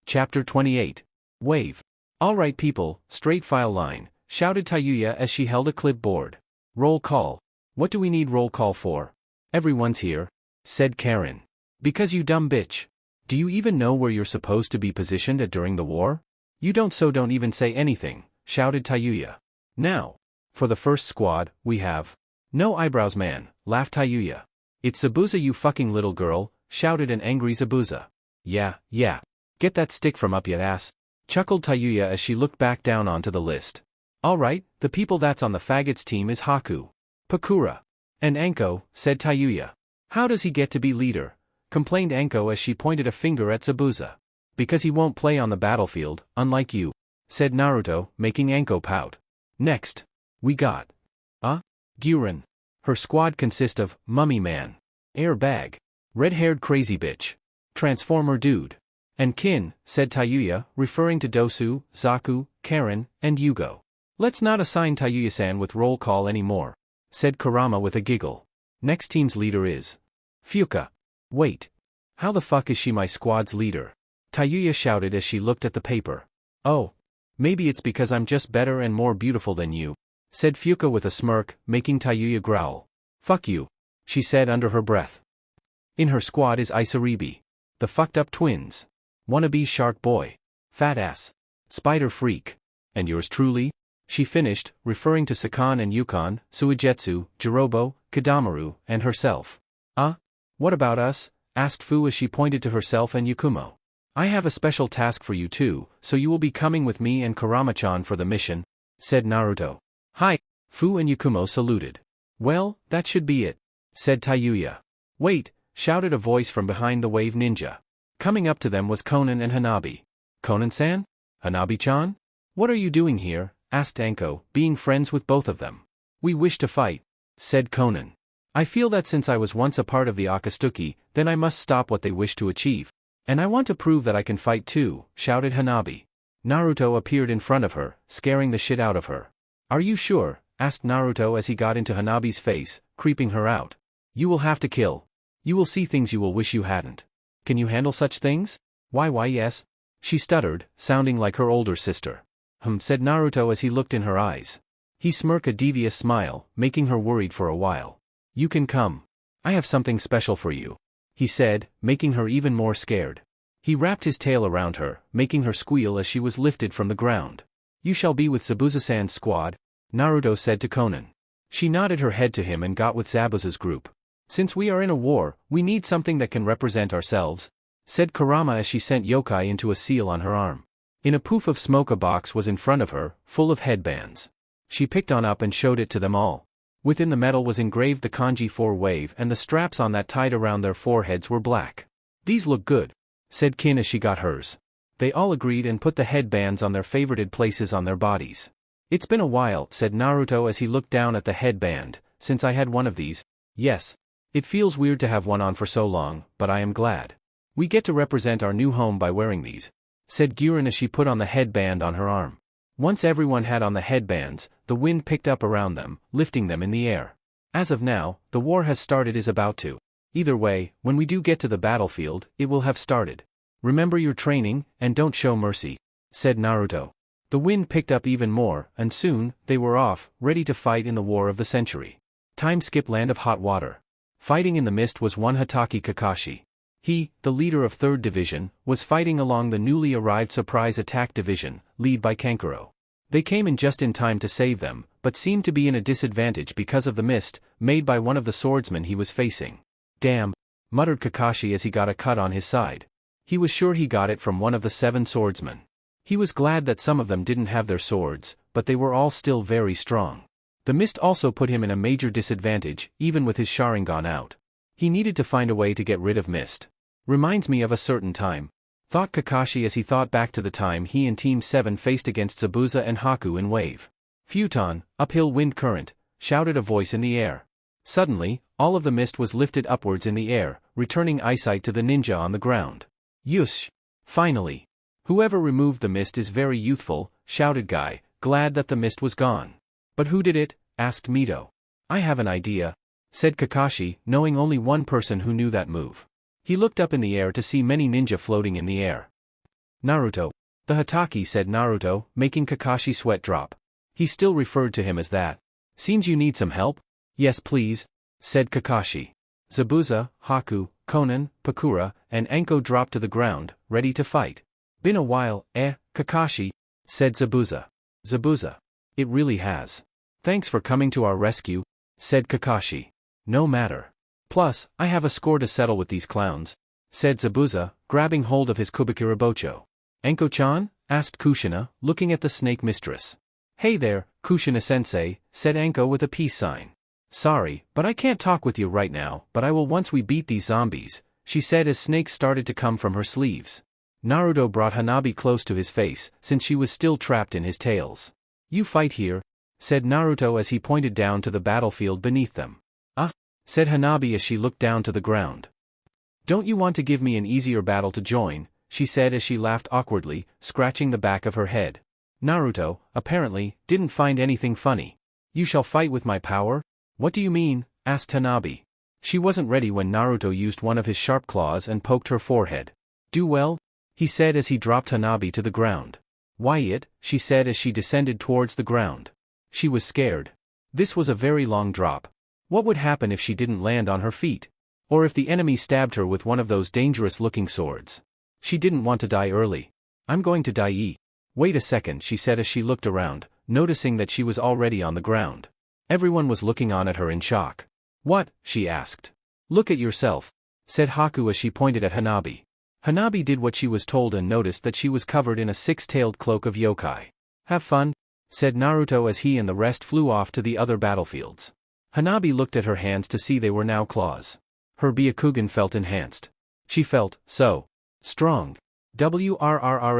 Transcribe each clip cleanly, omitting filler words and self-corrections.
Chapter 28. Wave. Alright people, straight file line, shouted Tayuya as she held a clipboard. Roll call. What do we need roll call for? Everyone's here, said Karen. Because you dumb bitch. Do you even know where you're supposed to be positioned at during the war? You don't, so don't even say anything, shouted Tayuya. Now, for the first squad, we have. No eyebrows man, laughed Tayuya. It's Zabuza, you fucking little girl, shouted an angry Zabuza. Yeah. Get that stick from up your ass, chuckled Tayuya as she looked back down onto the list. Alright, the people that's on the faggots team is Haku, Pakura, and Anko, said Tayuya. How does he get to be leader? Complained Anko as she pointed a finger at Zabuza. Because he won't play on the battlefield, unlike you, said Naruto, making Anko pout. Next, we got Guren. Her squad consists of Mummy Man, Airbag, red-haired crazy bitch, Transformer Dude, and Kin, said Tayuya, referring to Dosu, Zaku, Karen, and Yugo. Let's not assign Tayuya-san with roll call anymore, said Kurama with a giggle. Next team's leader is Fuka. Wait. How the fuck is she my squad's leader? Tayuya shouted as she looked at the paper. Oh. Maybe it's because I'm just better and more beautiful than you, said Fuka with a smirk, making Tayuya growl. Fuck you, she said under her breath. In her squad is Isaribi, the fucked up twins, wannabe shark boy, fat ass, spider freak, and yours truly? She finished, referring to Sakan and Yukon, Suigetsu, Jirobo, Kidamaru, and herself. What about us? Asked Fu as she pointed to herself and Yakumo. I have a special task for you too, so you will be coming with me and Kurama-chan for the mission, said Naruto. Hi. Fu and Yakumo saluted. Well, that should be it, said Tayuya. Wait, shouted a voice from behind the wave ninja. Coming up to them was Konan and Hanabi. Konan-san? Hanabi-chan? What are you doing here? Asked Anko, being friends with both of them. We wish to fight, said Konan. I feel that since I was once a part of the Akatsuki, then I must stop what they wish to achieve. And I want to prove that I can fight too, shouted Hanabi. Naruto appeared in front of her, scaring the shit out of her. Are you sure? Asked Naruto as he got into Hanabi's face, creeping her out. You will have to kill. You will see things you will wish you hadn't. Can you handle such things? Why yes. She stuttered, sounding like her older sister. Said Naruto as he looked in her eyes. He smirked a devious smile, making her worried for a while. You can come. I have something special for you, he said, making her even more scared. He wrapped his tail around her, making her squeal as she was lifted from the ground. You shall be with Zabuza-san's squad, Naruto said to Konan. She nodded her head to him and got with Zabuza's group. Since we are in a war, we need something that can represent ourselves, said Kurama as she sent yokai into a seal on her arm. In a poof of smoke a box was in front of her, full of headbands. She picked one up and showed it to them all. Within the metal was engraved the kanji 4 wave and the straps on that tied around their foreheads were black. These look good, said Kin as she got hers. They all agreed and put the headbands on their favorited places on their bodies. It's been a while, said Naruto as he looked down at the headband, since I had one of these. Yes. It feels weird to have one on for so long, but I am glad. We get to represent our new home by wearing these, said Guren as she put on the headband on her arm. Once everyone had on the headbands, the wind picked up around them, lifting them in the air. As of now, the war has started is about to. Either way, when we do get to the battlefield, it will have started. Remember your training, and don't show mercy, said Naruto. The wind picked up even more, and soon, they were off, ready to fight in the war of the century. Time skip land of hot water. Fighting in the mist was one Hatake Kakashi. He, the leader of 3rd Division, was fighting along the newly arrived Surprise Attack Division, led by Kankuro. They came in just in time to save them, but seemed to be in a disadvantage because of the mist, made by one of the swordsmen he was facing. Damn, muttered Kakashi as he got a cut on his side. He was sure he got it from one of the 7 swordsmen. He was glad that some of them didn't have their swords, but they were all still very strong. The mist also put him in a major disadvantage, even with his Sharingan out. He needed to find a way to get rid of mist. Reminds me of a certain time, thought Kakashi as he thought back to the time he and Team 7 faced against Zabuza and Haku in Wave. Futon, uphill wind current, shouted a voice in the air. Suddenly, all of the mist was lifted upwards in the air, returning eyesight to the ninja on the ground. Yush! Finally! Whoever removed the mist is very youthful, shouted Guy, glad that the mist was gone. But who did it? Asked Mito. I have an idea, said Kakashi, knowing only one person who knew that move. He looked up in the air to see many ninja floating in the air. Naruto. The Hatake, said Naruto, making Kakashi sweat drop. He still referred to him as that. Seems you need some help? Yes please, said Kakashi. Zabuza, Haku, Konan, Pakura, and Anko dropped to the ground, ready to fight. Been a while, Kakashi, said Zabuza. Zabuza. It really has. Thanks for coming to our rescue, said Kakashi. No matter. Plus, I have a score to settle with these clowns, said Zabuza, grabbing hold of his Kubikura Bocho. Anko-chan? Asked Kushina, looking at the snake mistress. Hey there, Kushina-sensei, said Anko with a peace sign. Sorry, but I can't talk with you right now, but I will once we beat these zombies, she said as snakes started to come from her sleeves. Naruto brought Hanabi close to his face, since she was still trapped in his tails. You fight here, said Naruto as he pointed down to the battlefield beneath them. Ah, said Hanabi as she looked down to the ground. Don't you want to give me an easier battle to join, she said as she laughed awkwardly, scratching the back of her head. Naruto, apparently, didn't find anything funny. You shall fight with my power? What do you mean? Asked Hanabi. She wasn't ready when Naruto used one of his sharp claws and poked her forehead. Do well? He said as he dropped Hanabi to the ground. Why it? She said as she descended towards the ground. She was scared. This was a very long drop. What would happen if she didn't land on her feet? Or if the enemy stabbed her with one of those dangerous-looking swords? She didn't want to die early. I'm going to die. Wait a second, she said as she looked around, noticing that she was already on the ground. Everyone was looking on at her in shock. What? She asked. Look at yourself, said Haku as she pointed at Hanabi. Hanabi did what she was told and noticed that she was covered in a six-tailed cloak of yokai. Have fun, said Naruto as he and the rest flew off to the other battlefields. Hanabi looked at her hands to see they were now claws. Her Byakugan felt enhanced. She felt so strong. WRRRARRRR,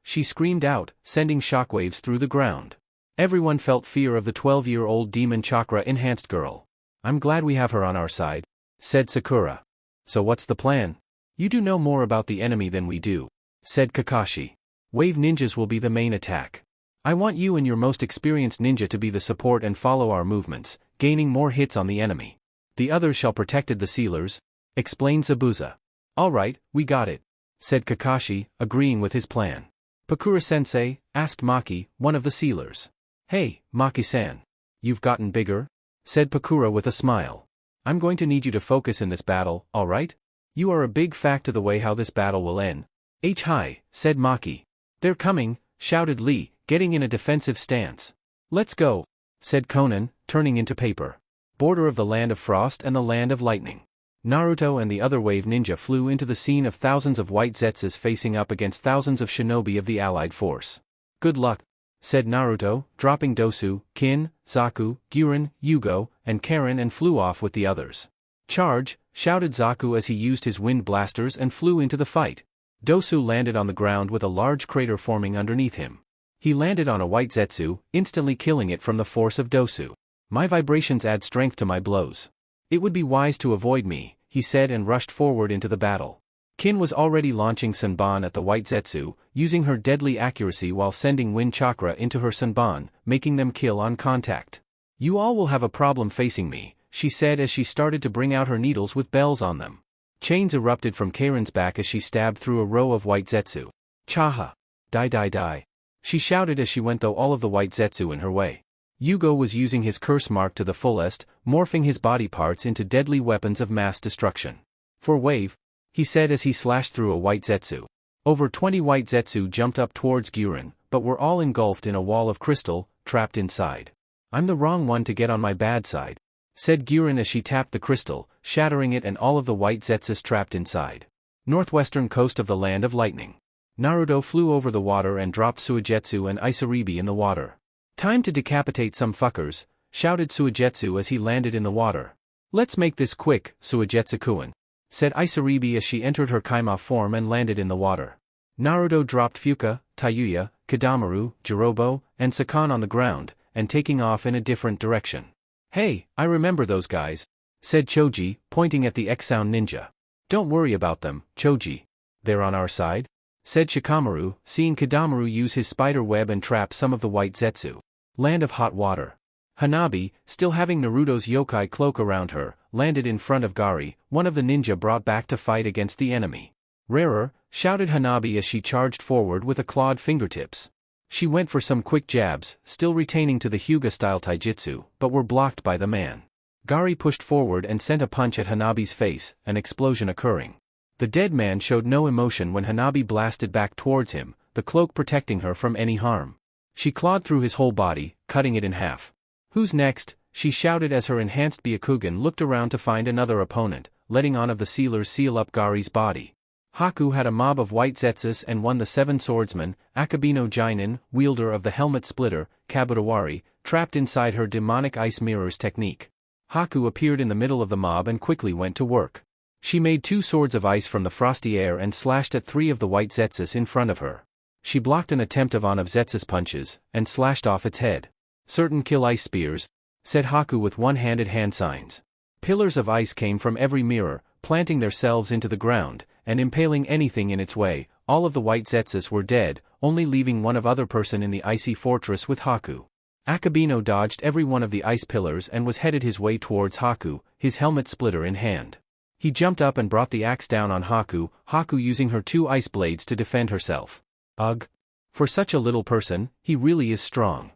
she screamed out, sending shockwaves through the ground. Everyone felt fear of the 12-year-old demon chakra-enhanced girl. I'm glad we have her on our side, said Sakura. So what's the plan? You do know more about the enemy than we do, said Kakashi. Wave ninjas will be the main attack. I want you and your most experienced ninja to be the support and follow our movements, gaining more hits on the enemy. The others shall protect the sealers, explained Zabuza. Alright, we got it, said Kakashi, agreeing with his plan. Pakura-sensei, asked Maki, one of the sealers. Hey, Maki-san. You've gotten bigger? Said Pakura with a smile. I'm going to need you to focus in this battle, alright? You are a big fact to the way how this battle will end. Hi, said Maki. They're coming, shouted Lee, getting in a defensive stance. Let's go, said Konan, turning into paper. Border of the Land of Frost and the Land of Lightning. Naruto and the other wave ninja flew into the scene of thousands of white Zetsus facing up against thousands of shinobi of the allied force. Good luck, said Naruto, dropping Dosu, Kin, Zaku, Guren, Yugo, and Karen and flew off with the others. Charge, shouted Zaku as he used his wind blasters and flew into the fight. Dosu landed on the ground with a large crater forming underneath him. He landed on a white Zetsu, instantly killing it from the force of Dosu. My vibrations add strength to my blows. It would be wise to avoid me, he said and rushed forward into the battle. Kin was already launching Sanban at the white Zetsu, using her deadly accuracy while sending wind chakra into her Sanban, making them kill on contact. You all will have a problem facing me, she said as she started to bring out her needles with bells on them. Chains erupted from Karen's back as she stabbed through a row of white Zetsu. Chaha! Die die die! She shouted as she went through all of the white Zetsu in her way. Yugo was using his curse mark to the fullest, morphing his body parts into deadly weapons of mass destruction. For wave, he said as he slashed through a white Zetsu. Over 20 white Zetsu jumped up towards Guren, but were all engulfed in a wall of crystal, trapped inside. I'm the wrong one to get on my bad side, said Guren as she tapped the crystal, shattering it and all of the white Zetsus trapped inside. Northwestern coast of the Land of Lightning. Naruto flew over the water and dropped Suigetsu and Isaribi in the water. Time to decapitate some fuckers, shouted Suigetsu as he landed in the water. Let's make this quick, Suigetsu-kun, said Isaribi as she entered her Kaima form and landed in the water. Naruto dropped Fuka, Tayuya, Kidamaru, Jirobo, and Sakan on the ground, and taking off in a different direction. Hey, I remember those guys, said Choji, pointing at the X-Sound ninja. Don't worry about them, Choji. They're on our side, said Shikamaru, seeing Kidamaru use his spider web and trap some of the white Zetsu. Land of hot water. Hanabi, still having Naruto's yokai cloak around her, landed in front of Gari, one of the ninja brought back to fight against the enemy. Rarer, shouted Hanabi as she charged forward with a clawed fingertips. She went for some quick jabs, still retaining to the Hyuga-style taijutsu, but were blocked by the man. Gari pushed forward and sent a punch at Hanabi's face, an explosion occurring. The dead man showed no emotion when Hanabi blasted back towards him, the cloak protecting her from any harm. She clawed through his whole body, cutting it in half. "Who's next?" she shouted as her enhanced Byakugan looked around to find another opponent, letting on of the sealers seal up Gari's body. Haku had a mob of white Zetsus and won the seven swordsmen, Akabino Jinin, wielder of the helmet splitter, Kaburawari, trapped inside her demonic ice mirrors technique. Haku appeared in the middle of the mob and quickly went to work. She made 2 swords of ice from the frosty air and slashed at 3 of the white Zetsus in front of her. She blocked an attempt of Zetsus punches, and slashed off its head. "Certain kill ice spears," said Haku with one-handed hand signs. Pillars of ice came from every mirror, planting themselves into the ground, and impaling anything in its way. All of the white Zetsus were dead, only leaving one of other person in the icy fortress with Haku. Akabino dodged every one of the ice pillars and was headed his way towards Haku, his helmet splitter in hand. He jumped up and brought the axe down on Haku, Haku using her 2 ice blades to defend herself. "Ugh. For such a little person, he really is strong,"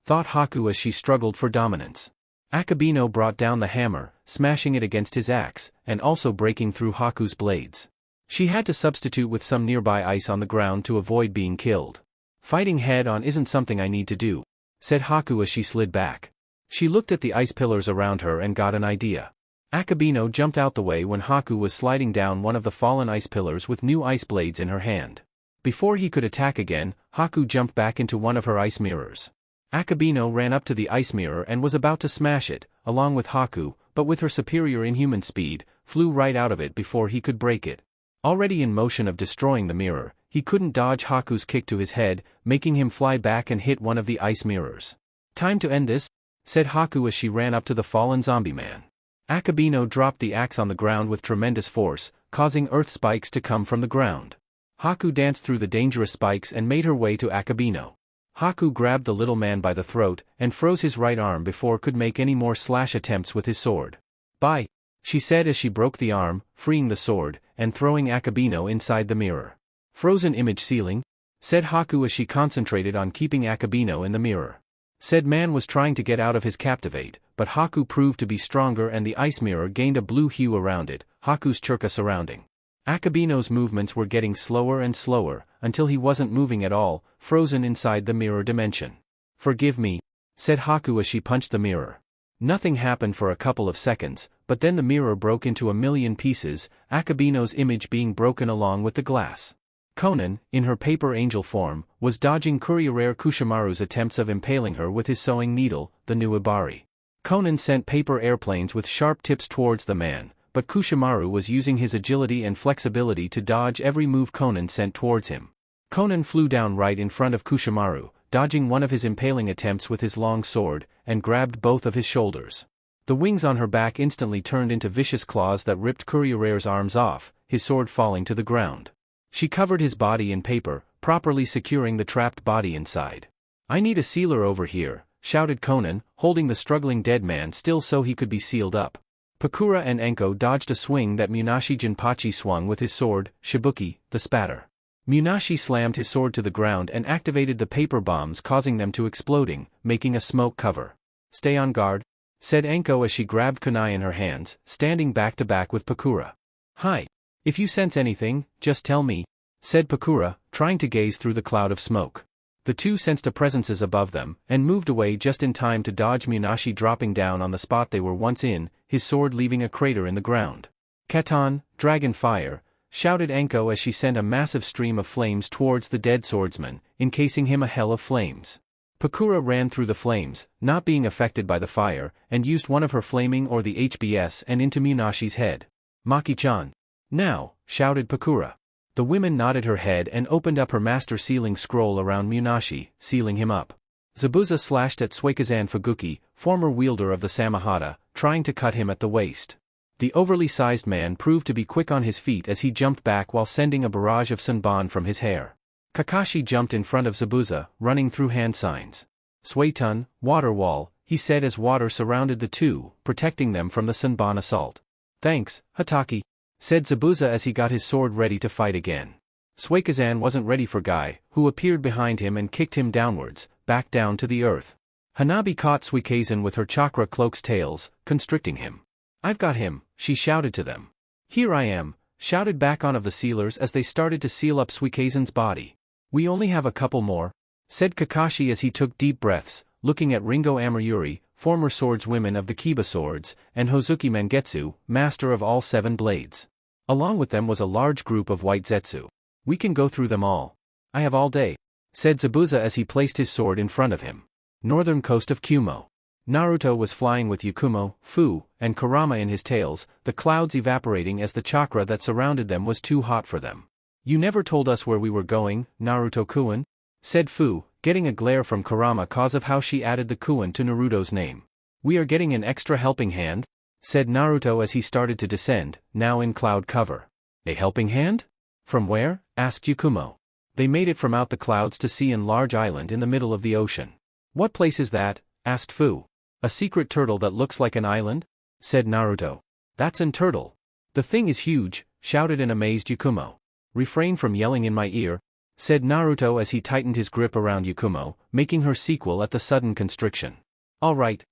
thought Haku as she struggled for dominance. Akabino brought down the hammer, smashing it against his axe, and also breaking through Haku's blades. She had to substitute with some nearby ice on the ground to avoid being killed. "Fighting head-on isn't something I need to do," said Haku as she slid back. She looked at the ice pillars around her and got an idea. Akabino jumped out the way when Haku was sliding down one of the fallen ice pillars with new ice blades in her hand. Before he could attack again, Haku jumped back into one of her ice mirrors. Akabino ran up to the ice mirror and was about to smash it, along with Haku, but with her superior inhuman speed, flew right out of it before he could break it. Already in motion of destroying the mirror, he couldn't dodge Haku's kick to his head, making him fly back and hit one of the ice mirrors. "Time to end this," said Haku as she ran up to the fallen zombie man. Akabino dropped the axe on the ground with tremendous force, causing earth spikes to come from the ground. Haku danced through the dangerous spikes and made her way to Akabino. Haku grabbed the little man by the throat and froze his right arm before could make any more slash attempts with his sword. "Bye," she said as she broke the arm, freeing the sword, and throwing Akabino inside the mirror. "Frozen image ceiling," said Haku as she concentrated on keeping Akabino in the mirror. Said man was trying to get out of his captivate, but Haku proved to be stronger and the ice mirror gained a blue hue around it, Haku's churka surrounding. Akabino's movements were getting slower and slower, until he wasn't moving at all, frozen inside the mirror dimension. "Forgive me," said Haku as she punched the mirror. Nothing happened for a couple of seconds, but then the mirror broke into a million pieces, Akabino's image being broken along with the glass. Konan, in her paper angel form, was dodging Kurama Kushimaru's attempts of impaling her with his sewing needle, the new Ibari. Konan sent paper airplanes with sharp tips towards the man, but Kushimaru was using his agility and flexibility to dodge every move Konan sent towards him. Konan flew down right in front of Kushimaru, dodging one of his impaling attempts with his long sword, and grabbed both of his shoulders. The wings on her back instantly turned into vicious claws that ripped Kurirare's arms off, his sword falling to the ground. She covered his body in paper, properly securing the trapped body inside. "I need a sealer over here," shouted Konan, holding the struggling dead man still so he could be sealed up. Pakura and Enko dodged a swing that Munashi Jinpachi swung with his sword, Shibuki, the spatter. Munashi slammed his sword to the ground and activated the paper bombs, causing them to exploding, making a smoke cover. "Stay on guard," said Enko as she grabbed kunai in her hands, standing back to back with Pakura. "Hi. If you sense anything, just tell me," said Pakura, trying to gaze through the cloud of smoke. The two sensed a presences above them, and moved away just in time to dodge Munashi dropping down on the spot they were once in, his sword leaving a crater in the ground. "Katan, dragon fire," shouted Enko as she sent a massive stream of flames towards the dead swordsman, encasing him a hell of flames. Pakura ran through the flames, not being affected by the fire, and used one of her flaming or the HBS and into Munashi's head. "Maki-chan. Now," shouted Pakura. The woman nodded her head and opened up her master sealing scroll around Munashi, sealing him up. Zabuza slashed at Suikazan Fuguki, former wielder of the Samahata, trying to cut him at the waist. The overly sized man proved to be quick on his feet as he jumped back while sending a barrage of sunban from his hair. Kakashi jumped in front of Zabuza, running through hand signs. "Suetun, water wall," he said as water surrounded the two, protecting them from the sunban assault. "Thanks, Hataki," said Zabuza as he got his sword ready to fight again. Suikazan wasn't ready for Guy, who appeared behind him and kicked him downwards, back down to the earth. Hanabi caught Suikazan with her chakra cloak's tails, constricting him. "I've got him," she shouted to them. "Here I am," shouted back one of the sealers as they started to seal up Suikazan's body. "We only have a couple more," said Kakashi as he took deep breaths, looking at Ringo Amayuri, former swordswomen of the Kiba swords, and Hozuki Mangetsu, master of all 7 blades. Along with them was a large group of white Zetsu. "We can go through them all. I have all day," said Zabuza as he placed his sword in front of him. Northern coast of Kumo. Naruto was flying with Yakumo, Fu, and Kurama in his tails, the clouds evaporating as the chakra that surrounded them was too hot for them. "You never told us where we were going, Naruto-kun," said Fu, getting a glare from Kurama cause of how she added the kun to Naruto's name. "We are getting an extra helping hand," said Naruto as he started to descend, now in cloud cover. "A helping hand? From where?" asked Yakumo. "They made it from out the clouds to see an large island in the middle of the ocean." "What place is that?" asked Fu. "A secret turtle that looks like an island?" said Naruto. "That's an turtle. The thing is huge," shouted an amazed Yakumo. "Refrain from yelling in my ear," said Naruto as he tightened his grip around Yakumo, making her sequel at the sudden constriction. All right.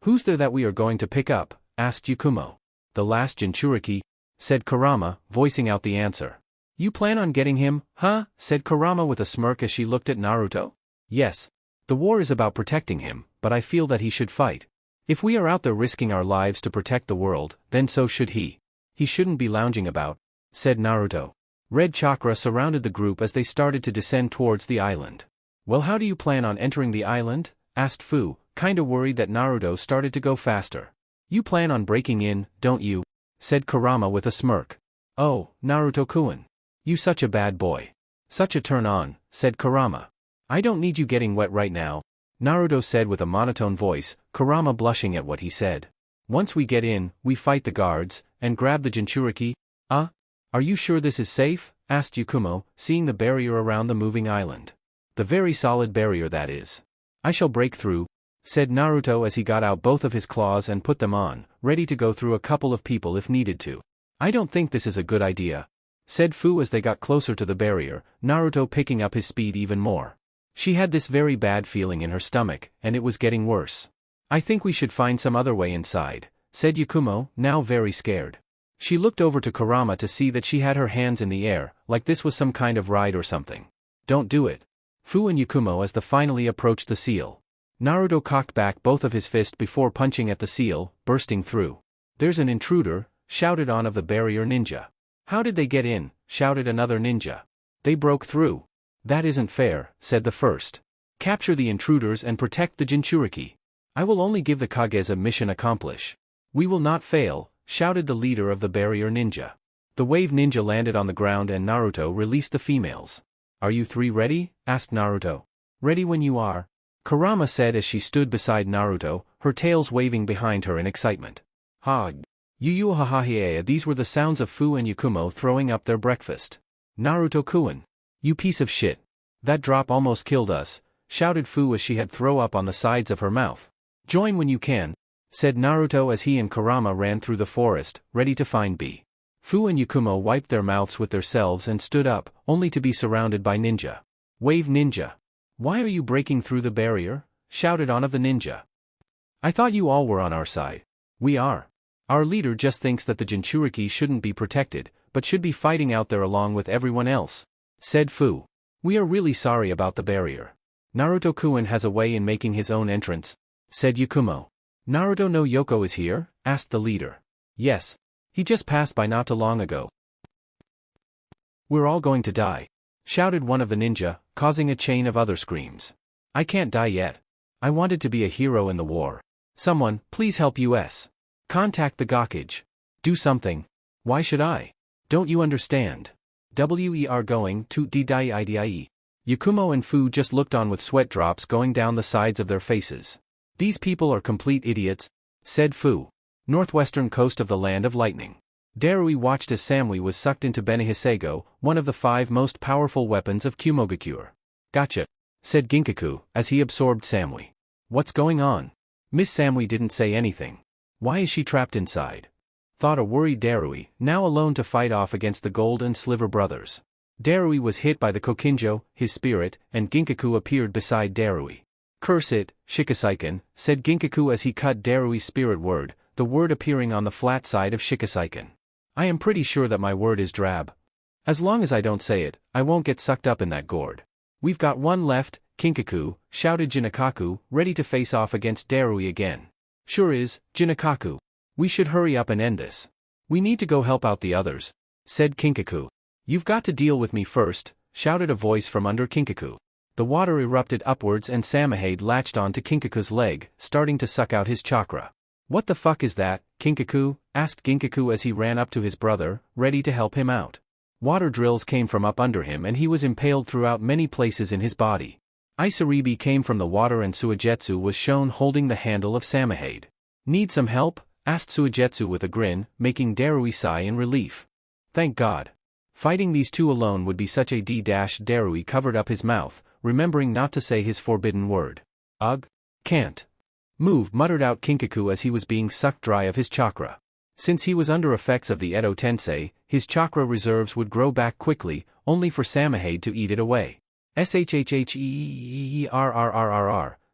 Who's there that we are going to pick up?" asked Yakumo. "The last Jinchuriki," said Kurama, voicing out the answer. "You plan on getting him, huh?" said Kurama with a smirk as she looked at Naruto. "Yes. The war is about protecting him, but I feel that he should fight. If we are out there risking our lives to protect the world, then so should he. He shouldn't be lounging about," said Naruto. Red chakra surrounded the group as they started to descend towards the island. "Well, how do you plan on entering the island?" asked Fu, kinda worried that Naruto started to go faster. "You plan on breaking in, don't you?" said Kurama with a smirk. "Oh, Naruto-kun. You such a bad boy. Such a turn on," said Kurama. "I don't need you getting wet right now," Naruto said with a monotone voice, Kurama blushing at what he said. "Once we get in, we fight the guards, and grab the Jinchuriki." Are you sure this is safe?" asked Yakumo, seeing the barrier around the moving island. "The very solid barrier that is. I shall break through," said Naruto as he got out both of his claws and put them on, ready to go through a couple of people if needed to. "I don't think this is a good idea," said Fu as they got closer to the barrier, Naruto picking up his speed even more. She had this very bad feeling in her stomach, and it was getting worse. "I think we should find some other way inside," said Yakumo, now very scared. She looked over to Kurama to see that she had her hands in the air, like this was some kind of ride or something. "Don't do it." Fu and Yakumo as the finally approached the seal. Naruto cocked back both of his fists before punching at the seal, bursting through. "There's an intruder," shouted one of the barrier ninja. "How did they get in?" shouted another ninja. "They broke through." "That isn't fair," said the first. "Capture the intruders and protect the Jinchuriki. I will only give the Kageza mission accomplish." "We will not fail," shouted the leader of the barrier ninja. The wave ninja landed on the ground and Naruto released the females. "Are you 3 ready?" asked Naruto. "Ready when you are," Kurama said as she stood beside Naruto, her tails waving behind her in excitement. "Ha! Yu ha ha ha!" These were the sounds of Fu and Yakumo throwing up their breakfast. "Naruto-kun. You piece of shit. That drop almost killed us," shouted Fu as she had throw up on the sides of her mouth. "Join when you can," said Naruto as he and Kurama ran through the forest, ready to find B. Fu and Yakumo wiped their mouths with their selves and stood up, only to be surrounded by ninja. "Wave ninja. Why are you breaking through the barrier?" shouted one of the ninja. "I thought you all were on our side." "We are. Our leader just thinks that the Jinchuriki shouldn't be protected, but should be fighting out there along with everyone else," said Fu. "We are really sorry about the barrier. Naruto-kun has a way in making his own entrance," said Yakumo. "Naruto no Yoko is here?" asked the leader. "Yes. He just passed by not too long ago." "We're all going to die," shouted one of the ninja, causing a chain of other screams. "I can't die yet. I wanted to be a hero in the war. Someone, please help us. Contact the Gokage. Do something." "Why should I? Don't you understand? We are going to die. Yakumo and Fu just looked on with sweat drops going down the sides of their faces. "These people are complete idiots," said Fu. Northwestern coast of the land of lightning. Darui watched as Samui was sucked into Benihiseigo, one of the 5 most powerful weapons of Kumogakure. "Gotcha," said Ginkaku, as he absorbed Samui. "What's going on?" Miss Samui didn't say anything. "Why is she trapped inside?" thought a worried Darui, now alone to fight off against the Gold and Sliver brothers. Darui was hit by the Kokinjo, his spirit, and Ginkaku appeared beside Darui. Curse it, Shikasaiken, said Ginkaku as he cut Darui's spirit word, the word appearing on the flat side of Shikasaiken. I am pretty sure that my word is drab. As long as I don't say it, I won't get sucked up in that gourd. We've got one left, Kinkaku, shouted Jinakaku, ready to face off against Darui again. Sure is, Jinakaku. We should hurry up and end this. We need to go help out the others, said Kinkaku. You've got to deal with me first, shouted a voice from under Kinkaku. The water erupted upwards and Samahade latched onto Kinkaku's leg, starting to suck out his chakra. What the fuck is that, Kinkaku? Asked Ginkaku as he ran up to his brother, ready to help him out. Water drills came from up under him and he was impaled throughout many places in his body. Isaribi came from the water and Suigetsu was shown holding the handle of Samahade. Need some help? Asked Suigetsu with a grin, making Darui sigh in relief. Thank God. Fighting these two alone would be such a Darui covered up his mouth, remembering not to say his forbidden word. Ugh. Can't. Move, muttered out Kinkaku as he was being sucked dry of his chakra. Since he was under effects of the Edo Tensei, his chakra reserves would grow back quickly, only for Samahade to eat it away. Shhhheerrrrrr,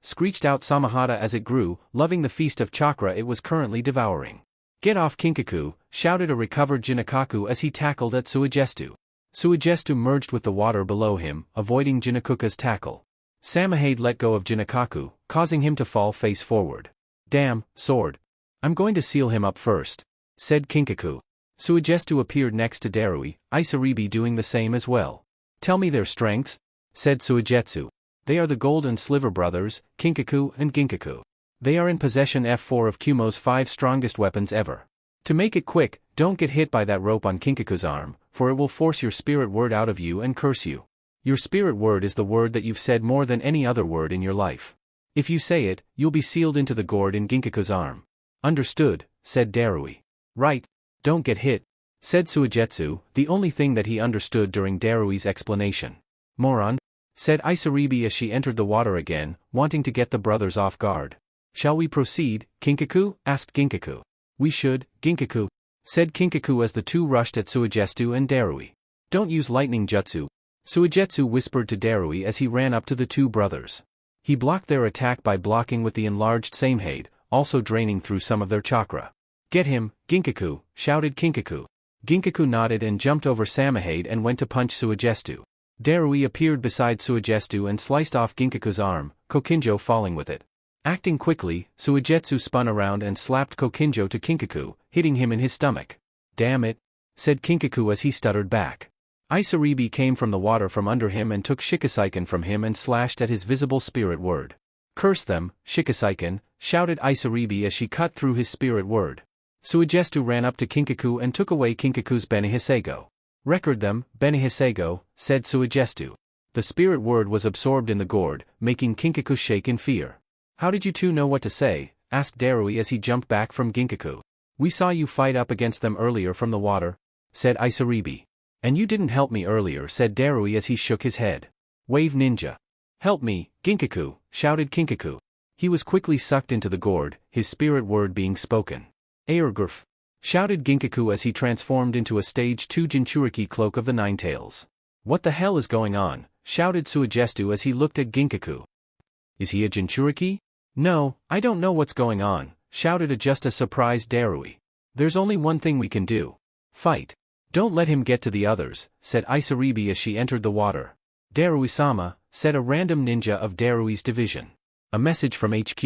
screeched out Samahada as it grew, loving the feast of chakra it was currently devouring. Get off Kinkaku, shouted a recovered Jinakaku as he tackled at Suigetsu. Suigetsu merged with the water below him, avoiding Jinakuka's tackle. Samahade let go of Jinakaku, causing him to fall face forward. Damn, sword. I'm going to seal him up first, said Kinkaku. Suigetsu appeared next to Darui, Isaribi doing the same as well. Tell me their strengths, said Suigetsu. They are the Gold and Sliver brothers, Kinkaku and Ginkaku. They are in possession F4 of Kumo's 5 strongest weapons ever. To make it quick, don't get hit by that rope on Kinkaku's arm, for it will force your spirit word out of you and curse you. Your spirit word is the word that you've said more than any other word in your life. If you say it, you'll be sealed into the gourd in Ginkaku's arm. Understood, said Darui. Right. Don't get hit, said Suigetsu, the only thing that he understood during Darui's explanation. Moron, said Isaribi as she entered the water again, wanting to get the brothers off guard. Shall we proceed, Kinkaku? Asked Ginkaku. We should, Ginkaku, said Kinkaku as the two rushed at Suigetsu and Darui. Don't use lightning jutsu, Suigetsu whispered to Darui as he ran up to the two brothers. He blocked their attack by blocking with the enlarged Samahade, also draining through some of their chakra. Get him, Ginkaku, shouted Kinkaku. Ginkaku nodded and jumped over Samahade and went to punch Suigetsu. Darui appeared beside Suigetsu and sliced off Ginkaku's arm, Kokinjo falling with it. Acting quickly, Suigetsu spun around and slapped Kokinjo to Kinkaku, hitting him in his stomach. Damn it, said Kinkaku as he stuttered back. Isaribi came from the water from under him and took Shikasaiken from him and slashed at his visible spirit word. Curse them, Shikasaiken, shouted Isaribi as she cut through his spirit word. Suigetsu ran up to Kinkaku and took away Kinkaku's Benihiseigo. Record them, Benihiseigo, said Suigetsu. The spirit word was absorbed in the gourd, making Kinkaku shake in fear. How did you two know what to say? Asked Darui as he jumped back from Ginkaku. We saw you fight up against them earlier from the water, said Isaribi. And you didn't help me earlier, said Darui as he shook his head. Wave ninja. Help me, Ginkaku, shouted Kinkaku. He was quickly sucked into the gourd, his spirit word being spoken. Airgrf, shouted Ginkaku as he transformed into a stage 2 Jinchuriki cloak of the Nine Tails. What the hell is going on? Shouted Suigetsu as he looked at Ginkaku. Is he a Jinchuriki? No, I don't know what's going on, shouted a just as surprised Darui. There's only one thing we can do. Fight. Don't let him get to the others, said Isaribi as she entered the water. Darui-sama, said a random ninja of Darui's division. A message from HQ.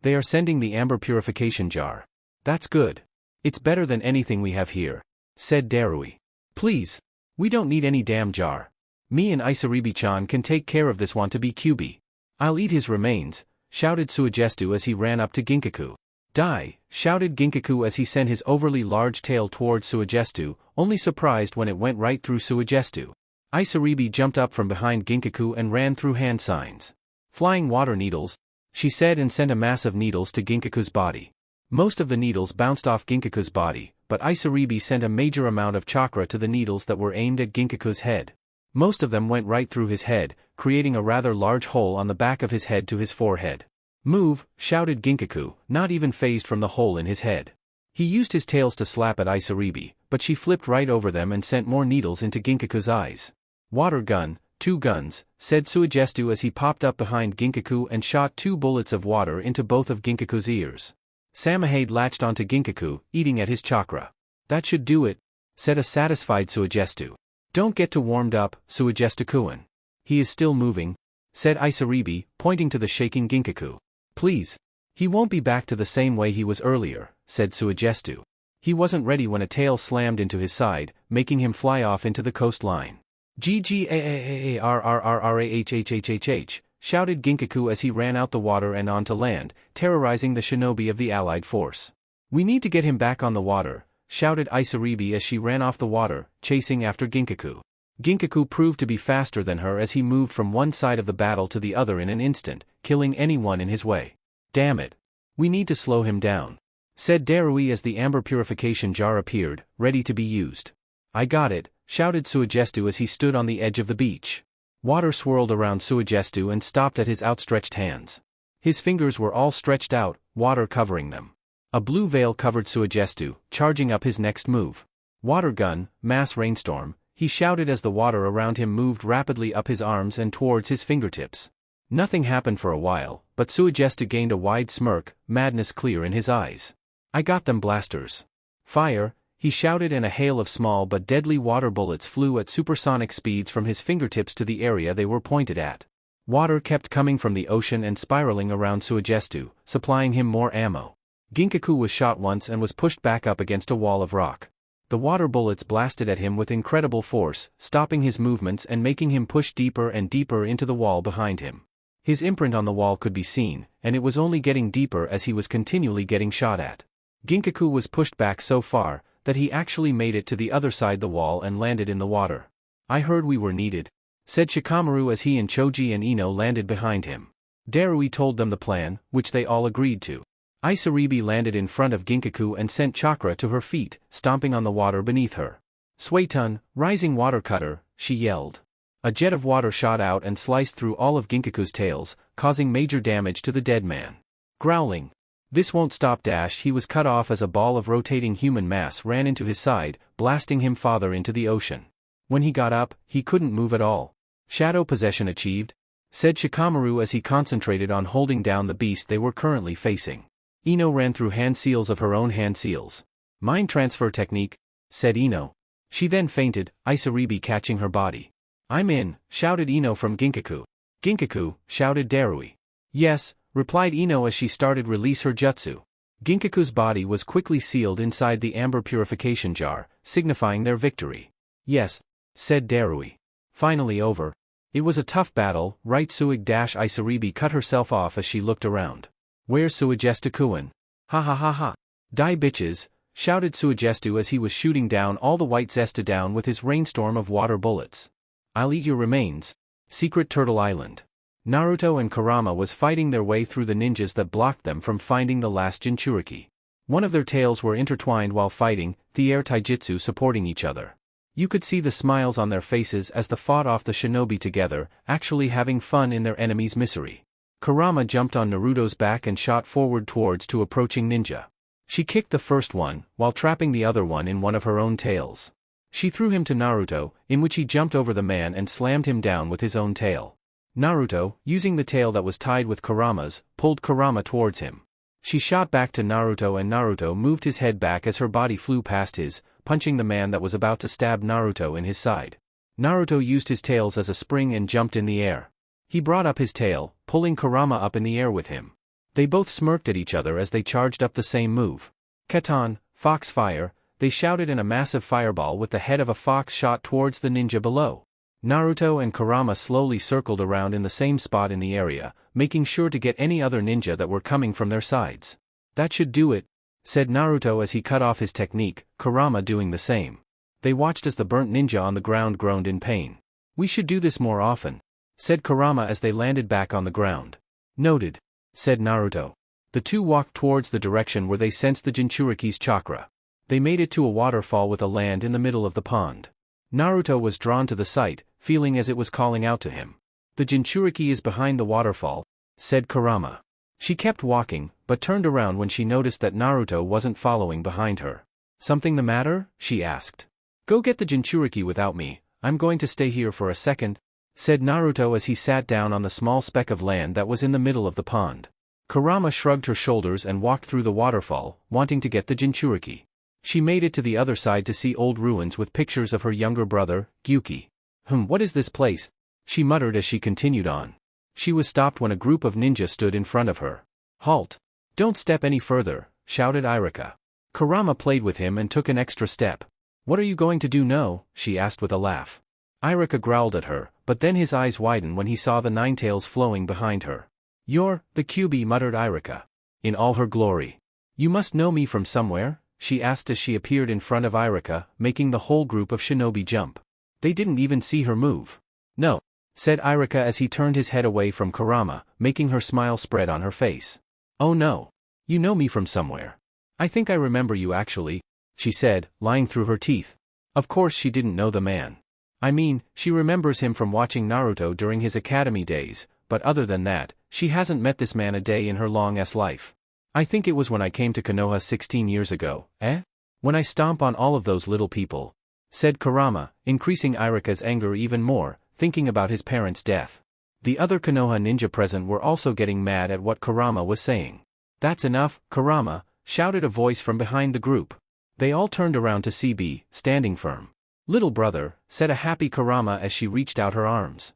They are sending the amber purification jar. That's good. It's better than anything we have here, said Darui. Please. We don't need any damn jar. Me and Isaribi-chan can take care of this want-to-be Kyuubi. I'll eat his remains, shouted Suigetsu as he ran up to Ginkaku. Die, shouted Ginkaku as he sent his overly large tail towards Suigetsu, only surprised when it went right through Suigetsu. Isaribi jumped up from behind Ginkaku and ran through hand signs. Flying water needles, she said and sent a mass of needles to Ginkaku's body. Most of the needles bounced off Ginkaku's body, but Isaribi sent a major amount of chakra to the needles that were aimed at Ginkaku's head. Most of them went right through his head, creating a rather large hole on the back of his head to his forehead. Move, shouted Ginkaku, not even fazed from the hole in his head. He used his tails to slap at Isaribi, but she flipped right over them and sent more needles into Ginkaku's eyes. Water gun, 2 guns, said Suigestu as he popped up behind Ginkaku and shot 2 bullets of water into both of Ginkaku's ears. Samahade latched onto Ginkaku, eating at his chakra. That should do it, said a satisfied Suigestu. Don't get too warmed up, Suigestu-kun. He is still moving, said Isaribi, pointing to the shaking Ginkaku. Please. He won't be back to the same way he was earlier, said Suigestu. He wasn't ready when a tail slammed into his side, making him fly off into the coastline. Ggaarrrrrhhhhh, shouted Ginkaku as he ran out the water and onto land, terrorizing the shinobi of the allied force. We need to get him back on the water, shouted Isaribi as she ran off the water, chasing after Ginkaku. Ginkaku proved to be faster than her as he moved from one side of the battle to the other in an instant, killing anyone in his way. Damn it. We need to slow him down, said Darui as the amber purification jar appeared, ready to be used. I got it, shouted Suigestu as he stood on the edge of the beach. Water swirled around Suigestu and stopped at his outstretched hands. His fingers were all stretched out, water covering them. A blue veil covered Suigestu, charging up his next move. Water gun, mass rainstorm, he shouted as the water around him moved rapidly up his arms and towards his fingertips. Nothing happened for a while, but Suigestu gained a wide smirk, madness clear in his eyes. I got them blasters. Fire, he shouted and a hail of small but deadly water bullets flew at supersonic speeds from his fingertips to the area they were pointed at. Water kept coming from the ocean and spiraling around Suigestu, supplying him more ammo. Ginkaku was shot once and was pushed back up against a wall of rock. The water bullets blasted at him with incredible force, stopping his movements and making him push deeper and deeper into the wall behind him. His imprint on the wall could be seen, and it was only getting deeper as he was continually getting shot at. Ginkaku was pushed back so far that he actually made it to the other side the wall and landed in the water. I heard we were needed, said Shikamaru as he and Choji and Ino landed behind him. Darui told them the plan, which they all agreed to. Isaribi landed in front of Ginkaku and sent Chakra to her feet, stomping on the water beneath her. Suetun, rising water cutter, she yelled. A jet of water shot out and sliced through all of Ginkaku's tails, causing major damage to the dead man. Growling. This won't stop dash he was cut off as a ball of rotating human mass ran into his side, blasting him farther into the ocean. When he got up, he couldn't move at all. Shadow possession achieved, said Shikamaru as he concentrated on holding down the beast they were currently facing. Ino ran through hand seals of her own hand seals. Mind transfer technique, said Ino. She then fainted, Isaribi catching her body. I'm in, shouted Ino from Ginkaku. Ginkaku, shouted Darui. Yes, replied Ino as she started release her jutsu. Ginkaku's body was quickly sealed inside the amber purification jar, signifying their victory. Yes, said Darui. Finally over. It was a tough battle, right? Isaribi cut herself off as she looked around. Where's Suigestu-kun? Ha ha ha ha. Die bitches, shouted Suigestu as he was shooting down all the white Zesta down with his rainstorm of water bullets. I'll eat your remains. Secret Turtle Island. Naruto and Kurama was fighting their way through the ninjas that blocked them from finding the last Jinchuriki. One of their tails were intertwined while fighting, the air taijutsu supporting each other. You could see the smiles on their faces as they fought off the shinobi together, actually having fun in their enemy's misery. Kurama jumped on Naruto's back and shot forward towards two approaching ninja. She kicked the first one, while trapping the other one in one of her own tails. She threw him to Naruto, in which he jumped over the man and slammed him down with his own tail. Naruto, using the tail that was tied with Kurama's, pulled Kurama towards him. She shot back to Naruto and Naruto moved his head back as her body flew past his, punching the man that was about to stab Naruto in his side. Naruto used his tails as a spring and jumped in the air. He brought up his tail, pulling Kurama up in the air with him. They both smirked at each other as they charged up the same move. Katon, Fox Fire, they shouted and a massive fireball with the head of a fox shot towards the ninja below. Naruto and Kurama slowly circled around in the same spot in the area, making sure to get any other ninja that were coming from their sides. That should do it, said Naruto as he cut off his technique, Kurama doing the same. They watched as the burnt ninja on the ground groaned in pain. We should do this more often, said Kurama as they landed back on the ground. Noted, said Naruto. The two walked towards the direction where they sensed the Jinchuriki's chakra. They made it to a waterfall with a land in the middle of the pond. Naruto was drawn to the sight, feeling as it was calling out to him. The Jinchuriki is behind the waterfall, said Kurama. She kept walking, but turned around when she noticed that Naruto wasn't following behind her. "Something the matter?" she asked. "Go get the Jinchuriki without me, I'm going to stay here for a second," said Naruto as he sat down on the small speck of land that was in the middle of the pond. Kurama shrugged her shoulders and walked through the waterfall, wanting to get the Jinchuriki. She made it to the other side to see old ruins with pictures of her younger brother, Gyuki. What is this place?" she muttered as she continued on. She was stopped when a group of ninja stood in front of her. "Halt! Don't step any further," shouted Irika. Kurama played with him and took an extra step. "What are you going to do now?" she asked with a laugh. Irika growled at her, but then his eyes widened when he saw the nine tails flowing behind her. "You're the Kyuubi," muttered Irika. "In all her glory. You must know me from somewhere?" she asked as she appeared in front of Irika, making the whole group of shinobi jump. They didn't even see her move. "No," said Irika as he turned his head away from Kurama, making her smile spread on her face. "Oh no. You know me from somewhere. I think I remember you actually," she said, lying through her teeth. Of course she didn't know the man. I mean, she remembers him from watching Naruto during his academy days, but other than that, she hasn't met this man a day in her long-ass life. "I think it was when I came to Konoha 16 years ago, eh? When I stomp on all of those little people," said Kurama, increasing Irika's anger even more, thinking about his parents' death. The other Konoha ninja present were also getting mad at what Kurama was saying. "That's enough, Kurama," shouted a voice from behind the group. They all turned around to see B, standing firm. "Little brother," said a happy Kurama as she reached out her arms.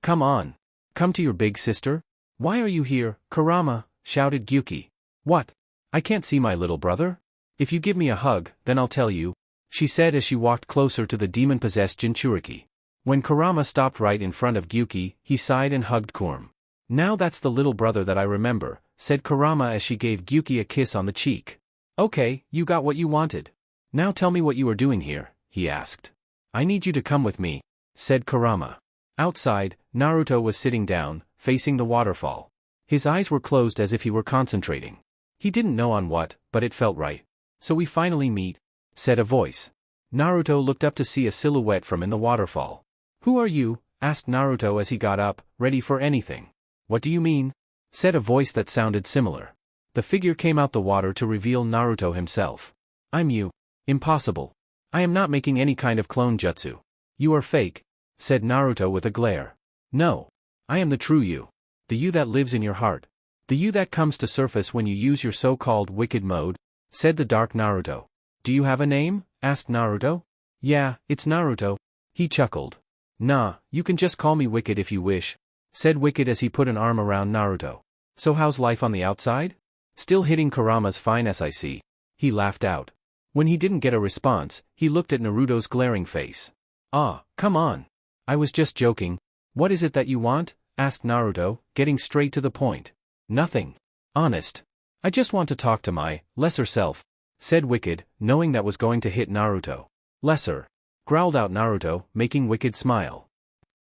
"Come on. Come to your big sister?" "Why are you here, Kurama?" shouted Gyuki. "What? I can't see my little brother? If you give me a hug, then I'll tell you," she said as she walked closer to the demon-possessed Jinchuriki. When Kurama stopped right in front of Gyuki, he sighed and hugged Kurama. "Now that's the little brother that I remember," said Kurama as she gave Gyuki a kiss on the cheek. "Okay, you got what you wanted. Now tell me what you are doing here," he asked. "I need you to come with me," said Kurama. Outside, Naruto was sitting down, facing the waterfall. His eyes were closed as if he were concentrating. He didn't know on what, but it felt right. "So we finally meet," said a voice. Naruto looked up to see a silhouette from in the waterfall. "Who are you?" asked Naruto as he got up, ready for anything. "What do you mean?" said a voice that sounded similar. The figure came out the water to reveal Naruto himself. "I'm you." "Impossible. I am not making any kind of clone jutsu." "You are fake," said Naruto with a glare. "No. I am the true you. The you that lives in your heart. The you that comes to surface when you use your so-called wicked mode," said the dark Naruto. "Do you have a name?" asked Naruto. "Yeah, it's Naruto." He chuckled. "Nah, you can just call me Wicked if you wish," said Wicked as he put an arm around Naruto. "So how's life on the outside?" "Still hitting Kurama's fine as I see." He laughed out. When he didn't get a response, he looked at Naruto's glaring face. "Ah, come on. I was just joking." "What is it that you want?" asked Naruto, getting straight to the point. "Nothing. Honest. I just want to talk to my lesser self," said Wicked, knowing that was going to hit Naruto. "Lesser?" growled out Naruto, making Wicked smile.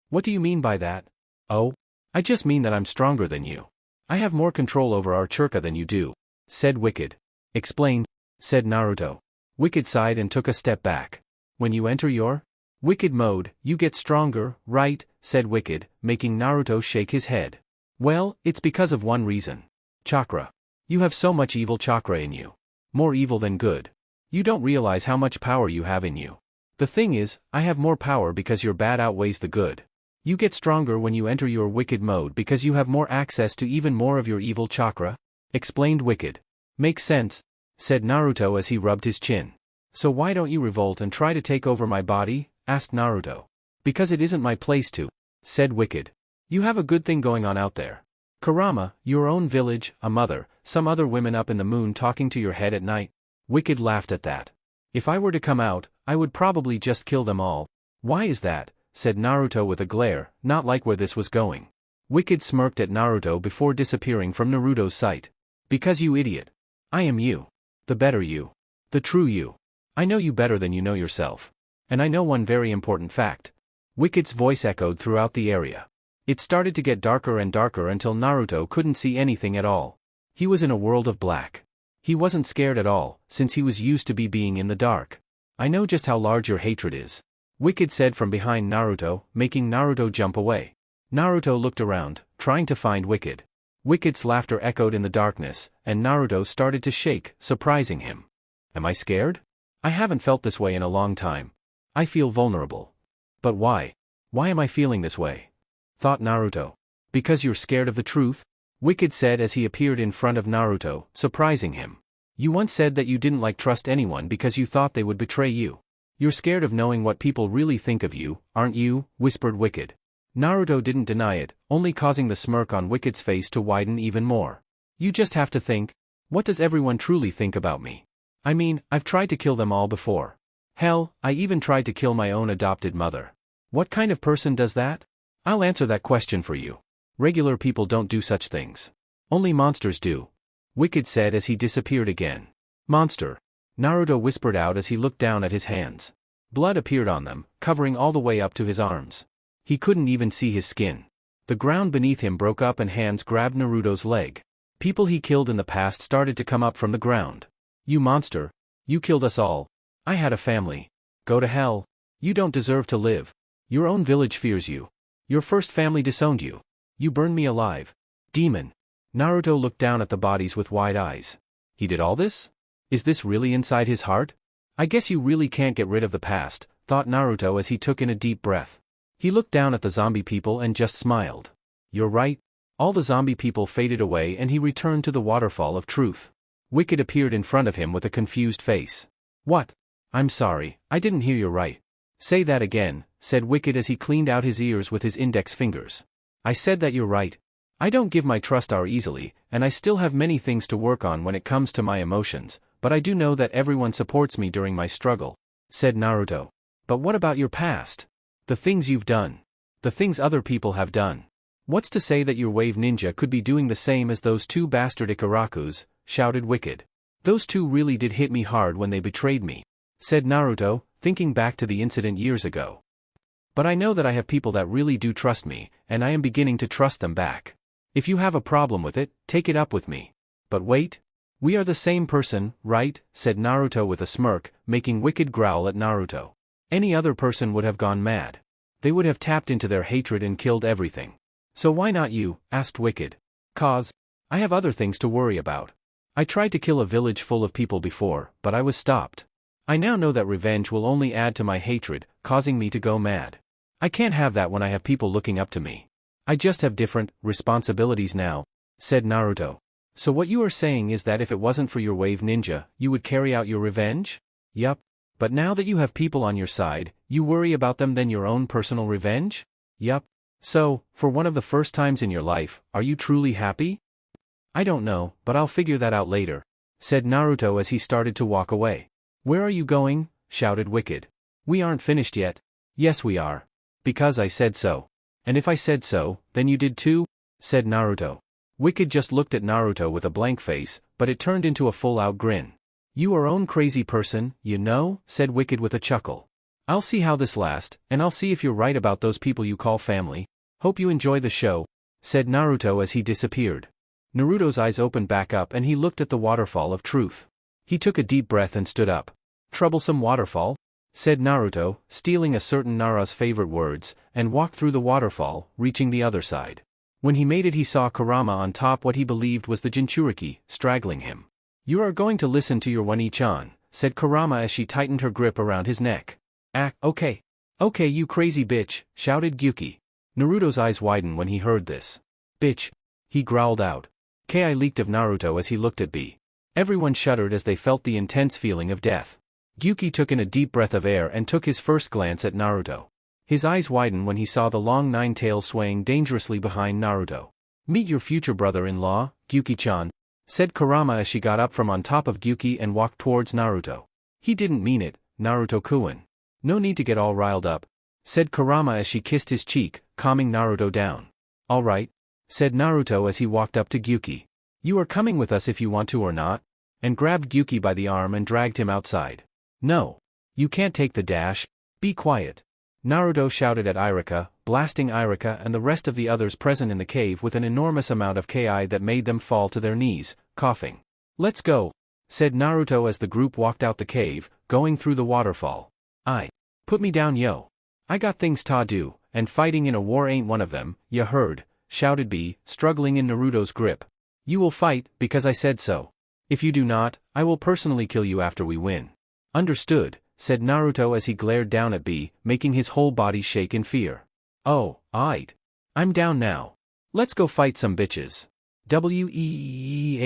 "What do you mean by that?" "Oh? I just mean that I'm stronger than you. I have more control over our Churka than you do," said Wicked. "Explain," said Naruto. Wicked sighed and took a step back. "When you enter your Wicked mode, you get stronger, right?" said Wicked, making Naruto shake his head. "Well, it's because of one reason. Chakra. You have so much evil chakra in you. More evil than good. You don't realize how much power you have in you. The thing is, I have more power because your bad outweighs the good. You get stronger when you enter your Wicked mode because you have more access to even more of your evil chakra," explained Wicked. "Makes sense," said Naruto as he rubbed his chin. "So why don't you revolt and try to take over my body?" asked Naruto. "Because it isn't my place to," said Wicked. "You have a good thing going on out there. Kurama, your own village, a mother, some other women up in the moon talking to your head at night." Wicked laughed at that. "If I were to come out, I would probably just kill them all." "Why is that?" said Naruto with a glare, not like where this was going. Wicked smirked at Naruto before disappearing from Naruto's sight. "Because you idiot. I am you. The better you. The true you. I know you better than you know yourself. And I know one very important fact." Wicked's voice echoed throughout the area. It started to get darker and darker until Naruto couldn't see anything at all. He was in a world of black. He wasn't scared at all, since he was used to being in the dark. "I know just how large your hatred is," Wicked said from behind Naruto, making Naruto jump away. Naruto looked around, trying to find Wicked. Wicked's laughter echoed in the darkness, and Naruto started to shake, surprising him. Am I scared? I haven't felt this way in a long time. I feel vulnerable. But why? Why am I feeling this way? Thought Naruto. Because you're scared of the truth? Wicked said as he appeared in front of Naruto, surprising him. You once said that you didn't trust anyone because you thought they would betray you. You're scared of knowing what people really think of you, aren't you? Whispered Wicked. Naruto didn't deny it, only causing the smirk on Wicked's face to widen even more. You just have to think, what does everyone truly think about me? I mean, I've tried to kill them all before. Hell, I even tried to kill my own adopted mother. What kind of person does that? I'll answer that question for you. Regular people don't do such things. Only monsters do. Wicked said as he disappeared again. Monster. Naruto whispered out as he looked down at his hands. Blood appeared on them, covering all the way up to his arms. He couldn't even see his skin. The ground beneath him broke up and hands grabbed Naruto's leg. People he killed in the past started to come up from the ground. You monster. You killed us all. I had a family. Go to hell. You don't deserve to live. Your own village fears you. Your first family disowned you. You burned me alive. Demon. Naruto looked down at the bodies with wide eyes. He did all this? Is this really inside his heart? I guess you really can't get rid of the past, thought Naruto as he took in a deep breath. He looked down at the zombie people and just smiled. You're right. All the zombie people faded away and he returned to the waterfall of truth. Wicked appeared in front of him with a confused face. What? I'm sorry, I didn't hear you right. Say that again, said Wicked as he cleaned out his ears with his index fingers. I said that you're right. I don't give my trust easily, and I still have many things to work on when it comes to my emotions, but I do know that everyone supports me during my struggle, said Naruto. But what about your past? The things you've done. The things other people have done. What's to say that your wave ninja could be doing the same as those two bastard Ikarakus, shouted Wicked. Those two really did hit me hard when they betrayed me, said Naruto, thinking back to the incident years ago. But I know that I have people that really do trust me, and I am beginning to trust them back. If you have a problem with it, take it up with me. But wait. We are the same person, right? Said Naruto with a smirk, making Wicked growl at Naruto. Any other person would have gone mad. They would have tapped into their hatred and killed everything. So why not you? Asked Wicked. Cause I have other things to worry about. I tried to kill a village full of people before, but I was stopped. I now know that revenge will only add to my hatred, causing me to go mad. I can't have that when I have people looking up to me. I just have different responsibilities now, said Naruto. So what you are saying is that if it wasn't for your wave ninja, you would carry out your revenge? Yup. But now that you have people on your side, you worry about them than your own personal revenge? Yup. So, for one of the first times in your life, are you truly happy? I don't know, but I'll figure that out later, said Naruto as he started to walk away. Where are you going? Shouted Wicked. We aren't finished yet. Yes we are. Because I said so. And if I said so, then you did too? Said Naruto. Wicked just looked at Naruto with a blank face, but it turned into a full-out grin. You are own crazy person, you know, said Wicked with a chuckle. I'll see how this lasts, and I'll see if you're right about those people you call family. Hope you enjoy the show, said Naruto as he disappeared. Naruto's eyes opened back up and he looked at the waterfall of truth. He took a deep breath and stood up. Troublesome waterfall? Said Naruto, stealing a certain Nara's favorite words, and walked through the waterfall, reaching the other side. When he made it he saw Kurama on top what he believed was the Jinchuriki, straggling him. You are going to listen to your Wani-chan, said Kurama as she tightened her grip around his neck. Okay. Okay you crazy bitch, shouted Gyuki. Naruto's eyes widened when he heard this. Bitch. He growled out. Ki leaked of Naruto as he looked at B. Everyone shuddered as they felt the intense feeling of death. Gyuki took in a deep breath of air and took his first glance at Naruto. His eyes widened when he saw the long nine tail swaying dangerously behind Naruto. Meet your future brother-in-law, Gyuki-chan, said Kurama as she got up from on top of Gyuki and walked towards Naruto. He didn't mean it, Naruto-kun. No need to get all riled up, said Kurama as she kissed his cheek, calming Naruto down. All right, said Naruto as he walked up to Gyuki. You are coming with us if you want to or not, and grabbed Gyuki by the arm and dragged him outside. No. You can't take the dash. Be quiet. Naruto shouted at Iruka, blasting Iruka and the rest of the others present in the cave with an enormous amount of ki that made them fall to their knees, coughing. Let's go, said Naruto as the group walked out the cave, going through the waterfall. Put me down yo. I got things to do, and fighting in a war ain't one of them, ya heard, shouted B, struggling in Naruto's grip. You will fight, because I said so. If you do not, I will personally kill you after we win. Understood, said Naruto as he glared down at B, making his whole body shake in fear. Oh, aight. I'm down now. Let's go fight some bitches. Weehhhhhh,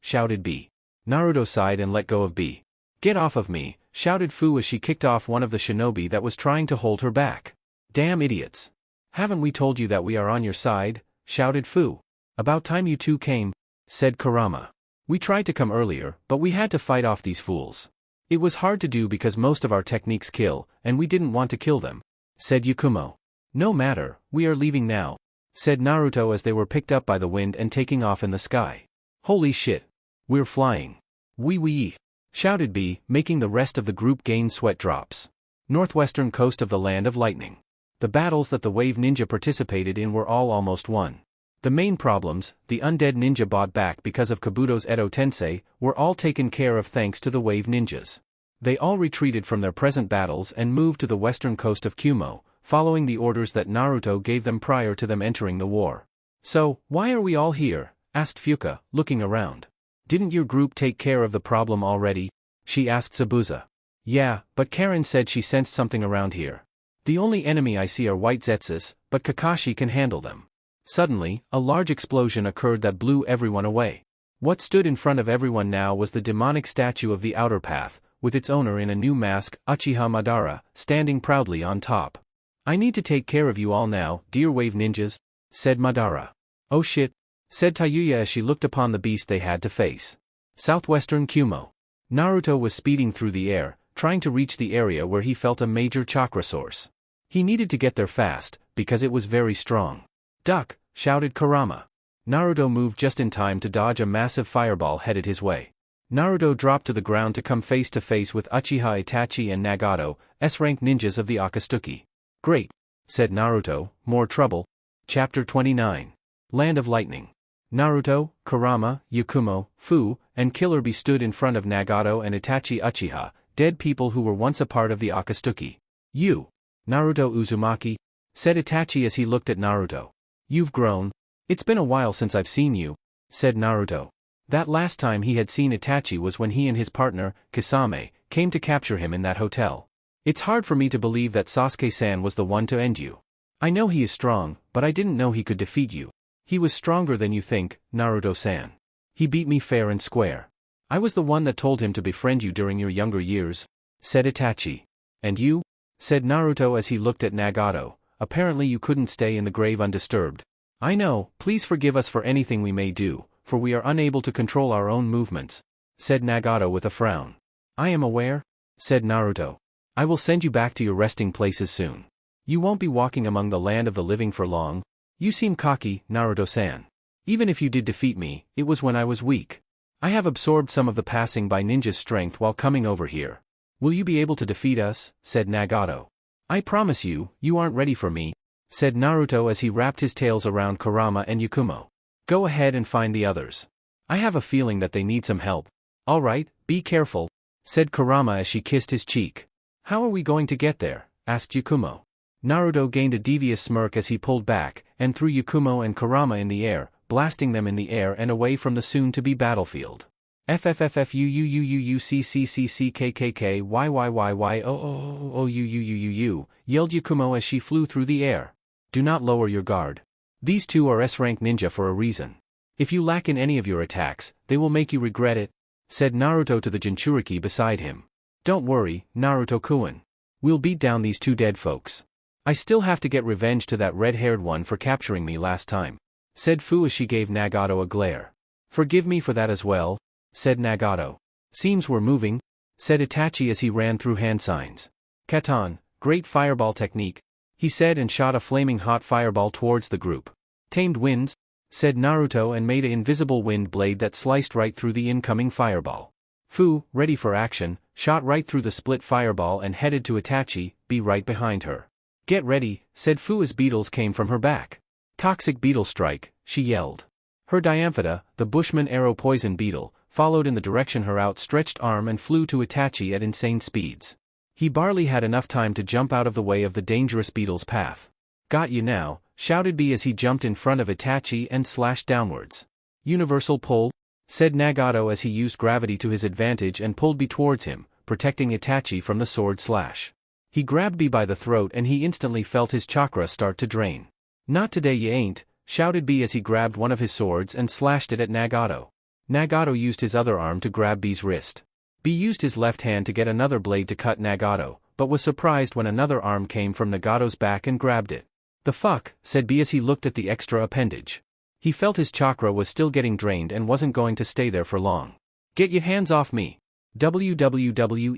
shouted B. Naruto sighed and let go of B. Get off of me, shouted Fu as she kicked off one of the shinobi that was trying to hold her back. Damn idiots. Haven't we told you that we are on your side? Shouted Fu. About time you two came, said Kurama. We tried to come earlier, but we had to fight off these fools. It was hard to do because most of our techniques kill, and we didn't want to kill them, said Yakumo. No matter, we are leaving now, said Naruto as they were picked up by the wind and taking off in the sky. Holy shit. We're flying. Wee, shouted B, making the rest of the group gain sweat drops. Northwestern coast of the Land of Lightning. The battles that the Wave Ninja participated in were all almost won. The main problems, the undead ninja bought back because of Kabuto's Edo Tensei, were all taken care of thanks to the Wave Ninjas. They all retreated from their present battles and moved to the western coast of Kumo, following the orders that Naruto gave them prior to them entering the war. So, why are we all here? Asked Fuka, looking around. Didn't your group take care of the problem already? She asked Zabuza. Yeah, but Karen said she sensed something around here. The only enemy I see are white Zetsus, but Kakashi can handle them. Suddenly, a large explosion occurred that blew everyone away. What stood in front of everyone now was the demonic statue of the Outer Path, with its owner in a new mask, Uchiha Madara, standing proudly on top. I need to take care of you all now, dear Wave Ninjas, said Madara. Oh shit, said Tayuya as she looked upon the beast they had to face. Southwestern Kumo. Naruto was speeding through the air, trying to reach the area where he felt a major chakra source. He needed to get there fast, because it was very strong. Duck, shouted Kurama. Naruto moved just in time to dodge a massive fireball headed his way. Naruto dropped to the ground to come face to face with Uchiha Itachi and Nagato, S-rank ninjas of the Akatsuki. Great, said Naruto, more trouble. Chapter 29. Land of Lightning. Naruto, Kurama, Yakumo, Fu, and Killer Bee stood in front of Nagato and Itachi Uchiha, dead people who were once a part of the Akatsuki. You, Naruto Uzumaki, said Itachi as he looked at Naruto. You've grown. It's been a while since I've seen you, said Naruto. That last time he had seen Itachi was when he and his partner, Kisame, came to capture him in that hotel. It's hard for me to believe that Sasuke-san was the one to end you. I know he is strong, but I didn't know he could defeat you. He was stronger than you think, Naruto-san. He beat me fair and square. I was the one that told him to befriend you during your younger years, said Itachi. And you? Said Naruto as he looked at Nagato. Apparently you couldn't stay in the grave undisturbed. I know, please forgive us for anything we may do, for we are unable to control our own movements, said Nagato with a frown. I am aware, said Naruto. I will send you back to your resting places soon. You won't be walking among the land of the living for long. You seem cocky, Naruto-san. Even if you did defeat me, it was when I was weak. I have absorbed some of the passing by ninja's strength while coming over here. Will you be able to defeat us? Said Nagato. I promise you, you aren't ready for me, said Naruto as he wrapped his tails around Kurama and Yakumo. Go ahead and find the others. I have a feeling that they need some help. All right, be careful, said Kurama as she kissed his cheek. How are we going to get there? Asked Yakumo. Naruto gained a devious smirk as he pulled back, and threw Yakumo and Kurama in the air, blasting them in the air and away from the soon-to-be battlefield. FFFFUUUUCCCKKKYYYYOOOOUUUU, yelled Yakumo as she flew through the air. Do not lower your guard. These two are S-rank ninja for a reason. If you lack in any of your attacks, they will make you regret it, said Naruto to the Jinchuriki beside him. Don't worry, Naruto-kun. We'll beat down these two dead folks. I still have to get revenge to that red-haired one for capturing me last time, said Fu as she gave Nagato a glare. Forgive me for that as well, said Nagato. Seems we're moving, said Itachi as he ran through hand signs. Katon, great fireball technique, he said and shot a flaming hot fireball towards the group. Tamed winds, said Naruto and made an invisible wind blade that sliced right through the incoming fireball. Fu, ready for action, shot right through the split fireball and headed to Itachi, be right behind her. Get ready, said Fu as beetles came from her back. Toxic beetle strike, she yelled. Her Diamphida, the Bushman arrow poison beetle, followed in the direction her outstretched arm and flew to Itachi at insane speeds. He barely had enough time to jump out of the way of the dangerous beetle's path. Got you now, shouted B as he jumped in front of Itachi and slashed downwards. Universal pull, said Nagato as he used gravity to his advantage and pulled B towards him, protecting Itachi from the sword slash. He grabbed B by the throat and he instantly felt his chakra start to drain. Not today you ain't, shouted B as he grabbed one of his swords and slashed it at Nagato. Nagato used his other arm to grab B's wrist. B used his left hand to get another blade to cut Nagato, but was surprised when another arm came from Nagato's back and grabbed it. The fuck, said B as he looked at the extra appendage. He felt his chakra was still getting drained and wasn't going to stay there for long. Get your hands off me. WWWEHH,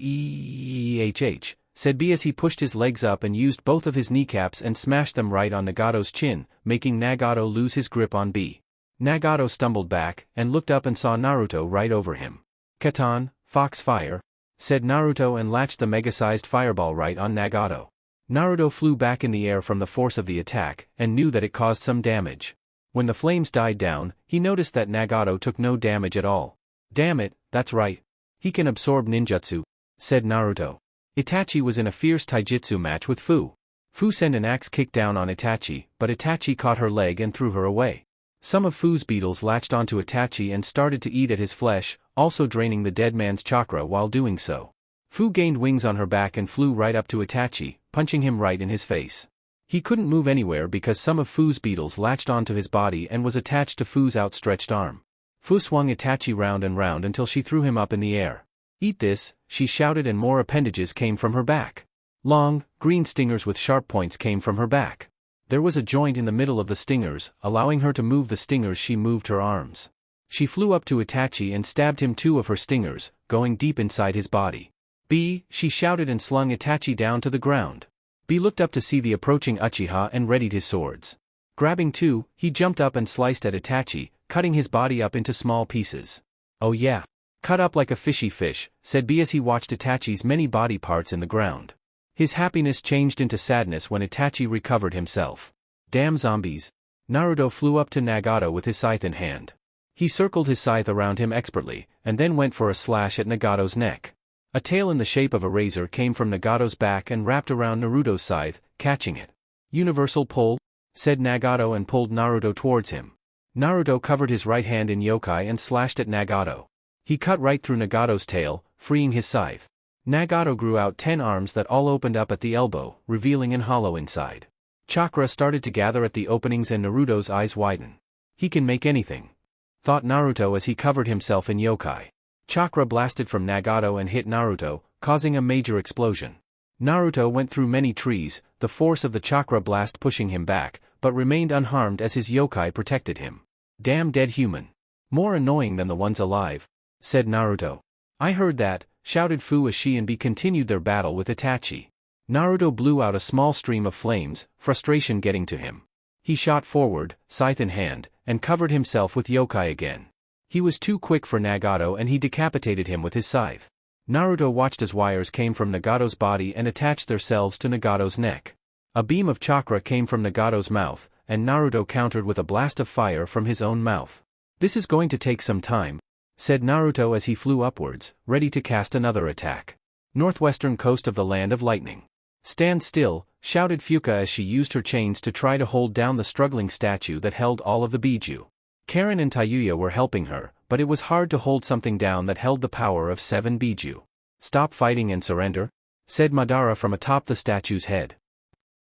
said B as he pushed his legs up and used both of his kneecaps and smashed them right on Nagato's chin, making Nagato lose his grip on B. Nagato stumbled back and looked up and saw Naruto right over him. Katan, Foxfire, said Naruto and latched the mega-sized fireball right on Nagato. Naruto flew back in the air from the force of the attack and knew that it caused some damage. When the flames died down, he noticed that Nagato took no damage at all. Damn it, that's right. He can absorb ninjutsu, said Naruto. Itachi was in a fierce taijutsu match with Fu. Fu sent an axe kick down on Itachi, but Itachi caught her leg and threw her away. Some of Fu's beetles latched onto Itachi and started to eat at his flesh, also draining the dead man's chakra while doing so. Fu gained wings on her back and flew right up to Itachi, punching him right in his face. He couldn't move anywhere because some of Fu's beetles latched onto his body and was attached to Fu's outstretched arm. Fu swung Itachi round and round until she threw him up in the air. Eat this, she shouted, and more appendages came from her back. Long, green stingers with sharp points came from her back. There was a joint in the middle of the stingers, allowing her to move the stingers. She moved her arms. She flew up to Itachi and stabbed him 2 of her stingers, going deep inside his body. B, she shouted and slung Itachi down to the ground. B looked up to see the approaching Uchiha and readied his swords. Grabbing 2, he jumped up and sliced at Itachi, cutting his body up into small pieces. Oh yeah. Cut up like a fishy fish, said B as he watched Itachi's many body parts in the ground. His happiness changed into sadness when Itachi recovered himself. Damn zombies. Naruto flew up to Nagato with his scythe in hand. He circled his scythe around him expertly, and then went for a slash at Nagato's neck. A tail in the shape of a razor came from Nagato's back and wrapped around Naruto's scythe, catching it. Universal pull, said Nagato and pulled Naruto towards him. Naruto covered his right hand in yokai and slashed at Nagato. He cut right through Nagato's tail, freeing his scythe. Nagato grew out 10 arms that all opened up at the elbow, revealing an hollow inside. Chakra started to gather at the openings and Naruto's eyes widen. He can make anything, thought Naruto as he covered himself in yokai. Chakra blasted from Nagato and hit Naruto, causing a major explosion. Naruto went through many trees, the force of the chakra blast pushing him back, but remained unharmed as his yokai protected him. Damn dead human. More annoying than the ones alive, said Naruto. I heard that, shouted Fu as she and B continued their battle with Itachi. Naruto blew out a small stream of flames, frustration getting to him. He shot forward, scythe in hand, and covered himself with yokai again. He was too quick for Nagato and he decapitated him with his scythe. Naruto watched as wires came from Nagato's body and attached themselves to Nagato's neck. A beam of chakra came from Nagato's mouth, and Naruto countered with a blast of fire from his own mouth. This is going to take some time, said Naruto as he flew upwards, ready to cast another attack. Northwestern coast of the Land of Lightning. Stand still, shouted Fuka as she used her chains to try to hold down the struggling statue that held all of the Biju. Karen and Tayuya were helping her, but it was hard to hold something down that held the power of 7 Biju. Stop fighting and surrender, said Madara from atop the statue's head.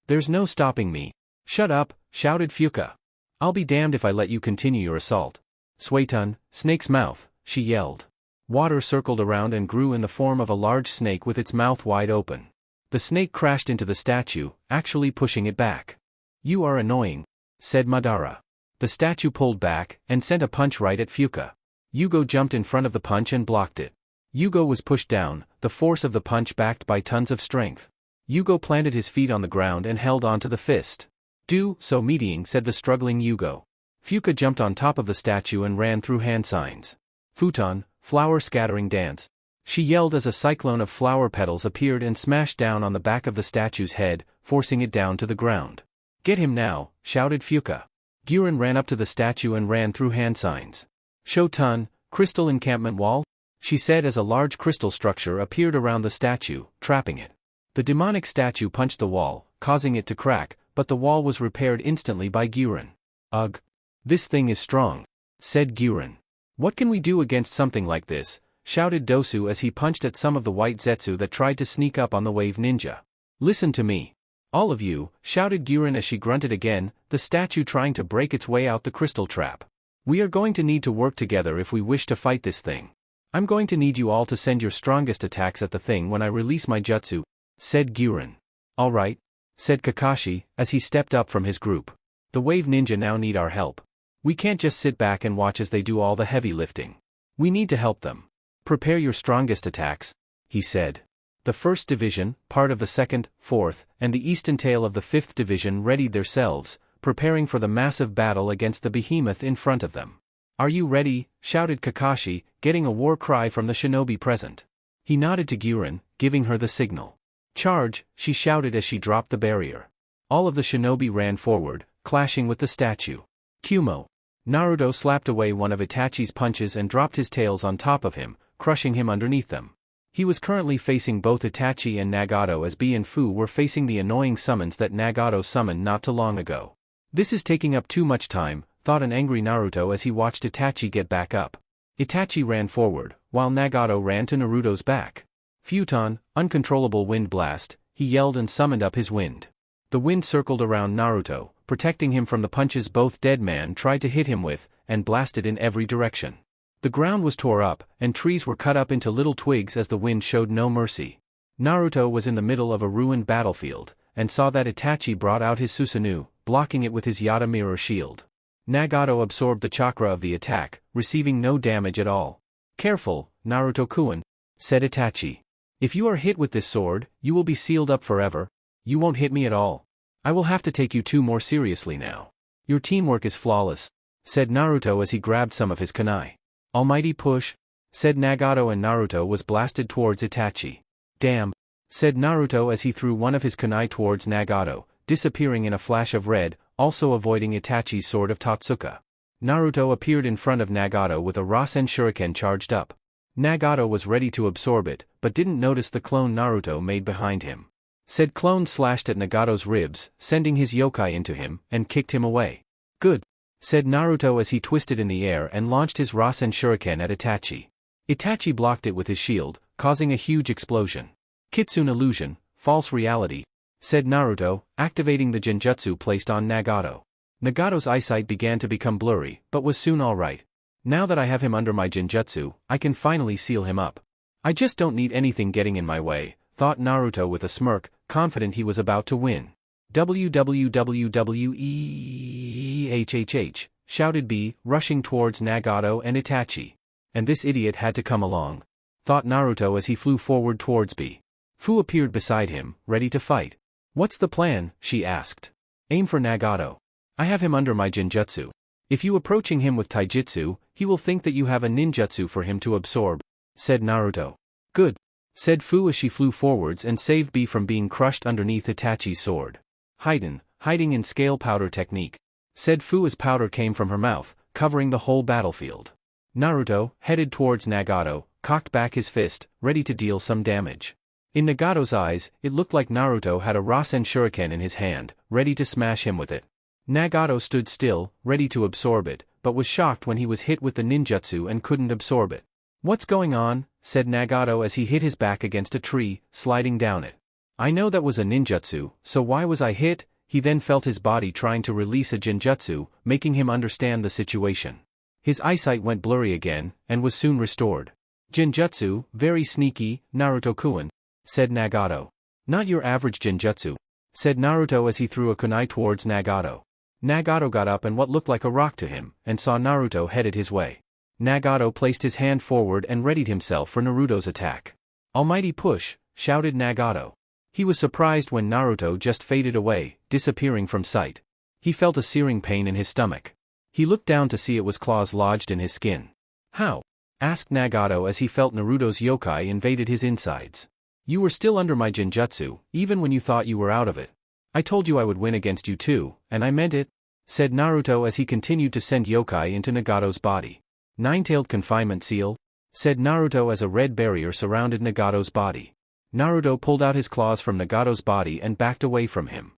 There's no stopping me. Shut up, shouted Fuka. I'll be damned if I let you continue your assault. Suetun, snake's mouth, she yelled. Water circled around and grew in the form of a large snake with its mouth wide open. The snake crashed into the statue, actually pushing it back. You are annoying, said Madara. The statue pulled back and sent a punch right at Fuka. Yugo jumped in front of the punch and blocked it. Yugo was pushed down, the force of the punch backed by tons of strength. Yugo planted his feet on the ground and held onto the fist. Do so meeting, said the struggling Yugo. Fuka jumped on top of the statue and ran through hand signs. Futon, flower scattering dance. She yelled as a cyclone of flower petals appeared and smashed down on the back of the statue's head, forcing it down to the ground. Get him now, shouted Fuka. Guren ran up to the statue and ran through hand signs. Shoten, crystal encampment wall? She said as a large crystal structure appeared around the statue, trapping it. The demonic statue punched the wall, causing it to crack, but the wall was repaired instantly by Gyuren. Ugh. This thing is strong, said Gyuren. What can we do against something like this? Shouted Dosu as he punched at some of the white Zetsu that tried to sneak up on the wave ninja. Listen to me. All of you, shouted Gyuren as she grunted again, the statue trying to break its way out the crystal trap. We are going to need to work together if we wish to fight this thing. I'm going to need you all to send your strongest attacks at the thing when I release my jutsu, said Gyuren. All right, said Kakashi, as he stepped up from his group. The wave ninja now need our help. We can't just sit back and watch as they do all the heavy lifting. We need to help them. Prepare your strongest attacks, he said. The 1st Division, part of the 2nd, 4th, and the eastern tail of the 5th Division readied themselves, preparing for the massive battle against the behemoth in front of them. Are you ready? Shouted Kakashi, getting a war cry from the shinobi present. He nodded to Gyuren, giving her the signal. Charge, she shouted as she dropped the barrier. All of the shinobi ran forward, clashing with the statue. Kumo. Naruto slapped away one of Itachi's punches and dropped his tails on top of him, crushing him underneath them. He was currently facing both Itachi and Nagato as B and Fu were facing the annoying summons that Nagato summoned not too long ago. This is taking up too much time, thought an angry Naruto as he watched Itachi get back up. Itachi ran forward, while Nagato ran to Naruto's back. Futon, uncontrollable wind blast, he yelled and summoned up his wind. The wind circled around Naruto, protecting him from the punches both dead man tried to hit him with, and blasted in every direction. The ground was tore up, and trees were cut up into little twigs as the wind showed no mercy. Naruto was in the middle of a ruined battlefield, and saw that Itachi brought out his Susanoo, blocking it with his Yata mirror shield. Nagato absorbed the chakra of the attack, receiving no damage at all. Careful, Naruto-kun, said Itachi. If you are hit with this sword, you will be sealed up forever. You won't hit me at all. I will have to take you two more seriously now. Your teamwork is flawless, said Naruto as he grabbed some of his kunai. Almighty push, said Nagato, and Naruto was blasted towards Itachi. Damn, said Naruto as he threw one of his kunai towards Nagato, disappearing in a flash of red, also avoiding Itachi's sword of Totsuka. Naruto appeared in front of Nagato with a Rasen Shuriken charged up. Nagato was ready to absorb it, but didn't notice the clone Naruto made behind him. Said clone slashed at Nagato's ribs, sending his yokai into him, and kicked him away. Good, said Naruto as he twisted in the air and launched his Rasen Shuriken at Itachi. Itachi blocked it with his shield, causing a huge explosion. Kitsune illusion, false reality, said Naruto, activating the genjutsu placed on Nagato. Nagato's eyesight began to become blurry, but was soon alright. Now that I have him under my genjutsu, I can finally seal him up. I just don't need anything getting in my way, thought Naruto with a smirk, confident he was about to win. WWWEHHH, shouted B, rushing towards Nagato and Itachi. And this idiot had to come along, thought Naruto as he flew forward towards B. Fu appeared beside him, ready to fight. What's the plan? She asked. Aim for Nagato. I have him under my genjutsu. If you approaching him with taijutsu, he will think that you have a ninjutsu for him to absorb, said Naruto. Good, said Fu as she flew forwards and saved B from being crushed underneath Itachi's sword. Hiding in scale powder technique, said Fu as powder came from her mouth, covering the whole battlefield. Naruto, headed towards Nagato, cocked back his fist, ready to deal some damage. In Nagato's eyes, it looked like Naruto had a Rasen Shuriken in his hand, ready to smash him with it. Nagato stood still, ready to absorb it, but was shocked when he was hit with the ninjutsu and couldn't absorb it. What's going on? Said Nagato as he hit his back against a tree, sliding down it. I know that was a ninjutsu, so why was I hit? He then felt his body trying to release a genjutsu, making him understand the situation. His eyesight went blurry again, and was soon restored. Genjutsu, very sneaky, Naruto-kun, said Nagato. Not your average genjutsu, said Naruto as he threw a kunai towards Nagato. Nagato got up and what looked like a rock to him, and saw Naruto headed his way. Nagato placed his hand forward and readied himself for Naruto's attack. Almighty push, shouted Nagato. He was surprised when Naruto just faded away, disappearing from sight. He felt a searing pain in his stomach. He looked down to see it was claws lodged in his skin. How? Asked Nagato as he felt Naruto's yokai invaded his insides. You were still under my genjutsu, even when you thought you were out of it. I told you I would win against you too, and I meant it, said Naruto as he continued to send yokai into Nagato's body. Nine-tailed confinement seal, said Naruto as a red barrier surrounded Nagato's body. Naruto pulled out his claws from Nagato's body and backed away from him.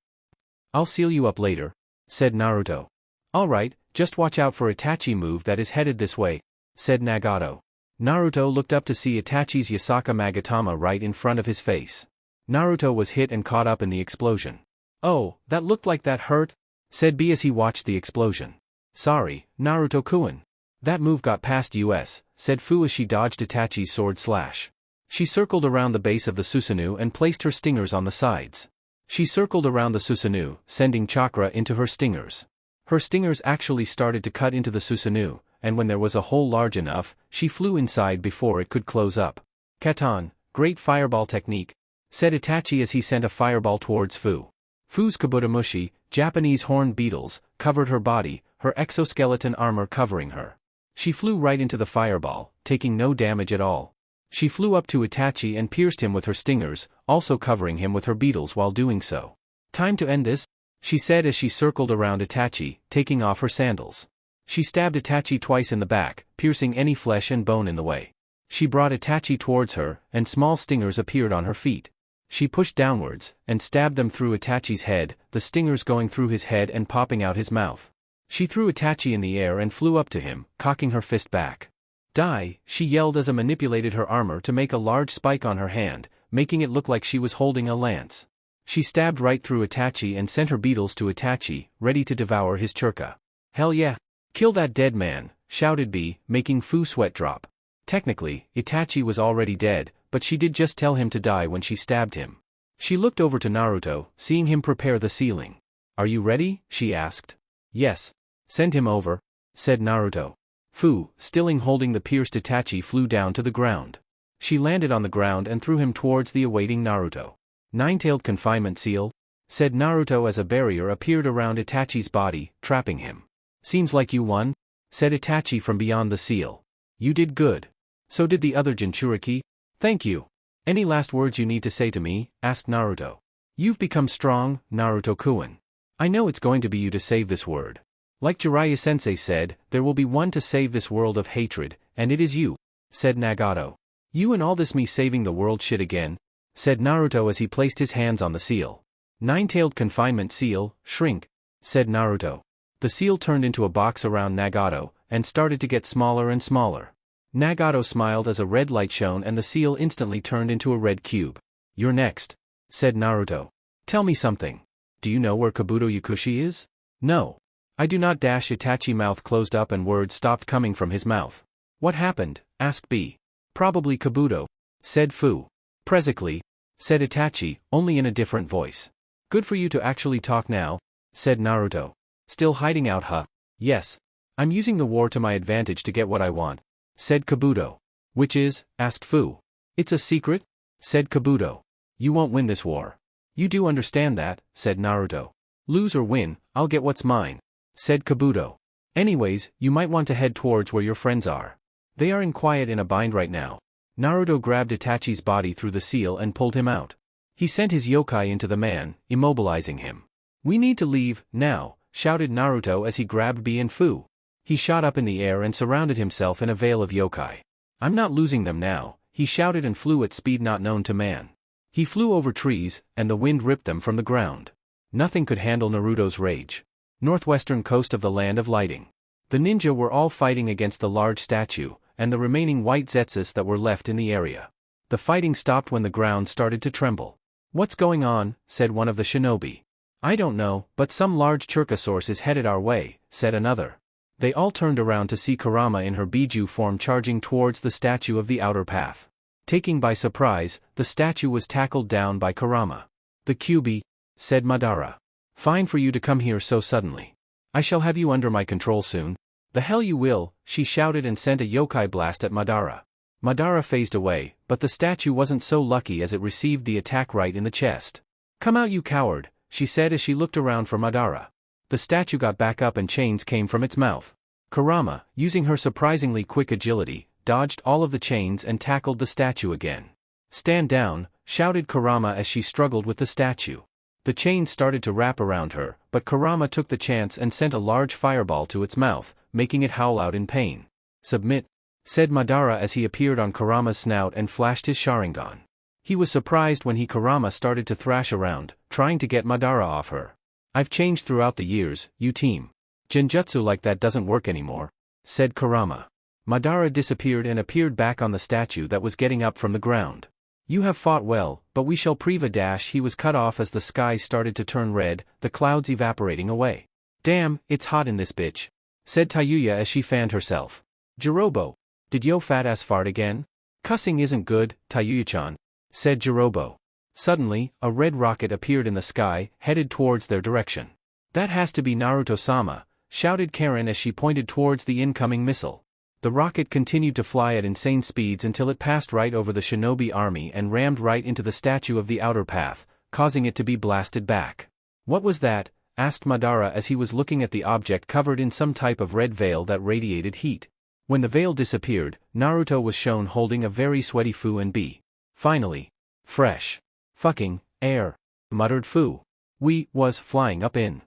I'll seal you up later, said Naruto. Alright, just watch out for Itachi move that is headed this way, said Nagato. Naruto looked up to see Itachi's Yasaka Magatama right in front of his face. Naruto was hit and caught up in the explosion. Oh, that looked like that hurt, said B as he watched the explosion. Sorry, Naruto-kun. That move got past us, said Fu as she dodged Itachi's sword slash. She circled around the base of the Susanoo and placed her stingers on the sides. She circled around the Susanoo, sending chakra into her stingers. Her stingers actually started to cut into the Susanoo, and when there was a hole large enough, she flew inside before it could close up. Katan, great fireball technique, said Itachi as he sent a fireball towards Fu. Fu's Kabutomushi, Japanese horned beetles, covered her body, her exoskeleton armor covering her. She flew right into the fireball, taking no damage at all. She flew up to Itachi and pierced him with her stingers, also covering him with her beetles while doing so. Time to end this, she said as she circled around Itachi, taking off her sandals. She stabbed Itachi twice in the back, piercing any flesh and bone in the way. She brought Itachi towards her, and small stingers appeared on her feet. She pushed downwards, and stabbed them through Itachi's head, the stingers going through his head and popping out his mouth. She threw Itachi in the air and flew up to him, cocking her fist back. Die, she yelled as manipulated her armor to make a large spike on her hand, making it look like she was holding a lance. She stabbed right through Itachi and sent her beetles to Itachi, ready to devour his churka. Hell yeah! Kill that dead man, shouted B, making Fu sweat drop. Technically, Itachi was already dead, but she did just tell him to die when she stabbed him. She looked over to Naruto, seeing him prepare the sealing. Are you ready? She asked. Yes. Send him over, said Naruto. Fu, still holding the pierced Itachi, flew down to the ground. She landed on the ground and threw him towards the awaiting Naruto. Nine-tailed confinement seal, said Naruto as a barrier appeared around Itachi's body, trapping him. Seems like you won, said Itachi from beyond the seal. You did good. So did the other Jinchuriki. Thank you. Any last words you need to say to me? Asked Naruto. You've become strong, Naruto-kun. I know it's going to be you to save this world. Like Jiraiya-sensei said, there will be one to save this world of hatred, and it is you, said Nagato. You and all this me saving the world shit again, said Naruto as he placed his hands on the seal. Nine-tailed confinement seal, shrink, said Naruto. The seal turned into a box around Nagato, and started to get smaller and smaller. Nagato smiled as a red light shone and the seal instantly turned into a red cube. You're next, said Naruto. Tell me something. Do you know where Kabuto Yakushi is? No. I do not. Itachi mouth closed up and words stopped coming from his mouth. What happened? Asked B. Probably Kabuto, said Fu. Presently, said Itachi, only in a different voice. Good for you to actually talk now, said Naruto. Still hiding out, huh? Yes. I'm using the war to my advantage to get what I want, said Kabuto. Which is? Asked Fu. It's a secret, said Kabuto. You won't win this war. You do understand that, said Naruto. Lose or win, I'll get what's mine, said Kabuto. Anyways, you might want to head towards where your friends are. They are in a bind right now. Naruto grabbed Itachi's body through the seal and pulled him out. He sent his yokai into the man, immobilizing him. We need to leave, now, shouted Naruto as he grabbed B and Fu. He shot up in the air and surrounded himself in a veil of yokai. I'm not losing them now, he shouted and flew at speed not known to man. He flew over trees, and the wind ripped them from the ground. Nothing could handle Naruto's rage. Northwestern coast of the land of lighting. The ninja were all fighting against the large statue, and the remaining white zetsus that were left in the area. The fighting stopped when the ground started to tremble. What's going on? Said one of the shinobi. I don't know, but some large churka source is headed our way, said another. They all turned around to see Kurama in her Biju form charging towards the statue of the outer path. Taking by surprise, the statue was tackled down by Kurama. The Kyuubi, said Madara. Fine for you to come here so suddenly. I shall have you under my control soon. The hell you will, she shouted and sent a yokai blast at Madara. Madara phased away, but the statue wasn't so lucky as it received the attack right in the chest. Come out you coward, she said as she looked around for Madara. The statue got back up and chains came from its mouth. Kurama, using her surprisingly quick agility, dodged all of the chains and tackled the statue again. Stand down, shouted Kurama as she struggled with the statue. The chains started to wrap around her, but Kurama took the chance and sent a large fireball to its mouth, making it howl out in pain. Submit, said Madara as he appeared on Kurama's snout and flashed his Sharingan. He was surprised when Kurama started to thrash around, trying to get Madara off her. I've changed throughout the years, you team. Genjutsu like that doesn't work anymore, said Kurama. Madara disappeared and appeared back on the statue that was getting up from the ground. You have fought well, but we shall prove a dash. He was cut off as the sky started to turn red, the clouds evaporating away. Damn, it's hot in this bitch, said Tayuya as she fanned herself. Jirobo, did yo fat ass fart again? Cussing isn't good, Tayuya-chan, said Jirobo. Suddenly, a red rocket appeared in the sky, headed towards their direction. That has to be Naruto-sama, shouted Karen as she pointed towards the incoming missile. The rocket continued to fly at insane speeds until it passed right over the shinobi army and rammed right into the statue of the outer path, causing it to be blasted back. What was that? Asked Madara as he was looking at the object covered in some type of red veil that radiated heat. When the veil disappeared, Naruto was shown holding a very sweaty Fu and B. Finally. Fresh. Fucking air, muttered Fu. We was flying up in.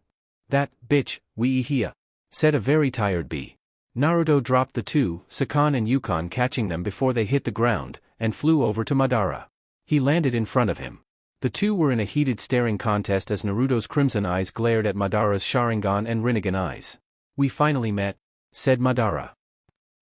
That bitch, we here, said a very tired B. Naruto dropped the two, Sakon and Yukon, catching them before they hit the ground, and flew over to Madara. He landed in front of him. The two were in a heated staring contest as Naruto's crimson eyes glared at Madara's Sharingan and Rinnegan eyes. We finally met, said Madara.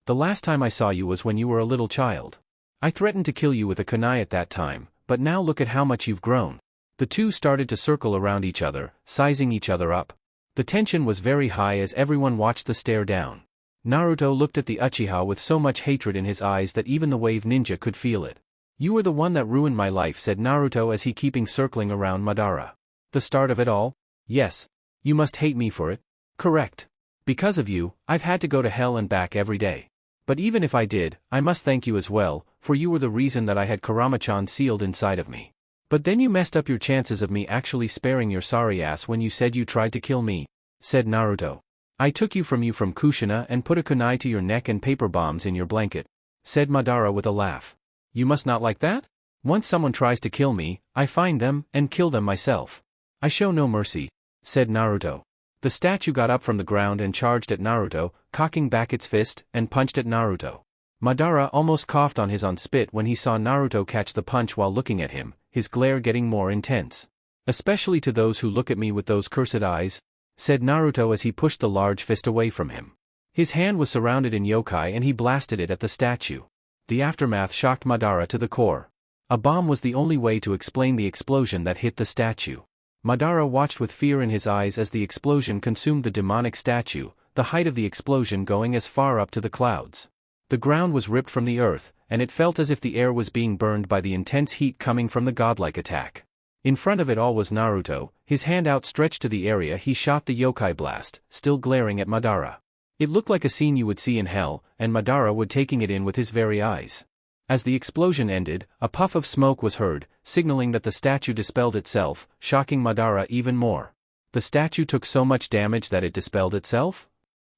The last time I saw you was when you were a little child. I threatened to kill you with a kunai at that time, but now look at how much you've grown. The two started to circle around each other, sizing each other up. The tension was very high as everyone watched the stare down. Naruto looked at the Uchiha with so much hatred in his eyes that even the wave ninja could feel it. You were the one that ruined my life, said Naruto as he keeping circling around Madara. The start of it all? Yes. You must hate me for it. Correct. Because of you, I've had to go to hell and back every day. But even if I did, I must thank you as well, for you were the reason that I had Kurama-chan sealed inside of me. But then you messed up your chances of me actually sparing your sorry ass when you said you tried to kill me, said Naruto. I took you from Kushina and put a kunai to your neck and paper bombs in your blanket, said Madara with a laugh. You must not like that? Once someone tries to kill me, I find them and kill them myself. I show no mercy, said Naruto. The statue got up from the ground and charged at Naruto, cocking back its fist, and punched at Naruto. Madara almost coughed on his own spit when he saw Naruto catch the punch while looking at him, his glare getting more intense. Especially to those who look at me with those cursed eyes, said Naruto as he pushed the large fist away from him. His hand was surrounded in yokai and he blasted it at the statue. The aftermath shocked Madara to the core. A bomb was the only way to explain the explosion that hit the statue. Madara watched with fear in his eyes as the explosion consumed the demonic statue, the height of the explosion going as far up to the clouds. The ground was ripped from the earth, and it felt as if the air was being burned by the intense heat coming from the godlike attack. In front of it all was Naruto, his hand outstretched to the area he shot the yokai blast, still glaring at Madara. It looked like a scene you would see in hell, and Madara would taking it in with his very eyes. As the explosion ended, a puff of smoke was heard, signaling that the statue dispelled itself, shocking Madara even more. The statue took so much damage that it dispelled itself?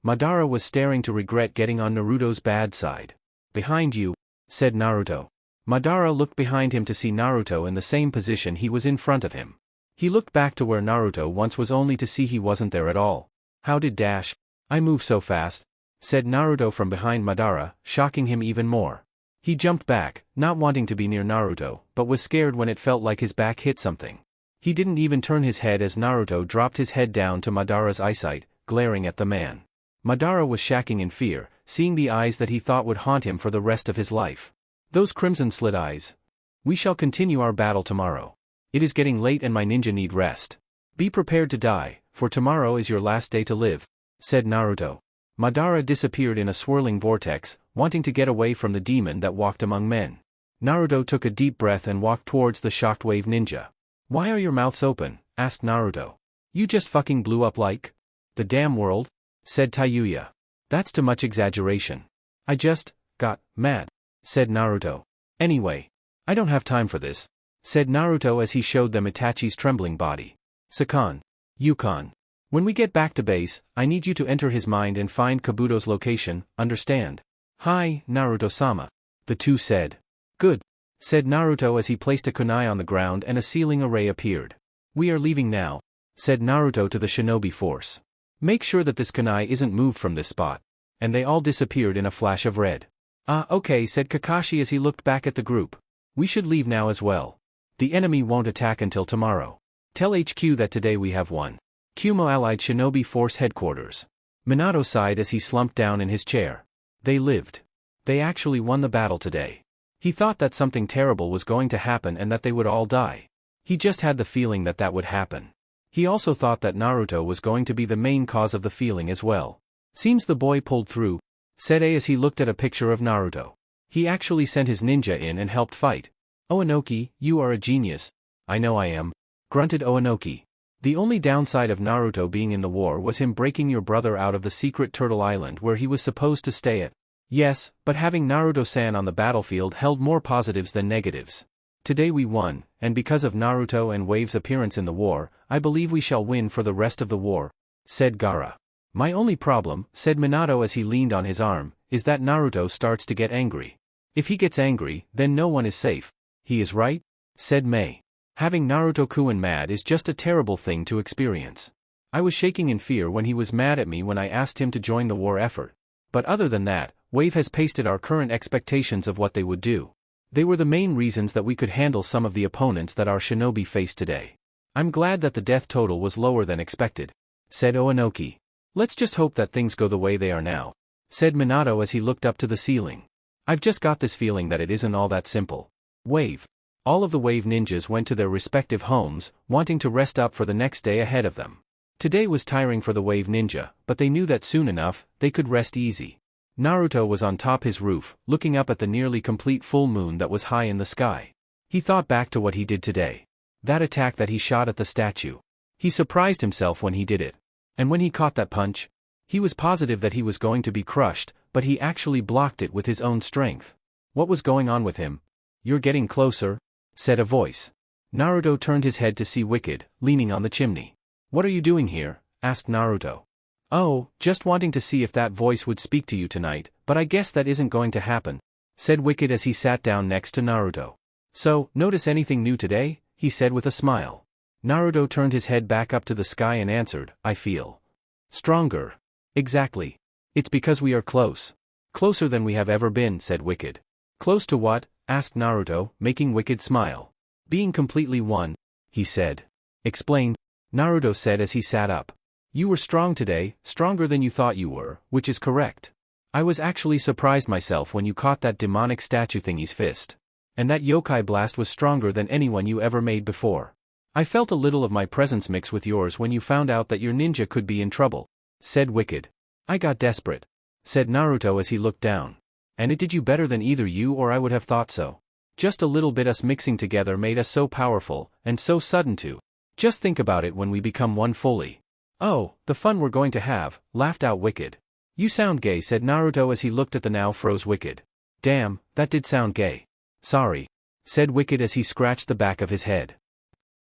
Madara was staring to regret getting on Naruto's bad side. Behind you, said Naruto. Madara looked behind him to see Naruto in the same position he was in front of him. He looked back to where Naruto once was only to see he wasn't there at all. How did dash? I move so fast, said Naruto from behind Madara, shocking him even more. He jumped back, not wanting to be near Naruto, but was scared when it felt like his back hit something. He didn't even turn his head as Naruto dropped his head down to Madara's eyesight, glaring at the man. Madara was shacking in fear, seeing the eyes that he thought would haunt him for the rest of his life. Those crimson-slit eyes. We shall continue our battle tomorrow. It is getting late and my ninja need rest. Be prepared to die, for tomorrow is your last day to live, said Naruto. Madara disappeared in a swirling vortex, wanting to get away from the demon that walked among men. Naruto took a deep breath and walked towards the shocked wave ninja. Why are your mouths open? Asked Naruto. You just fucking blew up like the damn world? Said Tayuya. That's too much exaggeration. I just got mad, said Naruto. Anyway, I don't have time for this, said Naruto as he showed them Itachi's trembling body. Sakon. Yukon. When we get back to base, I need you to enter his mind and find Kabuto's location, understand? Hi, Naruto-sama. The two said. Good, said Naruto as he placed a kunai on the ground and a sealing array appeared. We are leaving now, said Naruto to the shinobi force. Make sure that this kunai isn't moved from this spot. And they all disappeared in a flash of red. Ah, okay, said Kakashi as he looked back at the group. We should leave now as well. The enemy won't attack until tomorrow. Tell HQ that today we have won. Kyuubi Allied Shinobi Force Headquarters. Minato sighed as he slumped down in his chair. They lived. They actually won the battle today. He thought that something terrible was going to happen and that they would all die. He just had the feeling that that would happen. He also thought that Naruto was going to be the main cause of the feeling as well. Seems the boy pulled through, said A as he looked at a picture of Naruto. He actually sent his ninja in and helped fight. Oanoki, you are a genius. I know I am, grunted Oanoki. The only downside of Naruto being in the war was him breaking your brother out of the secret Turtle Island where he was supposed to stay at. Yes, but having Naruto-san on the battlefield held more positives than negatives. Today we won, and because of Naruto and Wave's appearance in the war, I believe we shall win for the rest of the war, said Gaara. My only problem, said Minato as he leaned on his arm, is that Naruto starts to get angry. If he gets angry, then no one is safe. He is right, said Mei. Having Naruto-kun mad is just a terrible thing to experience. I was shaking in fear when he was mad at me when I asked him to join the war effort. But other than that, Wave has pasted our current expectations of what they would do. They were the main reasons that we could handle some of the opponents that our shinobi faced today. I'm glad that the death total was lower than expected, said Oanoki. Let's just hope that things go the way they are now, said Minato as he looked up to the ceiling. I've just got this feeling that it isn't all that simple. Wave. All of the Wave ninjas went to their respective homes, wanting to rest up for the next day ahead of them. Today was tiring for the Wave ninja, but they knew that soon enough, they could rest easy. Naruto was on top his roof, looking up at the nearly complete full moon that was high in the sky. He thought back to what he did today. That attack that he shot at the statue. He surprised himself when he did it. And when he caught that punch, he was positive that he was going to be crushed, but he actually blocked it with his own strength. What was going on with him? You're getting closer, said a voice. Naruto turned his head to see Wicked, leaning on the chimney. What are you doing here? Asked Naruto. Oh, just wanting to see if that voice would speak to you tonight, but I guess that isn't going to happen, said Wicked as he sat down next to Naruto. So, notice anything new today? He said with a smile. Naruto turned his head back up to the sky and answered, I feel stronger. Exactly. It's because we are close. Closer than we have ever been, said Wicked. Close to what? Asked Naruto, making Wicked smile. Being completely one, he said. Explain, Naruto said as he sat up. You were strong today, stronger than you thought you were, which is correct. I was actually surprised myself when you caught that demonic statue thingy's fist. And that yokai blast was stronger than anyone you ever made before. I felt a little of my presence mix with yours when you found out that your ninja could be in trouble, said Wicked. I got desperate, said Naruto as he looked down. And it did you better than either you or I would have thought so. Just a little bit us mixing together made us so powerful, and so sudden too. Just think about it when we become one fully. Oh, the fun we're going to have, laughed out Wicked. You sound gay, said Naruto as he looked at the now froze Wicked. Damn, that did sound gay. Sorry, said Wicked as he scratched the back of his head.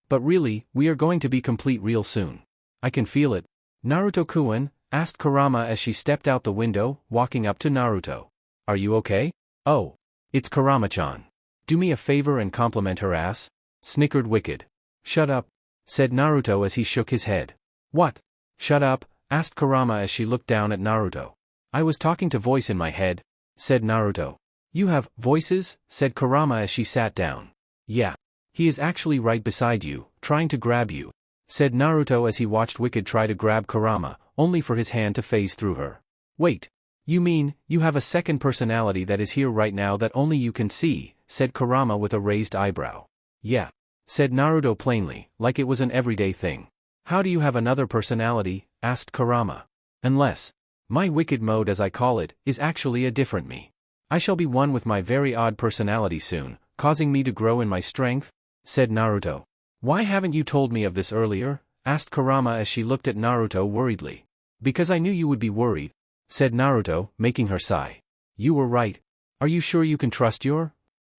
But really, we are going to be complete real soon. I can feel it. Naruto-kun, asked Kurama as she stepped out the window, walking up to Naruto. Are you okay? Oh, it's Kurama-chan. Do me a favor and compliment her ass, snickered Wicked. Shut up, said Naruto as he shook his head. What? Shut up, asked Kurama as she looked down at Naruto. I was talking to voice in my head, said Naruto. You have voices, said Kurama as she sat down. Yeah. He is actually right beside you, trying to grab you, said Naruto as he watched Wicked try to grab Kurama, only for his hand to phase through her. Wait. You mean, you have a second personality that is here right now that only you can see, said Kurama with a raised eyebrow. Yeah, said Naruto plainly, like it was an everyday thing. How do you have another personality? Asked Kurama. Unless, my Wicked mode as I call it, is actually a different me. I shall be one with my very odd personality soon, causing me to grow in my strength, said Naruto. Why haven't you told me of this earlier? Asked Kurama as she looked at Naruto worriedly. Because I knew you would be worried, said Naruto, making her sigh. You were right. Are you sure you can trust your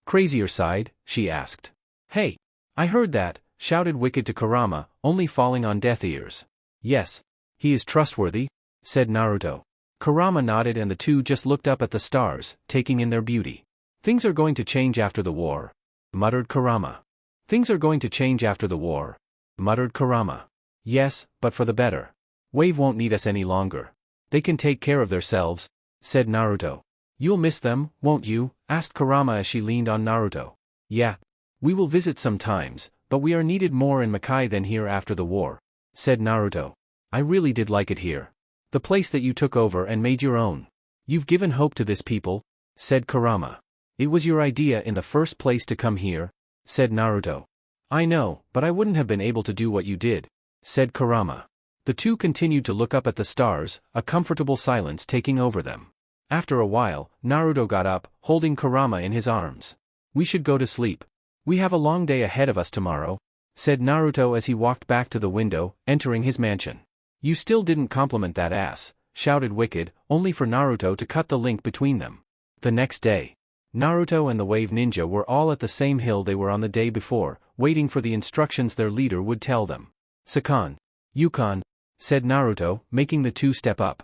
crazier side? She asked. Hey! I heard that, shouted Wicked to Kurama, only falling on deaf ears. Yes. He is trustworthy, said Naruto. Kurama nodded and the two just looked up at the stars, taking in their beauty. Things are going to change after the war, muttered Kurama. Things are going to change after the war, muttered Kurama. Yes, but for the better. Wave won't need us any longer. They can take care of themselves, said Naruto. You'll miss them, won't you? Asked Kurama as she leaned on Naruto. Yeah. We will visit sometimes, but we are needed more in Makai than here after the war, said Naruto. I really did like it here. The place that you took over and made your own. You've given hope to this people, said Kurama. It was your idea in the first place to come here, said Naruto. I know, but I wouldn't have been able to do what you did, said Kurama. The two continued to look up at the stars, a comfortable silence taking over them. After a while, Naruto got up, holding Kurama in his arms. We should go to sleep. We have a long day ahead of us tomorrow, said Naruto as he walked back to the window, entering his mansion. You still didn't compliment that ass, shouted Wicked, only for Naruto to cut the link between them. The next day, Naruto and the Wave Ninja were all at the same hill they were on the day before, waiting for the instructions their leader would tell them. Sakon, Yukon, said Naruto, making the two step up.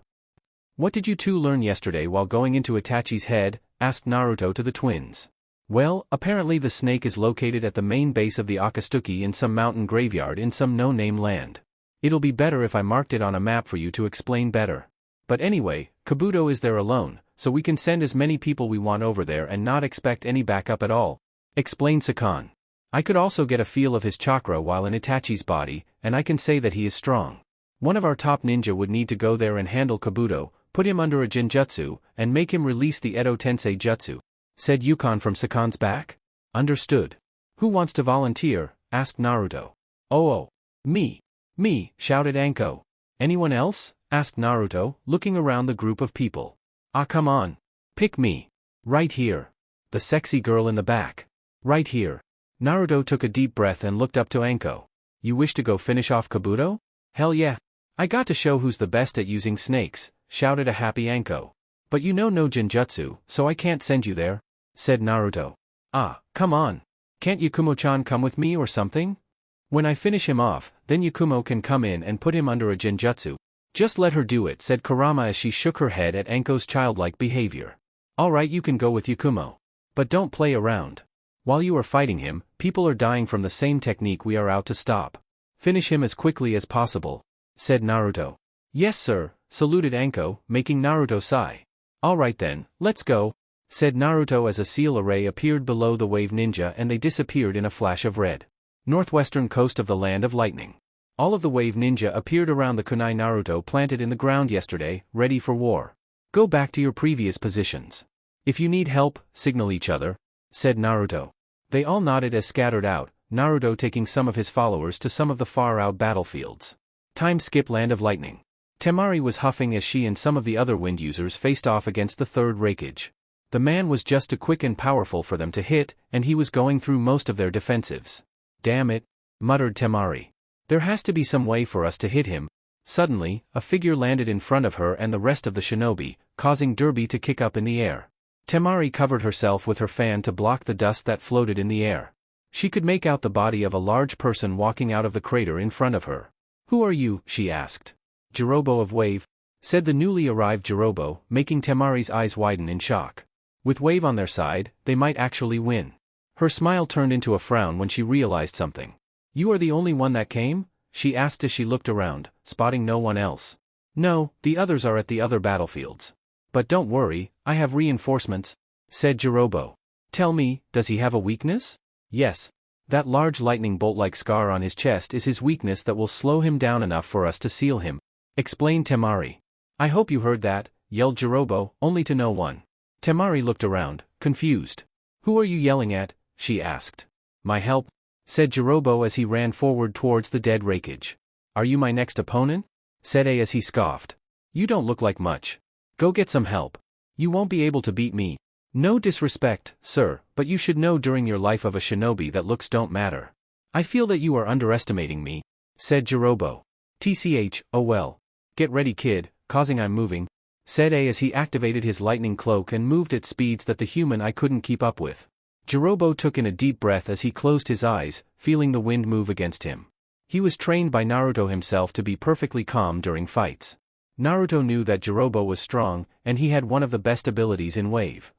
What did you two learn yesterday while going into Itachi's head? Asked Naruto to the twins. Well, apparently the snake is located at the main base of the Akatsuki in some mountain graveyard in some no-name land. It'll be better if I marked it on a map for you to explain better. But anyway, Kabuto is there alone, so we can send as many people we want over there and not expect any backup at all, explained Sakon. I could also get a feel of his chakra while in Itachi's body, and I can say that he is strong. One of our top ninja would need to go there and handle Kabuto, put him under a genjutsu, and make him release the Edo Tensei Jutsu, said Yukon from Sakon's back. Understood. Who wants to volunteer? Asked Naruto. Oh, me, shouted Anko. Anyone else? Asked Naruto, looking around the group of people. Ah, come on. Pick me. Right here. The sexy girl in the back. Right here. Naruto took a deep breath and looked up to Anko. You wish to go finish off Kabuto? Hell yeah. I got to show who's the best at using snakes, shouted a happy Anko. But you know no genjutsu, so I can't send you there, said Naruto. Ah, come on. Can't Yakumo-chan come with me or something? When I finish him off, then Yakumo can come in and put him under a genjutsu. Just let her do it, said Kurama as she shook her head at Anko's childlike behavior. Alright, you can go with Yakumo. But don't play around. While you are fighting him, people are dying from the same technique we are out to stop. Finish him as quickly as possible, said Naruto. Yes sir, saluted Anko, making Naruto sigh. Alright then, let's go, said Naruto as a seal array appeared below the Wave Ninja and they disappeared in a flash of red. Northwestern coast of the Land of Lightning. All of the Wave Ninja appeared around the kunai Naruto planted in the ground yesterday, ready for war. Go back to your previous positions. If you need help, signal each other, said Naruto. They all nodded as scattered out, Naruto taking some of his followers to some of the far-out battlefields. Time skip Land of Lightning. Temari was huffing as she and some of the other wind users faced off against the third Raikage. The man was just too quick and powerful for them to hit, and he was going through most of their defensives. Damn it, muttered Temari. There has to be some way for us to hit him. Suddenly, a figure landed in front of her and the rest of the shinobi, causing Derby to kick up in the air. Temari covered herself with her fan to block the dust that floated in the air. She could make out the body of a large person walking out of the crater in front of her. Who are you? She asked. Jirobo of Wave, said the newly arrived Jirobo, making Temari's eyes widen in shock. With Wave on their side, they might actually win. Her smile turned into a frown when she realized something. You are the only one that came? She asked as she looked around, spotting no one else. No, the others are at the other battlefields. But don't worry, I have reinforcements, said Jirobo. Tell me, does he have a weakness? Yes. That large lightning bolt-like scar on his chest is his weakness that will slow him down enough for us to seal him, explained Temari. I hope you heard that, yelled Jirobo, only to no one. Temari looked around, confused. Who are you yelling at? She asked. My help, said Jirobo as he ran forward towards the dead Raikage. Are you my next opponent? Said A as he scoffed. You don't look like much. Go get some help. You won't be able to beat me. No disrespect, sir, but you should know during your life of a shinobi that looks don't matter. I feel that you are underestimating me, said Jirobo. TCH, oh well. Get ready kid, causing I'm moving, said A as he activated his lightning cloak and moved at speeds that the human eye couldn't keep up with. Jirobo took in a deep breath as he closed his eyes, feeling the wind move against him. He was trained by Naruto himself to be perfectly calm during fights. Naruto knew that Jirobo was strong, and he had one of the best abilities in Wave.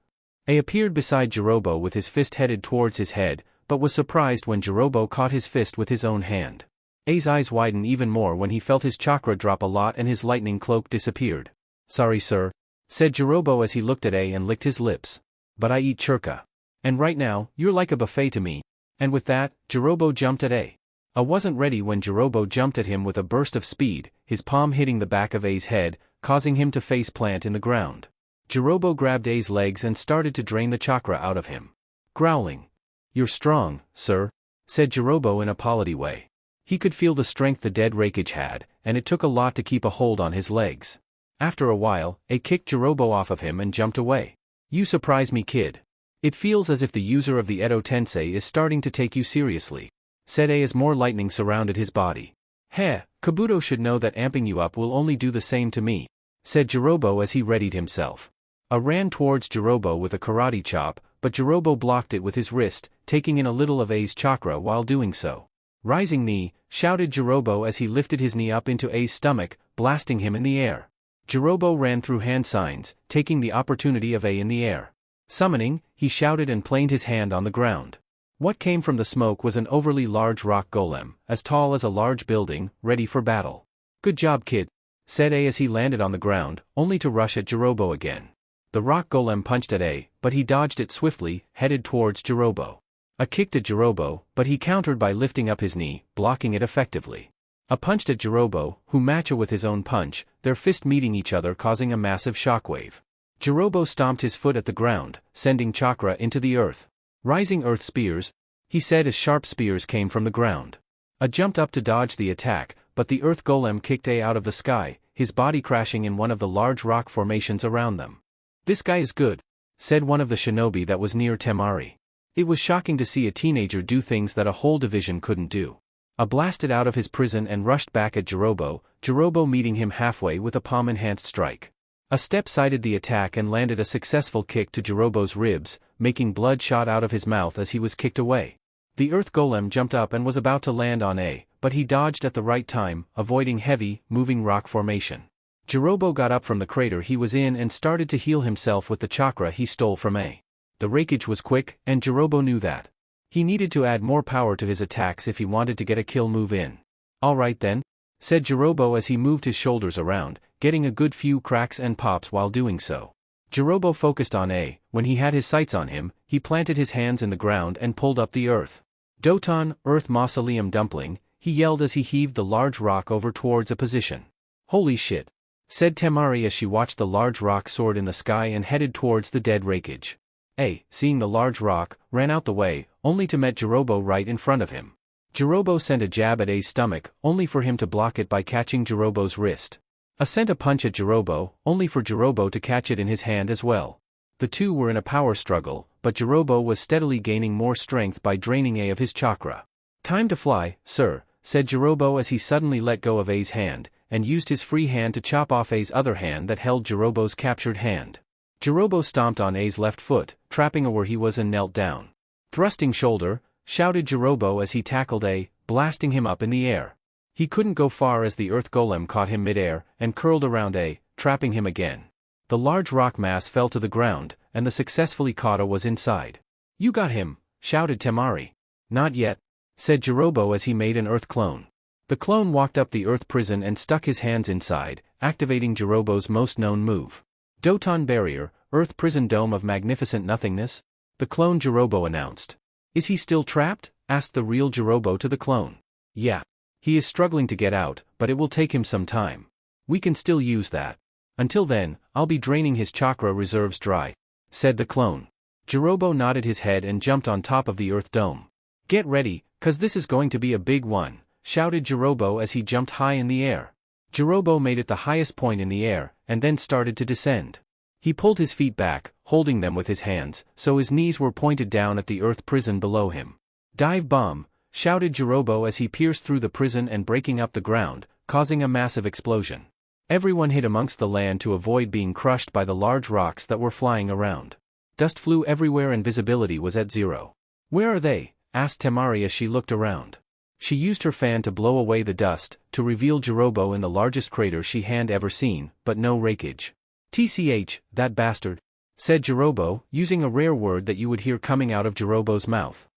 A appeared beside Jirobo with his fist headed towards his head, but was surprised when Jirobo caught his fist with his own hand. A's eyes widened even more when he felt his chakra drop a lot and his lightning cloak disappeared. Sorry sir, said Jirobo as he looked at A and licked his lips. But I eat churka. And right now, you're like a buffet to me. And with that, Jirobo jumped at A. A wasn't ready when Jirobo jumped at him with a burst of speed, his palm hitting the back of A's head, causing him to face plant in the ground. Jirobo grabbed A's legs and started to drain the chakra out of him. Growling. "You're strong, sir," said Jirobo in a polite way. He could feel the strength the dead Raikage had, and it took a lot to keep a hold on his legs. After a while, A kicked Jirobo off of him and jumped away. "You surprise me, kid. It feels as if the user of the Edo Tensei is starting to take you seriously," said A as more lightning surrounded his body. "Heh, Kabuto should know that amping you up will only do the same to me," said Jirobo as he readied himself. A ran towards Jirobo with a karate chop, but Jirobo blocked it with his wrist, taking in a little of A's chakra while doing so. "Rising knee," shouted Jirobo as he lifted his knee up into A's stomach, blasting him in the air. Jirobo ran through hand signs, taking the opportunity of A in the air. Summoning, he shouted and planed his hand on the ground. What came from the smoke was an overly large rock golem, as tall as a large building, ready for battle. "Good job, kid," said A as he landed on the ground, only to rush at Jirobo again. The rock golem punched at A, but he dodged it swiftly, headed towards Jirobo. A kicked at Jirobo, but he countered by lifting up his knee, blocking it effectively. A punched at Jirobo, who matched with his own punch, their fist meeting each other causing a massive shockwave. Jirobo stomped his foot at the ground, sending chakra into the earth. "Rising earth spears," he said as sharp spears came from the ground. A jumped up to dodge the attack, but the earth golem kicked A out of the sky, his body crashing in one of the large rock formations around them. "This guy is good," said one of the shinobi that was near Temari. It was shocking to see a teenager do things that a whole division couldn't do. A blasted out of his prison and rushed back at Jirobo meeting him halfway with a palm-enhanced strike. A step sided the attack and landed a successful kick to Jirobo's ribs, making blood shot out of his mouth as he was kicked away. The earth golem jumped up and was about to land on A, but he dodged at the right time, avoiding heavy, moving rock formation. Jirobo got up from the crater he was in and started to heal himself with the chakra he stole from A. The Raikage was quick, and Jirobo knew that. He needed to add more power to his attacks if he wanted to get a kill move in. "Alright then," said Jirobo as he moved his shoulders around, getting a good few cracks and pops while doing so. Jirobo focused on A. When he had his sights on him, he planted his hands in the ground and pulled up the earth. "Doton, Earth Mausoleum Dumpling," he yelled as he heaved the large rock over towards a position. "Holy shit," said Temari as she watched the large rock soared in the sky and headed towards the dead Raikage. A, seeing the large rock, ran out the way, only to meet Jirobo right in front of him. Jirobo sent a jab at A's stomach, only for him to block it by catching Jirobo's wrist. A sent a punch at Jirobo, only for Jirobo to catch it in his hand as well. The two were in a power struggle, but Jirobo was steadily gaining more strength by draining A of his chakra. "Time to fly, sir," said Jirobo as he suddenly let go of A's hand, and used his free hand to chop off A's other hand that held Jirobo's captured hand. Jirobo stomped on A's left foot, trapping where he was and knelt down. "Thrusting shoulder," shouted Jirobo as he tackled A, blasting him up in the air. He couldn't go far as the earth golem caught him mid-air and curled around A, trapping him again. The large rock mass fell to the ground, and the successfully kata was inside. "You got him," shouted Temari. "Not yet," said Jirobo as he made an earth clone. The clone walked up the earth prison and stuck his hands inside, activating Jirobo's most known move. "Doton Barrier, Earth Prison Dome of Magnificent Nothingness," the clone Jirobo announced. "Is he still trapped?" asked the real Jirobo to the clone. "Yeah. He is struggling to get out, but it will take him some time. We can still use that. Until then, I'll be draining his chakra reserves dry," said the clone. Jirobo nodded his head and jumped on top of the earth dome. "Get ready, 'cause this is going to be a big one," shouted Jirobo as he jumped high in the air. Jirobo made it the highest point in the air, and then started to descend. He pulled his feet back, holding them with his hands, so his knees were pointed down at the earth prison below him. "Dive bomb," shouted Jirobo as he pierced through the prison and breaking up the ground, causing a massive explosion. Everyone hid amongst the land to avoid being crushed by the large rocks that were flying around. Dust flew everywhere and visibility was at 0. "Where are they?" asked Temari as she looked around. She used her fan to blow away the dust, to reveal Jirobo in the largest crater she had ever seen, but no Raikage. "TCH, that bastard," said Jirobo, using a rare word that you would hear coming out of Jirobo's mouth.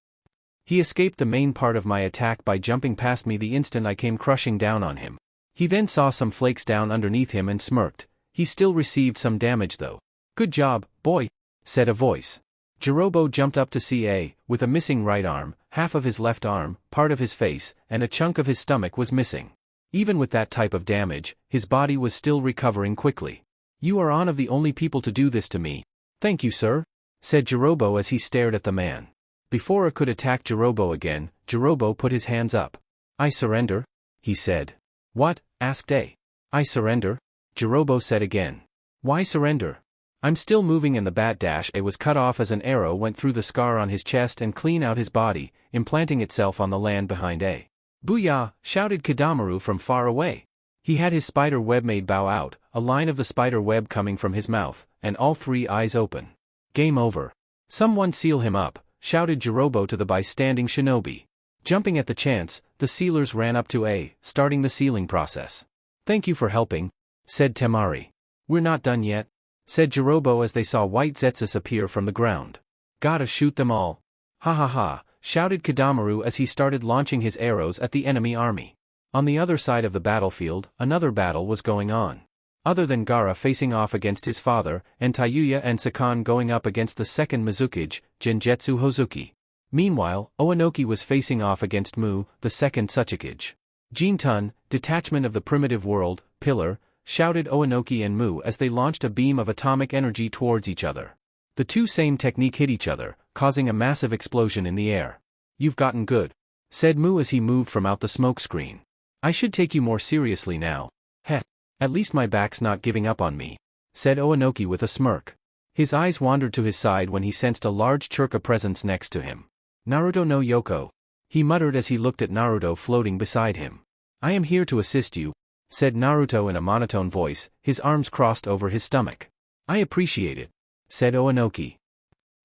"He escaped the main part of my attack by jumping past me the instant I came crushing down on him." He then saw some flakes down underneath him and smirked. He still received some damage though. "Good job, boy," said a voice. Jirobo jumped up to see A, with a missing right arm, half of his left arm, part of his face, and a chunk of his stomach was missing. Even with that type of damage, his body was still recovering quickly. You are one of the only people to do this to me. Thank you, sir, said Jirobo as he stared at the man. Before A could attack Jirobo again, Jirobo put his hands up. I surrender, he said. What? Asked A. I surrender, Jirobo said again. Why surrender? I'm still moving and the bat dash A was cut off as an arrow went through the scar on his chest and clean out his body, implanting itself on the land behind A. Booyah! Shouted Kidamaru from far away. He had his spider web made bow out, a line of the spider web coming from his mouth, and all three eyes open. Game over. Someone seal him up, shouted Jirobo to the bystanding shinobi. Jumping at the chance, the sealers ran up to A, starting the sealing process. Thank you for helping, said Temari. We're not done yet, said Jirobo as they saw white Zetsus appear from the ground. Gotta shoot them all. Ha ha ha, shouted Kidamaru as he started launching his arrows at the enemy army. On the other side of the battlefield, another battle was going on. Other than Gaara facing off against his father, and Tayuya and Sakan going up against the second Mizukage, Genjetsu Hozuki. Meanwhile, Oanoki was facing off against Mu, the second Tsuchikage. Jin-tun, detachment of the primitive world, pillar, shouted Oanoki and Mu as they launched a beam of atomic energy towards each other. The two same technique hit each other, causing a massive explosion in the air. You've gotten good, said Mu as he moved from out the smoke screen. I should take you more seriously now. Heh. At least my back's not giving up on me, said Oanoki with a smirk. His eyes wandered to his side when he sensed a large Churka presence next to him. Naruto no Yoko, he muttered as he looked at Naruto floating beside him. I am here to assist you, said Naruto in a monotone voice, his arms crossed over his stomach. I appreciate it, said Oanoki.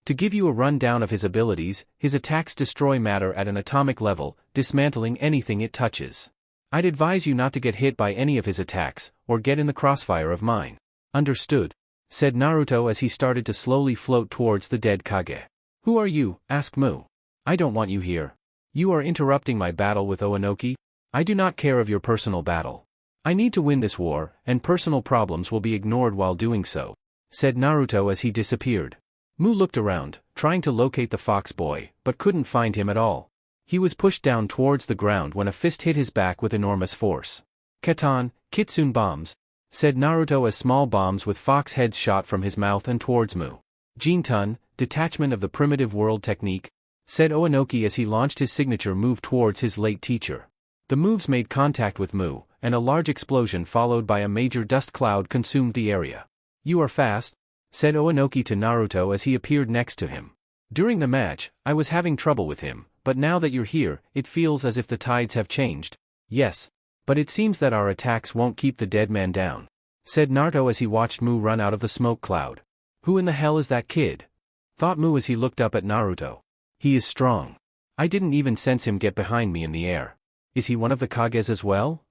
To give you a rundown of his abilities, his attacks destroy matter at an atomic level, dismantling anything it touches. I'd advise you not to get hit by any of his attacks, or get in the crossfire of mine. Understood, said Naruto as he started to slowly float towards the dead Kage. Who are you? Asked Mu. I don't want you here. You are interrupting my battle with Oanoki. I do not care of your personal battle. I need to win this war, and personal problems will be ignored while doing so, said Naruto as he disappeared. Mu looked around, trying to locate the fox boy, but couldn't find him at all. He was pushed down towards the ground when a fist hit his back with enormous force. Katan, Kitsune bombs, said Naruto as small bombs with fox heads shot from his mouth and towards Mu. Jin-tun, detachment of the primitive world technique, said Oanoki as he launched his signature move towards his late teacher. The moves made contact with Mu, and a large explosion followed by a major dust cloud consumed the area. You are fast, said Oanoki to Naruto as he appeared next to him. During the match, I was having trouble with him, but now that you're here, it feels as if the tides have changed. Yes. But it seems that our attacks won't keep the dead man down, said Naruto as he watched Mu run out of the smoke cloud. Who in the hell is that kid? Thought Mu as he looked up at Naruto. He is strong. I didn't even sense him get behind me in the air. Is he one of the Kages as well?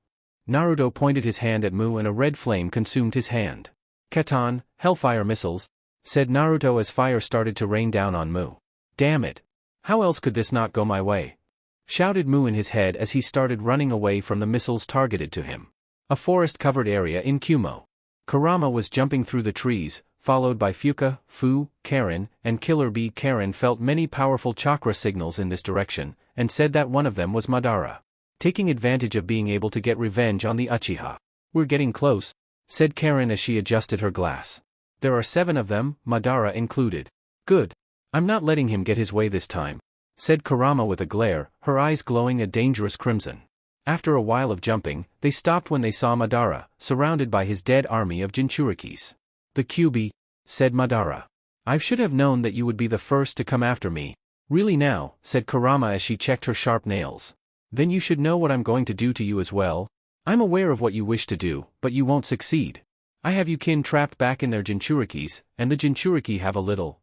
Naruto pointed his hand at Mu and a red flame consumed his hand. Katan, hellfire missiles, said Naruto as fire started to rain down on Mu. Damn it. How else could this not go my way? Shouted Mu in his head as he started running away from the missiles targeted to him. A forest-covered area in Kumo. Kurama was jumping through the trees, followed by Fuka, Fu, Karen, and Killer Bee. Karen felt many powerful chakra signals in this direction, and said that one of them was Madara. Taking advantage of being able to get revenge on the Uchiha. We're getting close, said Karen as she adjusted her glass. There are 7 of them, Madara included. Good. I'm not letting him get his way this time, said Kurama with a glare, her eyes glowing a dangerous crimson. After a while of jumping, they stopped when they saw Madara, surrounded by his dead army of Jinchurikis. The Kyuubi, said Madara. I should have known that you would be the first to come after me. Really now, said Kurama as she checked her sharp nails. Then you should know what I'm going to do to you as well. I'm aware of what you wish to do, but you won't succeed. I have you kin trapped back in their Jinchurikis, and the Jinchuriki have a little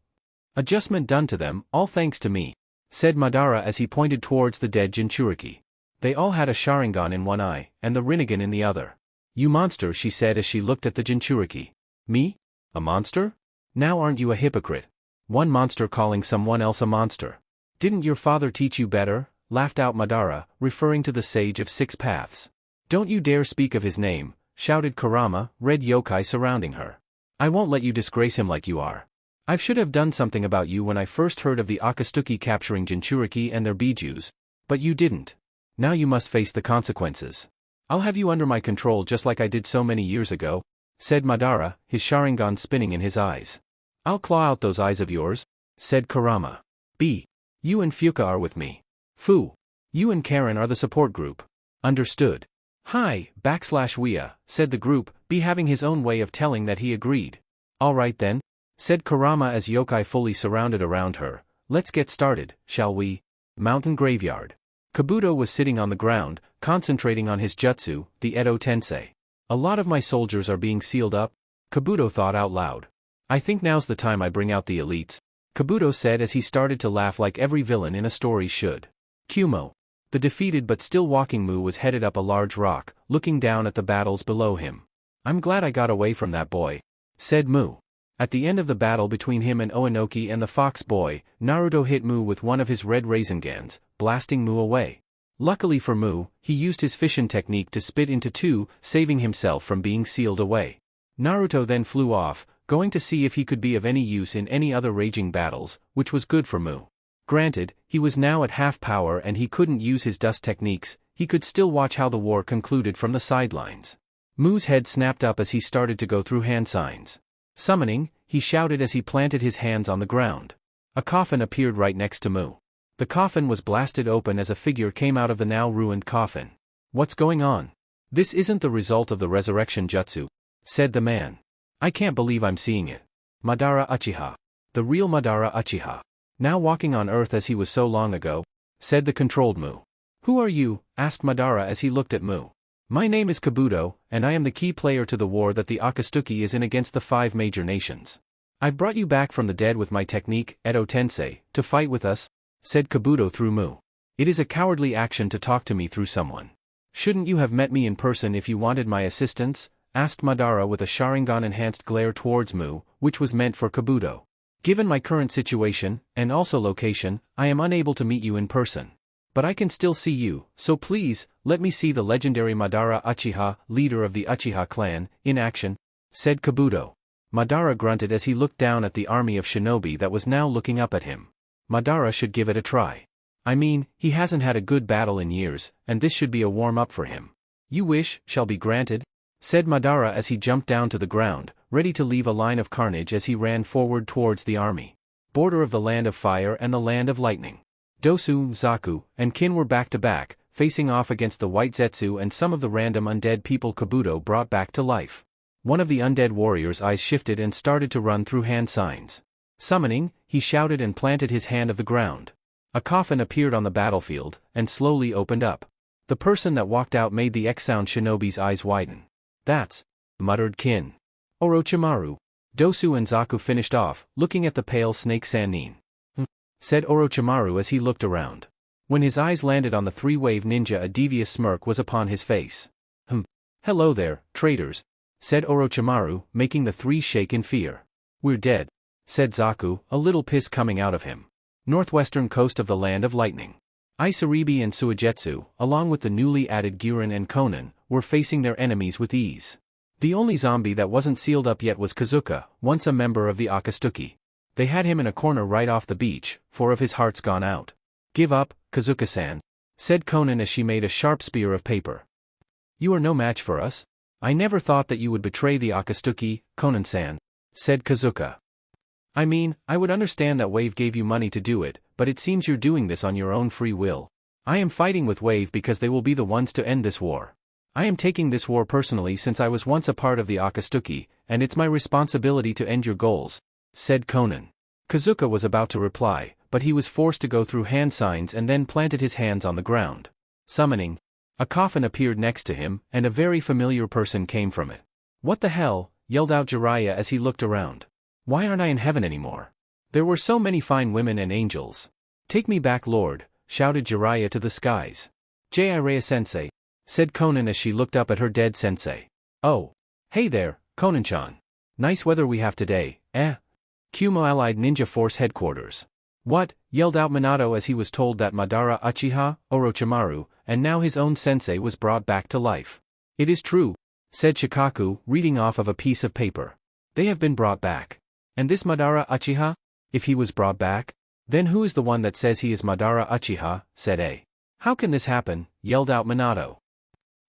adjustment done to them, all thanks to me, said Madara as he pointed towards the dead Jinchuriki. They all had a Sharingan in one eye, and the Rinnegan in the other. You monster, she said as she looked at the Jinchuriki. Me? A monster? Now aren't you a hypocrite? One monster calling someone else a monster. Didn't your father teach you better? Laughed out Madara, referring to the Sage of 6 Paths. Don't you dare speak of his name, shouted Kurama, red yokai surrounding her. I won't let you disgrace him like you are. I should have done something about you when I first heard of the Akatsuki capturing Jinchuriki and their bijus, but you didn't. Now you must face the consequences. I'll have you under my control just like I did so many years ago, said Madara, his Sharingan spinning in his eyes. I'll claw out those eyes of yours, said Kurama. B. You and Fuka are with me. Fu. You and Karen are the support group. Understood. Hi, /Wea, said the group, B having his own way of telling that he agreed. Alright then, said Kurama as yokai fully surrounded around her. Let's get started, shall we? Mountain Graveyard. Kabuto was sitting on the ground, concentrating on his jutsu, the Edo Tensei. A lot of my soldiers are being sealed up, Kabuto thought out loud. I think now's the time I bring out the elites, Kabuto said as he started to laugh like every villain in a story should. Kumo. The defeated but still walking Mu was headed up a large rock, looking down at the battles below him. I'm glad I got away from that boy, said Mu. At the end of the battle between him and Oinoki and the Fox Boy, Naruto hit Mu with one of his red Razengans, blasting Mu away. Luckily for Mu, he used his fission technique to spit into two, saving himself from being sealed away. Naruto then flew off, going to see if he could be of any use in any other raging battles, which was good for Mu. Granted, he was now at half power and he couldn't use his dust techniques, he could still watch how the war concluded from the sidelines. Mu's head snapped up as he started to go through hand signs. Summoning, he shouted as he planted his hands on the ground. A coffin appeared right next to Mu. The coffin was blasted open as a figure came out of the now ruined coffin. What's going on? This isn't the result of the resurrection jutsu, said the man. I can't believe I'm seeing it. Madara Uchiha. The real Madara Uchiha. Now walking on earth as he was so long ago, said the controlled Mu. Who are you? Asked Madara as he looked at Mu. My name is Kabuto, and I am the key player to the war that the Akatsuki is in against the 5 major nations. I've brought you back from the dead with my technique, Edo Tensei, to fight with us, said Kabuto through Mu. It is a cowardly action to talk to me through someone. Shouldn't you have met me in person if you wanted my assistance? Asked Madara with a Sharingan-enhanced glare towards Mu, which was meant for Kabuto. Given my current situation, and also location, I am unable to meet you in person. But I can still see you, so please, let me see the legendary Madara Uchiha, leader of the Uchiha clan, in action, said Kabuto. Madara grunted as he looked down at the army of shinobi that was now looking up at him. Madara should give it a try. I mean, he hasn't had a good battle in years, and this should be a warm-up for him. You wish shall be granted, said Madara as he jumped down to the ground, ready to leave a line of carnage as he ran forward towards the army. Border of the Land of Fire and the Land of Lightning. Dosu, Zaku, and Kin were back-to-back, facing off against the White Zetsu and some of the random undead people Kabuto brought back to life. One of the undead warriors' eyes shifted and started to run through hand signs. Summoning, he shouted and planted his hand of the ground. A coffin appeared on the battlefield, and slowly opened up. The person that walked out made the X-sound shinobi's eyes widen. That's, muttered Kin. Orochimaru. Dosu and Zaku finished off, looking at the pale snake Sannin. Said Orochimaru as he looked around. When his eyes landed on the 3-wave ninja, a devious smirk was upon his face. Hello there, traitors, said Orochimaru, making the 3 shake in fear. We're dead, said Zaku, a little piss coming out of him. Northwestern coast of the Land of Lightning. Isaribi and Suigetsu, along with the newly added Giran and Konan, were facing their enemies with ease. The only zombie that wasn't sealed up yet was Kazuka, once a member of the Akatsuki. They had him in a corner right off the beach, 4 of his hearts gone out. Give up, Kazuka-san, said Konan as she made a sharp spear of paper. You are no match for us. I never thought that you would betray the Akatsuki, Konan-san, said Kazuka. I mean, I would understand that Wave gave you money to do it, but it seems you're doing this on your own free will. I am fighting with Wave because they will be the ones to end this war. I am taking this war personally since I was once a part of the Akatsuki, and it's my responsibility to end your goals, said Konan. Kazuka was about to reply, but he was forced to go through hand signs and then planted his hands on the ground. Summoning. A coffin appeared next to him, and a very familiar person came from it. What the hell? Yelled out Jiraiya as he looked around. Why aren't I in heaven anymore? There were so many fine women and angels. Take me back, Lord, shouted Jiraiya to the skies. Jiraiya-sensei, said Konan as she looked up at her dead sensei. Oh. Hey there, Konan-chan. Nice weather we have today, eh? Kumo Allied Ninja Force Headquarters. What? Yelled out Minato as he was told that Madara Uchiha, Orochimaru, and now his own sensei was brought back to life. It is true, said Shikaku, reading off of a piece of paper. They have been brought back. And this Madara Uchiha? If he was brought back? Then who is the one that says he is Madara Uchiha, said A. How can this happen, yelled out Minato.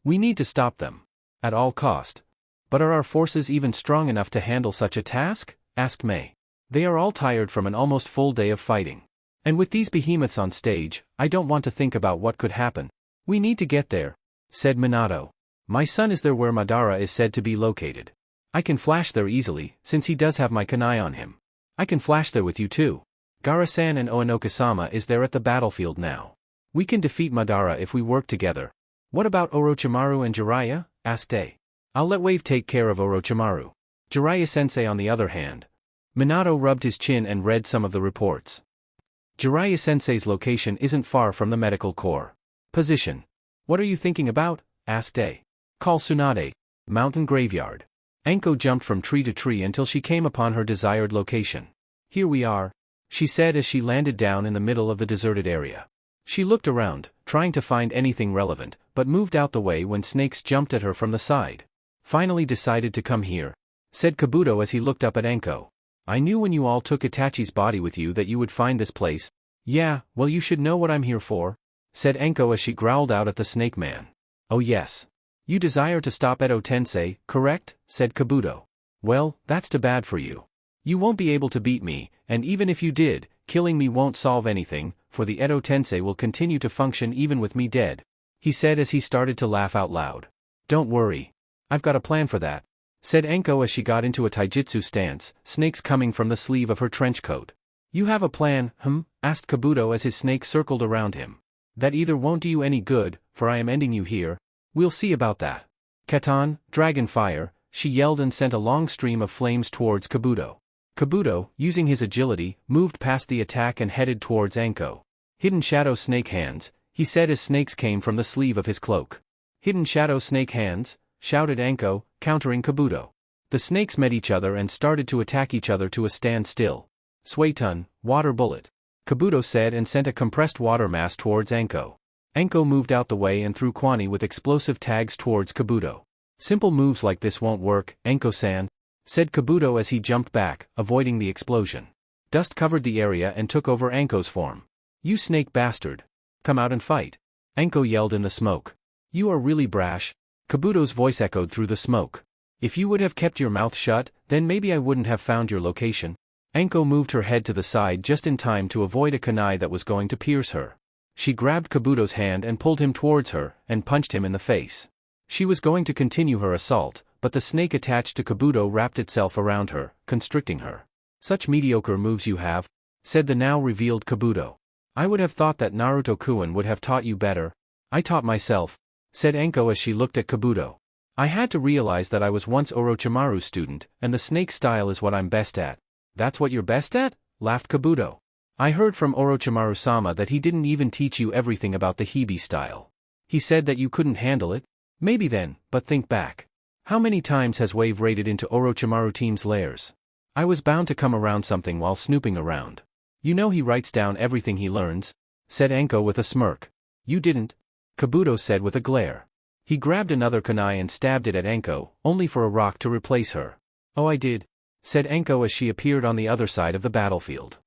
We need to stop them. At all cost. But are our forces even strong enough to handle such a task? Asked Mei. They are all tired from an almost full day of fighting. And with these behemoths on stage, I don't want to think about what could happen. We need to get there, said Minato. My son is there where Madara is said to be located. I can flash there easily, since he does have my kunai on him. I can flash there with you too. Gara-san and Onoka-sama is there at the battlefield now. We can defeat Madara if we work together. What about Orochimaru and Jiraiya? Asked A. I'll let Wave take care of Orochimaru. Jiraiya-sensei on the other hand. Minato rubbed his chin and read some of the reports. Jiraiya-sensei's location isn't far from the medical corps. Position. What are you thinking about? Asked A. Call Tsunade. Mountain graveyard. Anko jumped from tree to tree until she came upon her desired location. Here we are, she said as she landed down in the middle of the deserted area. She looked around, trying to find anything relevant, but moved out the way when snakes jumped at her from the side. Finally decided to come here, said Kabuto as he looked up at Anko. I knew when you all took Itachi's body with you that you would find this place. Yeah, well you should know what I'm here for, said Anko as she growled out at the snake man. Oh yes. You desire to stop Edo Tensei, correct? Said Kabuto. Well, that's too bad for you. You won't be able to beat me, and even if you did, killing me won't solve anything, for the Edo Tensei will continue to function even with me dead, he said as he started to laugh out loud. Don't worry. I've got a plan for that, said Anko as she got into a taijutsu stance, snakes coming from the sleeve of her trench coat. You have a plan, asked Kabuto as his snake circled around him. That either won't do you any good, for I am ending you here. We'll see about that. Keton, dragon fire, she yelled and sent a long stream of flames towards Kabuto. Kabuto, using his agility, moved past the attack and headed towards Anko. Hidden shadow snake hands, he said as snakes came from the sleeve of his cloak. Hidden shadow snake hands, shouted Anko, countering Kabuto. The snakes met each other and started to attack each other to a standstill. Suetun, water bullet, Kabuto said and sent a compressed water mass towards Anko. Anko moved out the way and threw Kwani with explosive tags towards Kabuto. Simple moves like this won't work, Anko-san, said Kabuto as he jumped back, avoiding the explosion. Dust covered the area and took over Anko's form. You snake bastard. Come out and fight. Anko yelled in the smoke. You are really brash. Kabuto's voice echoed through the smoke. If you would have kept your mouth shut, then maybe I wouldn't have found your location. Anko moved her head to the side just in time to avoid a kunai that was going to pierce her. She grabbed Kabuto's hand and pulled him towards her, and punched him in the face. She was going to continue her assault, but the snake attached to Kabuto wrapped itself around her, constricting her. Such mediocre moves you have, said the now revealed Kabuto. I would have thought that Naruto-kun would have taught you better. I taught myself, said Anko as she looked at Kabuto. I had to realize that I was once Orochimaru's student, and the snake style is what I'm best at. That's what you're best at? Laughed Kabuto. I heard from Orochimaru-sama that he didn't even teach you everything about the Hibi style. He said that you couldn't handle it? Maybe then, but think back. How many times has Wave raided into Orochimaru team's lairs? I was bound to come around something while snooping around. You know he writes down everything he learns, said Anko with a smirk. You didn't, Kabuto said with a glare. He grabbed another kunai and stabbed it at Anko, only for a rock to replace her. Oh I did, said Anko as she appeared on the other side of the battlefield.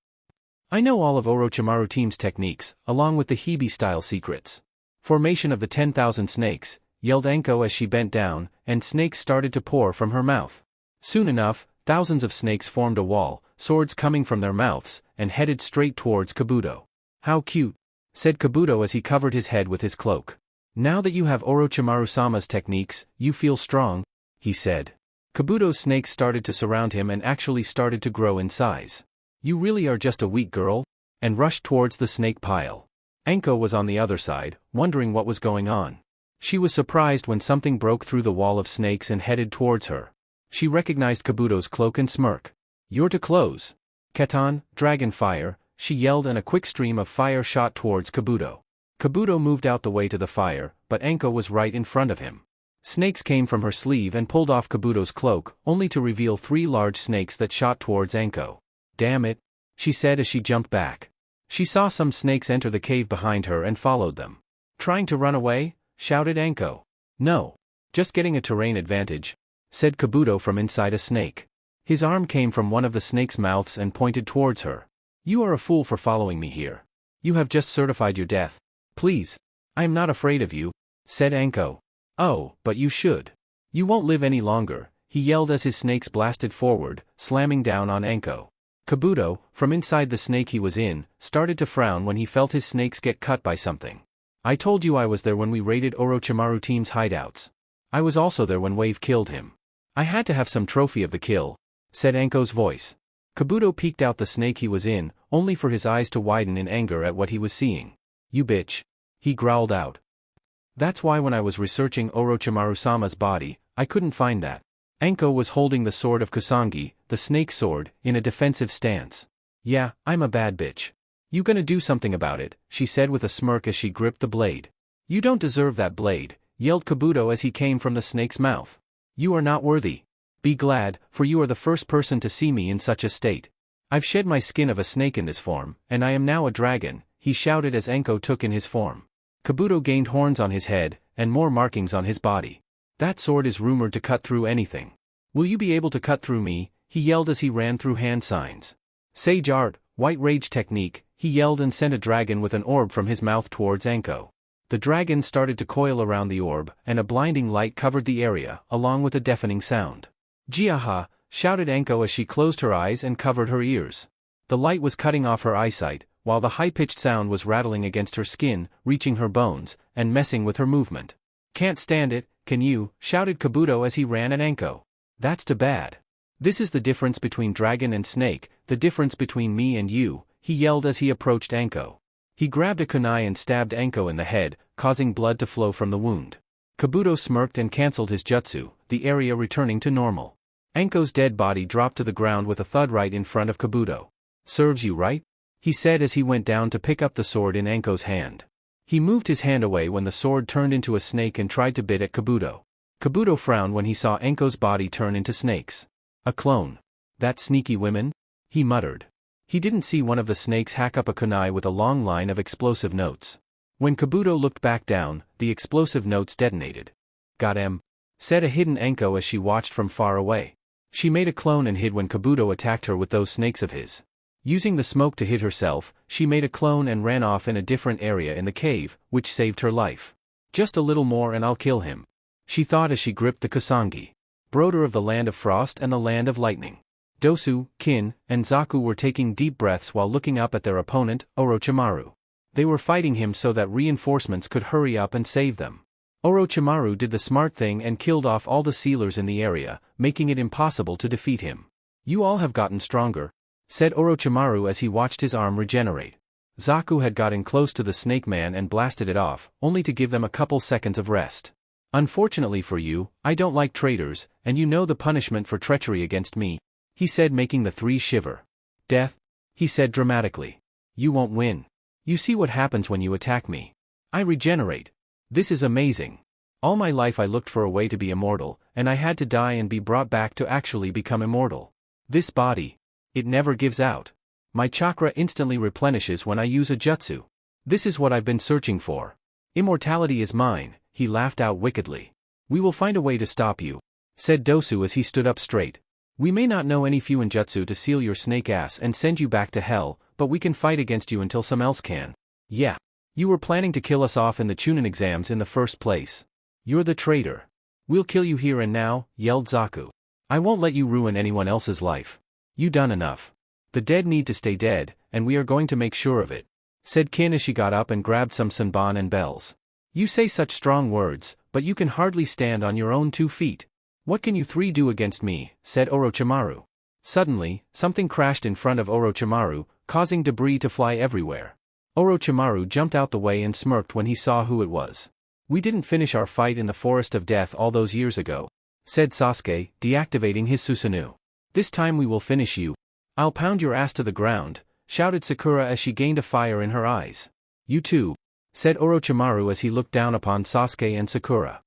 I know all of Orochimaru team's techniques, along with the Hibi-style secrets. Formation of the 10,000 snakes, yelled Anko as she bent down, and snakes started to pour from her mouth. Soon enough, thousands of snakes formed a wall, swords coming from their mouths, and headed straight towards Kabuto. How cute, said Kabuto as he covered his head with his cloak. Now that you have Orochimaru-sama's techniques, you feel strong, he said. Kabuto's snakes started to surround him and actually started to grow in size. You really are just a weak girl, and rushed towards the snake pile. Anko was on the other side, wondering what was going on. She was surprised when something broke through the wall of snakes and headed towards her. She recognized Kabuto's cloak and smirk. You're to close. Keton, dragon fire, she yelled and a quick stream of fire shot towards Kabuto. Kabuto moved out the way to the fire, but Anko was right in front of him. Snakes came from her sleeve and pulled off Kabuto's cloak, only to reveal 3 large snakes that shot towards Anko. Damn it, she said as she jumped back. She saw some snakes enter the cave behind her and followed them. Trying to run away? Shouted Anko. No. Just getting a terrain advantage, said Kabuto from inside a snake. His arm came from one of the snake's mouths and pointed towards her. You are a fool for following me here. You have just certified your death. Please. I am not afraid of you, said Anko. Oh, but you should. You won't live any longer, he yelled as his snakes blasted forward, slamming down on Anko. Kabuto, from inside the snake he was in, started to frown when he felt his snakes get cut by something. I told you I was there when we raided Orochimaru team's hideouts. I was also there when Wave killed him. I had to have some trophy of the kill, said Anko's voice. Kabuto peeked out the snake he was in, only for his eyes to widen in anger at what he was seeing. You bitch. He growled out. That's why when I was researching Orochimaru-sama's body, I couldn't find that. Anko was holding the sword of Kusanagi, the snake sword, in a defensive stance. Yeah, I'm a bad bitch. You gonna do something about it, she said with a smirk as she gripped the blade. You don't deserve that blade, yelled Kabuto as he came from the snake's mouth. You are not worthy. Be glad, for you are the first person to see me in such a state. I've shed my skin of a snake in this form, and I am now a dragon, he shouted as Anko took in his form. Kabuto gained horns on his head, and more markings on his body. That sword is rumored to cut through anything. Will you be able to cut through me? He yelled as he ran through hand signs. Sage art, white rage technique, he yelled and sent a dragon with an orb from his mouth towards Anko. The dragon started to coil around the orb, and a blinding light covered the area, along with a deafening sound. Jiaha, shouted Anko as she closed her eyes and covered her ears. The light was cutting off her eyesight, while the high-pitched sound was rattling against her skin, reaching her bones, and messing with her movement. Can't stand it, can you? Shouted Kabuto as he ran at Anko. That's too bad. This is the difference between dragon and snake, the difference between me and you, he yelled as he approached Anko. He grabbed a kunai and stabbed Anko in the head, causing blood to flow from the wound. Kabuto smirked and cancelled his jutsu, the area returning to normal. Anko's dead body dropped to the ground with a thud right in front of Kabuto. Serves you right? He said as he went down to pick up the sword in Anko's hand. He moved his hand away when the sword turned into a snake and tried to bit at Kabuto. Kabuto frowned when he saw Anko's body turn into snakes. A clone. That sneaky women? He muttered. He didn't see one of the snakes hack up a kunai with a long line of explosive notes. When Kabuto looked back down, the explosive notes detonated. Got him, said a hidden Anko as she watched from far away. She made a clone and hid when Kabuto attacked her with those snakes of his. Using the smoke to hit herself, she made a clone and ran off in a different area in the cave, which saved her life. Just a little more and I'll kill him, she thought as she gripped the Kusanagi. Broder of the Land of Frost and the Land of Lightning. Dosu, Kin, and Zaku were taking deep breaths while looking up at their opponent, Orochimaru. They were fighting him so that reinforcements could hurry up and save them. Orochimaru did the smart thing and killed off all the sealers in the area, making it impossible to defeat him. You all have gotten stronger, said Orochimaru as he watched his arm regenerate. Zaku had gotten close to the snake man and blasted it off, only to give them a couple seconds of rest. Unfortunately for you, I don't like traitors, and you know the punishment for treachery against me, he said, making the three shiver. Death, he said dramatically. You won't win. You see what happens when you attack me. I regenerate. This is amazing. All my life I looked for a way to be immortal, and I had to die and be brought back to actually become immortal. This body. It never gives out. My chakra instantly replenishes when I use a jutsu. This is what I've been searching for. Immortality is mine, he laughed out wickedly. We will find a way to stop you, said Dosu as he stood up straight. We may not know any Fuinjutsu to seal your snake ass and send you back to hell, but we can fight against you until some else can. Yeah. You were planning to kill us off in the Chunin exams in the first place. You're the traitor. We'll kill you here and now, yelled Zaku. I won't let you ruin anyone else's life. You done enough. The dead need to stay dead, and we are going to make sure of it, said Kin as she got up and grabbed some senbon and bells. You say such strong words, but you can hardly stand on your own 2 feet. What can you three do against me, said Orochimaru. Suddenly, something crashed in front of Orochimaru, causing debris to fly everywhere. Orochimaru jumped out the way and smirked when he saw who it was. We didn't finish our fight in the Forest of Death all those years ago, said Sasuke, deactivating his Susanoo. This time we will finish you. I'll pound your ass to the ground, shouted Sakura as she gained a fire in her eyes. You too, said Orochimaru as he looked down upon Sasuke and Sakura.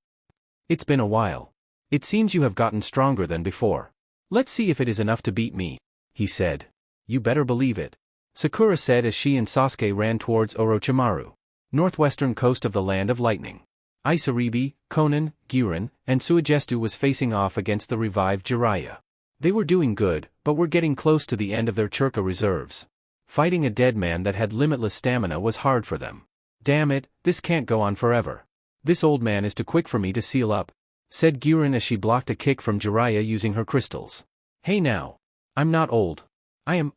It's been a while. It seems you have gotten stronger than before. Let's see if it is enough to beat me, he said. You better believe it, Sakura said as she and Sasuke ran towards Orochimaru. Northwestern coast of the Land of Lightning. Isaribi, Konan, Giran, and Suigestu was facing off against the revived Jiraiya. They were doing good, but were getting close to the end of their churka reserves. Fighting a dead man that had limitless stamina was hard for them. Damn it, this can't go on forever. This old man is too quick for me to seal up, said Guren as she blocked a kick from Jiraiya using her crystals. Hey now. I'm not old.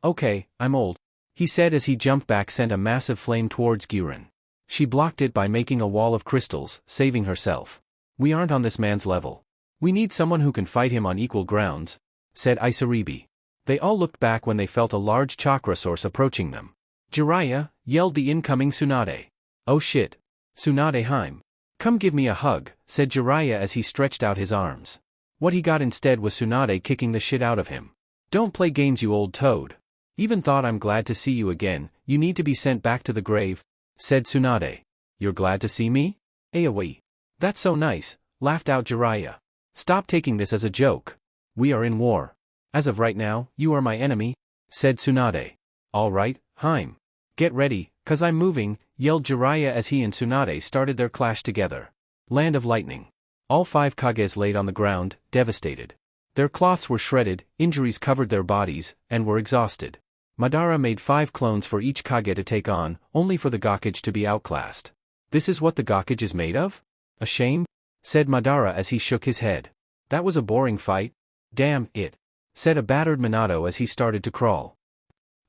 Okay, I'm old, he said as he jumped back, sent a massive flame towards Guren. She blocked it by making a wall of crystals, saving herself. We aren't on this man's level. We need someone who can fight him on equal grounds, said Isaribi. They all looked back when they felt a large chakra source approaching them. Jiraiya, yelled the incoming Tsunade. Oh shit. Tsunade Heim. Come give me a hug, said Jiraiya as he stretched out his arms. What he got instead was Tsunade kicking the shit out of him. Don't play games, you old toad. Even thought I'm glad to see you again, you need to be sent back to the grave, said Tsunade. You're glad to see me? Aoi. That's so nice, laughed out Jiraiya. Stop taking this as a joke. We are in war. As of right now, you are my enemy, said Tsunade. Alright, Heim. Get ready, cause I'm moving, yelled Jiraiya as he and Tsunade started their clash together. Land of Lightning. All 5 Kages laid on the ground, devastated. Their cloths were shredded, injuries covered their bodies, and were exhausted. Madara made 5 clones for each Kage to take on, only for the Gokage to be outclassed. This is what the Gokage is made of? A shame? Said Madara as he shook his head. That was a boring fight. Damn it, said a battered Minato as he started to crawl.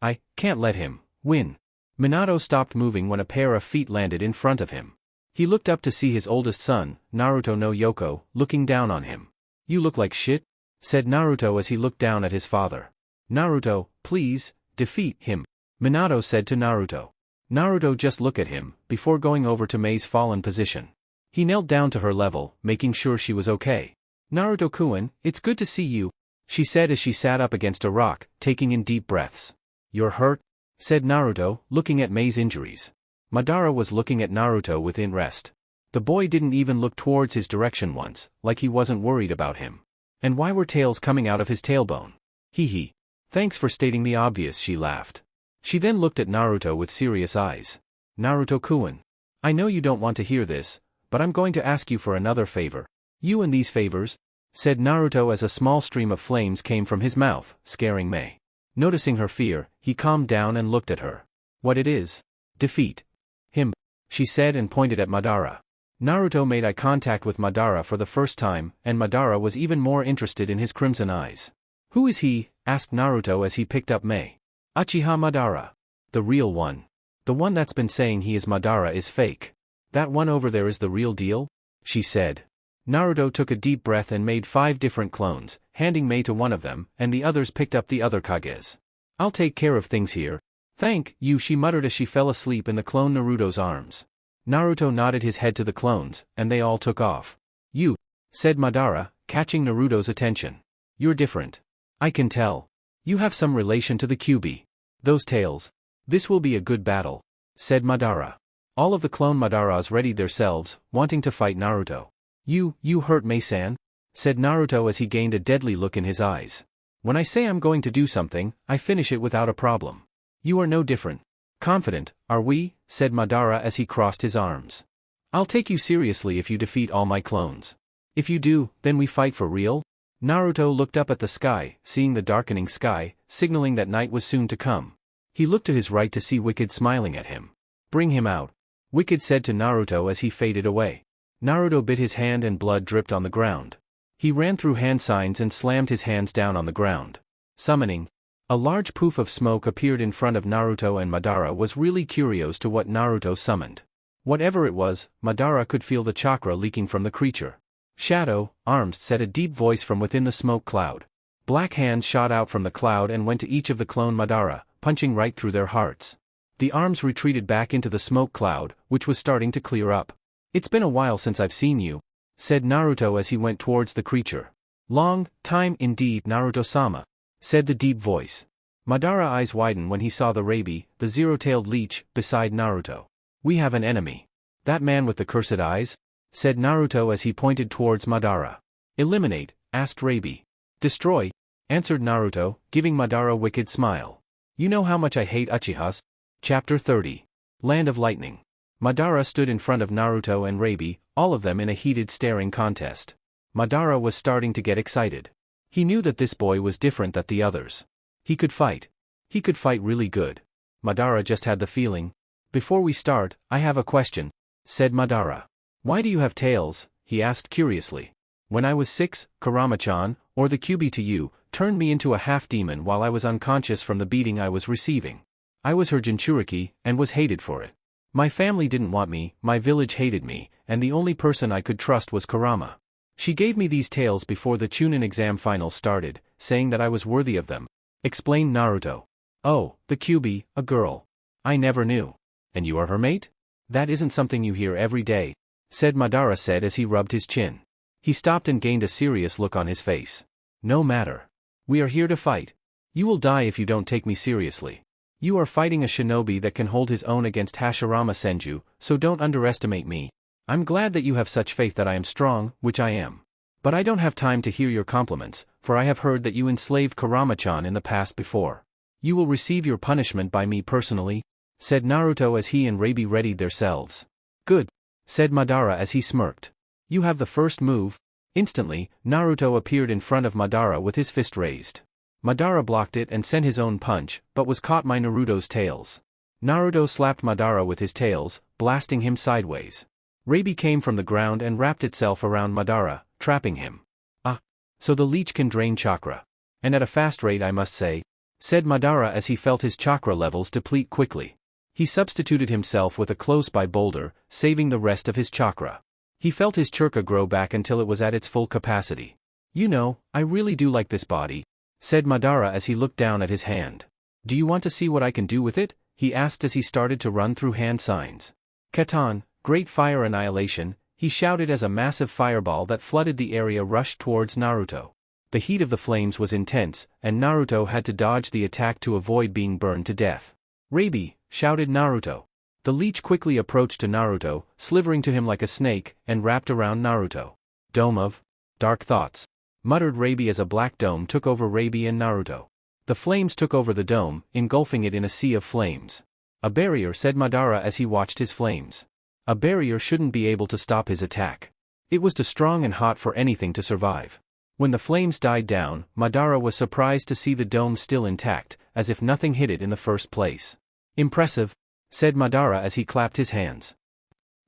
I can't let him win. Minato stopped moving when a pair of feet landed in front of him. He looked up to see his oldest son, Naruto no Yoko, looking down on him. You look like shit, said Naruto as he looked down at his father. Naruto, please, defeat him, Minato said to Naruto. Naruto just looked at him, before going over to Mei's fallen position. He knelt down to her level, making sure she was okay. Naruto-kun, it's good to see you, she said as she sat up against a rock, taking in deep breaths. You're hurt? Said Naruto, looking at Mei's injuries. Madara was looking at Naruto with interest. The boy didn't even look towards his direction once, like he wasn't worried about him. And why were tails coming out of his tailbone? Hee. Thanks for stating the obvious, she laughed. She then looked at Naruto with serious eyes. Naruto-kun. I know you don't want to hear this, but I'm going to ask you for another favor. You and these favors? Said Naruto as a small stream of flames came from his mouth, scaring Mei. Noticing her fear, he calmed down and looked at her. What it is? Defeat him, she said and pointed at Madara. Naruto made eye contact with Madara for the first time, and Madara was even more interested in his crimson eyes. Who is he? Asked Naruto as he picked up Mei. Uchiha Madara. The real one. The one that's been saying he is Madara is fake. That one over there is the real deal? She said. Naruto took a deep breath and made 5 different clones, handing Mei to one of them, and the others picked up the other Kages. I'll take care of things here. Thank you, she muttered as she fell asleep in the clone Naruto's arms. Naruto nodded his head to the clones, and they all took off. You, said Madara, catching Naruto's attention. You're different. I can tell. You have some relation to the Kyuubi. Those tails. This will be a good battle, said Madara. All of the clone Madaras readied themselves, wanting to fight Naruto. You hurt Mei-san? Said Naruto as he gained a deadly look in his eyes. When I say I'm going to do something, I finish it without a problem. You are no different. Confident, are we? Said Madara as he crossed his arms. I'll take you seriously if you defeat all my clones. If you do, then we fight for real? Naruto looked up at the sky, seeing the darkening sky, signaling that night was soon to come. He looked to his right to see Wicked smiling at him. Bring him out, Wicked said to Naruto as he faded away. Naruto bit his hand and blood dripped on the ground. He ran through hand signs and slammed his hands down on the ground. Summoning. A large poof of smoke appeared in front of Naruto, and Madara was really curious to what Naruto summoned. Whatever it was, Madara could feel the chakra leaking from the creature. Shadow, arms, said a deep voice from within the smoke cloud. Black hands shot out from the cloud and went to each of the clone Madara, punching right through their hearts. The arms retreated back into the smoke cloud, which was starting to clear up. It's been a while since I've seen you, said Naruto as he went towards the creature. Long time indeed, Naruto-sama, said the deep voice. Madara eyes widened when he saw the Rabi, the zero-tailed leech, beside Naruto. We have an enemy. That man with the cursed eyes? Said Naruto as he pointed towards Madara. Eliminate, asked Rabi. Destroy, answered Naruto, giving Madara a wicked smile. You know how much I hate Uchihas? Chapter 30. Land of Lightning. Madara stood in front of Naruto and Rabi, all of them in a heated staring contest. Madara was starting to get excited. He knew that this boy was different than the others. He could fight. He could fight really good. Madara just had the feeling. Before we start, I have a question, said Madara. Why do you have tails? He asked curiously. When I was 6, Kurama-chan, or the Kyuubi to you, turned me into a half-demon while I was unconscious from the beating I was receiving. I was her Jinchuriki, and was hated for it. My family didn't want me, my village hated me, and the only person I could trust was Kurama. She gave me these tails before the Chunin exam finals started, saying that I was worthy of them, explained Naruto. Oh, the Kyuubi, a girl. I never knew. And you are her mate? That isn't something you hear every day, said Madara said as he rubbed his chin. He stopped and gained a serious look on his face. No matter. We are here to fight. You will die if you don't take me seriously. You are fighting a shinobi that can hold his own against Hashirama Senju, so don't underestimate me. I'm glad that you have such faith that I am strong, which I am. But I don't have time to hear your compliments, for I have heard that you enslaved Kurama-chan in the past before. You will receive your punishment by me personally, said Naruto as he and Rabi readied themselves. Good, said Madara as he smirked. You have the first move. Instantly, Naruto appeared in front of Madara with his fist raised. Madara blocked it and sent his own punch, but was caught by Naruto's tails. Naruto slapped Madara with his tails, blasting him sideways. Rabi came from the ground and wrapped itself around Madara, trapping him. Ah, so the leech can drain chakra. And at a fast rate I must say, said Madara as he felt his chakra levels deplete quickly. He substituted himself with a close-by boulder, saving the rest of his chakra. He felt his chakra grow back until it was at its full capacity. You know, I really do like this body, said Madara as he looked down at his hand. Do you want to see what I can do with it? He asked as he started to run through hand signs. Katan, great fire annihilation, he shouted as a massive fireball that flooded the area rushed towards Naruto. The heat of the flames was intense, and Naruto had to dodge the attack to avoid being burned to death. Rabi, shouted Naruto. The leech quickly approached to Naruto, slithering to him like a snake, and wrapped around Naruto. Dome of dark thoughts, muttered Rabi as a black dome took over Rabi and Naruto. The flames took over the dome, engulfing it in a sea of flames. A barrier, said Madara as he watched his flames. A barrier shouldn't be able to stop his attack. It was too strong and hot for anything to survive. When the flames died down, Madara was surprised to see the dome still intact, as if nothing hit it in the first place. Impressive, said Madara as he clapped his hands.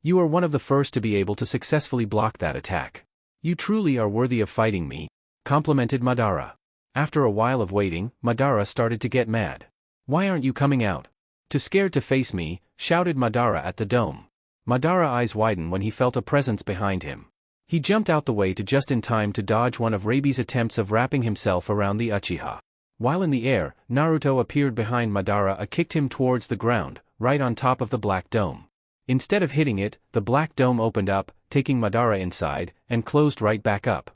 You are one of the first to be able to successfully block that attack. You truly are worthy of fighting me, complimented Madara. After a while of waiting, Madara started to get mad. Why aren't you coming out? Too scared to face me, shouted Madara at the dome. Madara's eyes widened when he felt a presence behind him. He jumped out the way just in time to dodge one of Rabi's attempts of wrapping himself around the Uchiha. While in the air, Naruto appeared behind Madara and kicked him towards the ground, right on top of the black dome. Instead of hitting it, the black dome opened up, taking Madara inside, and closed right back up.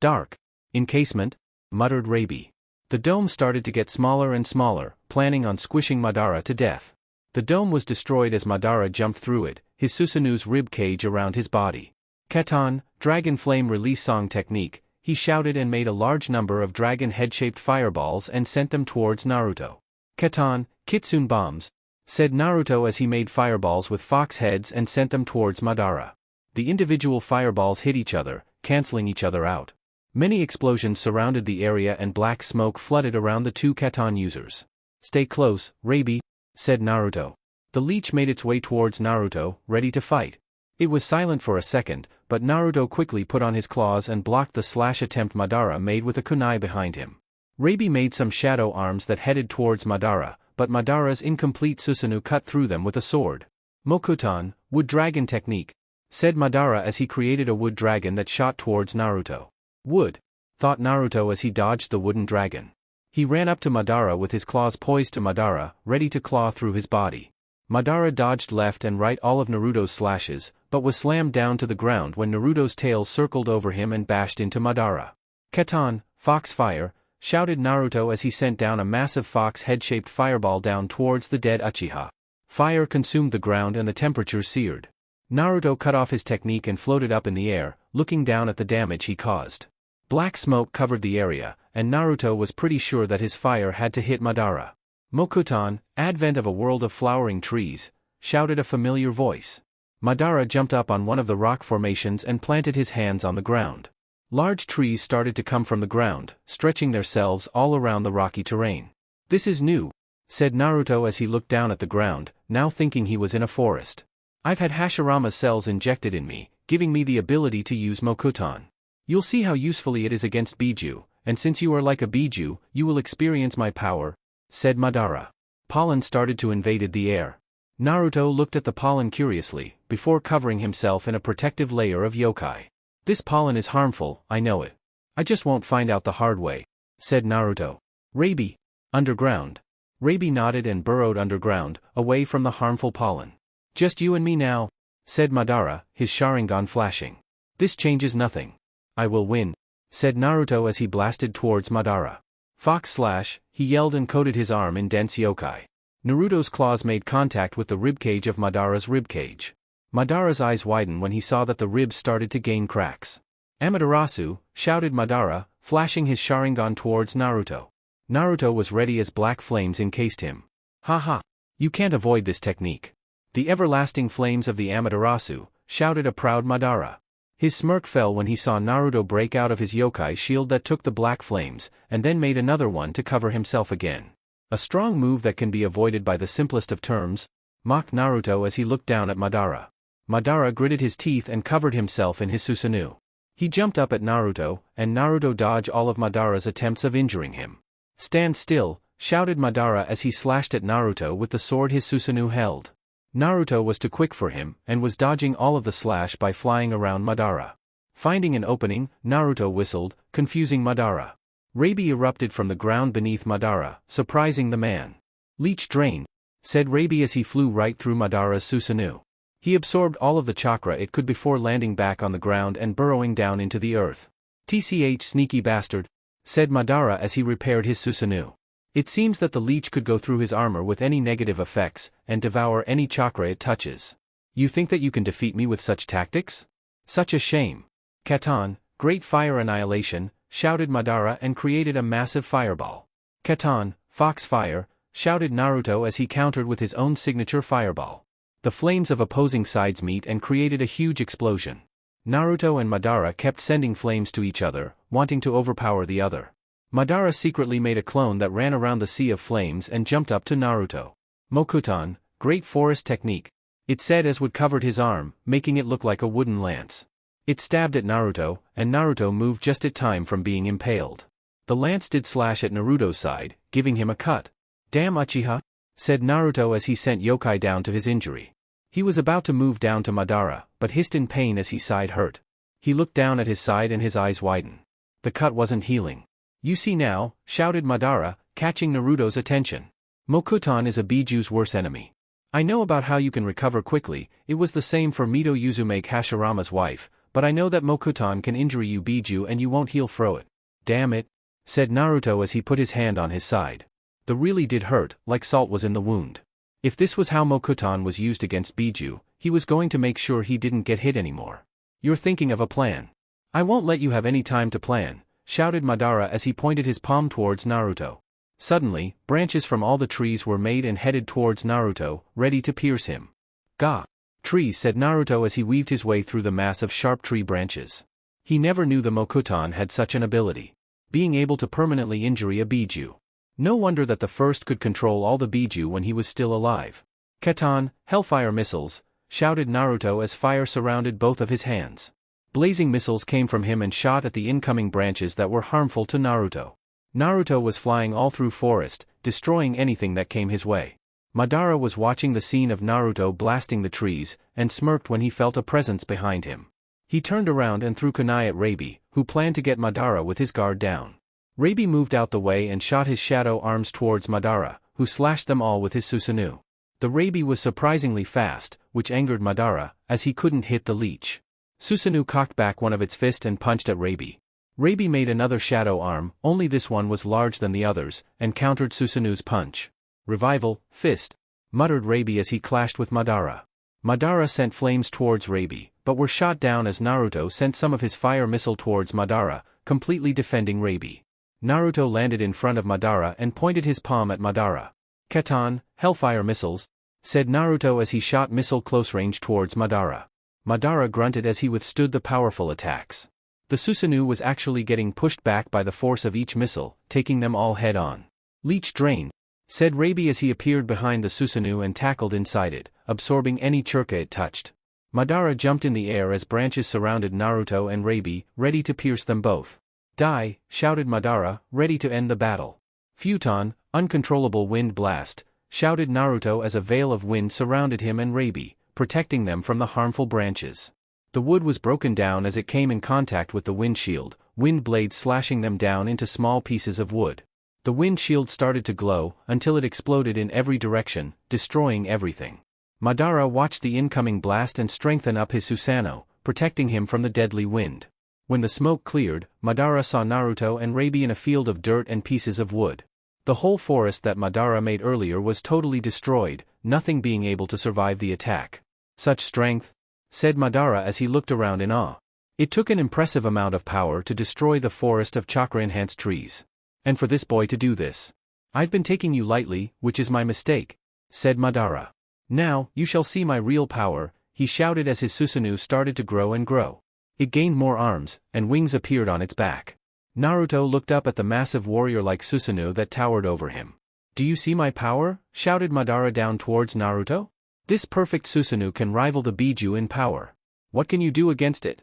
Dark encasement, muttered Rabi. The dome started to get smaller and smaller, planning on squishing Madara to death. The dome was destroyed as Madara jumped through it, his Susanu's rib cage around his body. Katan, Dragon Flame Release Song Technique, he shouted and made a large number of dragon head-shaped fireballs and sent them towards Naruto. Katan, Kitsune Bombs, said Naruto as he made fireballs with fox heads and sent them towards Madara. The individual fireballs hit each other, canceling each other out. Many explosions surrounded the area and black smoke flooded around the two Katan users. Stay close, Rabi, said Naruto. The leech made its way towards Naruto, ready to fight. It was silent for a second, but Naruto quickly put on his claws and blocked the slash attempt Madara made with a kunai behind him. Rabi made some shadow arms that headed towards Madara, but Madara's incomplete Susanoo cut through them with a sword. Mokutan, Wood Dragon Technique, said Madara as he created a wood dragon that shot towards Naruto. Wood, thought Naruto as he dodged the wooden dragon. He ran up to Madara with his claws poised to Madara, ready to claw through his body. Madara dodged left and right all of Naruto's slashes, but was slammed down to the ground when Naruto's tail circled over him and bashed into Madara. Katan, Foxfire, shouted Naruto as he sent down a massive fox head-shaped fireball down towards the dead Uchiha. Fire consumed the ground and the temperature seared. Naruto cut off his technique and floated up in the air, looking down at the damage he caused. Black smoke covered the area, and Naruto was pretty sure that his fire had to hit Madara. Mokutan, Advent of a World of Flowering Trees, shouted a familiar voice. Madara jumped up on one of the rock formations and planted his hands on the ground. Large trees started to come from the ground, stretching themselves all around the rocky terrain. "This is new," said Naruto as he looked down at the ground, now thinking he was in a forest. "I've had Hashirama's cells injected in me, giving me the ability to use Mokuton. You'll see how usefully it is against Biju, and since you are like a Biju, you will experience my power," said Madara. Pollen started to invade the air. Naruto looked at the pollen curiously, before covering himself in a protective layer of yokai. "This pollen is harmful, I know it. I just won't find out the hard way," said Naruto. "Rabi. Underground." Rabi nodded and burrowed underground, away from the harmful pollen. "Just you and me now," said Madara, his Sharingan flashing. "This changes nothing. I will win," said Naruto as he blasted towards Madara. "Fox slash," he yelled and coated his arm in dense yokai. Naruto's claws made contact with the ribcage of Madara's ribcage. Madara's eyes widened when he saw that the ribs started to gain cracks. "Amaterasu," shouted Madara, flashing his Sharingan towards Naruto. Naruto was ready as black flames encased him. "Ha! You can't avoid this technique." "The everlasting flames of the Amaterasu," shouted a proud Madara. His smirk fell when he saw Naruto break out of his yokai shield that took the black flames, and then made another one to cover himself again. "A strong move that can be avoided by the simplest of terms," mocked Naruto as he looked down at Madara. Madara gritted his teeth and covered himself in his Susanoo. He jumped up at Naruto, and Naruto dodged all of Madara's attempts of injuring him. "Stand still," shouted Madara as he slashed at Naruto with the sword his Susanoo held. Naruto was too quick for him, and was dodging all of the slash by flying around Madara. Finding an opening, Naruto whistled, confusing Madara. Rabi erupted from the ground beneath Madara, surprising the man. "Leech drain," said Rabi as he flew right through Madara's Susanoo. He absorbed all of the chakra it could before landing back on the ground and burrowing down into the earth. "Tch sneaky bastard," said Madara as he repaired his Susanoo. It seems that the leech could go through his armor with any negative effects, and devour any chakra it touches. "You think that you can defeat me with such tactics? Such a shame." "Katon, great fire annihilation," shouted Madara and created a massive fireball. "Katon, fox fire," shouted Naruto as he countered with his own signature fireball. The flames of opposing sides meet and created a huge explosion. Naruto and Madara kept sending flames to each other, wanting to overpower the other. Madara secretly made a clone that ran around the sea of flames and jumped up to Naruto. "Mokuton, great forest technique," it said as wood covered his arm, making it look like a wooden lance. It stabbed at Naruto, and Naruto moved just in time from being impaled. The lance did slash at Naruto's side, giving him a cut. "Damn Uchiha," said Naruto as he sent yokai down to his injury. He was about to move down to Madara, but hissed in pain as he sighed hurt. He looked down at his side and his eyes widened. The cut wasn't healing. "You see now," shouted Madara, catching Naruto's attention. "Mokuton is a Biju's worst enemy. I know about how you can recover quickly, it was the same for Mito Uzumake Hashirama's wife, but I know that Mokuton can injure you Biju and you won't heal through it." "Damn it," said Naruto as he put his hand on his side. The really did hurt, like salt was in the wound. If this was how Mokuton was used against Biju, he was going to make sure he didn't get hit anymore. "You're thinking of a plan. I won't let you have any time to plan," shouted Madara as he pointed his palm towards Naruto. Suddenly, branches from all the trees were made and headed towards Naruto, ready to pierce him. "Gah! Trees," said Naruto as he weaved his way through the mass of sharp tree branches. He never knew the Mokuton had such an ability. Being able to permanently injure a Biju. No wonder that the first could control all the Biju when he was still alive. "Katon, hellfire missiles," shouted Naruto as fire surrounded both of his hands. Blazing missiles came from him and shot at the incoming branches that were harmful to Naruto. Naruto was flying all through forest, destroying anything that came his way. Madara was watching the scene of Naruto blasting the trees, and smirked when he felt a presence behind him. He turned around and threw kunai at Rabi, who planned to get Madara with his guard down. Rabi moved out the way and shot his shadow arms towards Madara, who slashed them all with his Susanoo. The Rabi was surprisingly fast, which angered Madara, as he couldn't hit the leech. Susanoo cocked back one of its fists and punched at Rabi. Rabi made another shadow arm, only this one was larger than the others, and countered Susanoo's punch. "Revival, fist," muttered Rabi as he clashed with Madara. Madara sent flames towards Rabi, but were shot down as Naruto sent some of his fire missile towards Madara, completely defending Rabi. Naruto landed in front of Madara and pointed his palm at Madara. "Katon, hellfire missiles," said Naruto as he shot missile close range towards Madara. Madara grunted as he withstood the powerful attacks. The Susanoo was actually getting pushed back by the force of each missile, taking them all head-on. "Leech drain," said Rabi as he appeared behind the Susanoo and tackled inside it, absorbing any churka it touched. Madara jumped in the air as branches surrounded Naruto and Rabi, ready to pierce them both. "Die," shouted Madara, ready to end the battle. "Futon, uncontrollable wind blast," shouted Naruto as a veil of wind surrounded him and Rabi, protecting them from the harmful branches. The wood was broken down as it came in contact with the wind shield, wind blades slashing them down into small pieces of wood. The wind shield started to glow, until it exploded in every direction, destroying everything. Madara watched the incoming blast and strengthen up his Susanoo, protecting him from the deadly wind. When the smoke cleared, Madara saw Naruto and Rabi in a field of dirt and pieces of wood. The whole forest that Madara made earlier was totally destroyed, nothing being able to survive the attack. "Such strength," said Madara as he looked around in awe. It took an impressive amount of power to destroy the forest of chakra-enhanced trees. "And for this boy to do this. I've been taking you lightly, which is my mistake," said Madara. "Now, you shall see my real power," he shouted as his Susanoo started to grow and grow. It gained more arms, and wings appeared on its back. Naruto looked up at the massive warrior-like Susanoo that towered over him. "Do you see my power?" shouted Madara down towards Naruto. "This perfect Susanoo can rival the Biju in power. What can you do against it?"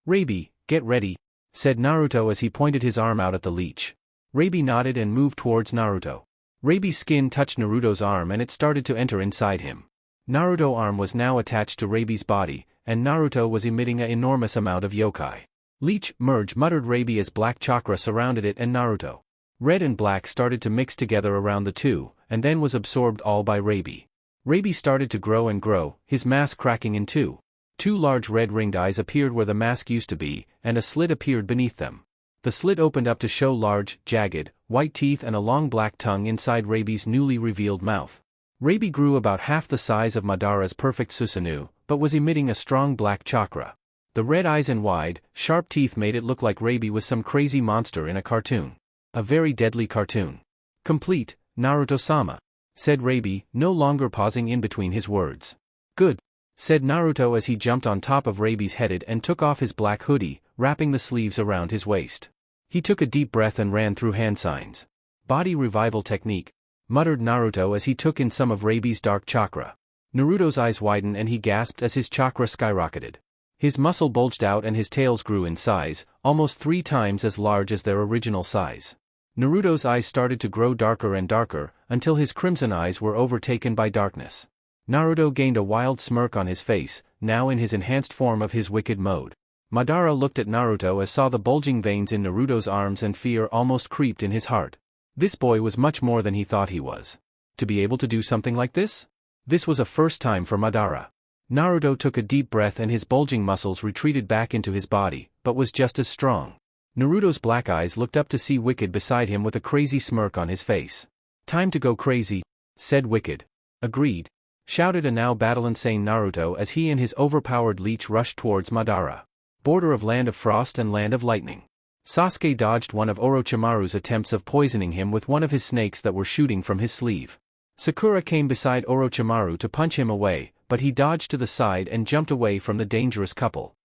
"Rabi, get ready," said Naruto as he pointed his arm out at the leech. Rabi nodded and moved towards Naruto. Rabi's skin touched Naruto's arm and it started to enter inside him. Naruto's arm was now attached to Rabi's body, and Naruto was emitting an enormous amount of yokai. "Leech, merge," muttered Rabi as black chakra surrounded it and Naruto. Red and black started to mix together around the two, and then was absorbed all by Rabi. Rabi started to grow and grow, his mask cracking in two. Two large red ringed eyes appeared where the mask used to be, and a slit appeared beneath them. The slit opened up to show large, jagged, white teeth and a long black tongue inside Rabi's newly revealed mouth. Rabi grew about half the size of Madara's perfect Susanoo, but was emitting a strong black chakra. The red eyes and wide, sharp teeth made it look like Rabi was some crazy monster in a cartoon. A very deadly cartoon. "Complete, Naruto-sama," said Rabi, no longer pausing in between his words. "Good," said Naruto as he jumped on top of Rabi's head and took off his black hoodie, wrapping the sleeves around his waist. He took a deep breath and ran through hand signs. "Body revival technique," muttered Naruto as he took in some of Rabi's dark chakra. Naruto's eyes widened and he gasped as his chakra skyrocketed. His muscle bulged out and his tails grew in size, almost 3 times as large as their original size. Naruto's eyes started to grow darker and darker, until his crimson eyes were overtaken by darkness. Naruto gained a wild smirk on his face, now in his enhanced form of his wicked mode. Madara looked at Naruto as saw the bulging veins in Naruto's arms and fear almost creeped in his heart. This boy was much more than he thought he was. To be able to do something like this? This was a first time for Madara. Naruto took a deep breath and his bulging muscles retreated back into his body, but was just as strong. Naruto's black eyes looked up to see Wicked beside him with a crazy smirk on his face. "Time to go crazy," said Wicked. "Agreed," shouted a now battle-insane Naruto as he and his overpowered leech rushed towards Madara. Border of Land of Frost and Land of Lightning. Sasuke dodged one of Orochimaru's attempts of poisoning him with one of his snakes that were shooting from his sleeve. Sakura came beside Orochimaru to punch him away, but he dodged to the side and jumped away from the dangerous couple.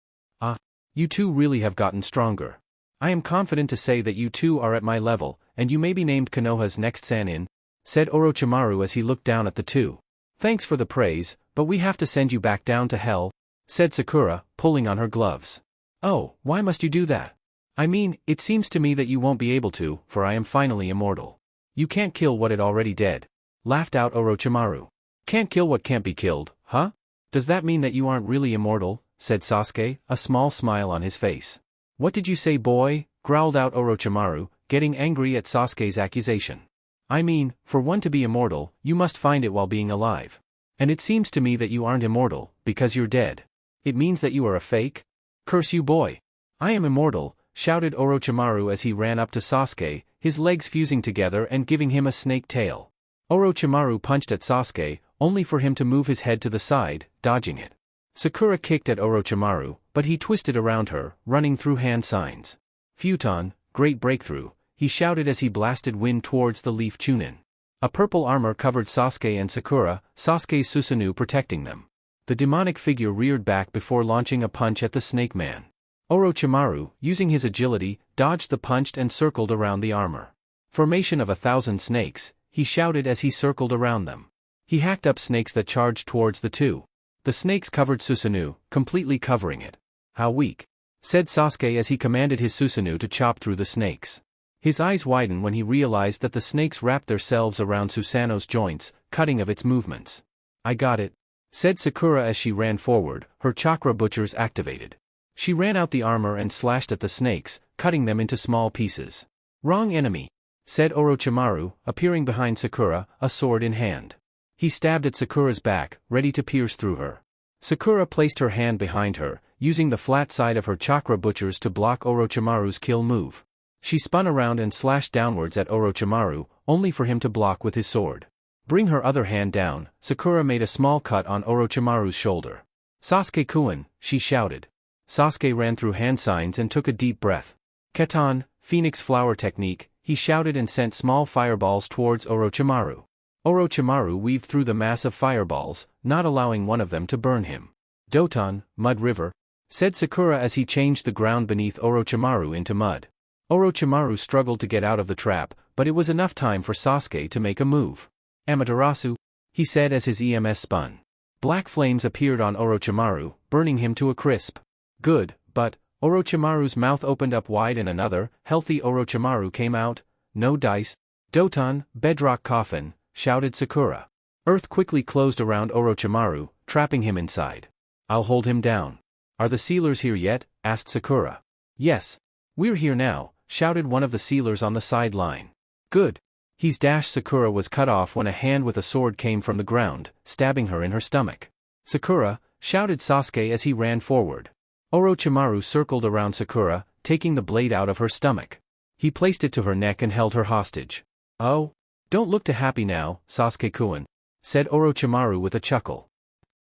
"Ah, you two really have gotten stronger. I am confident to say that you two are at my level, and you may be named Konoha's next Sannin," said Orochimaru as he looked down at the two. "Thanks for the praise, but we have to send you back down to hell," said Sakura, pulling on her gloves. "Oh, why must you do that? I mean, it seems to me that you won't be able to, for I am finally immortal." "You can't kill what it already dead," laughed out Orochimaru. "Can't kill what can't be killed, huh? Does that mean that you aren't really immortal?" said Sasuke, a small smile on his face. "What did you say, boy?" growled out Orochimaru, getting angry at Sasuke's accusation. "I mean, for one to be immortal, you must find it while being alive. And it seems to me that you aren't immortal, because you're dead. It means that you are a fake? Curse you, boy. I am immortal," shouted Orochimaru as he ran up to Sasuke, his legs fusing together and giving him a snake tail. Orochimaru punched at Sasuke, only for him to move his head to the side, dodging it. Sakura kicked at Orochimaru, but he twisted around her, running through hand signs. "Futon, great breakthrough," he shouted as he blasted wind towards the leaf Chunin. A purple armor covered Sasuke and Sakura, Sasuke's Susanoo protecting them. The demonic figure reared back before launching a punch at the snake man. Orochimaru, using his agility, dodged the punch and circled around the armor. Formation of 1,000 snakes, he shouted as he circled around them. He hacked up snakes that charged towards the two. The snakes covered Susanoo, completely covering it. How weak, said Sasuke as he commanded his Susanoo to chop through the snakes. His eyes widened when he realized that the snakes wrapped themselves around Susanoo's joints, cutting of its movements. I got it, said Sakura as she ran forward, her chakra butchers activated. She ran out the armor and slashed at the snakes, cutting them into small pieces. Wrong enemy, said Orochimaru, appearing behind Sakura, a sword in hand. He stabbed at Sakura's back, ready to pierce through her. Sakura placed her hand behind her, using the flat side of her chakra butchers to block Orochimaru's kill move. She spun around and slashed downwards at Orochimaru, only for him to block with his sword. Bring her other hand down, Sakura made a small cut on Orochimaru's shoulder. Sasuke-kun, she shouted. Sasuke ran through hand signs and took a deep breath. Keton, Phoenix Flower Technique, he shouted and sent small fireballs towards Orochimaru. Orochimaru weaved through the mass of fireballs, not allowing one of them to burn him. Doton, Mud River, said Sakura as he changed the ground beneath Orochimaru into mud. Orochimaru struggled to get out of the trap, but it was enough time for Sasuke to make a move. Amaterasu, he said as his EMS spun. Black flames appeared on Orochimaru, burning him to a crisp. Good, but Orochimaru's mouth opened up wide and another, healthy Orochimaru came out. No dice. Doton, Bedrock Coffin, shouted Sakura. Earth quickly closed around Orochimaru, trapping him inside. I'll hold him down. Are the sealers here yet? Asked Sakura. Yes. We're here now, shouted one of the sealers on the sideline. Good. He's dash. Sakura was cut off when a hand with a sword came from the ground, stabbing her in her stomach. Sakura, shouted Sasuke as he ran forward. Orochimaru circled around Sakura, taking the blade out of her stomach. He placed it to her neck and held her hostage. Oh? Don't look too happy now, Sasuke-kun, said Orochimaru with a chuckle.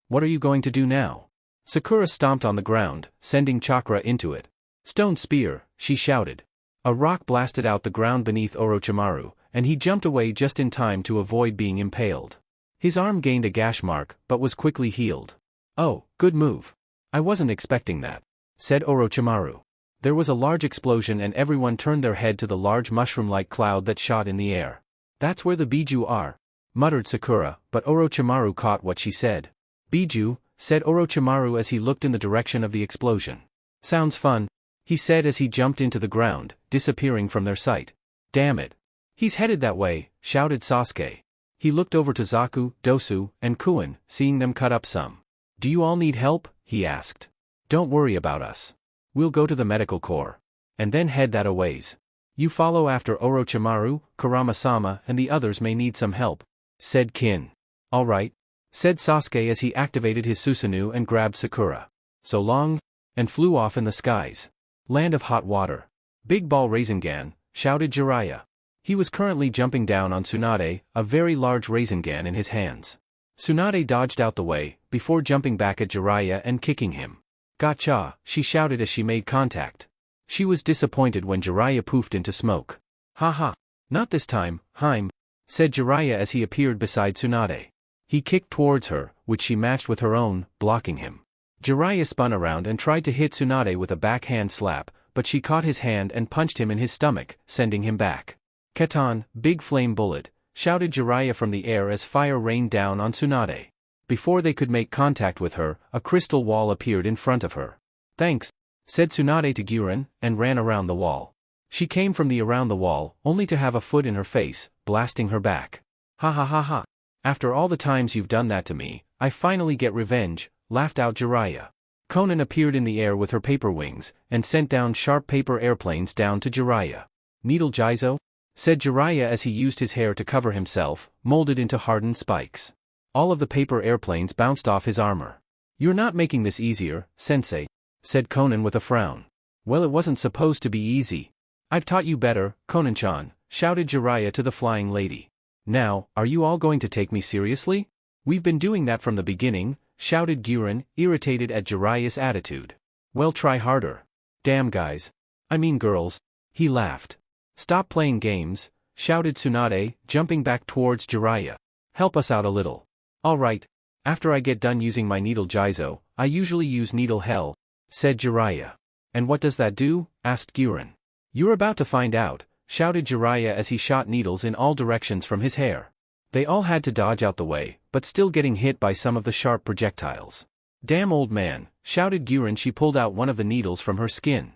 What are you going to do now? Sakura stomped on the ground, sending chakra into it. Stone spear, she shouted. A rock blasted out the ground beneath Orochimaru, and he jumped away just in time to avoid being impaled. His arm gained a gash mark, but was quickly healed. Oh, good move. I wasn't expecting that, said Orochimaru. There was a large explosion and everyone turned their head to the large mushroom-like cloud that shot in the air. That's where the Biju are, muttered Sakura, but Orochimaru caught what she said. Biju, said Orochimaru as he looked in the direction of the explosion. Sounds fun, he said as he jumped into the ground, disappearing from their sight. Damn it. He's headed that way, shouted Sasuke. He looked over to Zaku, Dosu, and Kuin, seeing them cut up some. Do you all need help? He asked. Don't worry about us. We'll go to the medical corps. And then head that a ways. You follow after Orochimaru, Kurama-sama and the others may need some help, said Kin. All right, said Sasuke as he activated his Susanoo and grabbed Sakura. So long, and flew off in the skies. Land of hot water. Big ball Rasengan, shouted Jiraiya. He was currently jumping down on Tsunade, a very large Rasengan in his hands. Tsunade dodged out the way, before jumping back at Jiraiya and kicking him. Gotcha, she shouted as she made contact. She was disappointed when Jiraiya poofed into smoke. Haha. Not this time, Haim, said Jiraiya as he appeared beside Tsunade. He kicked towards her, which she matched with her own, blocking him. Jiraiya spun around and tried to hit Tsunade with a backhand slap, but she caught his hand and punched him in his stomach, sending him back. Keton, big flame bullet, shouted Jiraiya from the air as fire rained down on Tsunade. Before they could make contact with her, a crystal wall appeared in front of her. Thanks, said Tsunade to Guren, and ran around the wall. She came from around the wall, only to have a foot in her face, blasting her back. Ha ha ha ha. After all the times you've done that to me, I finally get revenge, laughed out Jiraiya. Konan appeared in the air with her paper wings, and sent down sharp paper airplanes down to Jiraiya. Needle Jizo? Said Jiraiya as he used his hair to cover himself, molded into hardened spikes. All of the paper airplanes bounced off his armor. You're not making this easier, sensei, said Konan with a frown. Well, it wasn't supposed to be easy. I've taught you better, Konan-chan, shouted Jiraiya to the flying lady. Now, are you all going to take me seriously? We've been doing that from the beginning, shouted Guren, irritated at Jiraiya's attitude. Well, try harder. Damn guys. I mean girls. He laughed. Stop playing games, shouted Tsunade, jumping back towards Jiraiya. Help us out a little. All right. After I get done using my needle Jizo, I usually use needle hell, said Jiraiya. And what does that do? Asked Guren. You're about to find out, shouted Jiraiya as he shot needles in all directions from his hair. They all had to dodge out the way, but still getting hit by some of the sharp projectiles. Damn old man, shouted Guren. She pulled out one of the needles from her skin.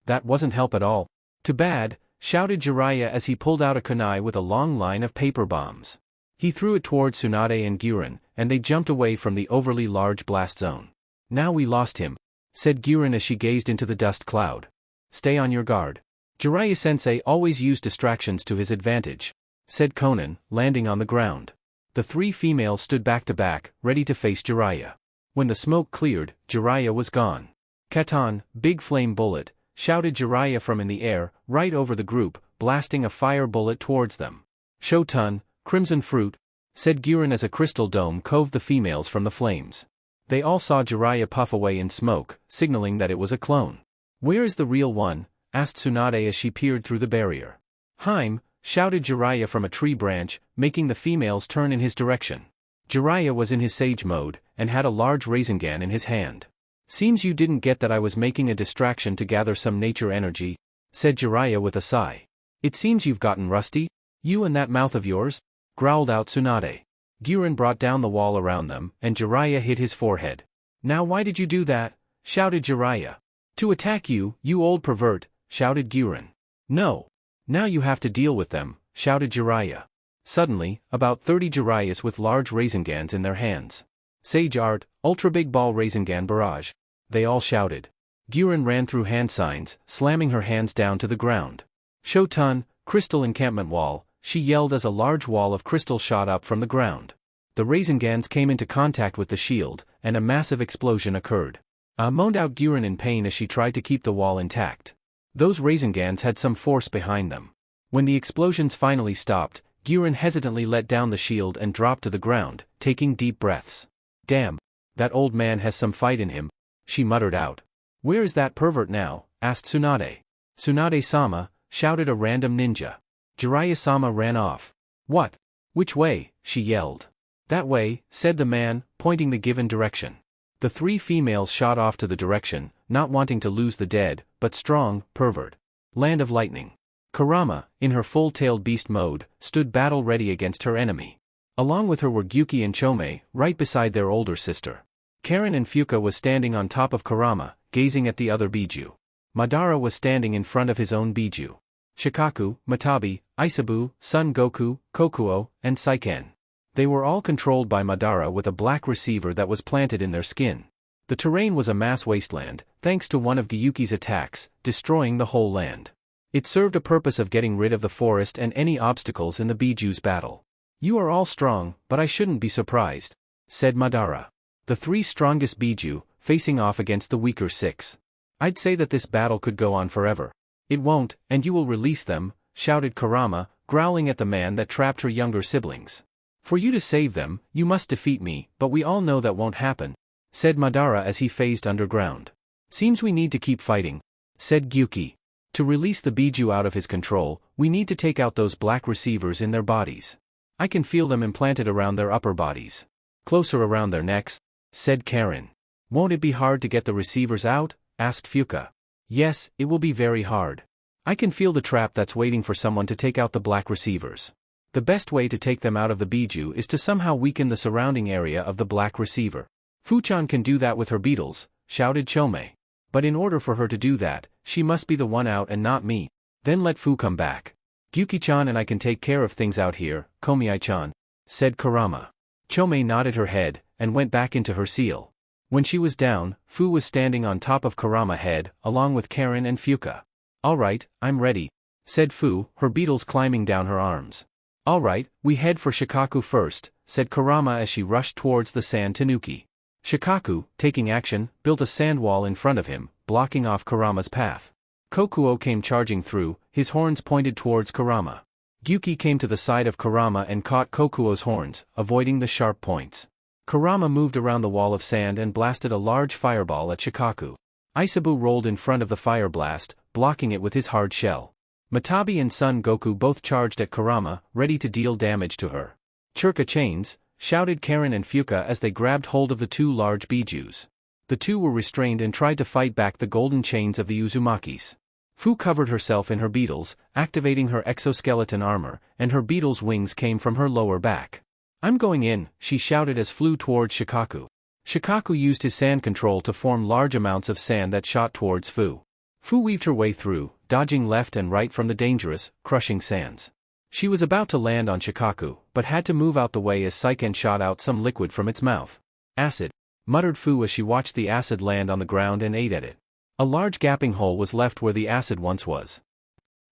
That wasn't help at all. Too bad, shouted Jiraiya as he pulled out a kunai with a long line of paper bombs. He threw it toward Tsunade and Guren, and they jumped away from the overly large blast zone. Now we lost him, said Guren as she gazed into the dust cloud. Stay on your guard. Jiraiya-sensei always used distractions to his advantage, said Conan, landing on the ground. The three females stood back to back, ready to face Jiraiya. When the smoke cleared, Jiraiya was gone. Katan, big flame bullet, shouted Jiraiya from in the air, right over the group, blasting a fire bullet towards them. Shoten, crimson fruit, said Guren as a crystal dome coved the females from the flames. They all saw Jiraiya puff away in smoke, signaling that it was a clone. Where is the real one? Asked Tsunade as she peered through the barrier. Heim, shouted Jiraiya from a tree branch, making the females turn in his direction. Jiraiya was in his sage mode, and had a large Rasengan in his hand. Seems you didn't get that I was making a distraction to gather some nature energy, said Jiraiya with a sigh. It seems you've gotten rusty, you and that mouth of yours, growled out Tsunade. Guren brought down the wall around them, and Jiraiya hit his forehead. Now why did you do that? Shouted Jiraiya. To attack you, you old pervert, shouted Guren. No. Now you have to deal with them, shouted Jiraiya. Suddenly, about 30 Jiraiyas with large Rasengans in their hands. Sage Art, Ultra Big Ball Rasengan Barrage. They all shouted. Guren ran through hand signs, slamming her hands down to the ground. Shoten, Crystal Encampment Wall, she yelled as a large wall of crystal shot up from the ground. The Rasengans came into contact with the shield, and a massive explosion occurred. Moaned out Guren in pain as she tried to keep the wall intact. Those Rasengans had some force behind them. When the explosions finally stopped, Guren hesitantly let down the shield and dropped to the ground, taking deep breaths. Damn, that old man has some fight in him, she muttered out. Where is that pervert now? Asked Tsunade. Tsunade-sama, shouted a random ninja. Jiraiya-sama ran off. What? Which way? She yelled. That way, said the man, pointing the given direction. The three females shot off to the direction, not wanting to lose the dead, but strong, pervert. Land of Lightning. Kurama, in her full-tailed beast mode, stood battle-ready against her enemy. Along with her were Gyuki and Chome, right beside their older sister. Karen and Fuka was standing on top of Kurama, gazing at the other Biju. Madara was standing in front of his own Biju. Shikaku, Matabi, Isabu, Son Goku, Kokuo, and Saiken. They were all controlled by Madara with a black receiver that was planted in their skin. The terrain was a mass wasteland, thanks to one of Gyuki's attacks, destroying the whole land. It served a purpose of getting rid of the forest and any obstacles in the Biju's battle. You are all strong, but I shouldn't be surprised, said Madara. The three strongest Biju, facing off against the weaker six. I'd say that this battle could go on forever. It won't, and you will release them, shouted Kurama, growling at the man that trapped her younger siblings. For you to save them, you must defeat me, but we all know that won't happen, said Madara as he phased underground. Seems we need to keep fighting, said Gyuki. To release the Biju out of his control, we need to take out those black receivers in their bodies. I can feel them implanted around their upper bodies. Closer around their necks, said Karen. Won't it be hard to get the receivers out? Asked Fuka. Yes, it will be very hard. I can feel the trap that's waiting for someone to take out the black receivers. The best way to take them out of the Biju is to somehow weaken the surrounding area of the black receiver. Fuchan can do that with her beetles, shouted Chome. But in order for her to do that, she must be the one out and not me. Then let Fu come back. Gyuki-chan and I can take care of things out here, Komiai-chan, said Kurama. Chome nodded her head, and went back into her seal. When she was down, Fu was standing on top of Kurama's head, along with Karen and Fuka. All right, I'm ready, said Fu, her beetles climbing down her arms. All right, we head for Shikaku first, said Kurama as she rushed towards the sand tanuki. Shikaku, taking action, built a sand wall in front of him, blocking off Kurama's path. Kokuo came charging through, his horns pointed towards Kurama. Gyuki came to the side of Kurama and caught Kokuo's horns, avoiding the sharp points. Kurama moved around the wall of sand and blasted a large fireball at Shikaku. Isabu rolled in front of the fire blast, blocking it with his hard shell. Matabi and Son Goku both charged at Kurama, ready to deal damage to her. Churka chains, shouted Karen and Fuka as they grabbed hold of the two large Bijus. The two were restrained and tried to fight back the golden chains of the Uzumakis. Fu covered herself in her beetles, activating her exoskeleton armor, and her beetle's wings came from her lower back. "I'm going in," she shouted as flew towards Shikaku. Shikaku used his sand control to form large amounts of sand that shot towards Fu. Fu weaved her way through, dodging left and right from the dangerous, crushing sands. She was about to land on Shikaku, but had to move out the way as Saiken shot out some liquid from its mouth. "Acid," muttered Fu as she watched the acid land on the ground and ate at it. A large gaping hole was left where the acid once was.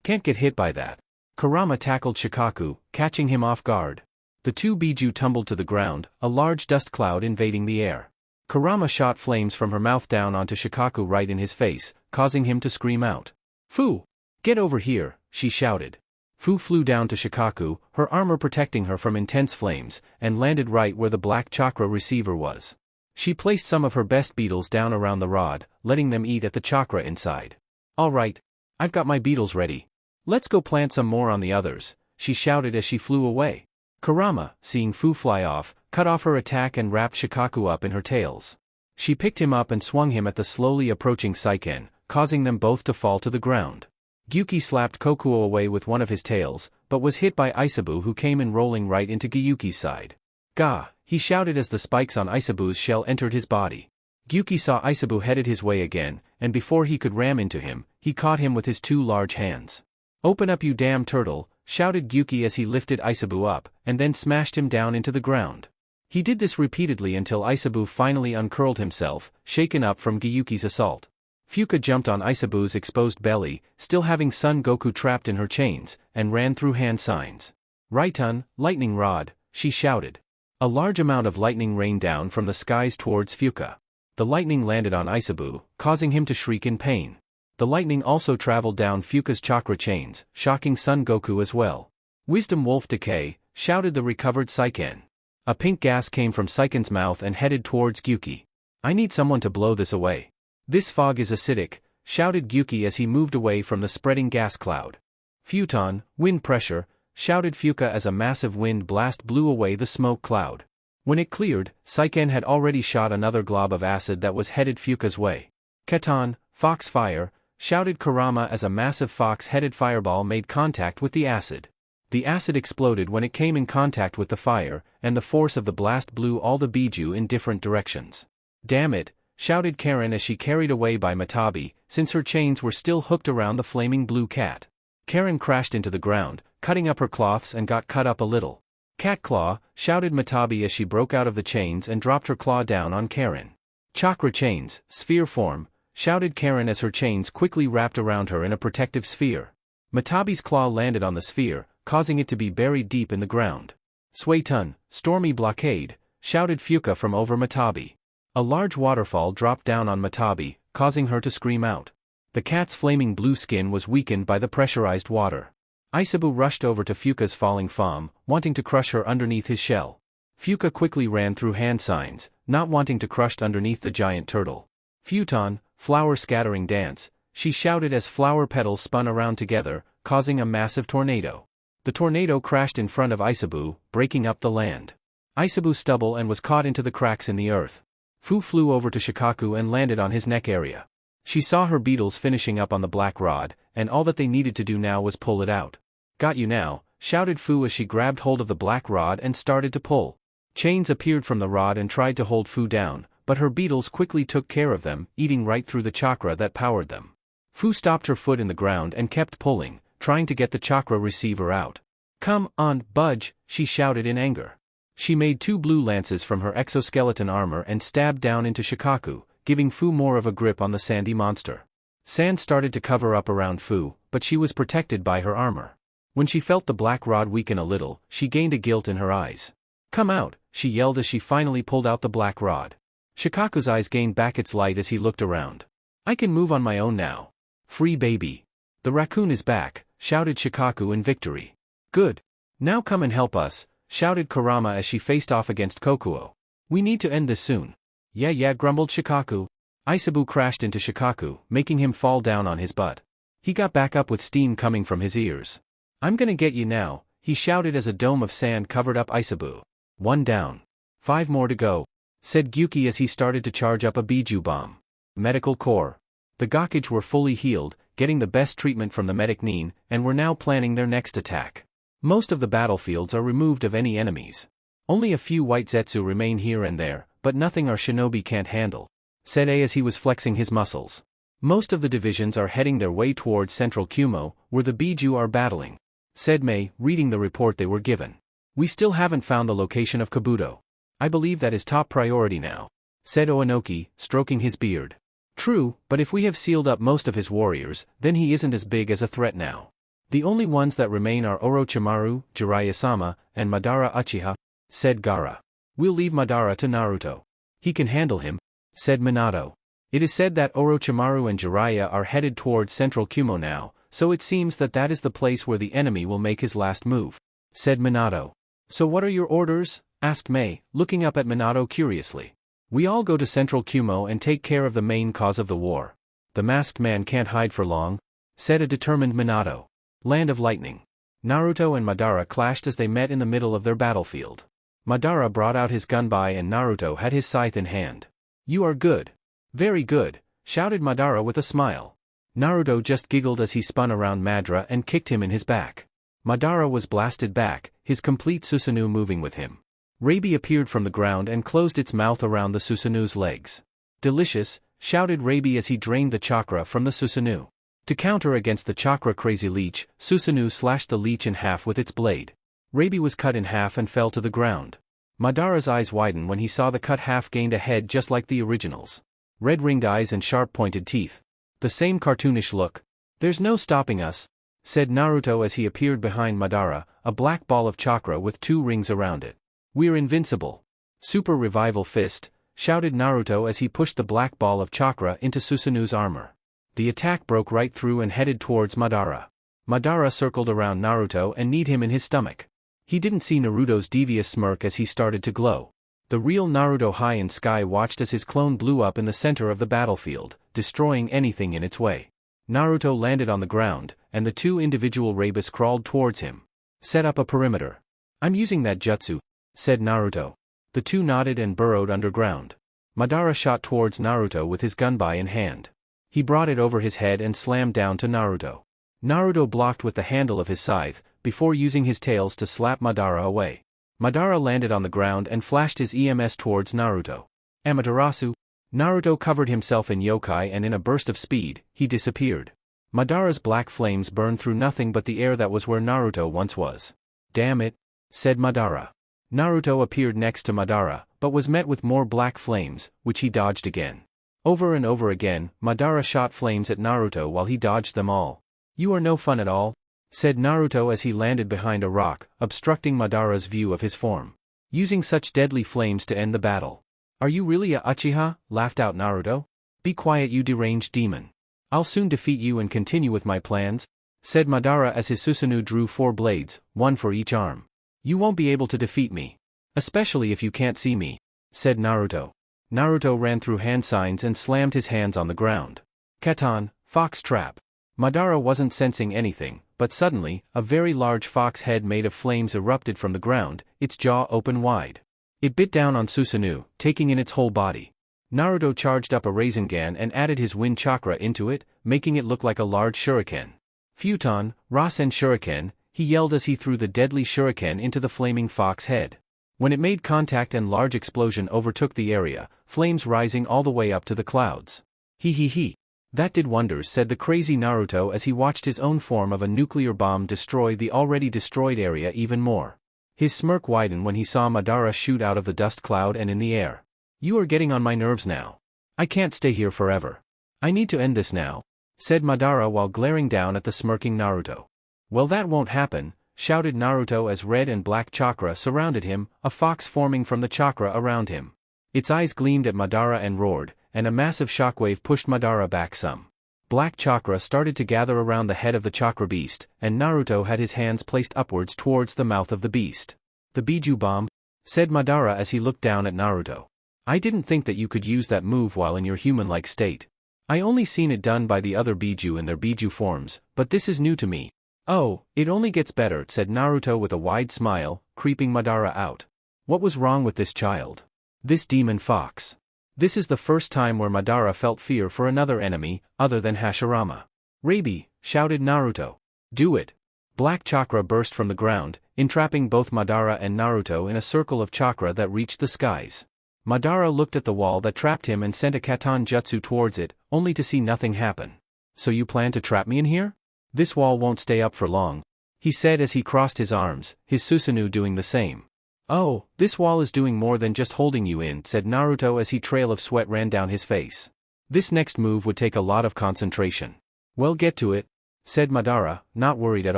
"Can't get hit by that." Kurama tackled Shikaku, catching him off guard. The two Biju tumbled to the ground, a large dust cloud invading the air. Kurama shot flames from her mouth down onto Shikaku right in his face, causing him to scream out. "Fu! Get over here," she shouted. Fu flew down to Shikaku, her armor protecting her from intense flames, and landed right where the black chakra receiver was. She placed some of her best beetles down around the rod, letting them eat at the chakra inside. "All right. I've got my beetles ready. Let's go plant some more on the others," she shouted as she flew away. Kurama, seeing Fu fly off, cut off her attack and wrapped Shikaku up in her tails. She picked him up and swung him at the slowly approaching Saiken, causing them both to fall to the ground. Gyuki slapped Kokuo away with one of his tails, but was hit by Isabu, who came in rolling right into Gyuki's side. "Gah!" he shouted as the spikes on Isabu's shell entered his body. Gyuki saw Isabu headed his way again, and before he could ram into him, he caught him with his two large hands. "Open up, you damn turtle," shouted Gyuki as he lifted Isabu up, and then smashed him down into the ground. He did this repeatedly until Isabu finally uncurled himself, shaken up from Gyuki's assault. Fuka jumped on Isabu's exposed belly, still having Son Goku trapped in her chains, and ran through hand signs. "Raiton, lightning rod," she shouted. A large amount of lightning rained down from the skies towards Fuka. The lightning landed on Isabu, causing him to shriek in pain. The lightning also traveled down Fuka's chakra chains, shocking Son Goku as well. "Wisdom Wolf Decay," shouted the recovered Saiken. A pink gas came from Saiken's mouth and headed towards Gyuki. "I need someone to blow this away. This fog is acidic," shouted Gyuki as he moved away from the spreading gas cloud. "Futon, wind pressure," shouted Fuka as a massive wind blast blew away the smoke cloud. When it cleared, Saiken had already shot another glob of acid that was headed Fuka's way. "Keton, fox fire," shouted Kurama as a massive fox-headed fireball made contact with the acid. The acid exploded when it came in contact with the fire, and the force of the blast blew all the Biju in different directions. "Damn it," shouted Karen as she carried away by Matabi, since her chains were still hooked around the flaming blue cat. Karen crashed into the ground, cutting up her cloths and got cut up a little. "Cat claw," shouted Matabi as she broke out of the chains and dropped her claw down on Karen. "Chakra chains, sphere form," shouted Karen as her chains quickly wrapped around her in a protective sphere. Matabi's claw landed on the sphere, causing it to be buried deep in the ground. "Suetun, stormy blockade," shouted Fuka from over Matabi. A large waterfall dropped down on Matabi, causing her to scream out. The cat's flaming blue skin was weakened by the pressurized water. Isabu rushed over to Fuka's falling form, wanting to crush her underneath his shell. Fuka quickly ran through hand signs, not wanting to crush underneath the giant turtle. "Futon, flower scattering dance," she shouted as flower petals spun around together, causing a massive tornado. The tornado crashed in front of Isabu, breaking up the land. Isabu stumbled and was caught into the cracks in the earth. Fu flew over to Shikaku and landed on his neck area. She saw her beetles finishing up on the black rod, and all that they needed to do now was pull it out. "Got you now," shouted Fu as she grabbed hold of the black rod and started to pull. Chains appeared from the rod and tried to hold Fu down, but her beetles quickly took care of them, eating right through the chakra that powered them. Fu stopped her foot in the ground and kept pulling, trying to get the chakra receiver out. "Come on, budge," she shouted in anger. She made two blue lances from her exoskeleton armor and stabbed down into Shikaku, giving Fu more of a grip on the sandy monster. Sand started to cover up around Fu, but she was protected by her armor. When she felt the black rod weaken a little, she gained a guilt in her eyes. "Come out," she yelled as she finally pulled out the black rod. Shikaku's eyes gained back its light as he looked around. "I can move on my own now. Free baby. The raccoon is back," shouted Shikaku in victory. "Good. Now come and help us," shouted Kurama as she faced off against Kokuo. "We need to end this soon." Yeah, grumbled Shikaku. Isabu crashed into Shikaku, making him fall down on his butt. He got back up with steam coming from his ears. "I'm gonna get you now," he shouted as a dome of sand covered up Isabu. "One down. 5 more to go." said Gyuki as he started to charge up a Biju bomb. Medical Corps. The Gakage were fully healed, getting the best treatment from the medic Nin, and were now planning their next attack. Most of the battlefields are removed of any enemies. Only a few white Zetsu remain here and there, but nothing our shinobi can't handle, said A as he was flexing his muscles. Most of the divisions are heading their way towards central Kumo, where the Biju are battling, said Mei, reading the report they were given. We still haven't found the location of Kabuto. I believe that is top priority now, said Oanoki, stroking his beard. True, but if we have sealed up most of his warriors, then he isn't as big as a threat now. The only ones that remain are Orochimaru, Jiraiya-sama, and Madara Uchiha, said Gaara. We'll leave Madara to Naruto. He can handle him, said Minato. It is said that Orochimaru and Jiraiya are headed towards central Kumo now, so it seems that that is the place where the enemy will make his last move, said Minato. So what are your orders? Asked Mei, looking up at Minato curiously. We all go to central Kumo and take care of the main cause of the war. The masked man can't hide for long, said a determined Minato. Land of Lightning. Naruto and Madara clashed as they met in the middle of their battlefield. Madara brought out his gunbai and Naruto had his scythe in hand. You are good. Very good, shouted Madara with a smile. Naruto just giggled as he spun around Madara and kicked him in his back. Madara was blasted back, his complete Susanoo moving with him. Rabi appeared from the ground and closed its mouth around the Susanoo's legs. Delicious, shouted Rabi as he drained the chakra from the Susanoo. To counter against the chakra-crazy leech, Susanoo slashed the leech in half with its blade. Rabi was cut in half and fell to the ground. Madara's eyes widened when he saw the cut half gained a head just like the originals. Red-ringed eyes and sharp-pointed teeth. The same cartoonish look. There's no stopping us, said Naruto as he appeared behind Madara, a black ball of chakra with 2 rings around it. We're invincible. Super Revival Fist, shouted Naruto as he pushed the black ball of chakra into Susanoo's armor. The attack broke right through and headed towards Madara. Madara circled around Naruto and kneed him in his stomach. He didn't see Naruto's devious smirk as he started to glow. The real Naruto high in sky watched as his clone blew up in the center of the battlefield, destroying anything in its way. Naruto landed on the ground, and the 2 individual Rabis crawled towards him. Set up a perimeter. I'm using that jutsu, said Naruto. The 2 nodded and burrowed underground. Madara shot towards Naruto with his gunbai in hand. He brought it over his head and slammed down to Naruto. Naruto blocked with the handle of his scythe, before using his tails to slap Madara away. Madara landed on the ground and flashed his EMS towards Naruto. Amaterasu. Naruto covered himself in yokai and in a burst of speed, he disappeared. Madara's black flames burned through nothing but the air that was where Naruto once was. Damn it, said Madara. Naruto appeared next to Madara, but was met with more black flames, which he dodged again. Over and over again, Madara shot flames at Naruto while he dodged them all. You are no fun at all, said Naruto as he landed behind a rock, obstructing Madara's view of his form. Using such deadly flames to end the battle. Are you really a Uchiha? Laughed out Naruto. Be quiet, you deranged demon. I'll soon defeat you and continue with my plans, said Madara as his Susanoo drew 4 blades, 1 for each arm. You won't be able to defeat me. Especially if you can't see me, said Naruto. Naruto ran through hand signs and slammed his hands on the ground. Katan, fox trap. Madara wasn't sensing anything, but suddenly, a very large fox head made of flames erupted from the ground, its jaw open wide. It bit down on Susanoo, taking in its whole body. Naruto charged up a Rasengan and added his wind chakra into it, making it look like a large shuriken. Futon, Rasen Shuriken, he yelled as he threw the deadly shuriken into the flaming fox head. When it made contact and large explosion overtook the area, flames rising all the way up to the clouds. He. That did wonders, said the crazy Naruto as he watched his own form of a nuclear bomb destroy the already destroyed area even more. His smirk widened when he saw Madara shoot out of the dust cloud and in the air. You are getting on my nerves now. I can't stay here forever. I need to end this now, said Madara while glaring down at the smirking Naruto. Well, that won't happen, shouted Naruto as red and black chakra surrounded him, a fox forming from the chakra around him. Its eyes gleamed at Madara and roared, and a massive shockwave pushed Madara back some. Black chakra started to gather around the head of the chakra beast, and Naruto had his hands placed upwards towards the mouth of the beast. The Biju bomb, said Madara as he looked down at Naruto. I didn't think that you could use that move while in your human-like state. I only seen it done by the other Biju in their Biju forms, but this is new to me. Oh, it only gets better, said Naruto with a wide smile, creeping Madara out. What was wrong with this child? This demon fox. This is the first time where Madara felt fear for another enemy, other than Hashirama. Rabi, shouted Naruto. Do it. Black chakra burst from the ground, entrapping both Madara and Naruto in a circle of chakra that reached the skies. Madara looked at the wall that trapped him and sent a katan jutsu towards it, only to see nothing happen. So you plan to trap me in here? This wall won't stay up for long, he said as he crossed his arms, his Susanoo doing the same. Oh, this wall is doing more than just holding you in, said Naruto as a trail of sweat ran down his face. This next move would take a lot of concentration. Well, get to it, said Madara, not worried at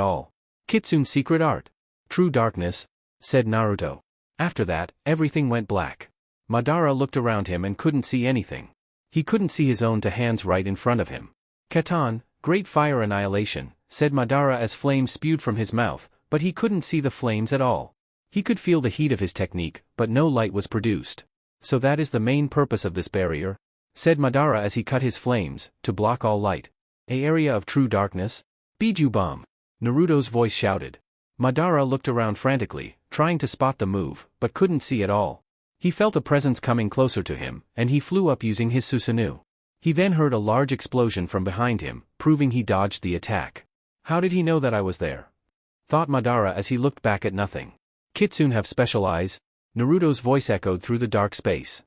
all. Kitsune's secret art. True darkness, said Naruto. After that, everything went black. Madara looked around him and couldn't see anything. He couldn't see his own two hands right in front of him. Katan, great fire annihilation, said Madara as flames spewed from his mouth, but he couldn't see the flames at all. He could feel the heat of his technique, but no light was produced. So that is the main purpose of this barrier, said Madara as he cut his flames, to block all light. An area of true darkness? Biju bomb. Naruto's voice shouted. Madara looked around frantically, trying to spot the move, but couldn't see at all. He felt a presence coming closer to him, and he flew up using his Susanoo. He then heard a large explosion from behind him, proving he dodged the attack. How did he know that I was there? Thought Madara as he looked back at nothing. Kitsune have special eyes? Naruto's voice echoed through the dark space.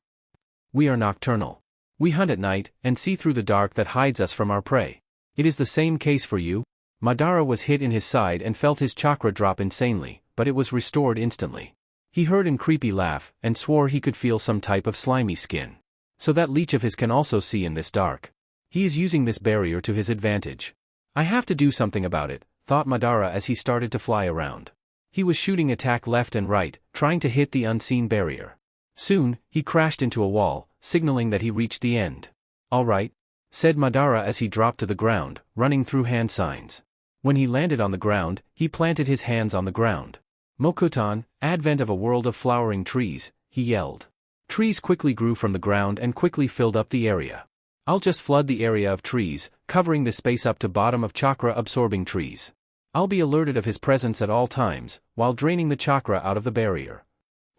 We are nocturnal. We hunt at night, and see through the dark that hides us from our prey. It is the same case for you? Madara was hit in his side and felt his chakra drop insanely, but it was restored instantly. He heard a creepy laugh, and swore he could feel some type of slimy skin. So that leech of his can also see in this dark. He is using this barrier to his advantage. I have to do something about it, thought Madara as he started to fly around. He was shooting attack left and right, trying to hit the unseen barrier. Soon, he crashed into a wall, signaling that he reached the end. All right, said Madara as he dropped to the ground, running through hand signs. When he landed on the ground, he planted his hands on the ground. Mokutan, advent of a world of flowering trees, he yelled. Trees quickly grew from the ground and quickly filled up the area. I'll just flood the area of trees, covering the space up to bottom of chakra-absorbing trees. I'll be alerted of his presence at all times, while draining the chakra out of the barrier.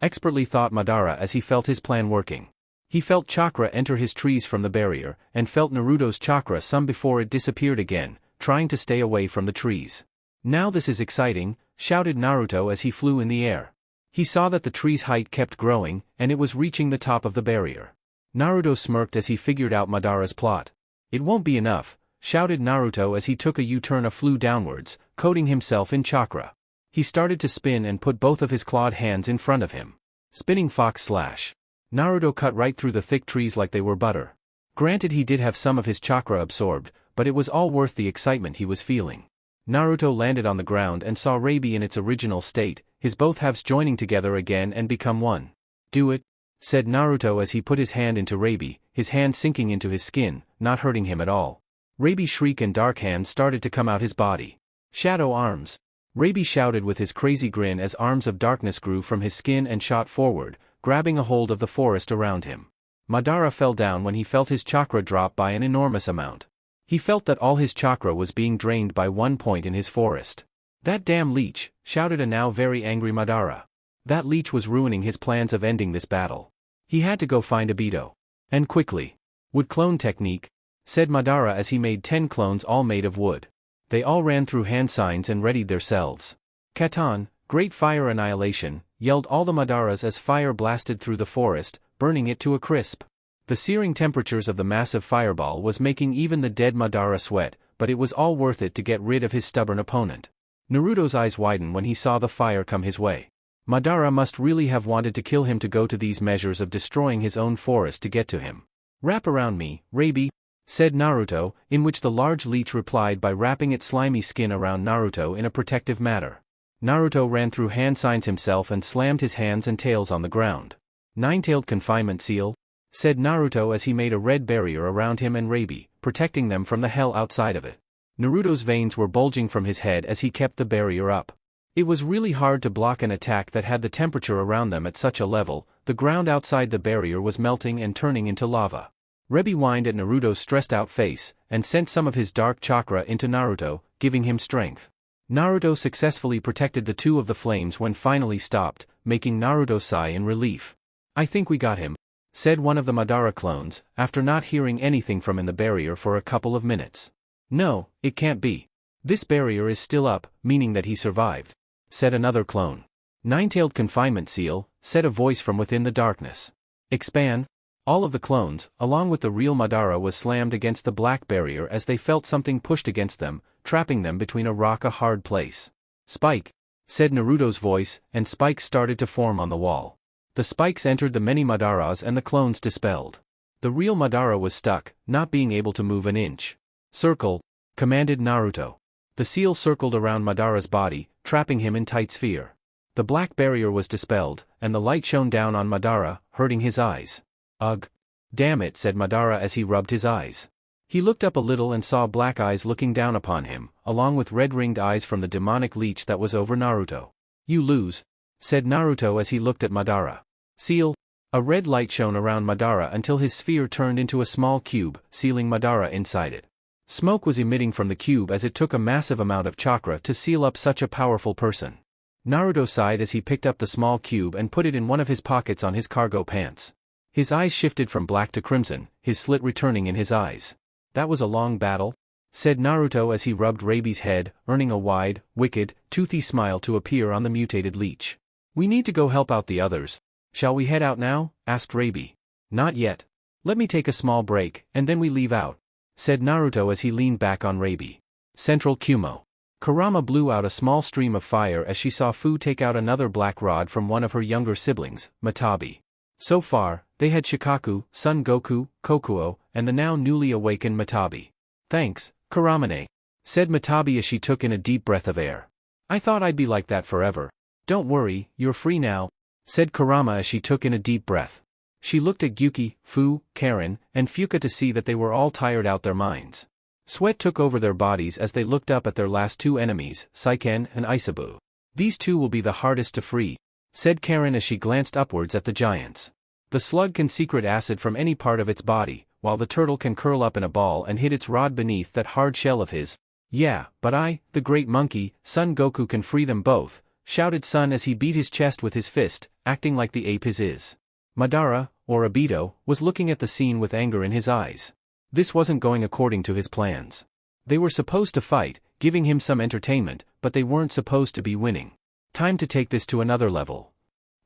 Expertly thought Madara as he felt his plan working. He felt chakra enter his trees from the barrier, and felt Naruto's chakra some before it disappeared again, trying to stay away from the trees. Now this is exciting, shouted Naruto as he flew in the air. He saw that the tree's height kept growing, and it was reaching the top of the barrier. Naruto smirked as he figured out Madara's plot. It won't be enough, shouted Naruto as he took a U-turn and flew downwards, coating himself in chakra. He started to spin and put both of his clawed hands in front of him. Spinning fox slash. Naruto cut right through the thick trees like they were butter. Granted he did have some of his chakra absorbed, but it was all worth the excitement he was feeling. Naruto landed on the ground and saw Rabi in its original state, his both halves joining together again and become one. Do it, said Naruto as he put his hand into Rabi, his hand sinking into his skin, not hurting him at all. Rabi's shriek and dark hands started to come out his body. Shadow arms. Rabi shouted with his crazy grin as arms of darkness grew from his skin and shot forward, grabbing a hold of the forest around him. Madara fell down when he felt his chakra drop by an enormous amount. He felt that all his chakra was being drained by one point in his forest. That damn leech, shouted a now very angry Madara. That leech was ruining his plans of ending this battle. He had to go find Obito. And quickly. Wood clone technique, said Madara as he made 10 clones all made of wood. They all ran through hand signs and readied themselves. Katan, great fire annihilation, yelled all the Madaras as fire blasted through the forest, burning it to a crisp. The searing temperatures of the massive fireball was making even the dead Madara sweat, but it was all worth it to get rid of his stubborn opponent. Naruto's eyes widened when he saw the fire come his way. Madara must really have wanted to kill him to go to these measures of destroying his own forest to get to him. Wrap around me, Rabi, said Naruto, in which the large leech replied by wrapping its slimy skin around Naruto in a protective manner. Naruto ran through hand signs himself and slammed his hands and tails on the ground. Nine-tailed confinement seal, said Naruto as he made a red barrier around him and Rabi, protecting them from the hell outside of it. Naruto's veins were bulging from his head as he kept the barrier up. It was really hard to block an attack that had the temperature around them at such a level. The ground outside the barrier was melting and turning into lava. Rabi whined at Naruto's stressed-out face, and sent some of his dark chakra into Naruto, giving him strength. Naruto successfully protected the two of the flames when finally stopped, making Naruto sigh in relief. I think we got him, said one of the Madara clones, after not hearing anything from in the barrier for a couple of minutes. No, it can't be. This barrier is still up, meaning that he survived, said another clone. Nine-tailed confinement seal, said a voice from within the darkness. Expand. All of the clones, along with the real Madara, was slammed against the black barrier as they felt something pushed against them, trapping them between a hard place. Spike, said Naruto's voice, and spikes started to form on the wall. The spikes entered the many Madaras and the clones dispelled. The real Madara was stuck, not being able to move an inch. Circle, commanded Naruto. The seal circled around Madara's body, trapping him in tight sphere. The black barrier was dispelled, and the light shone down on Madara, hurting his eyes. Ugh. Damn it, said Madara as he rubbed his eyes. He looked up a little and saw black eyes looking down upon him, along with red-ringed eyes from the demonic leech that was over Naruto. You lose, said Naruto as he looked at Madara. Seal. A red light shone around Madara until his sphere turned into a small cube, sealing Madara inside it. Smoke was emitting from the cube as it took a massive amount of chakra to seal up such a powerful person. Naruto sighed as he picked up the small cube and put it in one of his pockets on his cargo pants. His eyes shifted from black to crimson, his slit returning in his eyes. That was a long battle, said Naruto as he rubbed Rabi's head, earning a wide, wicked, toothy smile to appear on the mutated leech. We need to go help out the others. Shall we head out now? Asked Rabi. Not yet. Let me take a small break, and then we leave out, said Naruto as he leaned back on Rabi. Central Kumo. Kurama blew out a small stream of fire as she saw Fu take out another black rod from one of her younger siblings, Matabi. So far, they had Shikaku, Son Goku, Kokuo, and the now newly awakened Matabi. Thanks, Kuramane, said Matabi as she took in a deep breath of air. I thought I'd be like that forever. Don't worry, you're free now, said Kurama as she took in a deep breath. She looked at Gyuki, Fu, Karen, and Fuka to see that they were all tired out their minds. Sweat took over their bodies as they looked up at their last two enemies, Saiken and Isabu. These two will be the hardest to free, said Karen as she glanced upwards at the giants. The slug can secrete acid from any part of its body, while the turtle can curl up in a ball and hit its rod beneath that hard shell of his. Yeah, but I, the great monkey, Son Goku, can free them both, shouted Son as he beat his chest with his fist, acting like the ape his is. Madara, or Obito, was looking at the scene with anger in his eyes. This wasn't going according to his plans. They were supposed to fight, giving him some entertainment, but they weren't supposed to be winning. Time to take this to another level,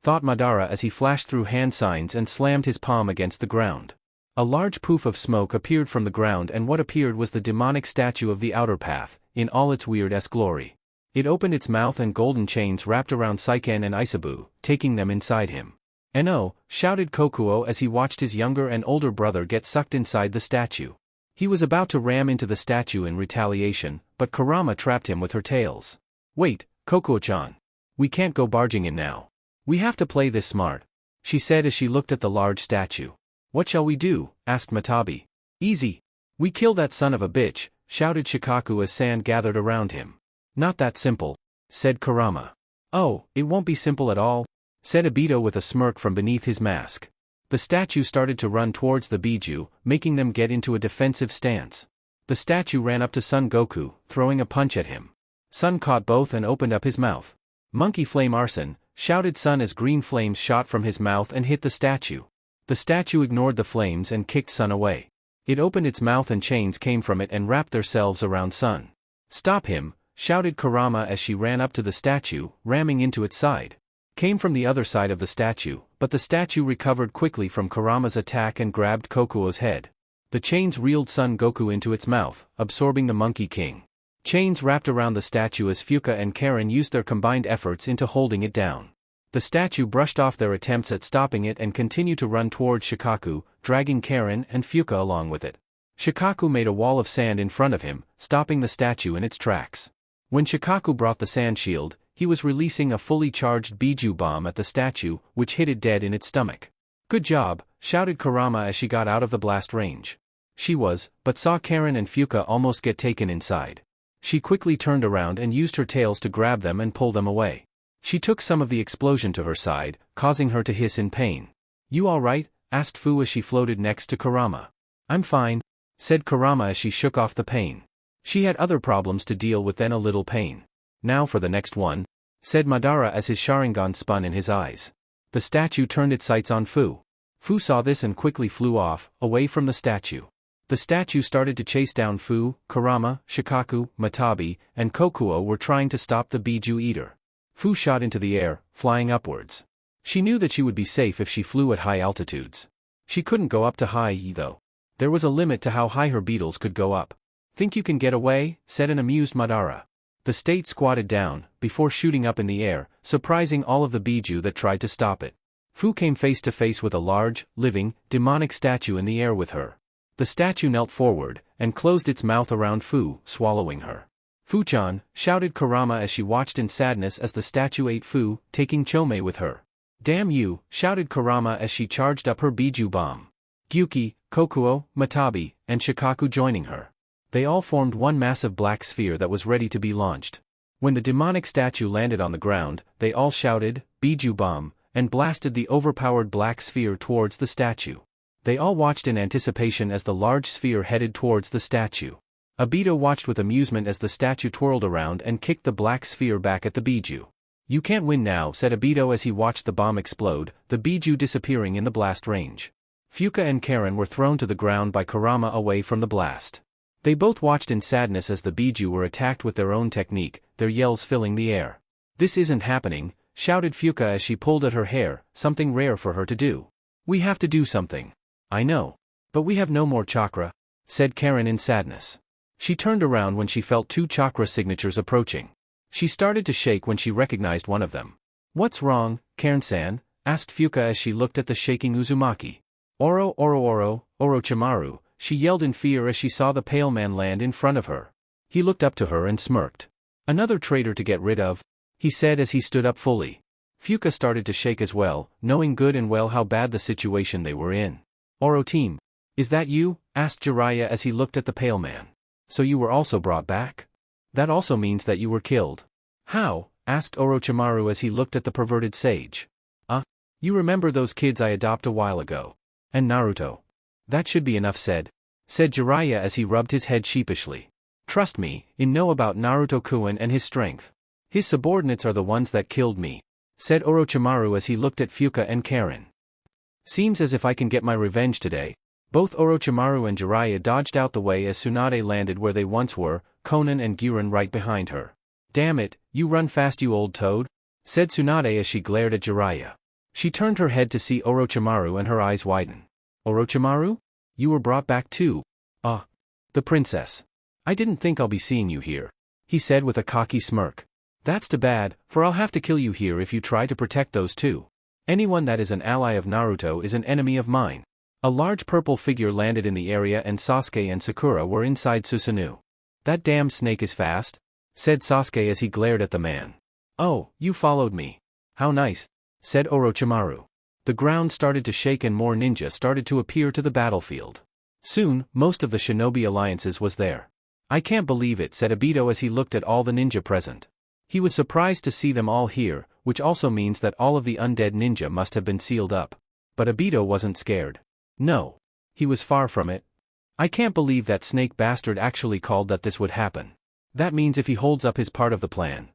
thought Madara as he flashed through hand signs and slammed his palm against the ground. A large poof of smoke appeared from the ground, and what appeared was the demonic statue of the outer path, in all its weird-esque glory. It opened its mouth and golden chains wrapped around Saiken and Isabu, taking them inside him. "No!" shouted Kokuo as he watched his younger and older brother get sucked inside the statue. He was about to ram into the statue in retaliation, but Kurama trapped him with her tails. "Wait, Kokuo-chan. We can't go barging in now. We have to play this smart," she said as she looked at the large statue. "What shall we do?" asked Matabi. "Easy. We kill that son of a bitch," shouted Shikaku as sand gathered around him. "Not that simple," said Kurama. "Oh, it won't be simple at all," said Obito with a smirk from beneath his mask. The statue started to run towards the Biju, making them get into a defensive stance. The statue ran up to Son Goku, throwing a punch at him. Son caught both and opened up his mouth. "Monkey flame arson," shouted Son as green flames shot from his mouth and hit the statue. The statue ignored the flames and kicked Son away. It opened its mouth and chains came from it and wrapped themselves around Son. "Stop him," shouted Kurama as she ran up to the statue, ramming into its side. Came from the other side of the statue, but the statue recovered quickly from Kurama's attack and grabbed Kokuo's head. The chains reeled Son Goku into its mouth, absorbing the Monkey King. Chains wrapped around the statue as Fuka and Karen used their combined efforts into holding it down. The statue brushed off their attempts at stopping it and continued to run towards Shikaku, dragging Karen and Fuka along with it. Shikaku made a wall of sand in front of him, stopping the statue in its tracks. When Shikaku brought the sand shield, he was releasing a fully charged Biju bomb at the statue, which hit it dead in its stomach. "Good job," shouted Kurama as she got out of the blast range. She was, but saw Karen and Fuka almost get taken inside. She quickly turned around and used her tails to grab them and pull them away. She took some of the explosion to her side, causing her to hiss in pain. "You all right?" asked Fu as she floated next to Kurama. "I'm fine," said Kurama as she shook off the pain. She had other problems to deal with than a little pain. "Now for the next one," said Madara as his Sharingan spun in his eyes. The The statue turned its sights on Fu. Fu saw this and quickly flew off, away from the statue. The statue started to chase down Fu. Kurama, Shikaku, Matabi, and Kokuo were trying to stop the Biju eater. Fu shot into the air, flying upwards. She knew that she would be safe if she flew at high altitudes. She couldn't go up to high though. There was a limit to how high her beetles could go up. "Think you can get away?" said an amused Madara. The state squatted down, before shooting up in the air, surprising all of the Biju that tried to stop it. Fu came face to face with a large, living, demonic statue in the air with her. The statue knelt forward, and closed its mouth around Fu, swallowing her. "Fu-chan," shouted Kurama as she watched in sadness as the statue ate Fu, taking Chome with her. "Damn you," shouted Kurama as she charged up her Biju bomb. Gyuki, Kokuo, Matabi, and Shikaku joining her. They all formed one massive black sphere that was ready to be launched. When the demonic statue landed on the ground, they all shouted, "Biju bomb," and blasted the overpowered black sphere towards the statue. They all watched in anticipation as the large sphere headed towards the statue. Obito watched with amusement as the statue twirled around and kicked the black sphere back at the Biju. "You can't win now," said Obito as he watched the bomb explode, the Biju disappearing in the blast range. Fuka and Karen were thrown to the ground by Kurama away from the blast. They both watched in sadness as the Biju were attacked with their own technique, their yells filling the air. "This isn't happening," shouted Fuka as she pulled at her hair, something rare for her to do. "We have to do something." "I know. But we have no more chakra," said Karen in sadness. She turned around when she felt two chakra signatures approaching. She started to shake when she recognized one of them. "What's wrong, Karen-san?" asked Fuka as she looked at the shaking Uzumaki. Orochimaru," she yelled in fear as she saw the pale man land in front of her. He looked up to her and smirked. "Another traitor to get rid of," he said as he stood up fully. Fuka started to shake as well, knowing good and well how bad the situation they were in. "Oro-team, is that you?" asked Jiraiya as he looked at the pale man. "So you were also brought back? That also means that you were killed." "How?" asked Orochimaru as he looked at the perverted sage. You remember those kids I adopted a while ago? And Naruto. That should be enough said Jiraiya as he rubbed his head sheepishly. "Trust me, I know about Naruto-kun and his strength. His subordinates are the ones that killed me," said Orochimaru as he looked at Fuka and Karen. "Seems as if I can get my revenge today." Both Orochimaru and Jiraiya dodged out the way as Tsunade landed where they once were, Konan and Guren right behind her. "Damn it, you run fast you old toad," said Tsunade as she glared at Jiraiya. She turned her head to see Orochimaru and her eyes widen. "Orochimaru? You were brought back too?" The princess. "I didn't think I'll be seeing you here," he said with a cocky smirk. "That's too bad, for I'll have to kill you here if you try to protect those two. Anyone that is an ally of Naruto is an enemy of mine." A large purple figure landed in the area and Sasuke and Sakura were inside Susanoo. "That damn snake is fast," said Sasuke as he glared at the man. "Oh, you followed me. How nice," said Orochimaru. The ground started to shake and more ninja started to appear to the battlefield. Soon, most of the shinobi alliances was there. "I can't believe it," said Obito as he looked at all the ninja present. He was surprised to see them all here, which also means that all of the undead ninja must have been sealed up. But Obito wasn't scared. No. He was far from it. "I can't believe that snake bastard actually called that this would happen. That means if he holds up his part of the plan,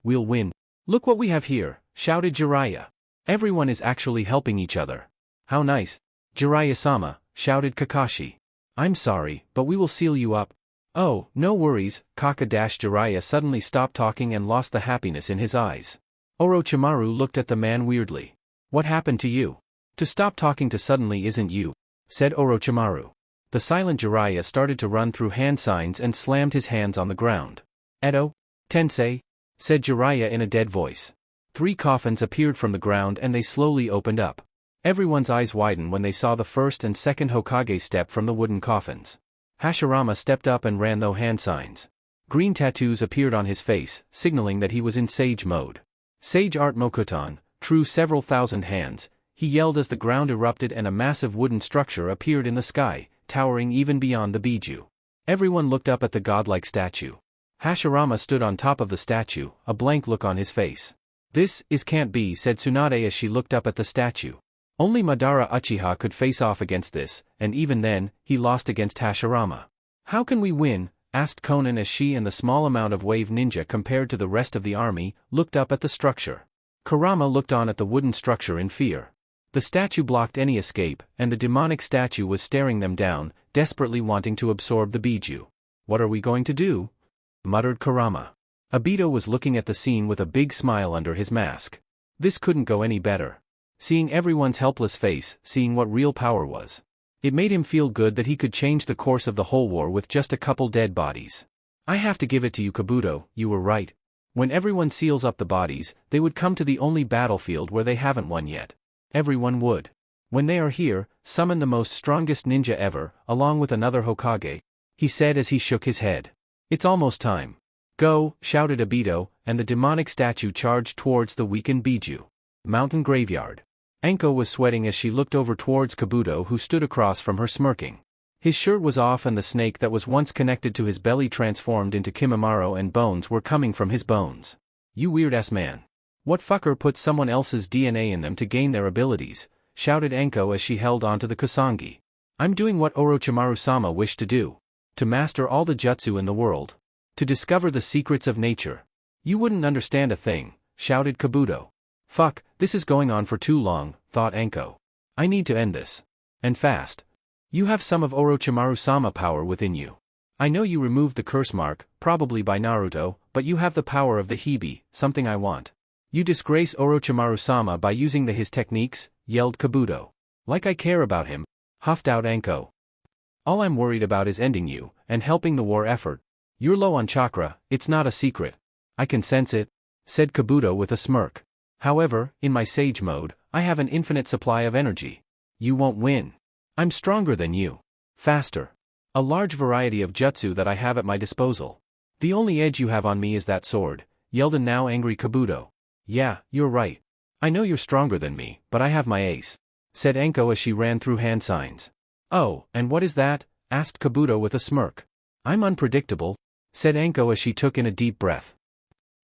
we'll win. Look what we have here," shouted Jiraiya. "Everyone is actually helping each other. How nice." "Jiraiya-sama," shouted Kakashi. "I'm sorry, but we will seal you up." "Oh, no worries." Jiraiya suddenly stopped talking and lost the happiness in his eyes. Orochimaru looked at the man weirdly. "What happened to you? To stop talking to suddenly isn't you," said Orochimaru. The silent Jiraiya started to run through hand signs and slammed his hands on the ground. "Edo? Tensei?" said Jiraiya in a dead voice. 3 coffins appeared from the ground and they slowly opened up. Everyone's eyes widened when they saw the first and second Hokage step from the wooden coffins. Hashirama stepped up and ran those hand signs. Green tattoos appeared on his face, signaling that he was in sage mode. Sage Art Mokuton, true several thousand hands, he yelled as the ground erupted and a massive wooden structure appeared in the sky, towering even beyond the Biju. Everyone looked up at the godlike statue. Hashirama stood on top of the statue, a blank look on his face. "This can't be," said Tsunade as she looked up at the statue. Only Madara Uchiha could face off against this, and even then, he lost against Hashirama. "How can we win?" asked Konan as she and the small amount of wave ninja compared to the rest of the army, looked up at the structure. Kurama looked on at the wooden structure in fear. The statue blocked any escape, and the demonic statue was staring them down, desperately wanting to absorb the biju. "What are we going to do?" muttered Kurama. Obito was looking at the scene with a big smile under his mask. This couldn't go any better. Seeing everyone's helpless face, seeing what real power was. It made him feel good that he could change the course of the whole war with just a couple dead bodies. "I have to give it to you, Kabuto, you were right. When everyone seals up the bodies, they would come to the only battlefield where they haven't won yet. Everyone would. When they are here, summon the most strongest ninja ever, along with another Hokage," he said as he shook his head. "It's almost time. Go," shouted Obito, and the demonic statue charged towards the weakened biju. Mountain Graveyard. Anko was sweating as she looked over towards Kabuto, who stood across from her smirking. His shirt was off and the snake that was once connected to his belly transformed into Kimimaro and bones were coming from his bones. "You weird-ass man. What fucker put someone else's DNA in them to gain their abilities?" shouted Anko as she held onto the Kusangi. "I'm doing what Orochimaru-sama wished to do. To master all the jutsu in the world. To discover the secrets of nature." "You wouldn't understand a thing," shouted Kabuto. "Fuck, this is going on for too long," thought Anko. "I need to end this. And fast. You have some of Orochimaru-sama power within you. I know you removed the curse mark, probably by Naruto, but you have the power of the Hibi, something I want. You disgrace Orochimaru-sama by using his techniques," yelled Kabuto. "Like I care about him," huffed out Anko. "All I'm worried about is ending you, and helping the war effort. You're low on chakra, it's not a secret. I can sense it," said Kabuto with a smirk. "However, in my sage mode, I have an infinite supply of energy. You won't win. I'm stronger than you. Faster. A large variety of jutsu that I have at my disposal. The only edge you have on me is that sword," yelled a now angry Kabuto. "Yeah, you're right. I know you're stronger than me, but I have my ace," said Anko as she ran through hand signs. "Oh, and what is that?" asked Kabuto with a smirk. "I'm unpredictable," said Anko as she took in a deep breath.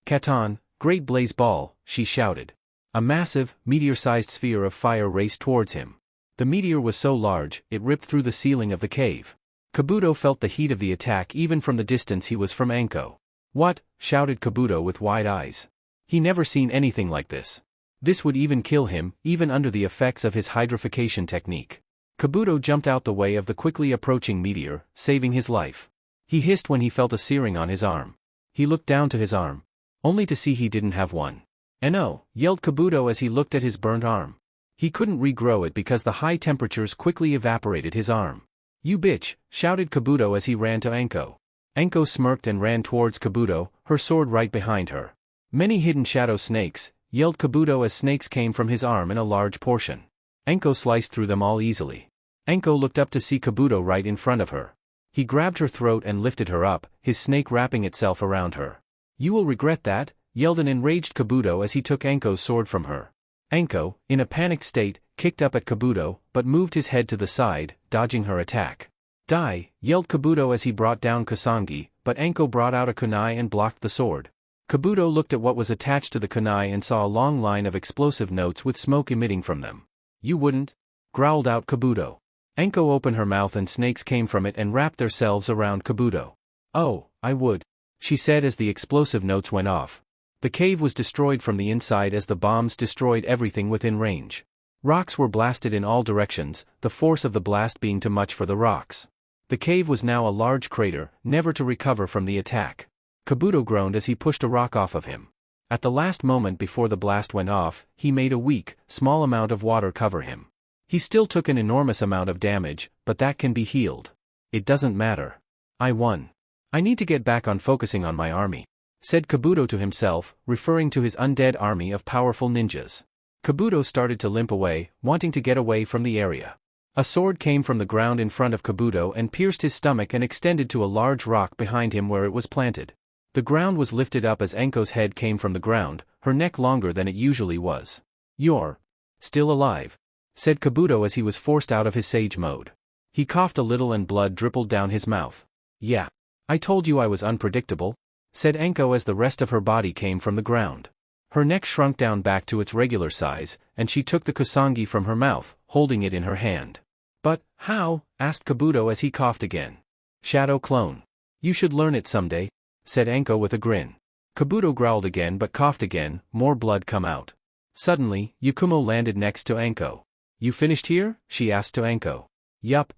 "Katon, Great Blaze Ball," she shouted. A massive, meteor-sized sphere of fire raced towards him. The meteor was so large, it ripped through the ceiling of the cave. Kabuto felt the heat of the attack even from the distance he was from Anko. "What?" shouted Kabuto with wide eyes. He never seen anything like this. This would even kill him, even under the effects of his hydrification technique. Kabuto jumped out the way of the quickly approaching meteor, saving his life. He hissed when he felt a searing on his arm. He looked down to his arm, only to see he didn't have one. "No!" yelled Kabuto as he looked at his burnt arm. He couldn't regrow it because the high temperatures quickly evaporated his arm. "You bitch!" shouted Kabuto as he ran to Anko. Anko smirked and ran towards Kabuto, her sword right behind her. "Many hidden shadow snakes," yelled Kabuto as snakes came from his arm in a large portion. Anko sliced through them all easily. Anko looked up to see Kabuto right in front of her. He grabbed her throat and lifted her up, his snake wrapping itself around her. "You will regret that," yelled an enraged Kabuto as he took Anko's sword from her. Anko, in a panicked state, kicked up at Kabuto, but moved his head to the side, dodging her attack. "Die!" yelled Kabuto as he brought down Kusangi, but Anko brought out a kunai and blocked the sword. Kabuto looked at what was attached to the kunai and saw a long line of explosive notes with smoke emitting from them. "You wouldn't?" growled out Kabuto. Anko opened her mouth and snakes came from it and wrapped themselves around Kabuto. "Oh, I would," she said as the explosive notes went off. The cave was destroyed from the inside as the bombs destroyed everything within range. Rocks were blasted in all directions, the force of the blast being too much for the rocks. The cave was now a large crater, never to recover from the attack. Kabuto groaned as he pushed a rock off of him. At the last moment before the blast went off, he made a weak, small amount of water cover him. He still took an enormous amount of damage, but that can be healed. "It doesn't matter. I won. I need to get back on focusing on my army," said Kabuto to himself, referring to his undead army of powerful ninjas. Kabuto started to limp away, wanting to get away from the area. A sword came from the ground in front of Kabuto and pierced his stomach and extended to a large rock behind him where it was planted. The ground was lifted up as Anko's head came from the ground, her neck longer than it usually was. "You're still alive," said Kabuto as he was forced out of his sage mode. He coughed a little and blood dribbled down his mouth. "Yeah. I told you I was unpredictable," said Anko as the rest of her body came from the ground. Her neck shrunk down back to its regular size, and she took the kusangi from her mouth, holding it in her hand. "But, how?" asked Kabuto as he coughed again. "Shadow clone. You should learn it someday," said Anko with a grin. Kabuto growled again but coughed again, more blood come out. Suddenly, Yakumo landed next to Anko. You finished here? She asked to Anko. Yup.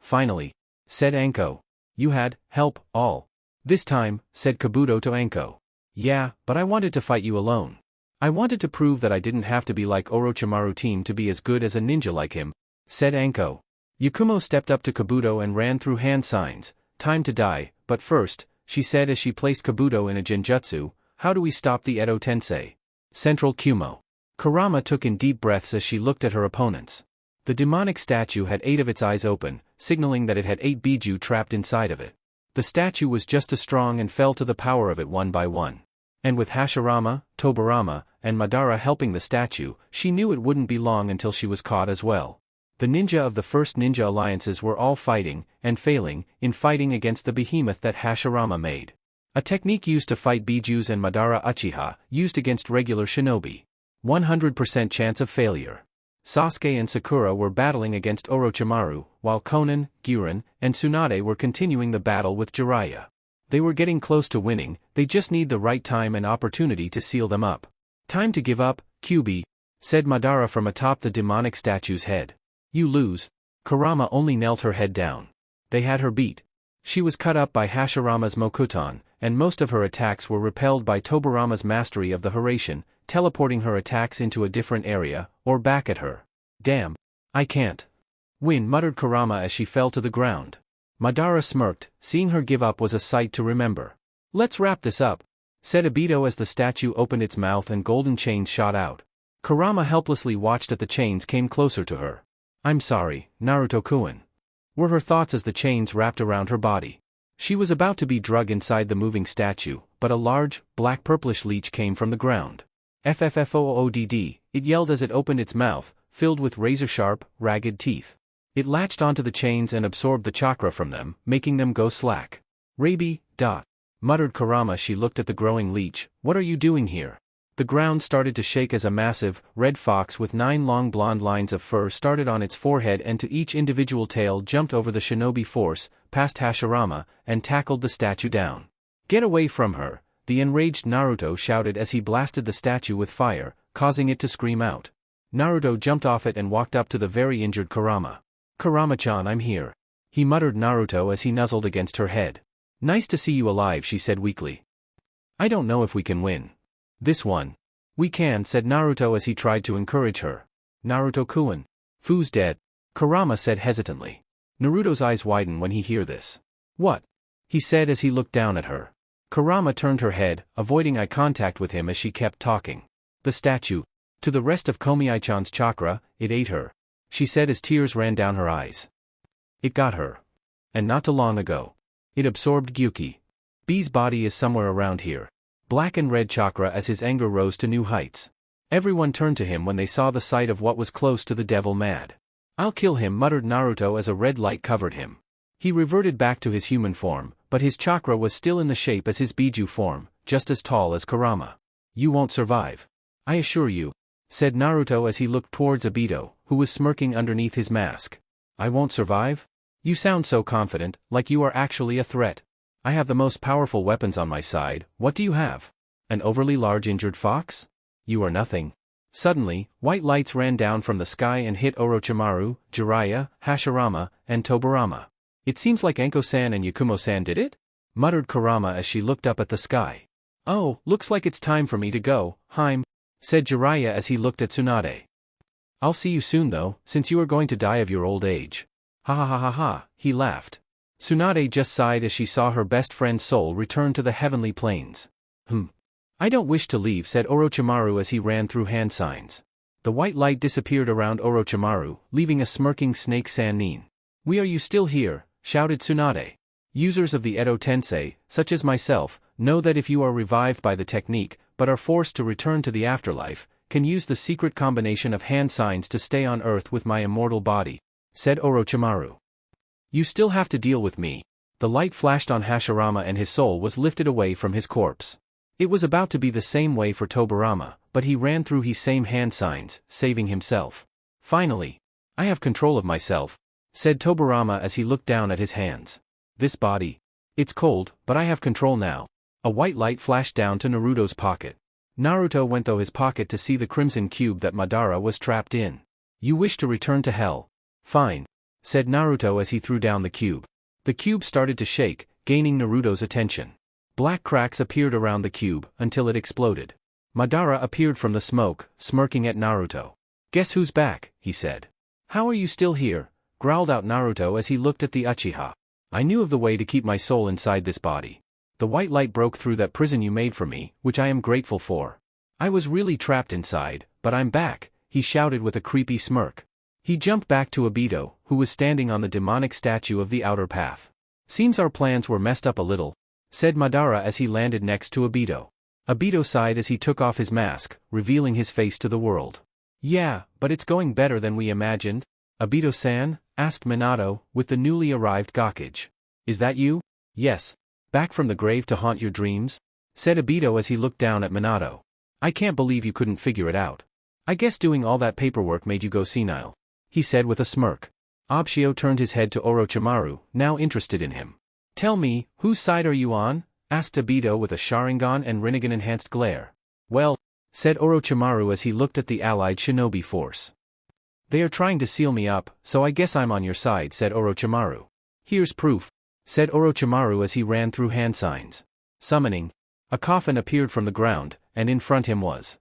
Finally. Said Anko. You had help, all this time, said Kabuto to Anko. Yeah, but I wanted to fight you alone. I wanted to prove that I didn't have to be like Orochimaru team to be as good as a ninja like him, said Anko. Yakumo stepped up to Kabuto and ran through hand signs. Time to die, but first, she said as she placed Kabuto in a genjutsu, how do we stop the Edo Tensei? Central Kumo. Kurama took in deep breaths as she looked at her opponents. The demonic statue had 8 of its eyes open, signaling that it had 8 Biju trapped inside of it. The statue was just as strong and fell to the power of it one by one. And with Hashirama, Tobirama, and Madara helping the statue, she knew it wouldn't be long until she was caught as well. The ninja of the first ninja alliances were all fighting, and failing, in fighting against the behemoth that Hashirama made. A technique used to fight Bijus and Madara Uchiha, used against regular shinobi. 100% chance of failure. Sasuke and Sakura were battling against Orochimaru, while Konan, Guren, and Tsunade were continuing the battle with Jiraiya. They were getting close to winning, they just need the right time and opportunity to seal them up. Time to give up, Kyuubi, said Madara from atop the demonic statue's head. You lose. Kurama only knelt her head down. They had her beat. She was cut up by Hashirama's Mokuton, and most of her attacks were repelled by Tobirama's mastery of the Hiraishin, teleporting her attacks into a different area, or back at her. Damn. I can't win, muttered Kurama as she fell to the ground. Madara smirked, seeing her give up was a sight to remember. Let's wrap this up, said Obito as the statue opened its mouth and golden chains shot out. Kurama helplessly watched as the chains came closer to her. I'm sorry, Naruto-kun, were her thoughts as the chains wrapped around her body. She was about to be dragged inside the moving statue, but a large, black-purplish leech came from the ground. FFFOODD, it yelled as it opened its mouth, filled with razor-sharp, ragged teeth. It latched onto the chains and absorbed the chakra from them, making them go slack. Rabi, muttered Kurama. She looked at the growing leech. What are you doing here? The ground started to shake as a massive, red fox with 9 long blonde lines of fur started on its forehead and to each individual tail jumped over the shinobi force, past Hashirama, and tackled the statue down. Get away from her, the enraged Naruto shouted as he blasted the statue with fire, causing it to scream out. Naruto jumped off it and walked up to the very injured Kurama. Kurama-chan, I'm here, he muttered Naruto as he nuzzled against her head. Nice to see you alive, she said weakly. I don't know if we can win this one. We can, said Naruto as he tried to encourage her. Naruto-kun, Fu's dead, Kurama said hesitantly. Naruto's eyes widen when he hear this. What? He said as he looked down at her. Kurama turned her head, avoiding eye contact with him as she kept talking. The statue. To the rest of Komi-chan's chakra, it ate her, she said as tears ran down her eyes. It got her. And not too long ago. It absorbed Gyuki. B's body is somewhere around here. Black and red chakra as his anger rose to new heights. Everyone turned to him when they saw the sight of what was close to the devil mad. I'll kill him, muttered Naruto as a red light covered him. He reverted back to his human form, but his chakra was still in the shape as his Biju form, just as tall as Kurama. You won't survive. I assure you, said Naruto as he looked towards Obito, who was smirking underneath his mask. I won't survive? You sound so confident, like you are actually a threat. I have the most powerful weapons on my side. What do you have? An overly large injured fox? You are nothing. Suddenly, white lights ran down from the sky and hit Orochimaru, Jiraiya, Hashirama, and Tobirama. It seems like Anko-san and Yakumo-san did it? Muttered Kurama as she looked up at the sky. Oh, looks like it's time for me to go, Haim, said Jiraiya as he looked at Tsunade. I'll see you soon though, since you are going to die of your old age. Ha ha ha ha ha, he laughed. Tsunade just sighed as she saw her best friend's soul return to the heavenly planes. I don't wish to leave, said Orochimaru as he ran through hand signs. The white light disappeared around Orochimaru, leaving a smirking snake Sannin. Are you still here? Shouted Tsunade. Users of the Edo Tensei, such as myself, know that if you are revived by the technique, but are forced to return to the afterlife, can use the secret combination of hand signs to stay on Earth with my immortal body, said Orochimaru. You still have to deal with me. The light flashed on Hashirama and his soul was lifted away from his corpse. It was about to be the same way for Tobirama, but he ran through his same hand signs, saving himself. Finally, I have control of myself, said Tobirama as he looked down at his hands. This body. It's cold, but I have control now. A white light flashed down to Naruto's pocket. Naruto went to his pocket to see the crimson cube that Madara was trapped in. You wish to return to hell? Fine, said Naruto as he threw down the cube. The cube started to shake, gaining Naruto's attention. Black cracks appeared around the cube until it exploded. Madara appeared from the smoke, smirking at Naruto. Guess who's back, he said. How are you still here? Growled out Naruto as he looked at the Uchiha. I knew of the way to keep my soul inside this body. The white light broke through that prison you made for me, which I am grateful for. I was really trapped inside, but I'm back, he shouted with a creepy smirk. He jumped back to Obito, who was standing on the demonic statue of the outer path. Seems our plans were messed up a little, said Madara as he landed next to Obito. Obito sighed as he took off his mask, revealing his face to the world. Yeah, but it's going better than we imagined. Obito-san? Asked Minato, with the newly arrived Gakage. Is that you? Yes. Back from the grave to haunt your dreams? Said Obito as he looked down at Minato. I can't believe you couldn't figure it out. I guess doing all that paperwork made you go senile, he said with a smirk. Obshio turned his head to Orochimaru, now interested in him. Tell me, whose side are you on? Asked Obito with a Sharingan and Rinnegan-enhanced glare. Well, said Orochimaru as he looked at the allied shinobi force. They are trying to seal me up, so I guess I'm on your side, said Orochimaru. Here's proof, said Orochimaru as he ran through hand signs. Summoning. A coffin appeared from the ground, and in front him was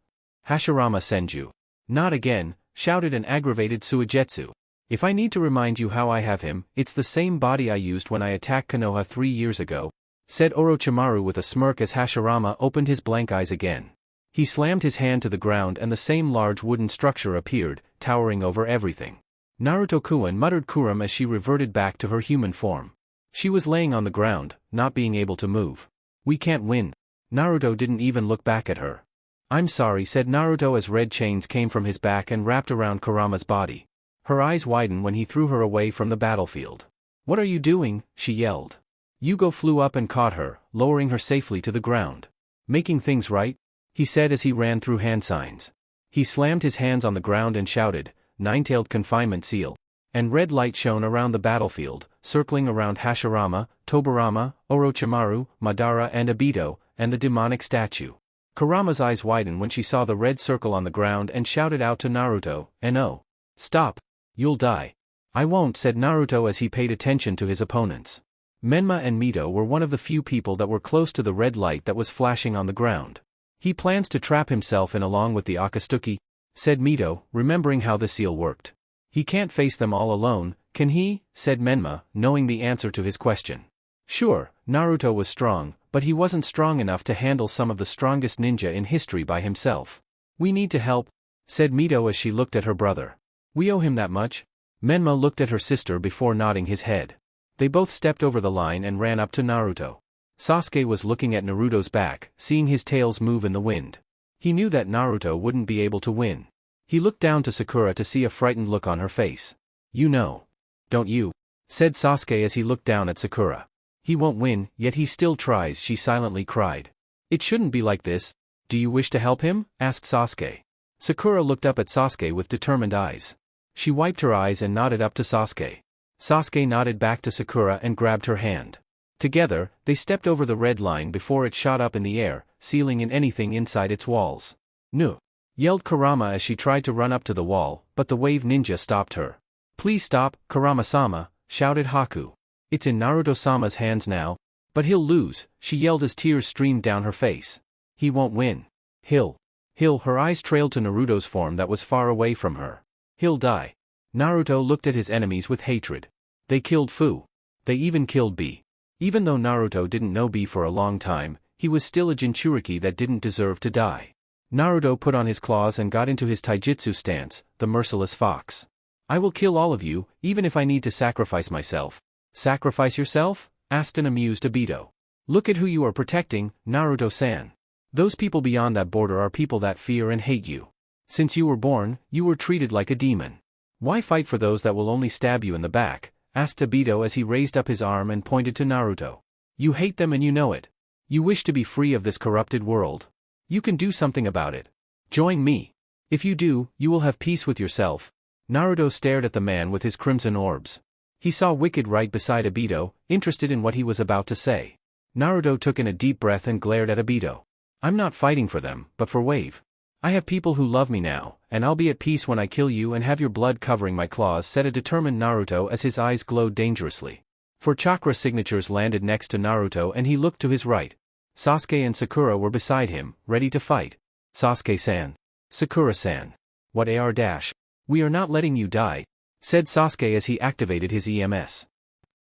Hashirama Senju. Not again, shouted an aggravated Suigetsu. If I need to remind you how I have him, it's the same body I used when I attacked Konoha 3 years ago, said Orochimaru with a smirk as Hashirama opened his blank eyes again. He slammed his hand to the ground and the same large wooden structure appeared, towering over everything. Naruto-kun muttered Kurama as she reverted back to her human form. She was laying on the ground, not being able to move. We can't win. Naruto didn't even look back at her. I'm sorry, said Naruto as red chains came from his back and wrapped around Kurama's body. Her eyes widened when he threw her away from the battlefield. What are you doing? She yelled. Yugo flew up and caught her, lowering her safely to the ground. Making things right? He said as he ran through hand signs. He slammed his hands on the ground and shouted, Nine-tailed confinement seal. And red light shone around the battlefield, circling around Hashirama, Tobirama, Orochimaru, Madara and Obito, and the demonic statue. Kurama's eyes widened when she saw the red circle on the ground and shouted out to Naruto, "No. Stop. You'll die." I won't, said Naruto as he paid attention to his opponents. Menma and Mito were one of the few people that were close to the red light that was flashing on the ground. He plans to trap himself in along with the Akatsuki, said Mito, remembering how the seal worked. He can't face them all alone, can he? Said Menma, knowing the answer to his question. Sure, Naruto was strong, but he wasn't strong enough to handle some of the strongest ninja in history by himself. We need to help, said Mito as she looked at her brother. We owe him that much? Menma looked at her sister before nodding his head. They both stepped over the line and ran up to Naruto. Sasuke was looking at Naruto's back, seeing his tails move in the wind. He knew that Naruto wouldn't be able to win. He looked down to Sakura to see a frightened look on her face. You know. Don't you? Said Sasuke as he looked down at Sakura. He won't win, yet he still tries, she silently cried. It shouldn't be like this. Do you wish to help him? Asked Sasuke. Sakura looked up at Sasuke with determined eyes. She wiped her eyes and nodded up to Sasuke. Sasuke nodded back to Sakura and grabbed her hand. Together, they stepped over the red line before it shot up in the air, sealing in anything inside its walls. No! Yelled Kurama as she tried to run up to the wall, but the wave ninja stopped her. Please stop, Kurama-sama, shouted Haku. It's in Naruto-sama's hands now. But he'll lose, she yelled as tears streamed down her face. He won't win. He'll, her eyes trailed to Naruto's form that was far away from her. He'll die. Naruto looked at his enemies with hatred. They killed Fu. They even killed B. Even though Naruto didn't know B for a long time, he was still a Jinchuriki that didn't deserve to die. Naruto put on his claws and got into his taijutsu stance, the merciless fox. I will kill all of you, even if I need to sacrifice myself. Sacrifice yourself? Asked an amused Obito. Look at who you are protecting, Naruto-san. Those people beyond that border are people that fear and hate you. Since you were born, you were treated like a demon. Why fight for those that will only stab you in the back? Asked Obito as he raised up his arm and pointed to Naruto. You hate them and you know it. You wish to be free of this corrupted world. You can do something about it. Join me. If you do, you will have peace with yourself. Naruto stared at the man with his crimson orbs. He saw Wicked right beside Obito, interested in what he was about to say. Naruto took in a deep breath and glared at Obito. I'm not fighting for them, but for Wave. I have people who love me now, and I'll be at peace when I kill you and have your blood covering my claws, said a determined Naruto as his eyes glowed dangerously. 4 chakra signatures landed next to Naruto and he looked to his right. Sasuke and Sakura were beside him, ready to fight. Sasuke-san. Sakura-san. What AR-? We are not letting you die, said Sasuke as he activated his EMS.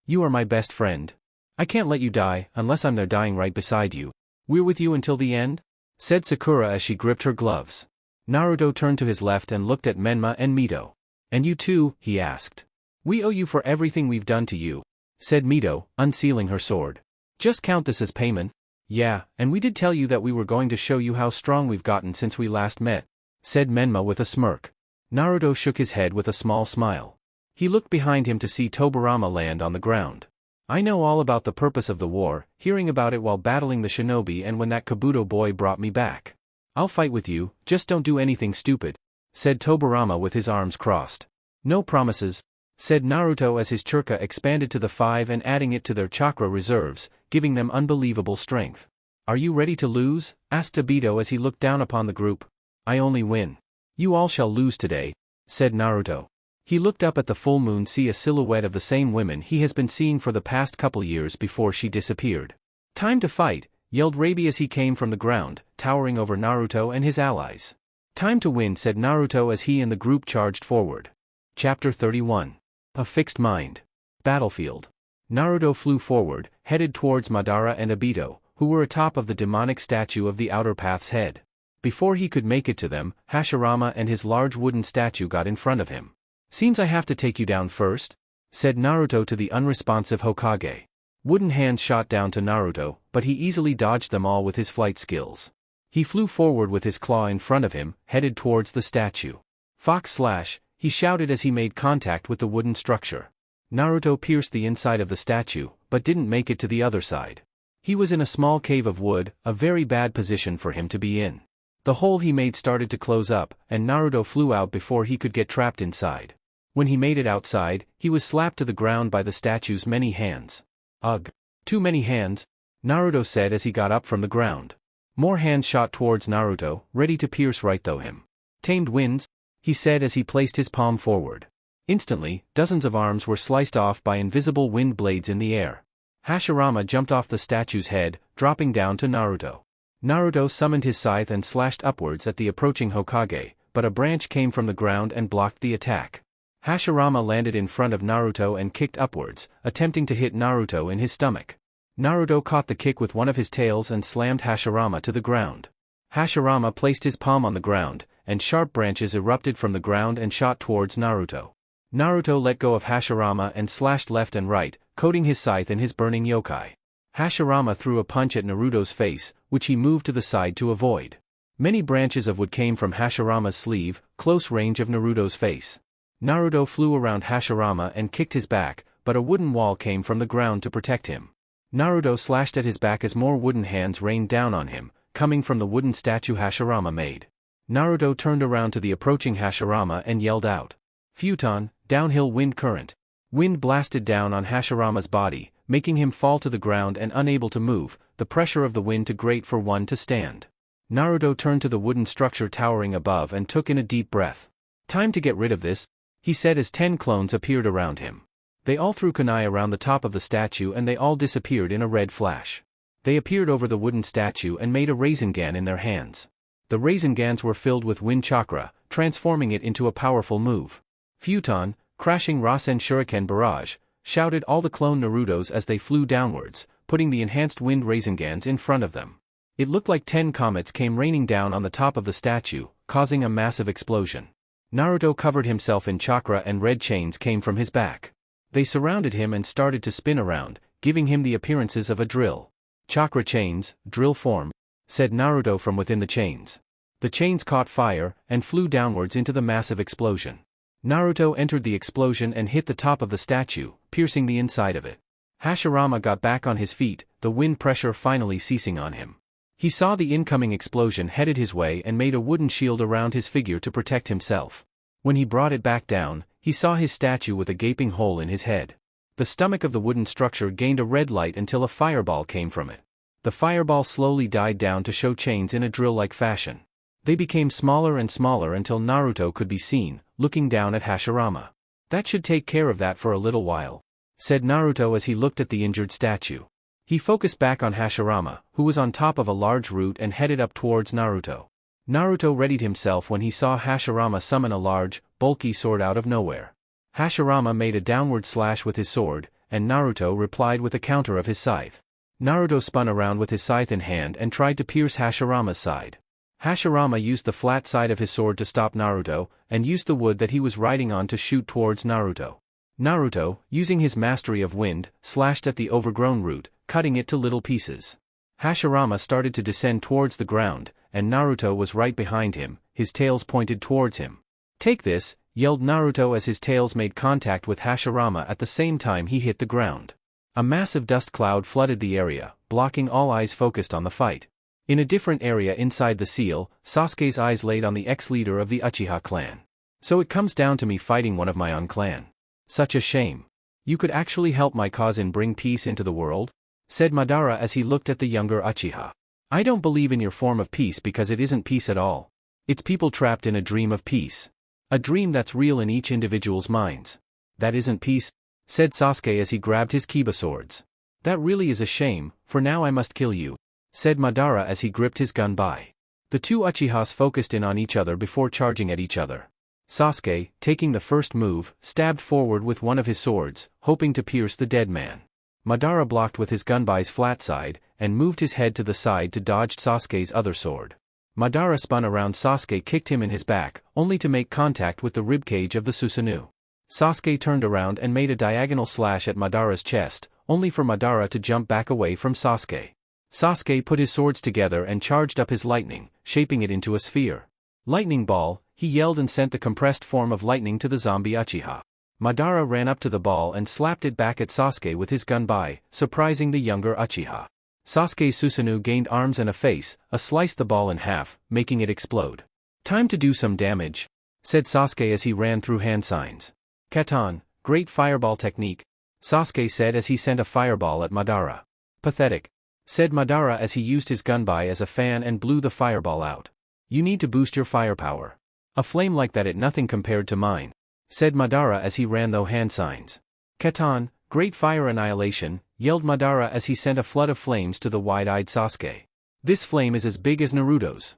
You are my best friend. I can't let you die unless I'm there dying right beside you. We're with you until the end? Said Sakura as she gripped her gloves. Naruto turned to his left and looked at Menma and Mito. And you too, he asked. We owe you for everything we've done to you, said Mito, unsealing her sword. Just count this as payment. Yeah, and we did tell you that we were going to show you how strong we've gotten since we last met, said Menma with a smirk. Naruto shook his head with a small smile. He looked behind him to see Tobirama land on the ground. I know all about the purpose of the war, hearing about it while battling the shinobi and when that Kabuto boy brought me back. I'll fight with you, just don't do anything stupid, said Tobirama with his arms crossed. No promises, said Naruto as his chakra expanded to the 5 and adding it to their chakra reserves, giving them unbelievable strength. Are you ready to lose? Asked Obito as he looked down upon the group. I only win. You all shall lose today, said Naruto. He looked up at the full moon, see a silhouette of the same women he has been seeing for the past couple years before she disappeared. Time to fight, yelled Rabi as he came from the ground, towering over Naruto and his allies. Time to win, said Naruto as he and the group charged forward. Chapter 31. A Fixed Mind. Battlefield. Naruto flew forward, headed towards Madara and Obito, who were atop of the demonic statue of the Outer Path's head. Before he could make it to them, Hashirama and his large wooden statue got in front of him. Seems I have to take you down first, said Naruto to the unresponsive Hokage. Wooden hands shot down to Naruto, but he easily dodged them all with his flight skills. He flew forward with his claw in front of him, headed towards the statue. Fox slash, he shouted as he made contact with the wooden structure. Naruto pierced the inside of the statue, but didn't make it to the other side. He was in a small cave of wood, a very bad position for him to be in. The hole he made started to close up, and Naruto flew out before he could get trapped inside. When he made it outside, he was slapped to the ground by the statue's many hands. Ugh. Too many hands, Naruto said as he got up from the ground. More hands shot towards Naruto, ready to pierce right through him. Tamed winds, he said as he placed his palm forward. Instantly, dozens of arms were sliced off by invisible wind blades in the air. Hashirama jumped off the statue's head, dropping down to Naruto. Naruto summoned his scythe and slashed upwards at the approaching Hokage, but a branch came from the ground and blocked the attack. Hashirama landed in front of Naruto and kicked upwards, attempting to hit Naruto in his stomach. Naruto caught the kick with one of his tails and slammed Hashirama to the ground. Hashirama placed his palm on the ground, and sharp branches erupted from the ground and shot towards Naruto. Naruto let go of Hashirama and slashed left and right, coating his scythe in his burning yokai. Hashirama threw a punch at Naruto's face, which he moved to the side to avoid. Many branches of wood came from Hashirama's sleeve, close range of Naruto's face. Naruto flew around Hashirama and kicked his back, but a wooden wall came from the ground to protect him. Naruto slashed at his back as more wooden hands rained down on him, coming from the wooden statue Hashirama made. Naruto turned around to the approaching Hashirama and yelled out. Futon, downhill wind current. Wind blasted down on Hashirama's body, making him fall to the ground and unable to move, the pressure of the wind too great for one to stand. Naruto turned to the wooden structure towering above and took in a deep breath. Time to get rid of this, he said as 10 clones appeared around him. They all threw kunai around the top of the statue and they all disappeared in a red flash. They appeared over the wooden statue and made a Rasengan in their hands. The Rasengans were filled with wind chakra, transforming it into a powerful move. Futon, crashing Rasen Shuriken barrage, shouted all the clone Narutos as they flew downwards, putting the enhanced wind Rasengans in front of them. It looked like 10 comets came raining down on the top of the statue, causing a massive explosion. Naruto covered himself in chakra and red chains came from his back. They surrounded him and started to spin around, giving him the appearances of a drill. Chakra chains, drill form, said Naruto from within the chains. The chains caught fire and flew downwards into the massive explosion. Naruto entered the explosion and hit the top of the statue, piercing the inside of it. Hashirama got back on his feet, the wind pressure finally ceasing on him. He saw the incoming explosion headed his way and made a wooden shield around his figure to protect himself. When he brought it back down, he saw his statue with a gaping hole in his head. The stomach of the wooden structure gained a red light until a fireball came from it. The fireball slowly died down to show chains in a drill-like fashion. They became smaller and smaller until Naruto could be seen, looking down at Hashirama. "That should take care of that for a little while," said Naruto as he looked at the injured statue. He focused back on Hashirama, who was on top of a large root and headed up towards Naruto. Naruto readied himself when he saw Hashirama summon a large, bulky sword out of nowhere. Hashirama made a downward slash with his sword, and Naruto replied with a counter of his scythe. Naruto spun around with his scythe in hand and tried to pierce Hashirama's side. Hashirama used the flat side of his sword to stop Naruto, and used the wood that he was riding on to shoot towards Naruto. Naruto, using his mastery of wind, slashed at the overgrown root, cutting it to little pieces. Hashirama started to descend towards the ground, and Naruto was right behind him, his tails pointed towards him. "Take this," yelled Naruto as his tails made contact with Hashirama at the same time he hit the ground. A massive dust cloud flooded the area, blocking all eyes focused on the fight. In a different area inside the seal, Sasuke's eyes laid on the ex-leader of the Uchiha clan. "So it comes down to me fighting one of my own clan. Such a shame. You could actually help my cause and bring peace into the world?" said Madara as he looked at the younger Uchiha. "I don't believe in your form of peace because it isn't peace at all. It's people trapped in a dream of peace. A dream that's real in each individual's minds. That isn't peace," said Sasuke as he grabbed his Kiba swords. "That really is a shame, for now I must kill you," said Madara as he gripped his gun by. The two Uchihas focused in on each other before charging at each other. Sasuke, taking the first move, stabbed forward with one of his swords, hoping to pierce the dead man. Madara blocked with his gunbai's flat side, and moved his head to the side to dodge Sasuke's other sword. Madara spun around Sasuke, kicked him in his back, only to make contact with the ribcage of the Susanoo. Sasuke turned around and made a diagonal slash at Madara's chest, only for Madara to jump back away from Sasuke. Sasuke put his swords together and charged up his lightning, shaping it into a sphere. "Lightning ball," he yelled and sent the compressed form of lightning to the zombie Uchiha. Madara ran up to the ball and slapped it back at Sasuke with his gunbai, surprising the younger Uchiha. Sasuke's Susanoo gained arms and a face, sliced the ball in half, making it explode. "Time to do some damage," said Sasuke as he ran through hand signs. "Katon, great fireball technique," Sasuke said as he sent a fireball at Madara. "Pathetic," said Madara as he used his gunbai as a fan and blew the fireball out. "You need to boost your firepower. A flame like that is nothing compared to mine," said Madara as he ran through hand signs. "Katon, great fire annihilation," yelled Madara as he sent a flood of flames to the wide-eyed Sasuke. "This flame is as big as Naruto's,"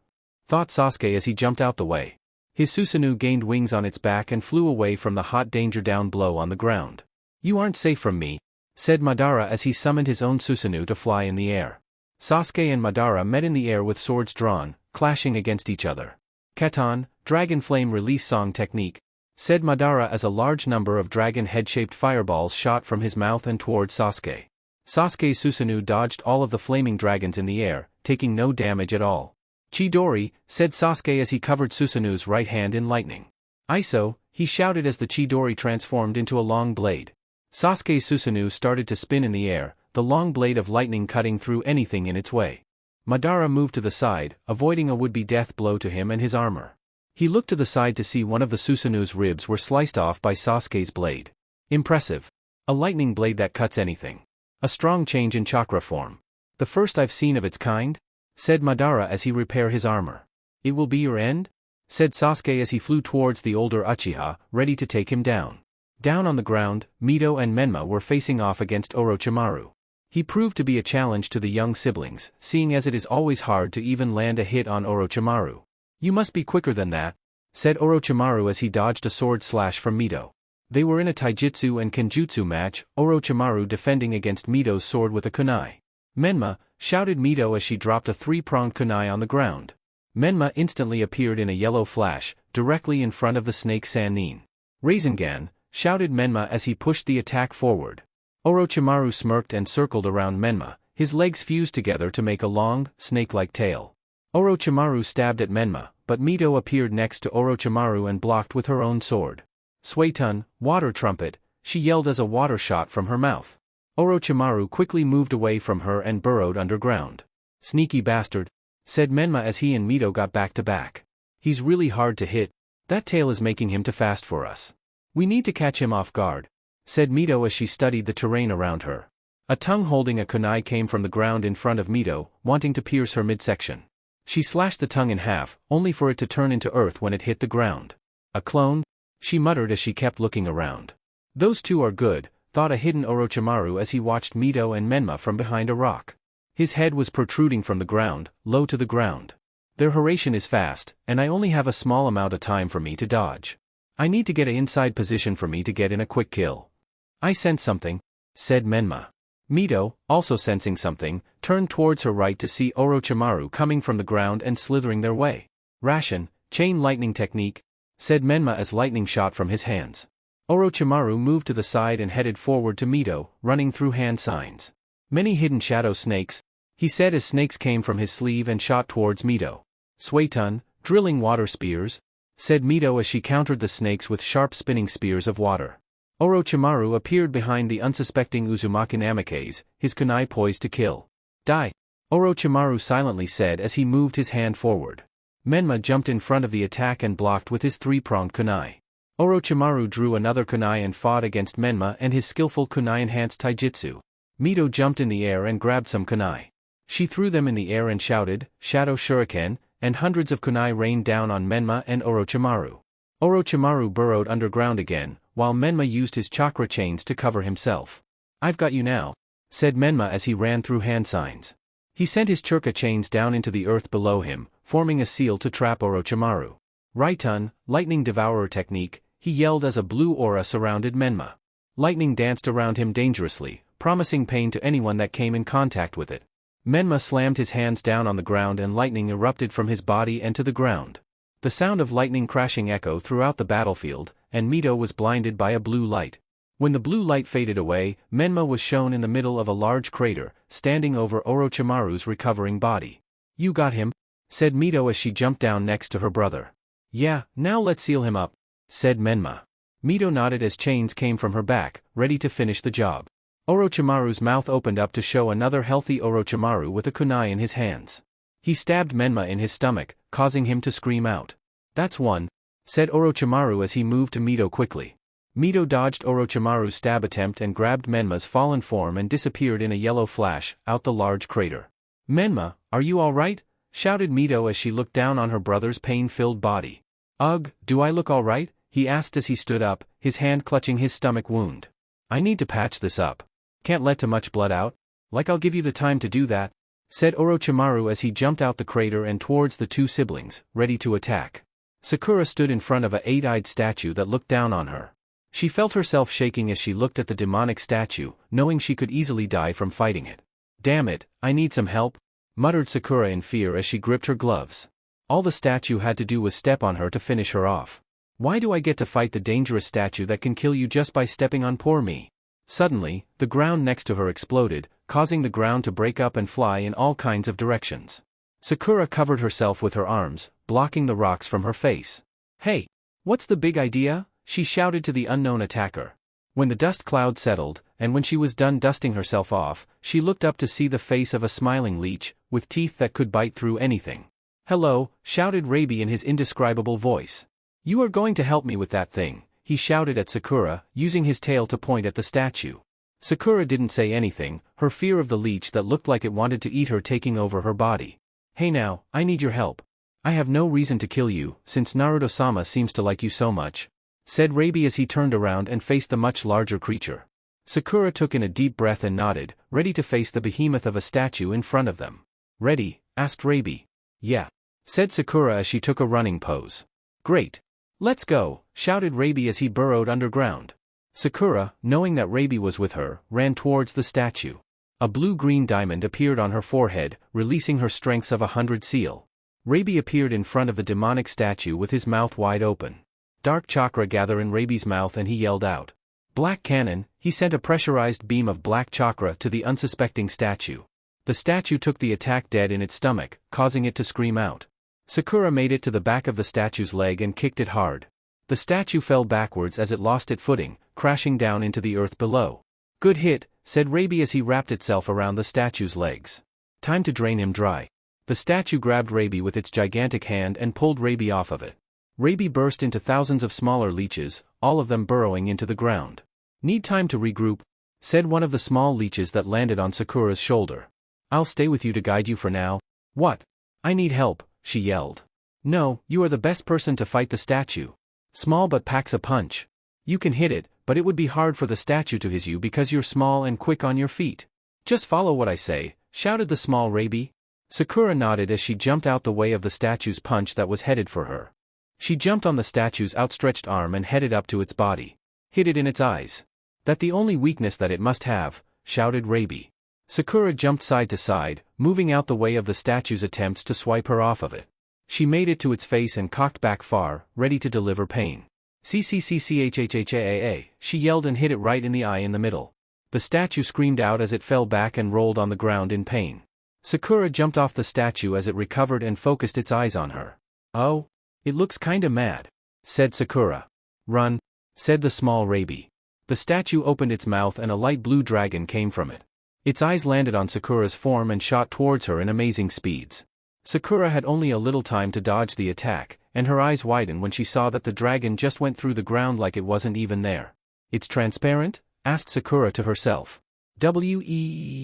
thought Sasuke as he jumped out the way. His Susanoo gained wings on its back and flew away from the hot danger down blow on the ground. "You aren't safe from me," said Madara as he summoned his own Susanoo to fly in the air. Sasuke and Madara met in the air with swords drawn, clashing against each other. "Katon, dragon flame release song technique," said Madara as a large number of dragon head-shaped fireballs shot from his mouth and towards Sasuke. Sasuke's Susanoo dodged all of the flaming dragons in the air, taking no damage at all. "Chidori," said Sasuke as he covered Susanoo's right hand in lightning. "Iso," he shouted as the Chidori transformed into a long blade. Sasuke's Susanoo started to spin in the air, the long blade of lightning cutting through anything in its way. Madara moved to the side, avoiding a would-be death blow to him and his armor. He looked to the side to see one of the Susanoo's ribs were sliced off by Sasuke's blade. "Impressive. A lightning blade that cuts anything. A strong change in chakra form. The first I've seen of its kind," said Madara as he repaired his armor. "It will be your end?" said Sasuke as he flew towards the older Uchiha, ready to take him down. Down on the ground, Mito and Menma were facing off against Orochimaru. He proved to be a challenge to the young siblings, seeing as it is always hard to even land a hit on Orochimaru. "You must be quicker than that," said Orochimaru as he dodged a sword slash from Mito. They were in a taijutsu and kenjutsu match, Orochimaru defending against Mito's sword with a kunai. "Menma," shouted Mito as she dropped a three-pronged kunai on the ground. Menma instantly appeared in a yellow flash, directly in front of the snake Sannin. "Rasengan," shouted Menma as he pushed the attack forward. Orochimaru smirked and circled around Menma, his legs fused together to make a long, snake-like tail. Orochimaru stabbed at Menma, but Mito appeared next to Orochimaru and blocked with her own sword. "Suetun, water trumpet," she yelled as a water shot from her mouth. Orochimaru quickly moved away from her and burrowed underground. "Sneaky bastard," said Menma as he and Mito got back to back. "He's really hard to hit. That tail is making him too fast for us. We need to catch him off guard," said Mito as she studied the terrain around her. A tongue holding a kunai came from the ground in front of Mito, wanting to pierce her midsection. She slashed the tongue in half, only for it to turn into earth when it hit the ground. A clone? She muttered as she kept looking around. Those two are good, thought a hidden Orochimaru as he watched Mito and Menma from behind a rock. His head was protruding from the ground, low to the ground. Their Hiraishin is fast, and I only have a small amount of time for me to dodge. I need to get an inside position for me to get in a quick kill. I sense something, said Menma. Mito, also sensing something, turned towards her right to see Orochimaru coming from the ground and slithering their way. Ration, chain lightning technique, said Menma as lightning shot from his hands. Orochimaru moved to the side and headed forward to Mito, running through hand signs. Many hidden shadow snakes, he said as snakes came from his sleeve and shot towards Mito. Suetun, drilling water spears, said Mito as she countered the snakes with sharp spinning spears of water. Orochimaru appeared behind the unsuspecting Uzumaki Namikaze, his kunai poised to kill. Die! Orochimaru silently said as he moved his hand forward. Menma jumped in front of the attack and blocked with his three-pronged kunai. Orochimaru drew another kunai and fought against Menma and his skillful kunai-enhanced taijutsu. Mito jumped in the air and grabbed some kunai. She threw them in the air and shouted, "Shadow Shuriken," and hundreds of kunai rained down on Menma and Orochimaru. Orochimaru burrowed underground again, while Menma used his chakra chains to cover himself. "I've got you now," said Menma as he ran through hand signs. He sent his chakra chains down into the earth below him, forming a seal to trap Orochimaru. Raitun, lightning devourer technique, he yelled as a blue aura surrounded Menma. Lightning danced around him dangerously, promising pain to anyone that came in contact with it. Menma slammed his hands down on the ground and lightning erupted from his body and to the ground. The sound of lightning crashing echoed throughout the battlefield, and Mito was blinded by a blue light. When the blue light faded away, Menma was shown in the middle of a large crater, standing over Orochimaru's recovering body. "You got him," said Mito as she jumped down next to her brother. "Yeah, now let's seal him up," said Menma. Mito nodded as chains came from her back, ready to finish the job. Orochimaru's mouth opened up to show another healthy Orochimaru with a kunai in his hands. He stabbed Menma in his stomach, causing him to scream out. "That's one," said Orochimaru as he moved to Mito quickly. Mito dodged Orochimaru's stab attempt and grabbed Menma's fallen form and disappeared in a yellow flash, out the large crater. "Menma, are you alright?" shouted Mito as she looked down on her brother's pain-filled body. "Ugh, do I look alright?" he asked as he stood up, his hand clutching his stomach wound. "I need to patch this up. Can't let too much blood out. Like I'll give you the time to do that," said Orochimaru as he jumped out the crater and towards the two siblings, ready to attack. Sakura stood in front of a eight-eyed statue that looked down on her. She felt herself shaking as she looked at the demonic statue, knowing she could easily die from fighting it. "Damn it, I need some help," muttered Sakura in fear as she gripped her gloves. All the statue had to do was step on her to finish her off. "Why do I get to fight the dangerous statue that can kill you just by stepping on poor me?" Suddenly, the ground next to her exploded, causing the ground to break up and fly in all kinds of directions. Sakura covered herself with her arms, blocking the rocks from her face. "Hey! What's the big idea?" she shouted to the unknown attacker. When the dust cloud settled, and when she was done dusting herself off, she looked up to see the face of a smiling leech, with teeth that could bite through anything. "Hello," shouted Rabi in his indescribable voice. "You are going to help me with that thing," he shouted at Sakura, using his tail to point at the statue. Sakura didn't say anything, her fear of the leech that looked like it wanted to eat her taking over her body. "Hey now, I need your help. I have no reason to kill you, since Naruto-sama seems to like you so much," said Rabi as he turned around and faced the much larger creature. Sakura took in a deep breath and nodded, ready to face the behemoth of a statue in front of them. "Ready?" asked Rabi. "Yeah," said Sakura as she took a running pose. "Great. Let's go," shouted Rabi as he burrowed underground. Sakura, knowing that Rabi was with her, ran towards the statue. A blue-green diamond appeared on her forehead, releasing her strengths of 100 seal. Rabi appeared in front of the demonic statue with his mouth wide open. Dark chakra gathered in Rabi's mouth and he yelled out. "Black cannon," he sent a pressurized beam of black chakra to the unsuspecting statue. The statue took the attack dead in its stomach, causing it to scream out. Sakura made it to the back of the statue's leg and kicked it hard. The statue fell backwards as it lost its footing, crashing down into the earth below. "Good hit," said Rabi as he wrapped itself around the statue's legs. "Time to drain him dry." The statue grabbed Rabi with its gigantic hand and pulled Rabi off of it. Rabi burst into thousands of smaller leeches, all of them burrowing into the ground. "Need time to regroup," said one of the small leeches that landed on Sakura's shoulder. I'll stay with you to guide you for now. What? I need help, she yelled. No, you are the best person to fight the statue. Small but packs a punch. You can hit it, but it would be hard for the statue to hit you because you're small and quick on your feet. Just follow what I say, shouted the small Rabi. Sakura nodded as she jumped out the way of the statue's punch that was headed for her. She jumped on the statue's outstretched arm and headed up to its body. Hit it in its eyes. That's the only weakness that it must have, shouted Rabi. Sakura jumped side to side, moving out the way of the statue's attempts to swipe her off of it. She made it to its face and cocked back far, ready to deliver pain. CCCCHHHAA, she yelled and hit it right in the eye in the middle. The statue screamed out as it fell back and rolled on the ground in pain. Sakura jumped off the statue as it recovered and focused its eyes on her. Oh? It looks kinda mad, said Sakura. Run, said the small Rabi. The statue opened its mouth and a light blue dragon came from it. Its eyes landed on Sakura's form and shot towards her in amazing speeds. Sakura had only a little time to dodge the attack, and her eyes widened when she saw that the dragon just went through the ground like it wasn't even there. It's transparent? Asked Sakura to herself. Weehhh,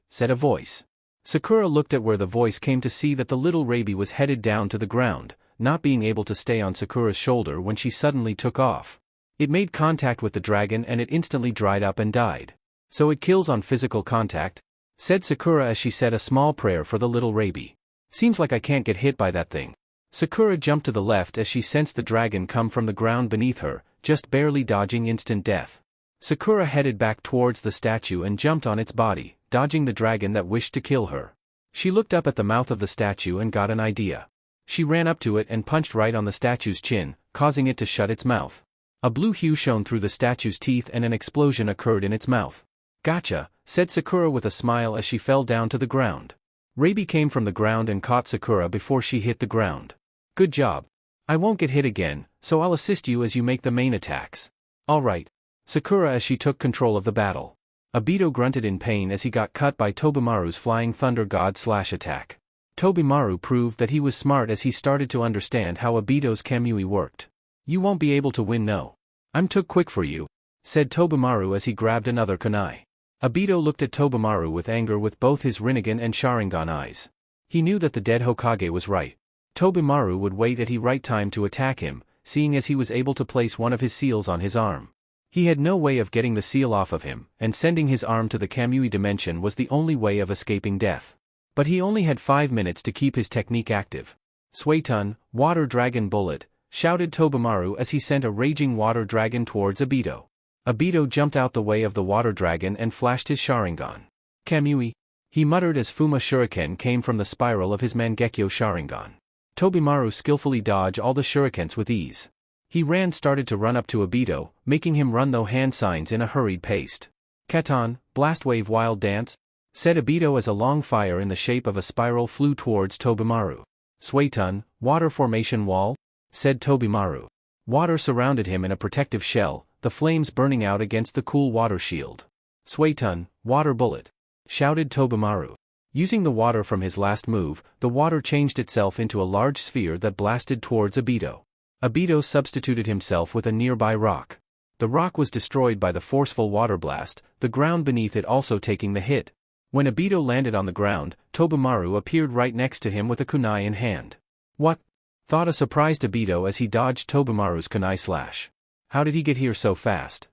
said a voice. Sakura looked at where the voice came to see that the little Rabi was headed down to the ground, not being able to stay on Sakura's shoulder when she suddenly took off. It made contact with the dragon and it instantly dried up and died. So it kills on physical contact? Said Sakura as she said a small prayer for the little Rabi. Seems like I can't get hit by that thing. Sakura jumped to the left as she sensed the dragon come from the ground beneath her, just barely dodging instant death. Sakura headed back towards the statue and jumped on its body, dodging the dragon that wished to kill her. She looked up at the mouth of the statue and got an idea. She ran up to it and punched right on the statue's chin, causing it to shut its mouth. A blue hue shone through the statue's teeth and an explosion occurred in its mouth. Gotcha, said Sakura with a smile as she fell down to the ground. Rabi came from the ground and caught Sakura before she hit the ground. Good job. I won't get hit again, so I'll assist you as you make the main attacks. Alright. Sakura as she took control of the battle. Obito grunted in pain as he got cut by Tobemaru's flying thunder god/attack. Tobemaru proved that he was smart as he started to understand how Obito's Kamui worked. You won't be able to win, no. I'm too quick for you, said Tobemaru as he grabbed another kunai. Obito looked at Tobemaru with anger with both his Rinnegan and Sharingan eyes. He knew that the dead Hokage was right. Tobemaru would wait at the right time to attack him, seeing as he was able to place one of his seals on his arm. He had no way of getting the seal off of him, and sending his arm to the Kamui dimension was the only way of escaping death. But he only had 5 minutes to keep his technique active. Suetun, Water Dragon Bullet, shouted Tobemaru as he sent a raging water dragon towards Obito. Obito jumped out the way of the water dragon and flashed his Sharingan. Kamui, he muttered as Fuma Shuriken came from the spiral of his Mangekyo Sharingan. Tobemaru skillfully dodged all the shurikens with ease. He started to run up to Obito, making him run those hand signs in a hurried pace. Katon, Blast Wave Wild Dance, said Obito as a long fire in the shape of a spiral flew towards Tobemaru. Suetun, Water Formation Wall, said Tobemaru. Water surrounded him in a protective shell, the flames burning out against the cool water shield. Suetun, Water Bullet, shouted Tobemaru. Using the water from his last move, the water changed itself into a large sphere that blasted towards Obito. Obito substituted himself with a nearby rock. The rock was destroyed by the forceful water blast, the ground beneath it also taking the hit. When Obito landed on the ground, Tobemaru appeared right next to him with a kunai in hand. What? Thought a surprised Obito as he dodged Tobemaru's kunai slash. How did he get here so fast?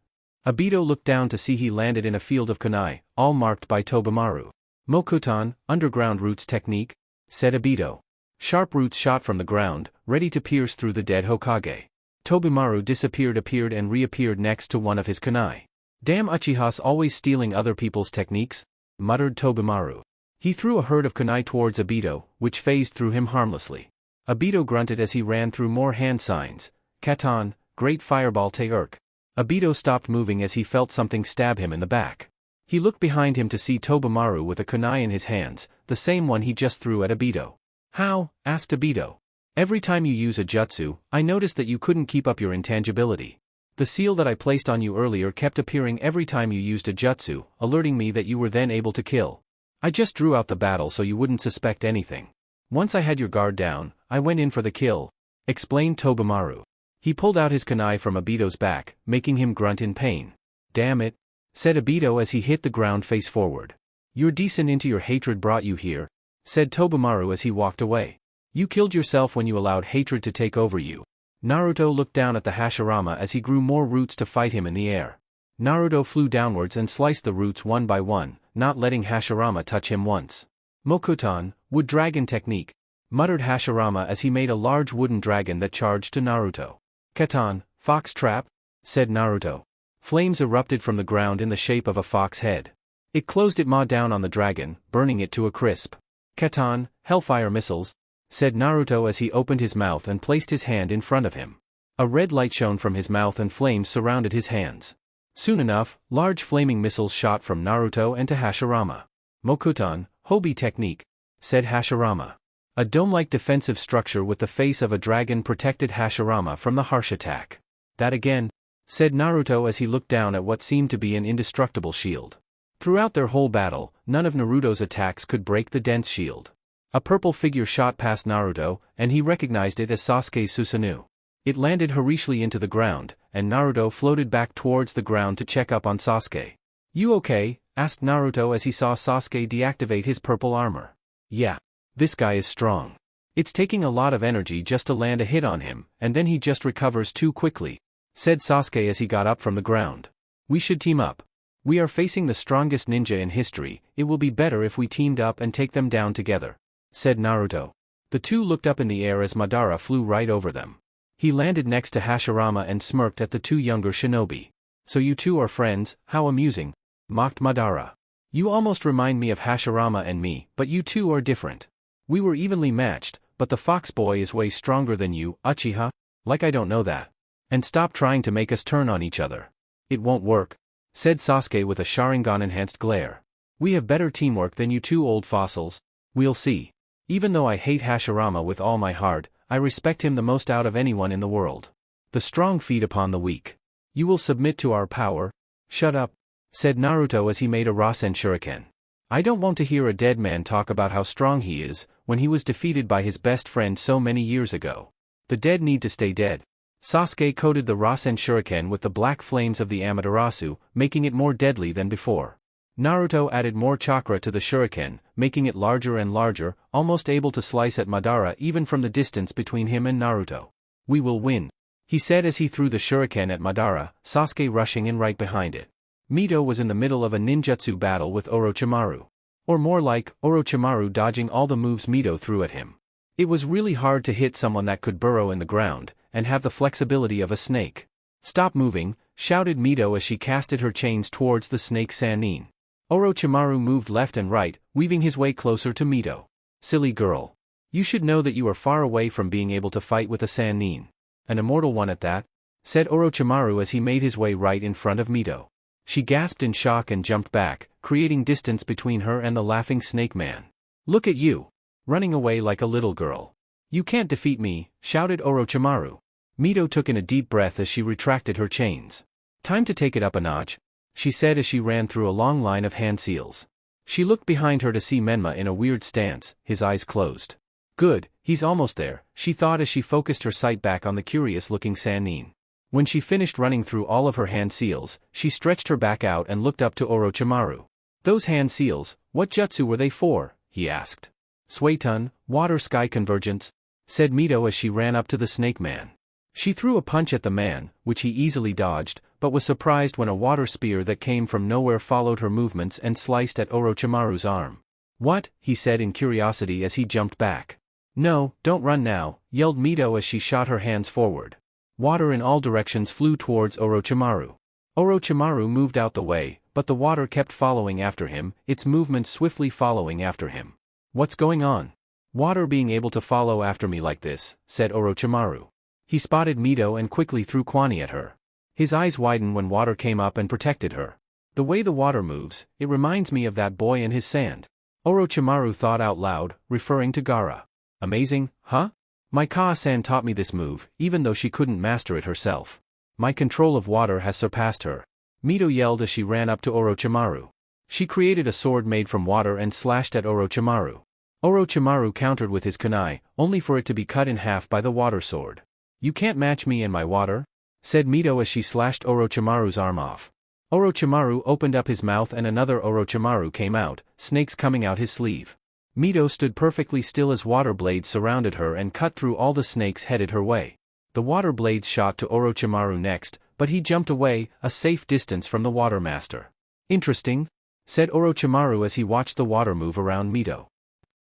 Obito looked down to see he landed in a field of kunai, all marked by Tobemaru. Mokuton, Underground Roots Technique, said Obito. Sharp roots shot from the ground, ready to pierce through the dead Hokage. Tobemaru appeared and reappeared next to one of his kunai. Damn Uchihas always stealing other people's techniques, muttered Tobemaru. He threw a herd of kunai towards Obito, which phased through him harmlessly. Obito grunted as he ran through more hand signs. Katon, Great Fireball Te-Urk. Obito stopped moving as he felt something stab him in the back. He looked behind him to see Tobemaru with a kunai in his hands, the same one he just threw at Obito. How? Asked Obito. Every time you use a jutsu, I noticed that you couldn't keep up your intangibility. The seal that I placed on you earlier kept appearing every time you used a jutsu, alerting me that you were then able to kill. I just drew out the battle so you wouldn't suspect anything. Once I had your guard down, I went in for the kill, explained Tobemaru. He pulled out his kunai from Obito's back, making him grunt in pain. Damn it, said Obito as he hit the ground face forward. You're decent into your hatred brought you here, said Tobemaru as he walked away. You killed yourself when you allowed hatred to take over you. Naruto looked down at the Hashirama as he grew more roots to fight him in the air. Naruto flew downwards and sliced the roots one by one, not letting Hashirama touch him once. Mokuton, wood dragon technique, muttered Hashirama as he made a large wooden dragon that charged to Naruto. Katon, fox trap, said Naruto. Flames erupted from the ground in the shape of a fox head. It closed it down on the dragon, burning it to a crisp. Katon, hellfire missiles, said Naruto as he opened his mouth and placed his hand in front of him. A red light shone from his mouth and flames surrounded his hands. Soon enough, large flaming missiles shot from Naruto and to Hashirama. Mokuton, Hobi technique, said Hashirama. A dome-like defensive structure with the face of a dragon protected Hashirama from the harsh attack. That again, said Naruto as he looked down at what seemed to be an indestructible shield. Throughout their whole battle, none of Naruto's attacks could break the dense shield. A purple figure shot past Naruto, and he recognized it as Sasuke's Susanoo. It landed harshly into the ground, and Naruto floated back towards the ground to check up on Sasuke. You okay? Asked Naruto as he saw Sasuke deactivate his purple armor. Yeah. This guy is strong. It's taking a lot of energy just to land a hit on him, and then he just recovers too quickly, said Sasuke as he got up from the ground. We should team up. We are facing the strongest ninja in history, it will be better if we teamed up and take them down together, said Naruto. The two looked up in the air as Madara flew right over them. He landed next to Hashirama and smirked at the two younger shinobi. So you two are friends, how amusing, mocked Madara. You almost remind me of Hashirama and me, but you two are different. We were evenly matched, but the fox boy is way stronger than you, Uchiha, like I don't know that. And stop trying to make us turn on each other. It won't work, said Sasuke with a Sharingan-enhanced glare. We have better teamwork than you two old fossils, we'll see. Even though I hate Hashirama with all my heart, I respect him the most out of anyone in the world. The strong feed upon the weak. You will submit to our power? Shut up, said Naruto as he made a Rasen Shuriken. I don't want to hear a dead man talk about how strong he is, when he was defeated by his best friend so many years ago. The dead need to stay dead. Sasuke coated the Rasen Shuriken with the black flames of the Amaterasu, making it more deadly than before. Naruto added more chakra to the shuriken, making it larger and larger, almost able to slice at Madara even from the distance between him and Naruto. We will win, he said as he threw the shuriken at Madara, Sasuke rushing in right behind it. Mito was in the middle of a ninjutsu battle with Orochimaru. Or more like, Orochimaru dodging all the moves Mito threw at him. It was really hard to hit someone that could burrow in the ground, and have the flexibility of a snake. Stop moving, shouted Mito as she casted her chains towards the snake Sannin. Orochimaru moved left and right, weaving his way closer to Mito. Silly girl. You should know that you are far away from being able to fight with a Sannin. An immortal one at that, said Orochimaru as he made his way right in front of Mito. She gasped in shock and jumped back, creating distance between her and the laughing snake man. Look at you. Running away like a little girl. You can't defeat me, shouted Orochimaru. Mito took in a deep breath as she retracted her chains. Time to take it up a notch, she said as she ran through a long line of hand seals. She looked behind her to see Menma in a weird stance, his eyes closed. Good, he's almost there, she thought as she focused her sight back on the curious-looking Sannin. When she finished running through all of her hand seals, she stretched her back out and looked up to Orochimaru. Those hand seals, what jutsu were they for? He asked. Suetun, water-sky convergence, said Mito as she ran up to the snake man. She threw a punch at the man, which he easily dodged, but was surprised when a water spear that came from nowhere followed her movements and sliced at Orochimaru's arm. What? He said in curiosity as he jumped back. No, don't run now, yelled Mito as she shot her hands forward. Water in all directions flew towards Orochimaru. Orochimaru moved out the way, but the water kept following after him, its movements swiftly following after him. What's going on? Water being able to follow after me like this, said Orochimaru. He spotted Mito and quickly threw Kwani at her. His eyes widened when water came up and protected her. The way the water moves, it reminds me of that boy and his sand. Orochimaru thought out loud, referring to Gaara. Amazing, huh? My Kaa-san taught me this move, even though she couldn't master it herself. My control of water has surpassed her. Mito yelled as she ran up to Orochimaru. She created a sword made from water and slashed at Orochimaru. Orochimaru countered with his kunai, only for it to be cut in half by the water sword. You can't match me and my water? Said Mito as she slashed Orochimaru's arm off. Orochimaru opened up his mouth and another Orochimaru came out, snakes coming out his sleeve. Mito stood perfectly still as water blades surrounded her and cut through all the snakes headed her way. The water blades shot to Orochimaru next, but he jumped away, a safe distance from the water master. Interesting, said Orochimaru as he watched the water move around Mito.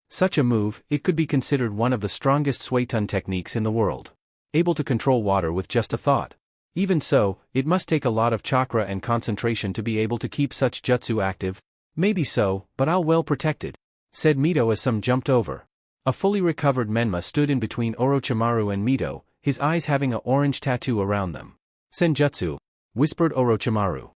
Such a move, it could be considered one of the strongest Suiton techniques in the world. Able to control water with just a thought. Even so, it must take a lot of chakra and concentration to be able to keep such jutsu active. Maybe so, but I'll well protected, said Mito as some jumped over. A fully recovered Menma stood in between Orochimaru and Mito, his eyes having a orange tattoo around them. Senjutsu, whispered Orochimaru.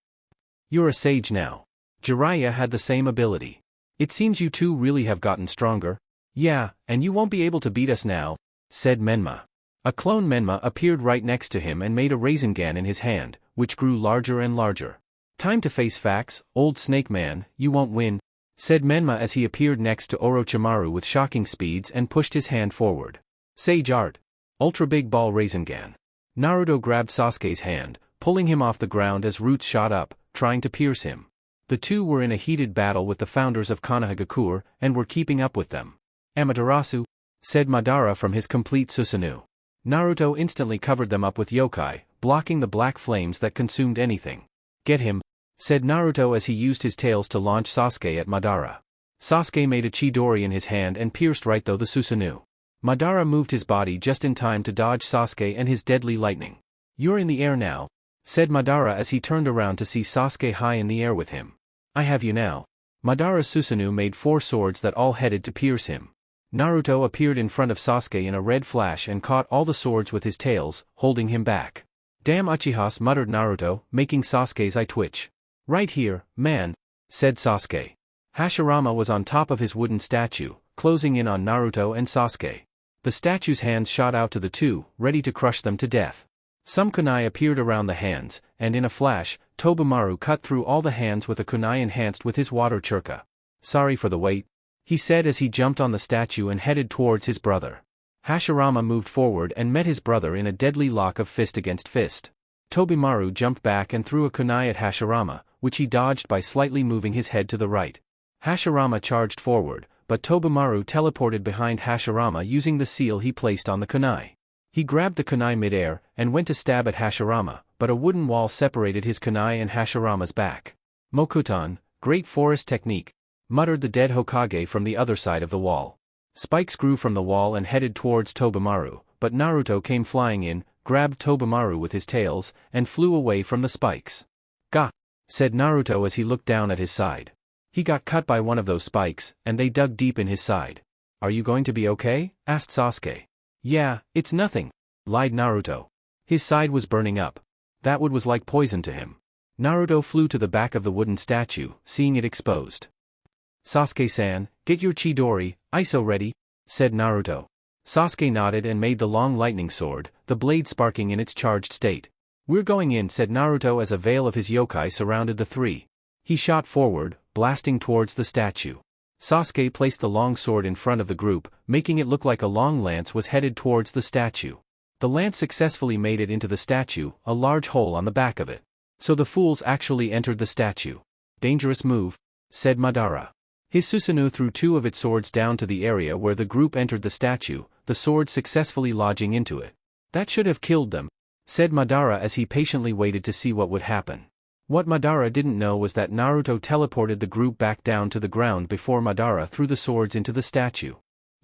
You're a sage now. Jiraiya had the same ability. It seems you two really have gotten stronger. Yeah, and you won't be able to beat us now, said Menma. A clone Menma appeared right next to him and made a Rasengan in his hand, which grew larger and larger. Time to face facts, old snake man, you won't win, said Menma as he appeared next to Orochimaru with shocking speeds and pushed his hand forward. Sage art. Ultra big ball Rasengan. Naruto grabbed Sasuke's hand, pulling him off the ground as roots shot up, trying to pierce him. The two were in a heated battle with the founders of Konoha and were keeping up with them. Amaterasu, said Madara from his complete Susanoo. Naruto instantly covered them up with yokai, blocking the black flames that consumed anything. Get him, said Naruto as he used his tails to launch Sasuke at Madara. Sasuke made a Chidori in his hand and pierced right through the Susanoo. Madara moved his body just in time to dodge Sasuke and his deadly lightning. You're in the air now, said Madara as he turned around to see Sasuke high in the air with him. I have you now. Madara's Susanoo made 4 swords that all headed to pierce him. Naruto appeared in front of Sasuke in a red flash and caught all the swords with his tails, holding him back. Damn Uchihas, muttered Naruto, making Sasuke's eye twitch. Right here, man, said Sasuke. Hashirama was on top of his wooden statue, closing in on Naruto and Sasuke. The statue's hands shot out to the two, ready to crush them to death. Some kunai appeared around the hands, and in a flash, Tobemaru cut through all the hands with a kunai enhanced with his water churka. Sorry for the wait, he said as he jumped on the statue and headed towards his brother. Hashirama moved forward and met his brother in a deadly lock of fist against fist. Tobemaru jumped back and threw a kunai at Hashirama, which he dodged by slightly moving his head to the right. Hashirama charged forward, but Tobemaru teleported behind Hashirama using the seal he placed on the kunai. He grabbed the kunai midair and went to stab at Hashirama, but a wooden wall separated his kunai and Hashirama's back. Mokuton, great forest technique, muttered the dead Hokage from the other side of the wall. Spikes grew from the wall and headed towards Tobemaru, but Naruto came flying in, grabbed Tobemaru with his tails, and flew away from the spikes. Gah! Said Naruto as he looked down at his side. He got cut by one of those spikes, and they dug deep in his side. Are you going to be okay? Asked Sasuke. Yeah, it's nothing, lied Naruto. His side was burning up. That wood was like poison to him. Naruto flew to the back of the wooden statue, seeing it exposed. Sasuke-san, get your Chidori, Iso ready, said Naruto. Sasuke nodded and made the long lightning sword, the blade sparking in its charged state. We're going in, said Naruto as a veil of his yokai surrounded the three. He shot forward, blasting towards the statue. Sasuke placed the long sword in front of the group, making it look like a long lance was headed towards the statue. The lance successfully made it into the statue, a large hole on the back of it. So the fools actually entered the statue. Dangerous move, said Madara. His Susanoo threw 2 of its swords down to the area where the group entered the statue, the sword successfully lodging into it. That should have killed them, said Madara as he patiently waited to see what would happen. What Madara didn't know was that Naruto teleported the group back down to the ground before Madara threw the swords into the statue.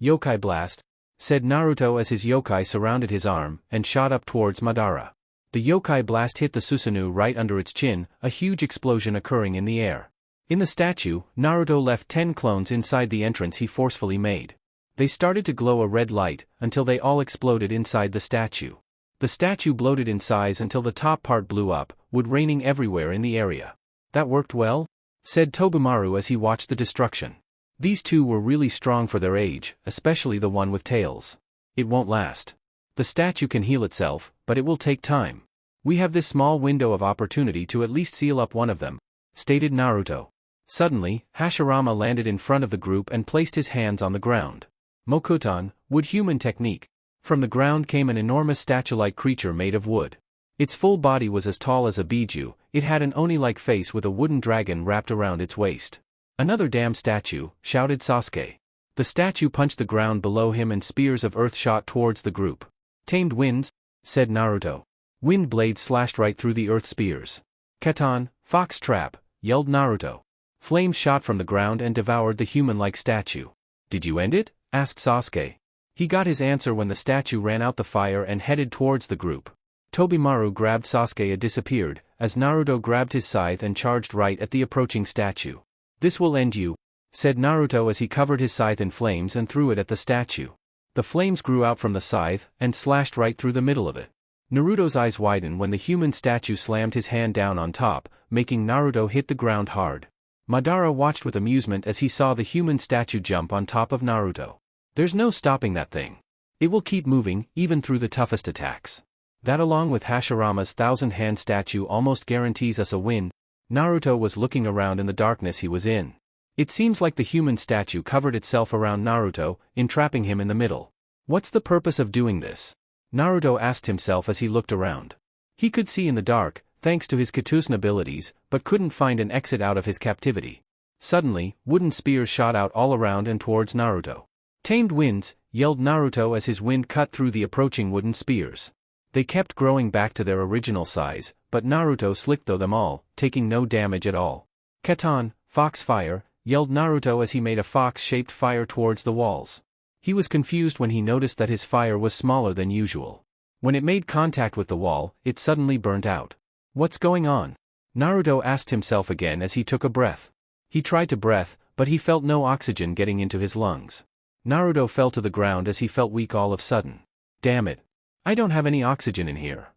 Yokai blast, said Naruto as his yokai surrounded his arm and shot up towards Madara. The yokai blast hit the Susanoo right under its chin, a huge explosion occurring in the air. In the statue, Naruto left 10 clones inside the entrance he forcefully made. They started to glow a red light, until they all exploded inside the statue. The statue bloated in size until the top part blew up, wood raining everywhere in the area. That worked well? Said Tobemaru as he watched the destruction. These two were really strong for their age, especially the one with tails. It won't last. The statue can heal itself, but it will take time. We have this small window of opportunity to at least seal up one of them, stated Naruto. Suddenly, Hashirama landed in front of the group and placed his hands on the ground. Mokuton, wood human technique. From the ground came an enormous statue-like creature made of wood. Its full body was as tall as a biju, it had an oni-like face with a wooden dragon wrapped around its waist. Another damn statue, shouted Sasuke. The statue punched the ground below him and spears of earth shot towards the group. Tamed winds, said Naruto. Wind blades slashed right through the earth spears. Keton, fox trap, yelled Naruto. Flames shot from the ground and devoured the human-like statue. Did you end it? Asked Sasuke. He got his answer when the statue ran out the fire and headed towards the group. Tobimaru grabbed Sasuke and disappeared, as Naruto grabbed his scythe and charged right at the approaching statue. This will end you, said Naruto as he covered his scythe in flames and threw it at the statue. The flames grew out from the scythe and slashed right through the middle of it. Naruto's eyes widened when the human statue slammed his hand down on top, making Naruto hit the ground hard. Madara watched with amusement as he saw the human statue jump on top of Naruto. There's no stopping that thing. It will keep moving, even through the toughest attacks. That along with Hashirama's thousand-hand statue almost guarantees us a win. Naruto was looking around in the darkness he was in. It seems like the human statue covered itself around Naruto, entrapping him in the middle. What's the purpose of doing this? Naruto asked himself as he looked around. He could see in the dark, thanks to his Kitsune abilities, but couldn't find an exit out of his captivity. Suddenly, wooden spears shot out all around and towards Naruto. Tamed winds, yelled Naruto as his wind cut through the approaching wooden spears. They kept growing back to their original size, but Naruto slicked through them all, taking no damage at all. Keton, fox fire, yelled Naruto as he made a fox-shaped fire towards the walls. He was confused when he noticed that his fire was smaller than usual. When it made contact with the wall, it suddenly burnt out. What's going on? Naruto asked himself again as he took a breath. He tried to breathe, but he felt no oxygen getting into his lungs. Naruto fell to the ground as he felt weak all of a sudden. Damn it. I don't have any oxygen in here,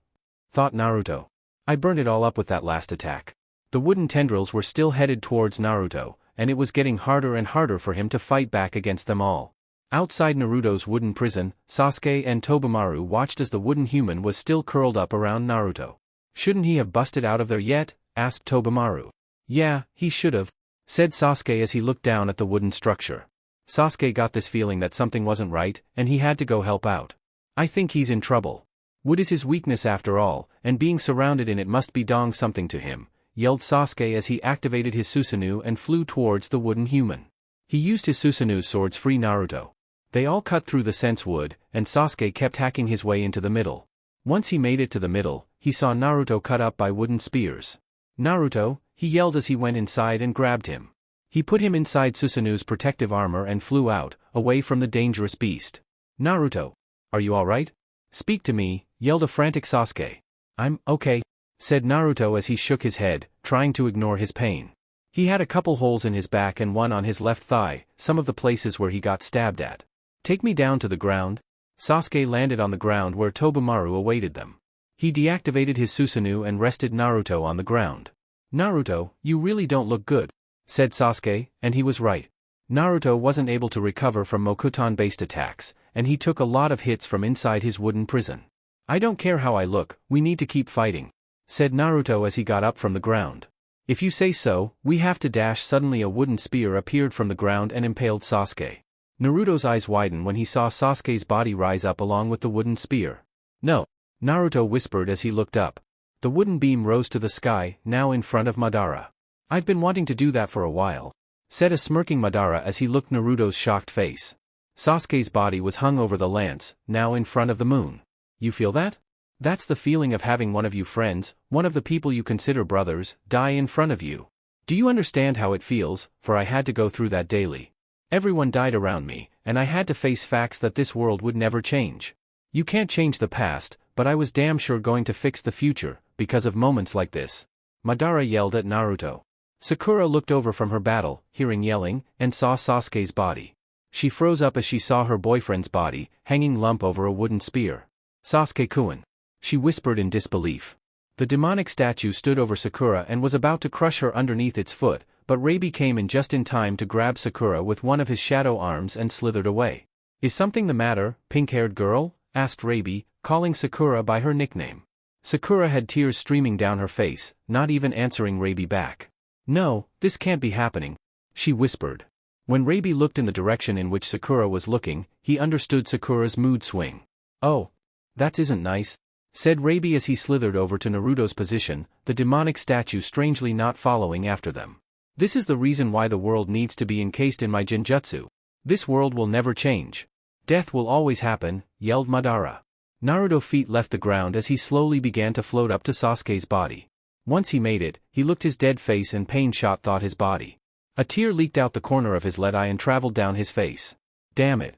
thought Naruto. I burned it all up with that last attack. The wooden tendrils were still headed towards Naruto, and it was getting harder and harder for him to fight back against them all. Outside Naruto's wooden prison, Sasuke and Tobimaru watched as the wooden human was still curled up around Naruto. Shouldn't he have busted out of there yet? Asked Tobimaru. Yeah, he should have, said Sasuke as he looked down at the wooden structure. Sasuke got this feeling that something wasn't right, and he had to go help out. I think he's in trouble. Wood is his weakness after all, and being surrounded in it must be doing something to him, yelled Sasuke as he activated his Susanoo and flew towards the wooden human. He used his Susanoo's swords free Naruto. They all cut through the sense wood, and Sasuke kept hacking his way into the middle. Once he made it to the middle, he saw Naruto cut up by wooden spears. Naruto, he yelled as he went inside and grabbed him. He put him inside Susanoo's protective armor and flew out, away from the dangerous beast. Naruto, are you alright? Speak to me, yelled a frantic Sasuke. I'm okay, said Naruto as he shook his head, trying to ignore his pain. He had a couple holes in his back and one on his left thigh, some of the places where he got stabbed at. Take me down to the ground. Sasuke landed on the ground where Tobimaru awaited them. He deactivated his Susanoo and rested Naruto on the ground. Naruto, you really don't look good, said Sasuke, and he was right. Naruto wasn't able to recover from Mokuton-based attacks, and he took a lot of hits from inside his wooden prison. I don't care how I look, we need to keep fighting, said Naruto as he got up from the ground. If you say so, we have to dash. Suddenly a wooden spear appeared from the ground and impaled Sasuke. Naruto's eyes widened when he saw Sasuke's body rise up along with the wooden spear. No, Naruto whispered as he looked up. The wooden beam rose to the sky, now in front of Madara. I've been wanting to do that for a while, said a smirking Madara as he looked Naruto's shocked face. Sasuke's body was hung over the lance, now in front of the moon. You feel that? That's the feeling of having one of you friends, one of the people you consider brothers, die in front of you. Do you understand how it feels? For I had to go through that daily. Everyone died around me, and I had to face facts that this world would never change. You can't change the past, but I was damn sure going to fix the future, because of moments like this. Madara yelled at Naruto. Sakura looked over from her battle, hearing yelling, and saw Sasuke's body. She froze up as she saw her boyfriend's body, hanging limp over a wooden spear. Sasuke-kun, she whispered in disbelief. The demonic statue stood over Sakura and was about to crush her underneath its foot, but Rabi came in just in time to grab Sakura with one of his shadow arms and slithered away. Is something the matter, pink-haired girl? Asked Rabi, calling Sakura by her nickname. Sakura had tears streaming down her face, not even answering Rabi back. No, this can't be happening, she whispered. When Rabi looked in the direction in which Sakura was looking, he understood Sakura's mood swing. Oh, that isn't nice, said Rabi as he slithered over to Naruto's position, the demonic statue strangely not following after them. This is the reason why the world needs to be encased in my genjutsu. This world will never change. Death will always happen, yelled Madara. Naruto's feet left the ground as he slowly began to float up to Sasuke's body. Once he made it, he looked his dead face and pain shot thought his body. A tear leaked out the corner of his left eye and traveled down his face. Damn it.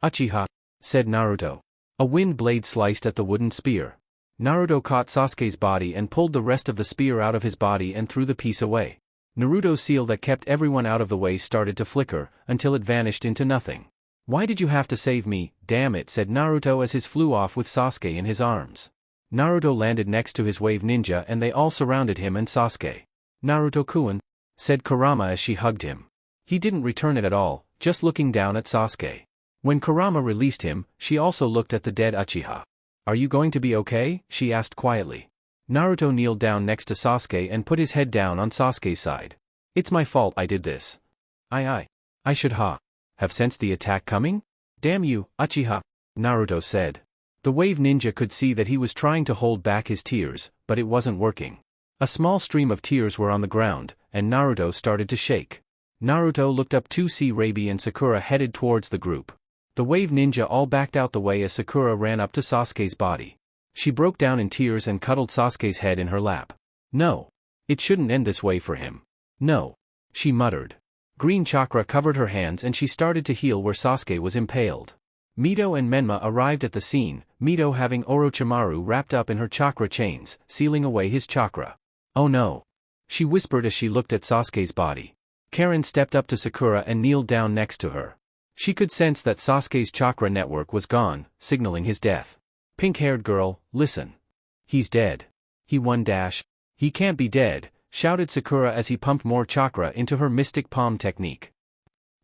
Uchiha, said Naruto. A wind blade sliced at the wooden spear. Naruto caught Sasuke's body and pulled the rest of the spear out of his body and threw the piece away. Naruto's seal that kept everyone out of the way started to flicker, until it vanished into nothing. Why did you have to save me, damn it, said Naruto as his flew off with Sasuke in his arms. Naruto landed next to his wave ninja and they all surrounded him and Sasuke. Naruto-kun, said Kurama as she hugged him. He didn't return it at all, just looking down at Sasuke. When Kurama released him, she also looked at the dead Uchiha. Are you going to be okay? She asked quietly. Naruto kneeled down next to Sasuke and put his head down on Sasuke's side. It's my fault I did this. I should have sensed the attack coming? Damn you, Uchiha, Naruto said. The wave ninja could see that he was trying to hold back his tears, but it wasn't working. A small stream of tears were on the ground, and Naruto started to shake. Naruto looked up to see Rabi and Sakura headed towards the group. The wave ninja all backed out the way as Sakura ran up to Sasuke's body. She broke down in tears and cuddled Sasuke's head in her lap. No. It shouldn't end this way for him. No. She muttered. Green chakra covered her hands and she started to heal where Sasuke was impaled. Mito and Menma arrived at the scene, Mito having Orochimaru wrapped up in her chakra chains, sealing away his chakra. Oh no. She whispered as she looked at Sasuke's body. Karen stepped up to Sakura and kneeled down next to her. She could sense that Sasuke's chakra network was gone, signaling his death. Pink-haired girl, listen. He's dead. He won dash. He can't be dead, shouted Sakura as he pumped more chakra into her mystic palm technique.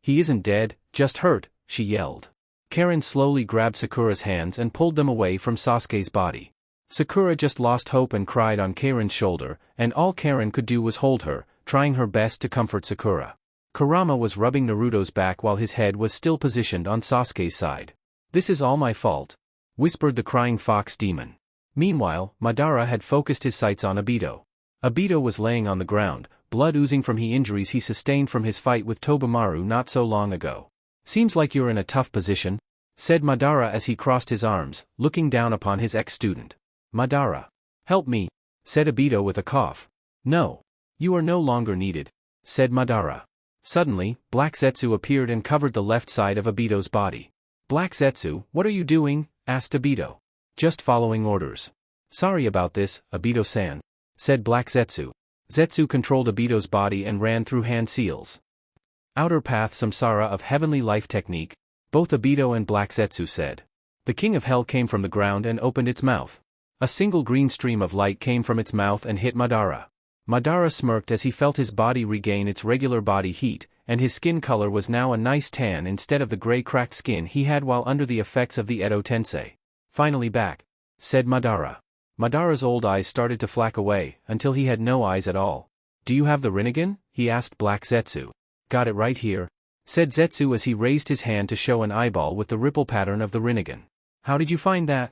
He isn't dead, just hurt, she yelled. Karen slowly grabbed Sakura's hands and pulled them away from Sasuke's body. Sakura just lost hope and cried on Karen's shoulder, and all Karen could do was hold her, trying her best to comfort Sakura. Kurama was rubbing Naruto's back while his head was still positioned on Sasuke's side. This is all my fault, whispered the crying fox demon. Meanwhile, Madara had focused his sights on Obito. Obito was laying on the ground, blood oozing from the injuries he sustained from his fight with Tobemaru not so long ago. Seems like you're in a tough position, said Madara as he crossed his arms, looking down upon his ex-student. Madara. Help me, said Obito with a cough. No. You are no longer needed, said Madara. Suddenly, Black Zetsu appeared and covered the left side of Obito's body. Black Zetsu, what are you doing? Asked Obito. Just following orders. Sorry about this, Obito-san, said Black Zetsu. Zetsu controlled Obito's body and ran through hand seals. Outer Path Samsara of Heavenly Life Technique, both Obito and Black Zetsu said. The King of Hell came from the ground and opened its mouth. A single green stream of light came from its mouth and hit Madara. Madara smirked as he felt his body regain its regular body heat, and his skin color was now a nice tan instead of the gray cracked skin he had while under the effects of the Edo Tensei. Finally back, said Madara. Madara's old eyes started to flack away, until he had no eyes at all. Do you have the Rinnegan? He asked Black Zetsu. Got it right here, said Zetsu as he raised his hand to show an eyeball with the ripple pattern of the Rinnegan. How did you find that?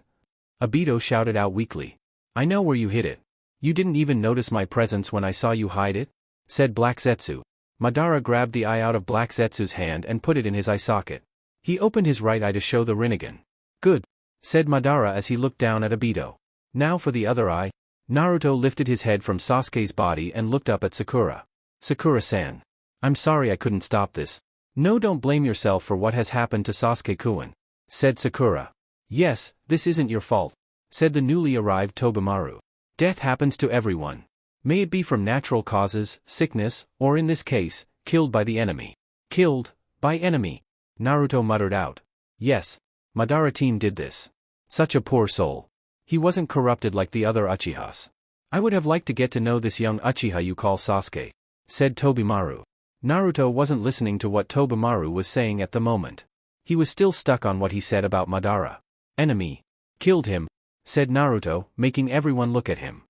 Obito shouted out weakly. I know where you hid it. You didn't even notice my presence when I saw you hide it? Said Black Zetsu. Madara grabbed the eye out of Black Zetsu's hand and put it in his eye socket. He opened his right eye to show the Rinnegan. Good, said Madara as he looked down at Obito. Now for the other eye. Naruto lifted his head from Sasuke's body and looked up at Sakura. Sakura-san. I'm sorry I couldn't stop this. No, don't blame yourself for what has happened to Sasuke-kun, said Sakura. Yes, this isn't your fault, said the newly arrived Tobemaru. Death happens to everyone. May it be from natural causes, sickness, or in this case, killed by the enemy. Killed by enemy, Naruto muttered out. Yes, Madara team did this. Such a poor soul. He wasn't corrupted like the other Uchihas. I would have liked to get to know this young Uchiha you call Sasuke, said Tobemaru. Naruto wasn't listening to what Tobemaru was saying at the moment. He was still stuck on what he said about Madara. Enemy. Killed him, said Naruto, making everyone look at him.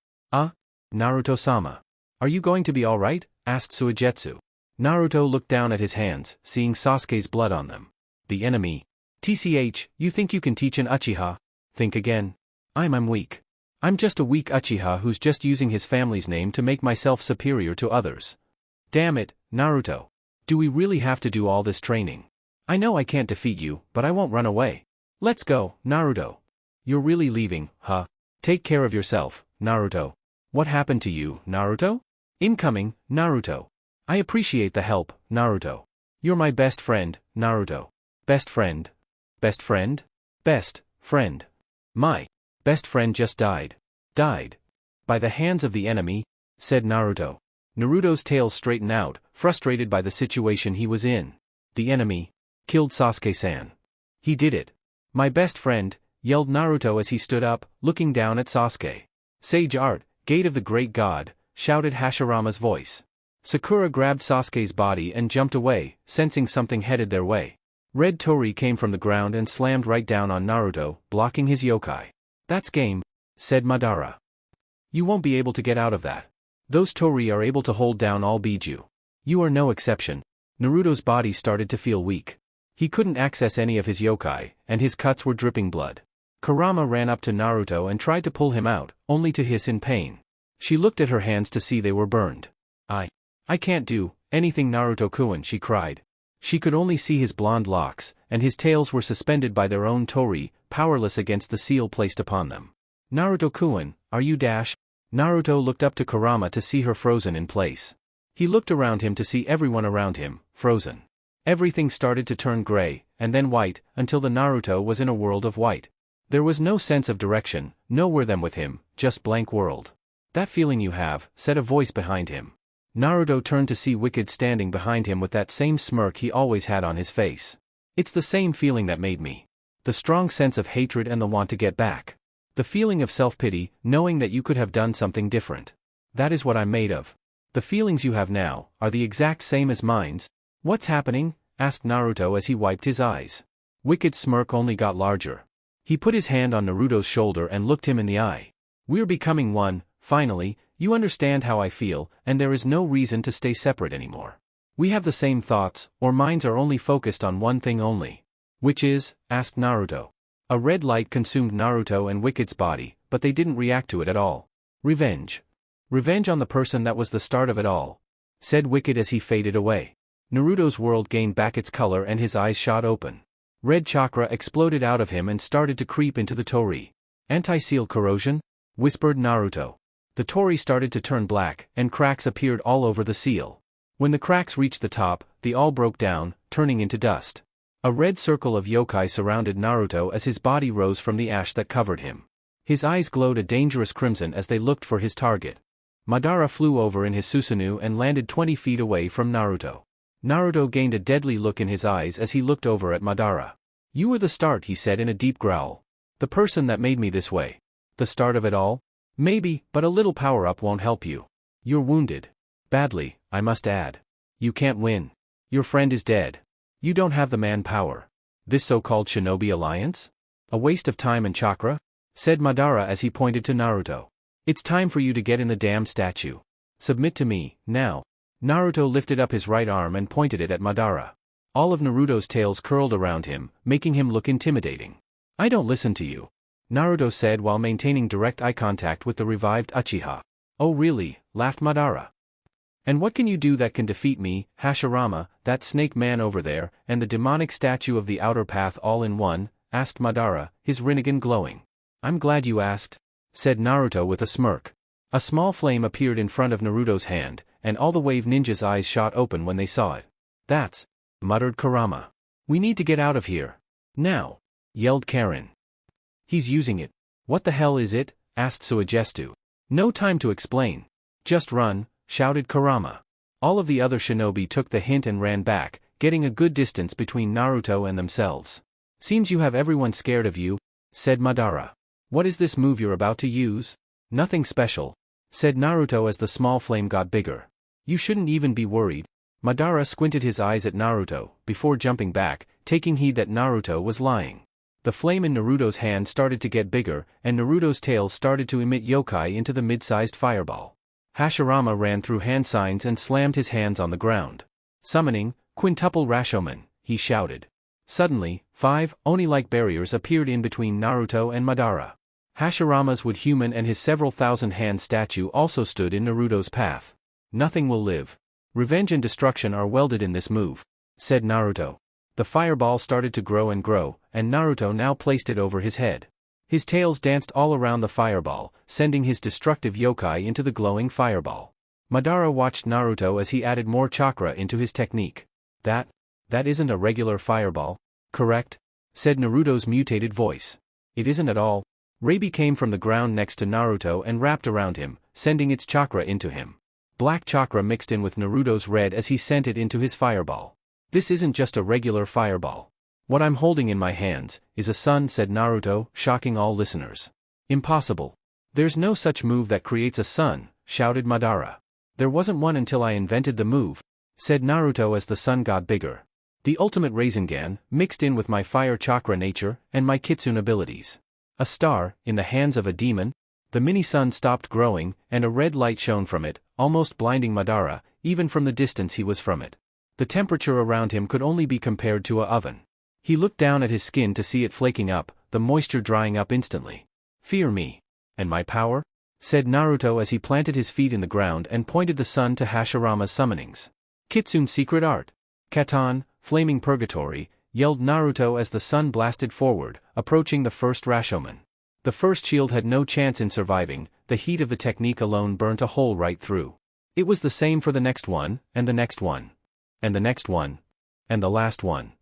Naruto-sama. Are you going to be alright? Asked Suigetsu. Naruto looked down at his hands, seeing Sasuke's blood on them. The enemy. TCH, you think you can teach an Uchiha? Think again. I'm weak. I'm just a weak Uchiha who's just using his family's name to make myself superior to others. Damn it, Naruto. Do we really have to do all this training? I know I can't defeat you, but I won't run away. Let's go, Naruto. You're really leaving, huh? Take care of yourself, Naruto. What happened to you, Naruto? Incoming, Naruto. I appreciate the help, Naruto. You're my best friend, Naruto. Best friend? Best friend? Best friend. My best friend just died. Died. By the hands of the enemy, said Naruto. Naruto's tail straightened out, frustrated by the situation he was in. The enemy killed Sasuke-san. He did it. My best friend, yelled Naruto as he stood up, looking down at Sasuke. Sage Art, Gate of the Great God, shouted Hashirama's voice. Sakura grabbed Sasuke's body and jumped away, sensing something headed their way. Red Tori came from the ground and slammed right down on Naruto, blocking his yokai. That's game, said Madara. You won't be able to get out of that. Those Tori are able to hold down all Biju. You are no exception. Naruto's body started to feel weak. He couldn't access any of his yokai, and his cuts were dripping blood. Kurama ran up to Naruto and tried to pull him out, only to hiss in pain. She looked at her hands to see they were burned. I can't do anything, Naruto-kun, she cried. She could only see his blonde locks, and his tails were suspended by their own Tori, powerless against the seal placed upon them. Naruto-kun, are you dash? Naruto looked up to Kurama to see her frozen in place. He looked around him to see everyone around him, frozen. Everything started to turn gray, and then white, until the Naruto was in a world of white. There was no sense of direction, nowhere them with him, just blank world. That feeling you have, said a voice behind him. Naruto turned to see Wicked standing behind him with that same smirk he always had on his face. It's the same feeling that made me. The strong sense of hatred and the want to get back. The feeling of self-pity, knowing that you could have done something different. That is what I'm made of. The feelings you have now, are the exact same as mine's. What's happening? Asked Naruto as he wiped his eyes. Wicked's smirk only got larger. He put his hand on Naruto's shoulder and looked him in the eye. We're becoming one, finally. You understand how I feel, and there is no reason to stay separate anymore. We have the same thoughts, or minds are only focused on one thing only. Which is? Asked Naruto. A red light consumed Naruto and Wicked's body, but they didn't react to it at all. Revenge. Revenge on the person that was the start of it all, said Wicked as he faded away. Naruto's world gained back its color and his eyes shot open. Red chakra exploded out of him and started to creep into the Tori. Anti-seal corrosion? Whispered Naruto. The Tori started to turn black, and cracks appeared all over the seal. When the cracks reached the top, they all broke down, turning into dust. A red circle of yokai surrounded Naruto as his body rose from the ash that covered him. His eyes glowed a dangerous crimson as they looked for his target. Madara flew over in his Susanoo and landed 20 feet away from Naruto. Naruto gained a deadly look in his eyes as he looked over at Madara. You were the start, he said in a deep growl. The person that made me this way. The start of it all? Maybe, but a little power-up won't help you. You're wounded. Badly, I must add. You can't win. Your friend is dead. You don't have the manpower. This so-called shinobi alliance? A waste of time and chakra? Said Madara as he pointed to Naruto. It's time for you to get in the damned statue. Submit to me, now. Naruto lifted up his right arm and pointed it at Madara. All of Naruto's tails curled around him, making him look intimidating. I don't listen to you, Naruto said while maintaining direct eye contact with the revived Uchiha. Oh really, laughed Madara. And what can you do that can defeat me, Hashirama, that snake man over there, and the demonic statue of the outer path all in one? Asked Madara, his Rinnegan glowing. I'm glad you asked, said Naruto with a smirk. A small flame appeared in front of Naruto's hand, and all the Wave Ninja's eyes shot open when they saw it. That's, muttered Kurama. We need to get out of here. Now, yelled Karin. He's using it. What the hell is it? Asked Suigestu. No time to explain. Just run, shouted Kurama. All of the other shinobi took the hint and ran back, getting a good distance between Naruto and themselves. Seems you have everyone scared of you, said Madara. What is this move you're about to use? Nothing special, said Naruto as the small flame got bigger. You shouldn't even be worried. Madara squinted his eyes at Naruto, before jumping back, taking heed that Naruto was lying. The flame in Naruto's hand started to get bigger, and Naruto's tail started to emit yokai into the mid-sized fireball. Hashirama ran through hand signs and slammed his hands on the ground. Summoning, quintuple Rashomon, he shouted. Suddenly, 5 Oni-like barriers appeared in between Naruto and Madara. Hashirama's wood human and his several thousand-hand statue also stood in Naruto's path. Nothing will live. Revenge and destruction are welded in this move, said Naruto. The fireball started to grow, and Naruto now placed it over his head. His tails danced all around the fireball, sending his destructive yokai into the glowing fireball. Madara watched Naruto as he added more chakra into his technique. That isn't a regular fireball, correct? Said Naruto's mutated voice. It isn't at all. Rabi came from the ground next to Naruto and wrapped around him, sending its chakra into him. Black chakra mixed in with Naruto's red as he sent it into his fireball. This isn't just a regular fireball. What I'm holding in my hands is a sun, said Naruto, shocking all listeners. Impossible. There's no such move that creates a sun, shouted Madara. There wasn't one until I invented the move, said Naruto as the sun got bigger. The ultimate Rasengan, mixed in with my fire chakra nature and my kitsune abilities. A star, in the hands of a demon? The mini-sun stopped growing, and a red light shone from it, almost blinding Madara, even from the distance he was from it. The temperature around him could only be compared to an oven. He looked down at his skin to see it flaking up, the moisture drying up instantly. Fear me. And my power? Said Naruto as he planted his feet in the ground and pointed the sun to Hashirama's summonings. Kitsune's secret art. Katan, flaming purgatory, yelled Naruto as the sun blasted forward, approaching the first Rashomon. The first shield had no chance in surviving, the heat of the technique alone burnt a hole right through. It was the same for the next one, and the next one. And the next one. And the last one.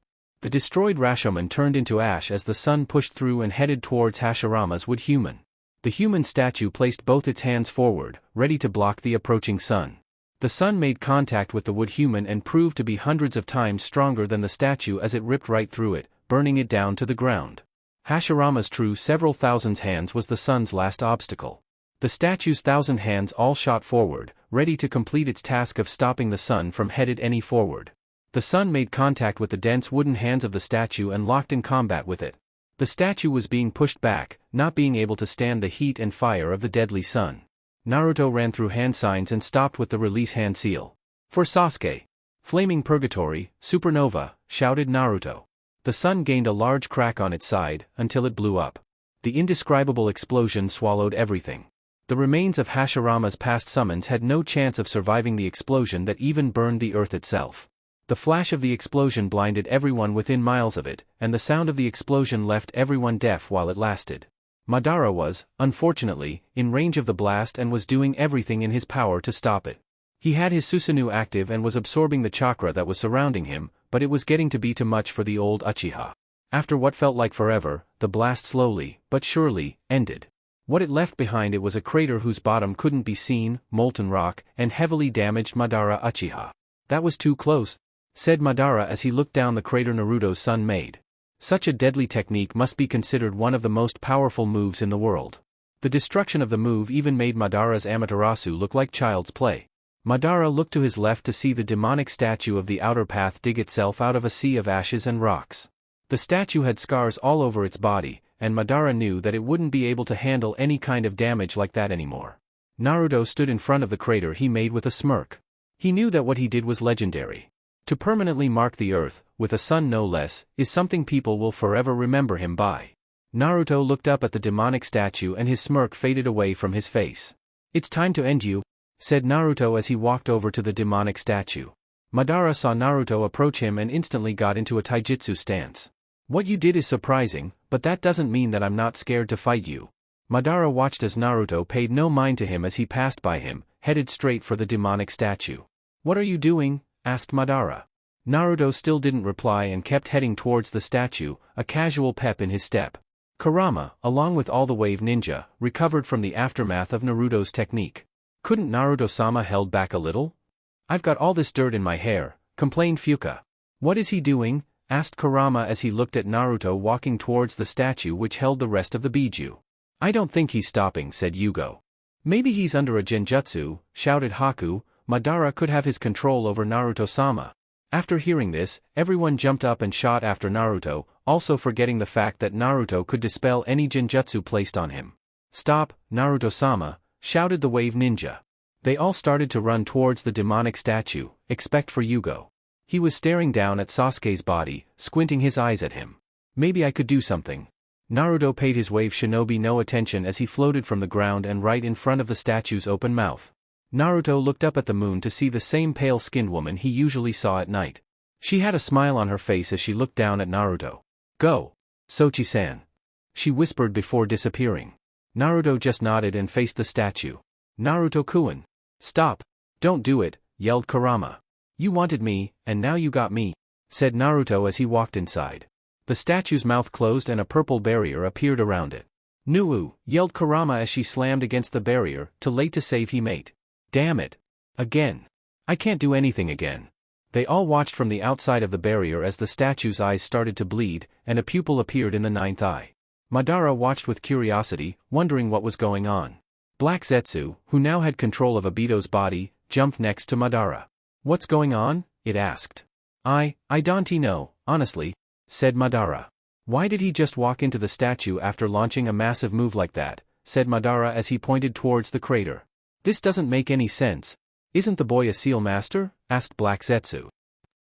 The destroyed Rashomon turned into ash as the sun pushed through and headed towards Hashirama's wood human. The human statue placed both its hands forward, ready to block the approaching sun. The sun made contact with the wood human and proved to be hundreds of times stronger than the statue as it ripped right through it, burning it down to the ground. Hashirama's true several thousands hands was the sun's last obstacle. The statue's 1,000 hands all shot forward, ready to complete its task of stopping the sun from headed any forward. The sun made contact with the dense wooden hands of the statue and locked in combat with it. The statue was being pushed back, not being able to stand the heat and fire of the deadly sun. Naruto ran through hand signs and stopped with the release hand seal. For Sasuke. Flaming purgatory, supernova, shouted Naruto. The sun gained a large crack on its side, until it blew up. The indescribable explosion swallowed everything. The remains of Hashirama's past summons had no chance of surviving the explosion that even burned the earth itself. The flash of the explosion blinded everyone within miles of it, and the sound of the explosion left everyone deaf while it lasted. Madara was, unfortunately, in range of the blast and was doing everything in his power to stop it. He had his Susanoo active and was absorbing the chakra that was surrounding him, but it was getting to be too much for the old Uchiha. After what felt like forever, the blast slowly, but surely, ended. What it left behind it was a crater whose bottom couldn't be seen, molten rock, and heavily damaged Madara Uchiha. That was too close, said Madara as he looked down the crater Naruto's son made. Such a deadly technique must be considered one of the most powerful moves in the world. The destruction of the move even made Madara's Amaterasu look like child's play. Madara looked to his left to see the demonic statue of the outer path dig itself out of a sea of ashes and rocks. The statue had scars all over its body, and Madara knew that it wouldn't be able to handle any kind of damage like that anymore. Naruto stood in front of the crater he made with a smirk. He knew that what he did was legendary. To permanently mark the earth, with a sun no less, is something people will forever remember him by. Naruto looked up at the demonic statue and his smirk faded away from his face. It's time to end you, said Naruto as he walked over to the demonic statue. Madara saw Naruto approach him and instantly got into a taijutsu stance. What you did is surprising, but that doesn't mean that I'm not scared to fight you. Madara watched as Naruto paid no mind to him as he passed by him, headed straight for the demonic statue. What are you doing? Asked Madara. Naruto still didn't reply and kept heading towards the statue, a casual pep in his step. Kurama, along with all the wave ninja, recovered from the aftermath of Naruto's technique. Couldn't Naruto-sama held back a little? I've got all this dirt in my hair, complained Fuka. What is he doing? Asked Kurama as he looked at Naruto walking towards the statue which held the rest of the Biju. I don't think he's stopping, said Yugo. Maybe he's under a genjutsu, shouted Haku. Madara could have his control over Naruto-sama. After hearing this, everyone jumped up and shot after Naruto, also forgetting the fact that Naruto could dispel any genjutsu placed on him. Stop, Naruto-sama, shouted the wave ninja. They all started to run towards the demonic statue, except for Yugo. He was staring down at Sasuke's body, squinting his eyes at him. Maybe I could do something. Naruto paid his wave shinobi no attention as he floated from the ground and right in front of the statue's open mouth. Naruto looked up at the moon to see the same pale-skinned woman he usually saw at night. She had a smile on her face as she looked down at Naruto. "Go, Sochi-san," she whispered before disappearing. Naruto just nodded and faced the statue. "Naruto-kun. Stop. Don't do it," yelled Kurama. "You wanted me, and now you got me," said Naruto as he walked inside. The statue's mouth closed and a purple barrier appeared around it. "Nuu," yelled Kurama as she slammed against the barrier, too late to save his mate. "Damn it. Again. I can't do anything again." They all watched from the outside of the barrier as the statue's eyes started to bleed, and a pupil appeared in the ninth eye. Madara watched with curiosity, wondering what was going on. Black Zetsu, who now had control of Obito's body, jumped next to Madara. "What's going on?" it asked. I don't know, honestly," said Madara. "Why did he just walk into the statue after launching a massive move like that?" said Madara as he pointed towards the crater. "This doesn't make any sense. Isn't the boy a seal master?" asked Black Zetsu.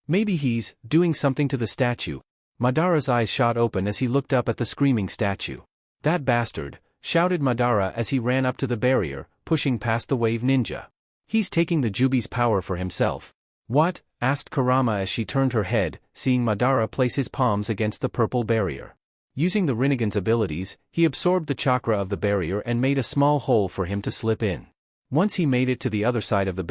"Maybe he's doing something to the statue." Madara's eyes shot open as he looked up at the screaming statue. "That bastard," shouted Madara as he ran up to the barrier, pushing past the wave ninja. "He's taking the Kyuubi's power for himself." "What?" asked Kurama as she turned her head, seeing Madara place his palms against the purple barrier. Using the Rinnegan's abilities, he absorbed the chakra of the barrier and made a small hole for him to slip in. Once he made it to the other side of the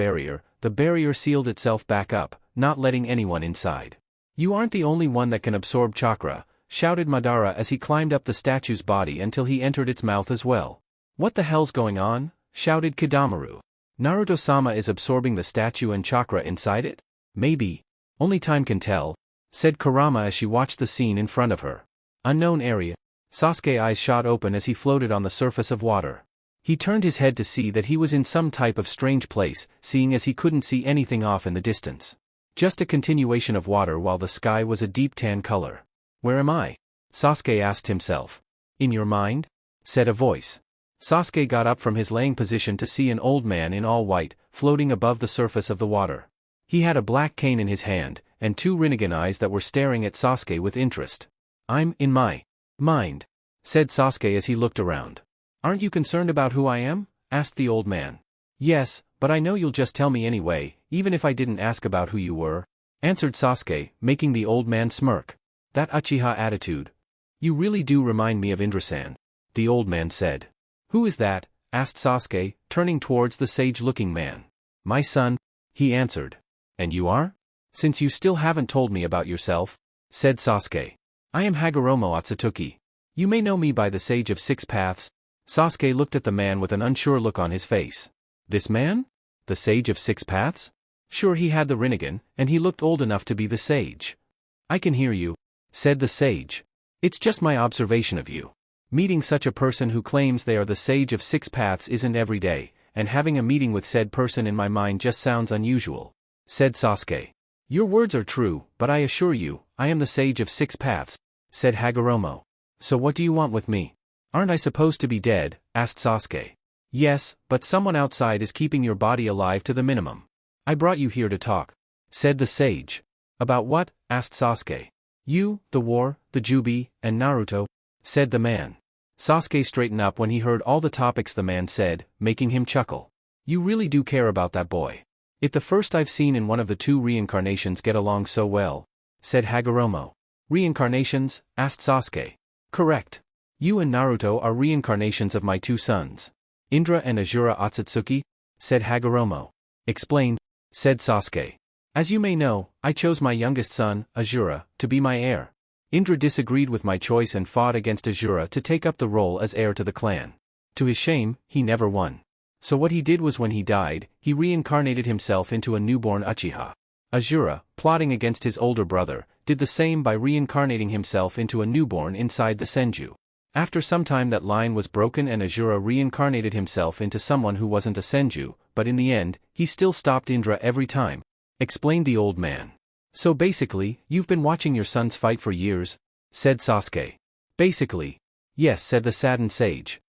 barrier sealed itself back up, not letting anyone inside. "You aren't the only one that can absorb chakra," shouted Madara as he climbed up the statue's body until he entered its mouth as well. "What the hell's going on?" shouted Kidamaru. "Naruto-sama is absorbing the statue and chakra inside it? Maybe. Only time can tell," said Kurama as she watched the scene in front of her. Unknown area. Sasuke's eyes shot open as he floated on the surface of water. He turned his head to see that he was in some type of strange place, seeing as he couldn't see anything off in the distance. Just a continuation of water while the sky was a deep tan color. "Where am I?" Sasuke asked himself. "In your mind?" said a voice. Sasuke got up from his laying position to see an old man in all white, floating above the surface of the water. He had a black cane in his hand, and two Rinnegan eyes that were staring at Sasuke with interest. "I'm in my mind," said Sasuke as he looked around. "Aren't you concerned about who I am?" asked the old man. "Yes, but I know you'll just tell me anyway, even if I didn't ask about who you were," answered Sasuke, making the old man smirk. "That Uchiha attitude. You really do remind me of Indra-san," the old man said. "Who is that?" asked Sasuke, turning towards the sage-looking man. "My son," he answered. "And you are? Since you still haven't told me about yourself," said Sasuke. "I am Hagoromo Otsutsuki. You may know me by the Sage of Six Paths." Sasuke looked at the man with an unsure look on his face. This man? The Sage of Six Paths? Sure, he had the Rinnegan, and he looked old enough to be the sage. "I can hear you," said the sage. "It's just my observation of you. Meeting such a person who claims they are the Sage of Six Paths isn't every day, and having a meeting with said person in my mind just sounds unusual," said Sasuke. "Your words are true, but I assure you, I am the Sage of Six Paths," said Hagoromo. "So what do you want with me?" "Aren't I supposed to be dead?" asked Sasuke. "Yes, but someone outside is keeping your body alive to the minimum. I brought you here to talk," said the sage. "About what?" asked Sasuke. "You, the war, the Kyuubi, and Naruto," said the man. Sasuke straightened up when he heard all the topics the man said, making him chuckle. "You really do care about that boy. It's the first I've seen in one of the two reincarnations get along so well," said Hagoromo. "Reincarnations?" asked Sasuke. "Correct. You and Naruto are reincarnations of my two sons, Indra and Azura Otsutsuki," said Hagoromo. "Explain," said Sasuke. "As you may know, I chose my youngest son, Azura, to be my heir. Indra disagreed with my choice and fought against Azura to take up the role as heir to the clan. To his shame, he never won. So what he did was when he died, he reincarnated himself into a newborn Uchiha. Azura, plotting against his older brother, did the same by reincarnating himself into a newborn inside the Senju. After some time that line was broken and Azura reincarnated himself into someone who wasn't a Senju, but in the end, he still stopped Indra every time," explained the old man. "So basically, you've been watching your sons fight for years?" said Sasuke. "Basically. Yes," said the saddened sage.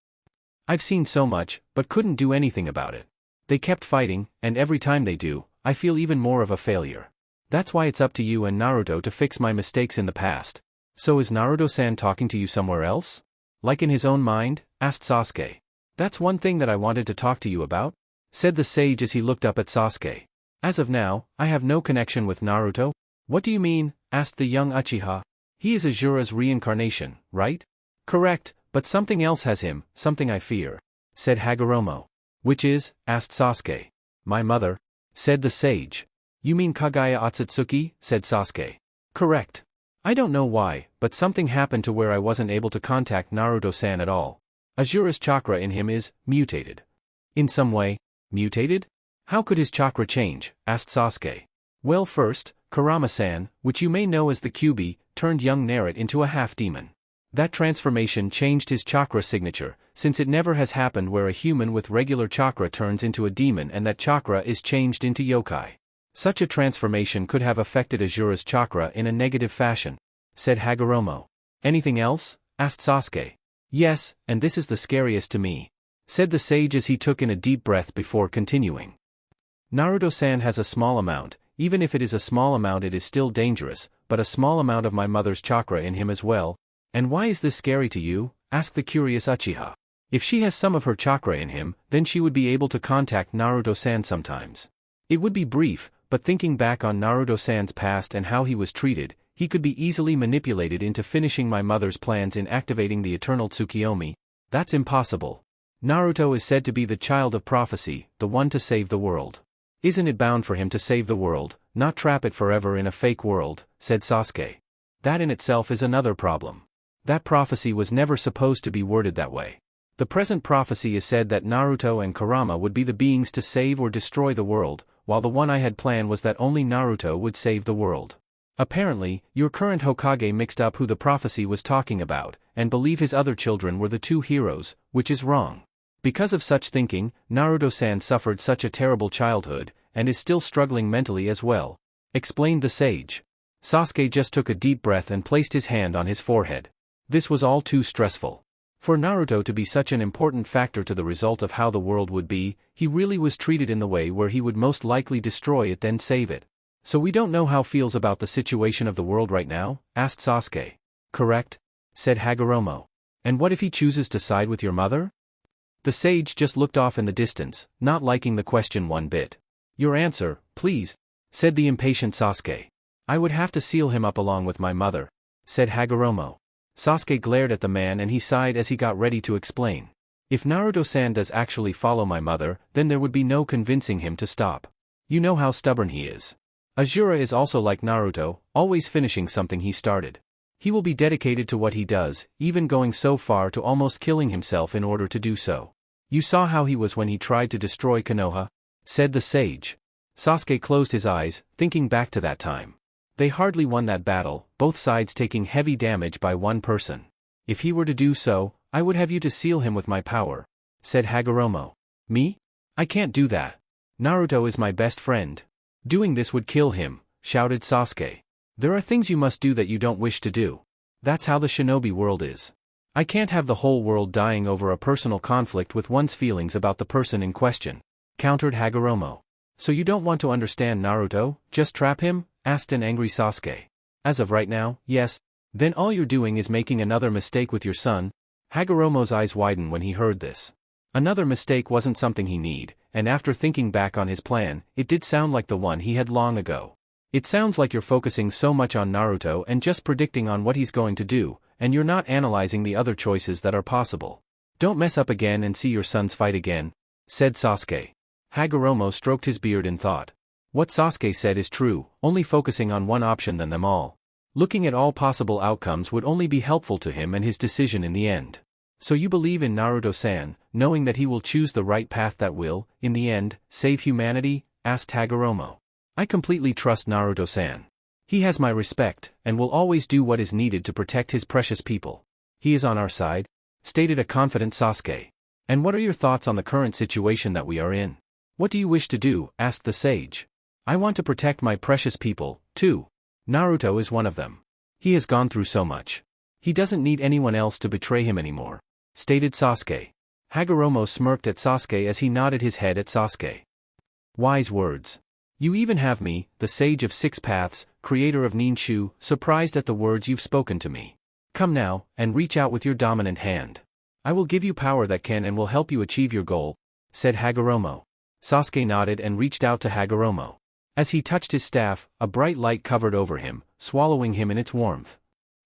"I've seen so much, but couldn't do anything about it. They kept fighting, and every time they do, I feel even more of a failure. That's why it's up to you and Naruto to fix my mistakes in the past," So is Naruto-san talking to you somewhere else? Like in his own mind? Asked Sasuke. That's one thing that I wanted to talk to you about, said the sage as he looked up at Sasuke. As of now, I have no connection with Naruto. What do you mean? Asked the young Uchiha. He is Azura's reincarnation, right? Correct, but something else has him, something I fear, said Hagoromo. Which is? Asked Sasuke. My mother, said the sage. You mean Kagaya Otsutsuki? Said Sasuke. Correct. I don't know why, but something happened to where I wasn't able to contact Naruto-san at all. Azura's chakra in him is mutated. In some way. Mutated? How could his chakra change? Asked Sasuke. Well, first, Kurama-san, which you may know as the Kyuubi, turned young Naruto into a half-demon. That transformation changed his chakra signature, since it never has happened where a human with regular chakra turns into a demon and that chakra is changed into yokai. Such a transformation could have affected Azura's chakra in a negative fashion, said Hagoromo. Anything else? Asked Sasuke. Yes, and this is the scariest to me, said the sage as he took in a deep breath before continuing. Naruto-san has a small amount, even if it is a small amount it is still dangerous, but a small amount of my mother's chakra in him as well. And why is this scary to you? Asked the curious Uchiha. If she has some of her chakra in him, then she would be able to contact Naruto-san sometimes. It would be brief, but thinking back on Naruto-san's past and how he was treated, he could be easily manipulated into finishing my mother's plans in activating the eternal Tsukiyomi. That's impossible. Naruto is said to be the child of prophecy, the one to save the world. Isn't it bound for him to save the world, not trap it forever in a fake world, said Sasuke. That in itself is another problem. That prophecy was never supposed to be worded that way. The present prophecy is said that Naruto and Kurama would be the beings to save or destroy the world, while the one I had planned was that only Naruto would save the world. Apparently, your current Hokage mixed up who the prophecy was talking about, and believe his other children were the two heroes, which is wrong. Because of such thinking, Naruto-san suffered such a terrible childhood, and is still struggling mentally as well, explained the sage. Sasuke just took a deep breath and placed his hand on his forehead. This was all too stressful. For Naruto to be such an important factor to the result of how the world would be, he really was treated in the way where he would most likely destroy it then save it. So we don't know how feels about the situation of the world right now? Asked Sasuke. Correct? Said Hagoromo. And what if he chooses to side with your mother? The sage just looked off in the distance, not liking the question one bit. Your answer, please, said the impatient Sasuke. I would have to seal him up along with my mother, said Hagoromo. Sasuke glared at the man and he sighed as he got ready to explain. If Naruto-san does actually follow my mother, then there would be no convincing him to stop. You know how stubborn he is. Azura is also like Naruto, always finishing something he started. He will be dedicated to what he does, even going so far to almost killing himself in order to do so. You saw how he was when he tried to destroy Konoha, said the sage. Sasuke closed his eyes, thinking back to that time. They hardly won that battle, both sides taking heavy damage by one person. If he were to do so, I would have you to seal him with my power, said Hagoromo. Me? I can't do that. Naruto is my best friend. Doing this would kill him, shouted Sasuke. There are things you must do that you don't wish to do. That's how the shinobi world is. I can't have the whole world dying over a personal conflict with one's feelings about the person in question, countered Hagoromo. So you don't want to understand Naruto, just trap him? Asked an angry Sasuke. As of right now, yes. Then all you're doing is making another mistake with your son. Hagoromo's eyes widened when he heard this. Another mistake wasn't something he needed, and after thinking back on his plan, it did sound like the one he had long ago. It sounds like you're focusing so much on Naruto and just predicting on what he's going to do, and you're not analyzing the other choices that are possible. Don't mess up again and see your sons fight again, said Sasuke. Hagoromo stroked his beard in thought. What Sasuke said is true, only focusing on one option than them all. Looking at all possible outcomes would only be helpful to him and his decision in the end. So you believe in Naruto-san, knowing that he will choose the right path that will, in the end, save humanity? Asked Hagoromo. I completely trust Naruto-san. He has my respect, and will always do what is needed to protect his precious people. He is on our side, stated a confident Sasuke. And what are your thoughts on the current situation that we are in? What do you wish to do? Asked the sage. I want to protect my precious people, too. Naruto is one of them. He has gone through so much. He doesn't need anyone else to betray him anymore, stated Sasuke. Hagoromo smirked at Sasuke as he nodded his head at Sasuke. Wise words. You even have me, the Sage of Six Paths, creator of Ninshu, surprised at the words you've spoken to me. Come now, and reach out with your dominant hand. I will give you power that can and will help you achieve your goal, said Hagoromo. Sasuke nodded and reached out to Hagoromo. As he touched his staff, a bright light covered over him, swallowing him in its warmth.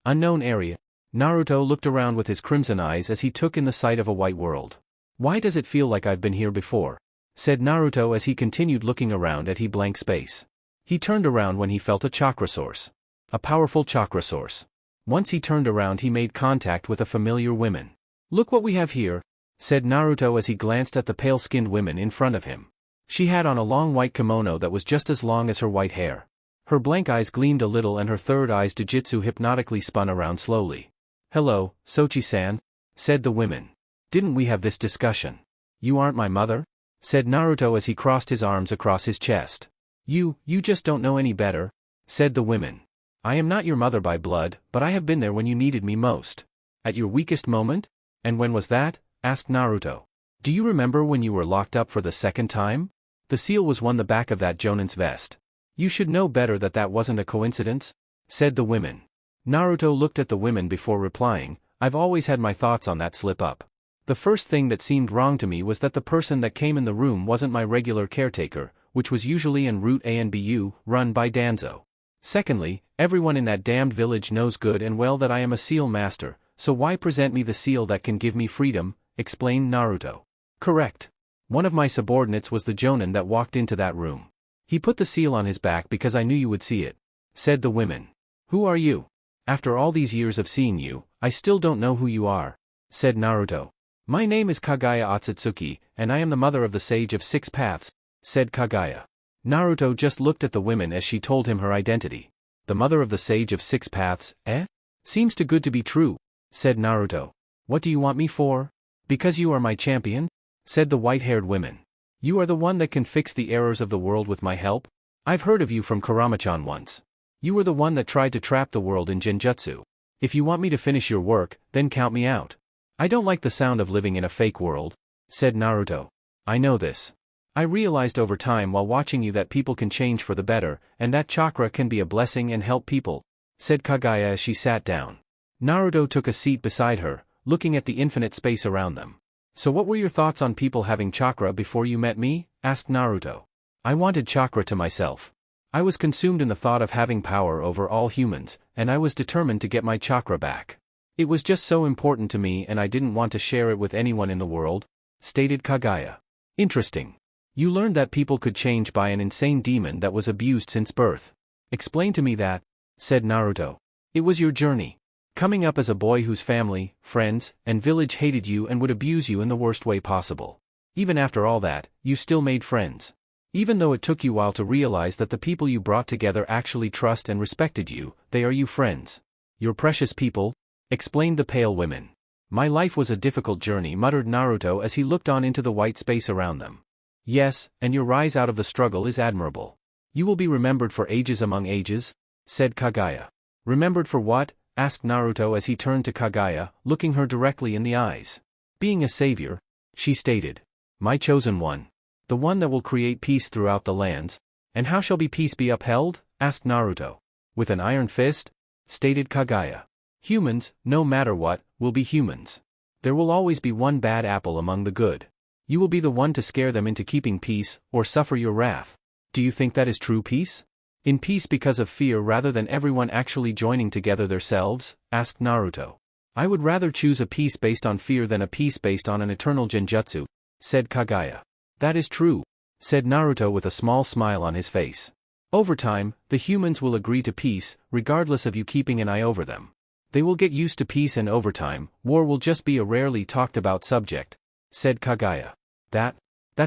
Unknown area. Naruto looked around with his crimson eyes as he took in the sight of a white world. Why does it feel like I've been here before? Said Naruto as he continued looking around at blank space. He turned around when he felt a chakra source. A powerful chakra source. Once he turned around he made contact with a familiar woman. Look what we have here, said Naruto as he glanced at the pale-skinned woman in front of him. She had on a long white kimono that was just as long as her white hair. Her blank eyes gleamed a little and her third eye's jujutsu hypnotically spun around slowly. Hello, Sochi-san, said the woman. Didn't we have this discussion? You aren't my mother? Said Naruto as he crossed his arms across his chest. You just don't know any better, said the woman. I am not your mother by blood, but I have been there when you needed me most. At your weakest moment? And when was that? Asked Naruto. Do you remember when you were locked up for the second time? The seal was on the back of that Jonin's vest. You should know better that that wasn't a coincidence, said the woman. Naruto looked at the women before replying, I've always had my thoughts on that slip-up. The first thing that seemed wrong to me was that the person that came in the room wasn't my regular caretaker, which was usually en route ANBU, run by Danzo. Secondly, everyone in that damned village knows good and well that I am a seal master, so why present me the seal that can give me freedom, explained Naruto. Correct. One of my subordinates was the Jonin that walked into that room. He put the seal on his back because I knew you would see it, said the women. Who are you? After all these years of seeing you, I still don't know who you are, said Naruto. My name is Kagaya Otsutsuki, and I am the mother of the Sage of Six Paths, said Kagaya. Naruto just looked at the women as she told him her identity. The mother of the Sage of Six Paths, eh? Seems too good to be true, said Naruto. What do you want me for? Because you are my champion? Said the white-haired woman. You are the one that can fix the errors of the world with my help? I've heard of you from Kurama-chan once. You were the one that tried to trap the world in genjutsu. If you want me to finish your work, then count me out. I don't like the sound of living in a fake world, said Naruto. I know this. I realized over time while watching you that people can change for the better, and that chakra can be a blessing and help people, said Kagaya as she sat down. Naruto took a seat beside her, looking at the infinite space around them. So what were your thoughts on people having chakra before you met me? Asked Naruto. I wanted chakra to myself. I was consumed in the thought of having power over all humans, and I was determined to get my chakra back. It was just so important to me and I didn't want to share it with anyone in the world, stated Kagaya. Interesting. You learned that people could change by an insane demon that was abused since birth. Explain to me that, said Naruto. It was your journey. Coming up as a boy whose family, friends, and village hated you and would abuse you in the worst way possible. Even after all that, you still made friends. Even though it took you a while to realize that the people you brought together actually trust and respected you, they are you friends. Your precious people, explained the pale women. My life was a difficult journey, muttered Naruto as he looked on into the white space around them. Yes, and your rise out of the struggle is admirable. You will be remembered for ages among ages, said Kagaya. Remembered for what? Asked Naruto as he turned to Kagaya, looking her directly in the eyes. Being a savior, she stated. My chosen one. The one that will create peace throughout the lands. And how shall peace be upheld? Asked Naruto. With an iron fist? Stated Kagaya. Humans, no matter what, will be humans. There will always be one bad apple among the good. You will be the one to scare them into keeping peace, or suffer your wrath. Do you think that is true peace? In peace because of fear rather than everyone actually joining together themselves? Asked Naruto. I would rather choose a peace based on fear than a peace based on an eternal genjutsu, said Kagaya. That is true, said Naruto with a small smile on his face. Over time, the humans will agree to peace, regardless of you keeping an eye over them. They will get used to peace and over time, war will just be a rarely talked about subject, said Kagaya. That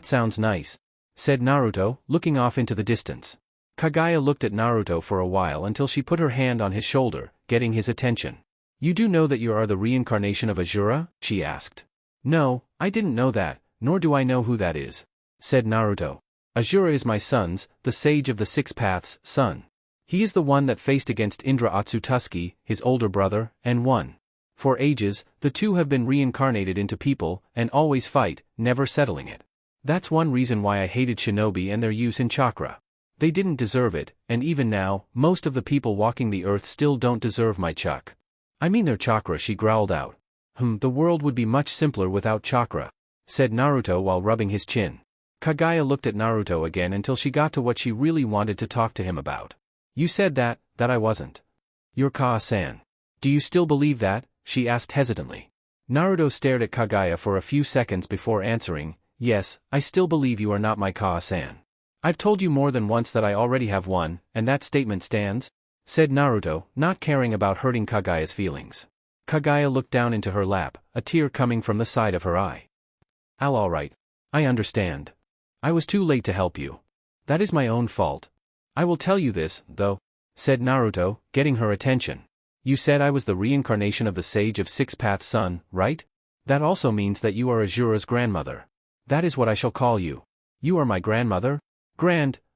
sounds nice, said Naruto, looking off into the distance. Kagaya looked at Naruto for a while until she put her hand on his shoulder, getting his attention. You do know that you are the reincarnation of Asura? She asked. No, I didn't know that, nor do I know who that is, said Naruto. Asura is my son's, the Sage of the Six Paths, son. He is the one that faced against Indra Otsutsuki, his older brother, and won. For ages, the two have been reincarnated into people, and always fight, never settling it. That's one reason why I hated shinobi and their use in chakra. They didn't deserve it, and even now, most of the people walking the earth still don't deserve my chak. I mean their chakra, she growled out. The world would be much simpler without chakra, said Naruto while rubbing his chin. Kaguya looked at Naruto again until she got to what she really wanted to talk to him about. You said that I wasn't your Kaha-san. Do you still believe that? She asked hesitantly. Naruto stared at Kaguya for a few seconds before answering, yes, I still believe you are not my Kaha-san. I've told you more than once that I already have one, and that statement stands, said Naruto, not caring about hurting Kaguya's feelings. Kaguya looked down into her lap, a tear coming from the side of her eye. All right. I understand. I was too late to help you. That is my own fault. I will tell you this, though, said Naruto, getting her attention. You said I was the reincarnation of the Sage of Six Paths Sun, right? That also means that you are Azura's grandmother. That is what I shall call you. You are my grandmother?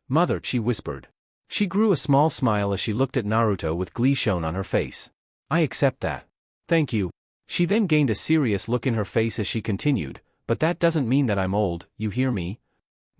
Mother, she whispered. She grew a small smile as she looked at Naruto with glee shown on her face. I accept that. Thank you. She then gained a serious look in her face as she continued, but that doesn't mean that I'm old, you hear me?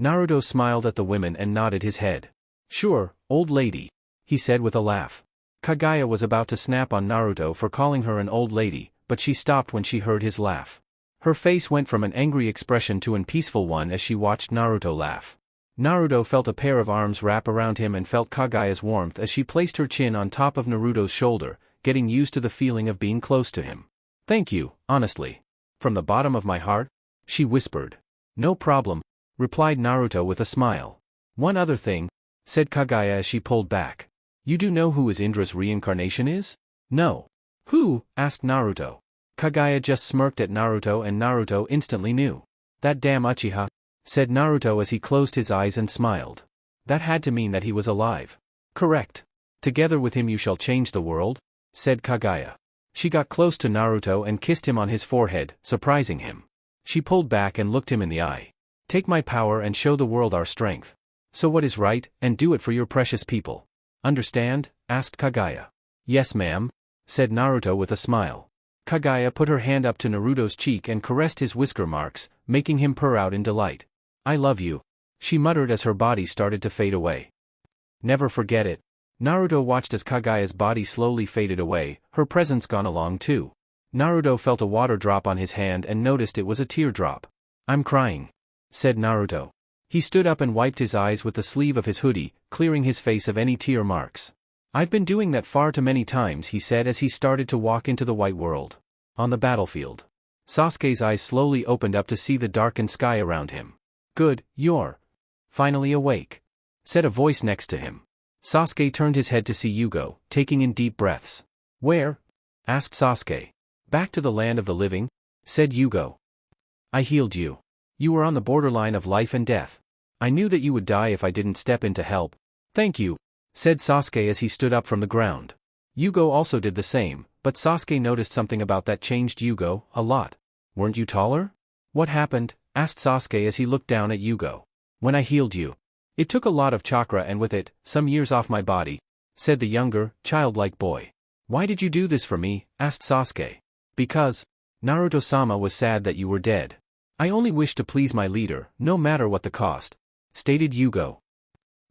Naruto smiled at the women and nodded his head. Sure, old lady, he said with a laugh. Kaguya was about to snap on Naruto for calling her an old lady, but she stopped when she heard his laugh. Her face went from an angry expression to an peaceful one as she watched Naruto laugh. Naruto felt a pair of arms wrap around him and felt Kaguya's warmth as she placed her chin on top of Naruto's shoulder, getting used to the feeling of being close to him. Thank you, honestly. From the bottom of my heart? She whispered. No problem, replied Naruto with a smile. One other thing, said Kaguya as she pulled back. You do know who Indra's reincarnation is? No. Who? Asked Naruto. Kaguya just smirked at Naruto and Naruto instantly knew. That damn Uchiha, said Naruto as he closed his eyes and smiled. That had to mean that he was alive. Correct. Together with him you shall change the world, said Kaguya. She got close to Naruto and kissed him on his forehead, surprising him. She pulled back and looked him in the eye. Take my power and show the world our strength. So what is right, and do it for your precious people. Understand? Asked Kaguya. Yes ma'am, said Naruto with a smile. Kaguya put her hand up to Naruto's cheek and caressed his whisker marks, making him purr out in delight. I love you, she muttered as her body started to fade away. Never forget it. Naruto watched as Kaguya's body slowly faded away, her presence gone along too. Naruto felt a water drop on his hand and noticed it was a teardrop. I'm crying, said Naruto. He stood up and wiped his eyes with the sleeve of his hoodie, clearing his face of any tear marks. I've been doing that far too many times, he said as he started to walk into the white world. On the battlefield. Sasuke's eyes slowly opened up to see the darkened sky around him. Good, you're finally awake, said a voice next to him. Sasuke turned his head to see Yugo, taking in deep breaths. Where? Asked Sasuke. Back to the land of the living, said Yugo. I healed you. You were on the borderline of life and death. I knew that you would die if I didn't step in to help. Thank you, said Sasuke as he stood up from the ground. Yugo also did the same, but Sasuke noticed something about that changed Yugo a lot. Weren't you taller? What happened? Asked Sasuke as he looked down at Yugo. When I healed you. It took a lot of chakra and with it, some years off my body, said the younger, childlike boy. Why did you do this for me? Asked Sasuke. Because Naruto-sama was sad that you were dead. I only wished to please my leader, no matter what the cost, stated Yugo.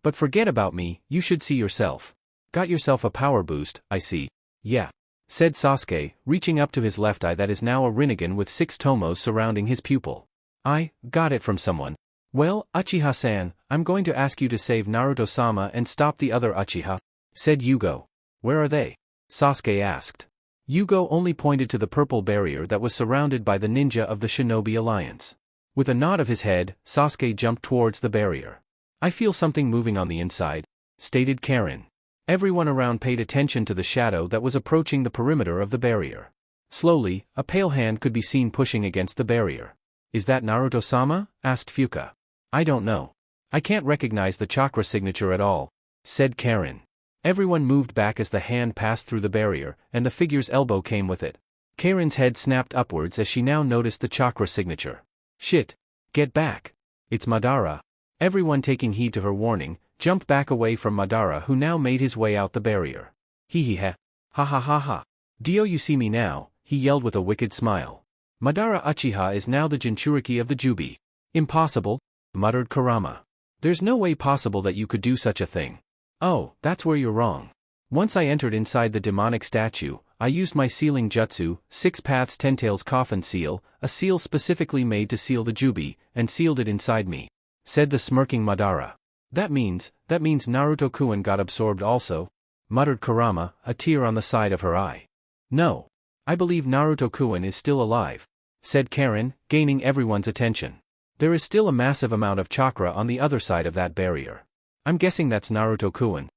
But forget about me, you should see yourself. Got yourself a power boost, I see. Yeah, said Sasuke, reaching up to his left eye that is now a Rinnegan with 6 tomos surrounding his pupil. I got it from someone. Well, Uchiha-san, I'm going to ask you to save Naruto-sama and stop the other Uchiha, said Yugo. Where are they? Sasuke asked. Yugo only pointed to the purple barrier that was surrounded by the ninja of the Shinobi Alliance. With a nod of his head, Sasuke jumped towards the barrier. I feel something moving on the inside, stated Karin. Everyone around paid attention to the shadow that was approaching the perimeter of the barrier. Slowly, a pale hand could be seen pushing against the barrier. Is that Naruto-sama? Asked Fuka. I don't know. I can't recognize the chakra signature at all, said Karin. Everyone moved back as the hand passed through the barrier, and the figure's elbow came with it. Karin's head snapped upwards as she now noticed the chakra signature. Shit! Get back! It's Madara. Everyone taking heed to her warning, jumped back away from Madara who now made his way out the barrier. Hee hee ha. Ha ha ha ha. Dio, you see me now, he yelled with a wicked smile. Madara Uchiha is now the Jinchuriki of the Kyuubi. Impossible, muttered Kurama. There's no way possible that you could do such a thing. Oh, that's where you're wrong. Once I entered inside the demonic statue, I used my sealing jutsu, 6 Paths 10 Tails coffin seal, a seal specifically made to seal the Kyuubi, and sealed it inside me," said the smirking Madara. That means Naruto-kun got absorbed also," muttered Kurama, a tear on the side of her eye. "No. I believe Naruto-kun is still alive," said Karen, gaining everyone's attention. "There is still a massive amount of chakra on the other side of that barrier. I'm guessing that's Naruto-kun."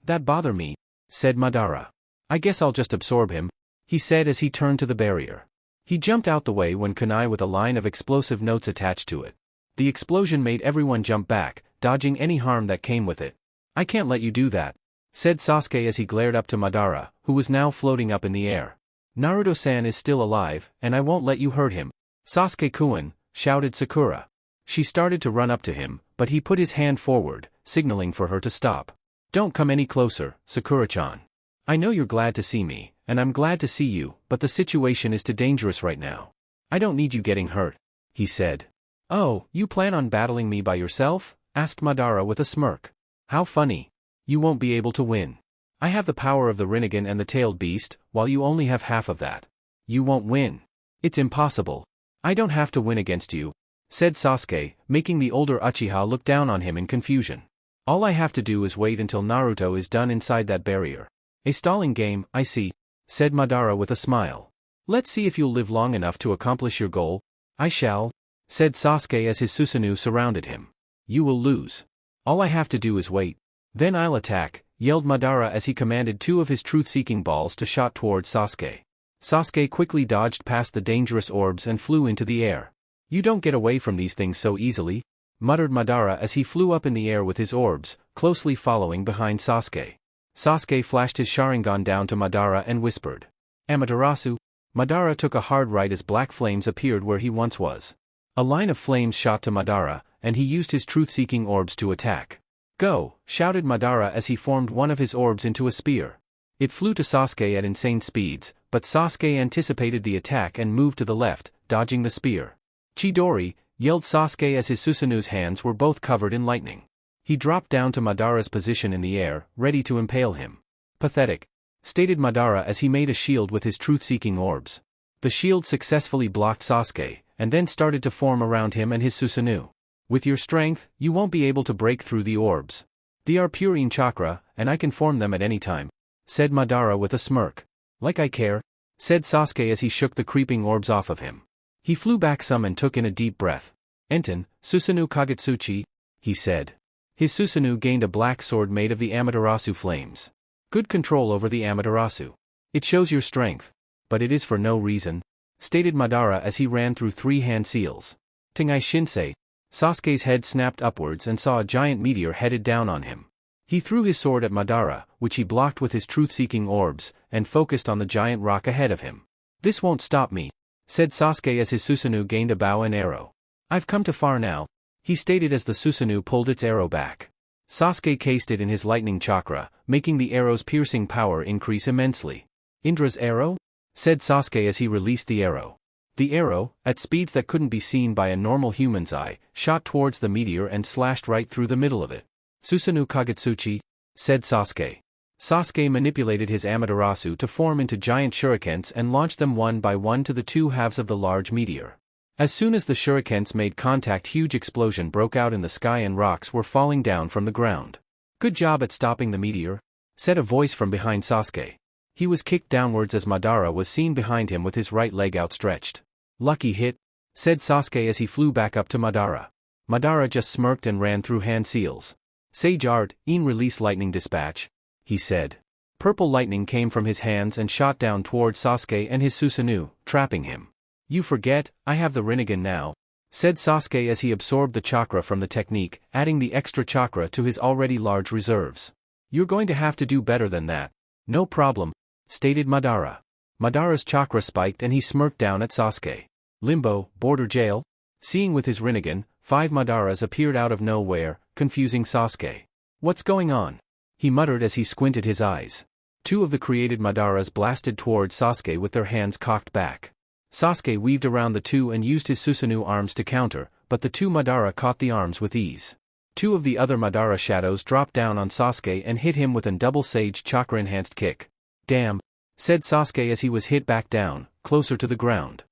That bother me," said Madara. "I guess I'll just absorb him," he said as he turned to the barrier. He jumped out the way when kunai with a line of explosive notes attached to it. The explosion made everyone jump back, dodging any harm that came with it. "I can't let you do that," said Sasuke as he glared up to Madara, who was now floating up in the air. "Naruto-san is still alive, and I won't let you hurt him." "Sasuke-kun," shouted Sakura. She started to run up to him, but he put his hand forward, signaling for her to stop. "Don't come any closer, Sakura-chan. I know you're glad to see me, and I'm glad to see you, but the situation is too dangerous right now. I don't need you getting hurt," he said. "Oh, you plan on battling me by yourself?" asked Madara with a smirk. "How funny. You won't be able to win. I have the power of the Rinnegan and the tailed beast, while you only have half of that. You won't win. It's impossible. I don't have to win against you," said Sasuke, making the older Uchiha look down on him in confusion. "All I have to do is wait until Naruto is done inside that barrier." "A stalling game, I see," said Madara with a smile. "Let's see if you'll live long enough to accomplish your goal." "I shall," said Sasuke as his Susanoo surrounded him. "You will lose. All I have to do is wait. Then I'll attack," yelled Madara as he commanded 2 of his truth-seeking balls to shot towards Sasuke. Sasuke quickly dodged past the dangerous orbs and flew into the air. "You don't get away from these things so easily," muttered Madara as he flew up in the air with his orbs, closely following behind Sasuke. Sasuke flashed his Sharingan down to Madara and whispered, "Amaterasu." Madara took a hard right as black flames appeared where he once was. A line of flames shot to Madara, and he used his truth-seeking orbs to attack. "Go!" shouted Madara as he formed one of his orbs into a spear. It flew to Sasuke at insane speeds, but Sasuke anticipated the attack and moved to the left, dodging the spear. "Chidori!" yelled Sasuke as his Susanoo's hands were both covered in lightning. He dropped down to Madara's position in the air, ready to impale him. "Pathetic," stated Madara as he made a shield with his truth-seeking orbs. The shield successfully blocked Sasuke, and then started to form around him and his Susanoo. "With your strength, you won't be able to break through the orbs. They are purine chakra, and I can form them at any time," said Madara with a smirk. "Like I care," said Sasuke as he shook the creeping orbs off of him. He flew back some and took in a deep breath. "Enten, Susanoo Kagetsuchi," he said. His Susanoo gained a black sword made of the Amaterasu flames. "Good control over the Amaterasu. It shows your strength. But it is for no reason," stated Madara as he ran through 3 hand seals. "Tengai Shinsei." Sasuke's head snapped upwards and saw a giant meteor headed down on him. He threw his sword at Madara, which he blocked with his truth-seeking orbs, and focused on the giant rock ahead of him. "This won't stop me," said Sasuke as his Susanoo gained a bow and arrow. "I've come too far now," he stated as the Susanoo pulled its arrow back. Sasuke cased it in his lightning chakra, making the arrow's piercing power increase immensely. "Indra's arrow?" said Sasuke as he released the arrow. The arrow, at speeds that couldn't be seen by a normal human's eye, shot towards the meteor and slashed right through the middle of it. "Susanoo Kagetsuchi," said Sasuke. Sasuke manipulated his Amaterasu to form into giant shurikens and launched them one by one to the 2 halves of the large meteor. As soon as the shurikens made contact, huge explosion broke out in the sky and rocks were falling down from the ground. "Good job at stopping the meteor," said a voice from behind Sasuke. He was kicked downwards as Madara was seen behind him with his right leg outstretched. "Lucky hit," said Sasuke as he flew back up to Madara. Madara just smirked and ran through hand seals. "Sage art, release lightning dispatch," he said. Purple lightning came from his hands and shot down towards Sasuke and his Susanoo, trapping him. "You forget, I have the Rinnegan now," said Sasuke as he absorbed the chakra from the technique, adding the extra chakra to his already large reserves. "You're going to have to do better than that." "No problem," stated Madara. Madara's chakra spiked and he smirked down at Sasuke. "Limbo, border jail?" Seeing with his Rinnegan, 5 Madaras appeared out of nowhere, confusing Sasuke. "What's going on?" he muttered as he squinted his eyes. 2 of the created Madaras blasted towards Sasuke with their hands cocked back. Sasuke weaved around the 2 and used his Susanoo arms to counter, but the 2 Madara caught the arms with ease. Two of the other Madara shadows dropped down on Sasuke and hit him with a double Sage Chakra-enhanced kick. Damn, said Sasuke as he was hit back down, closer to the ground.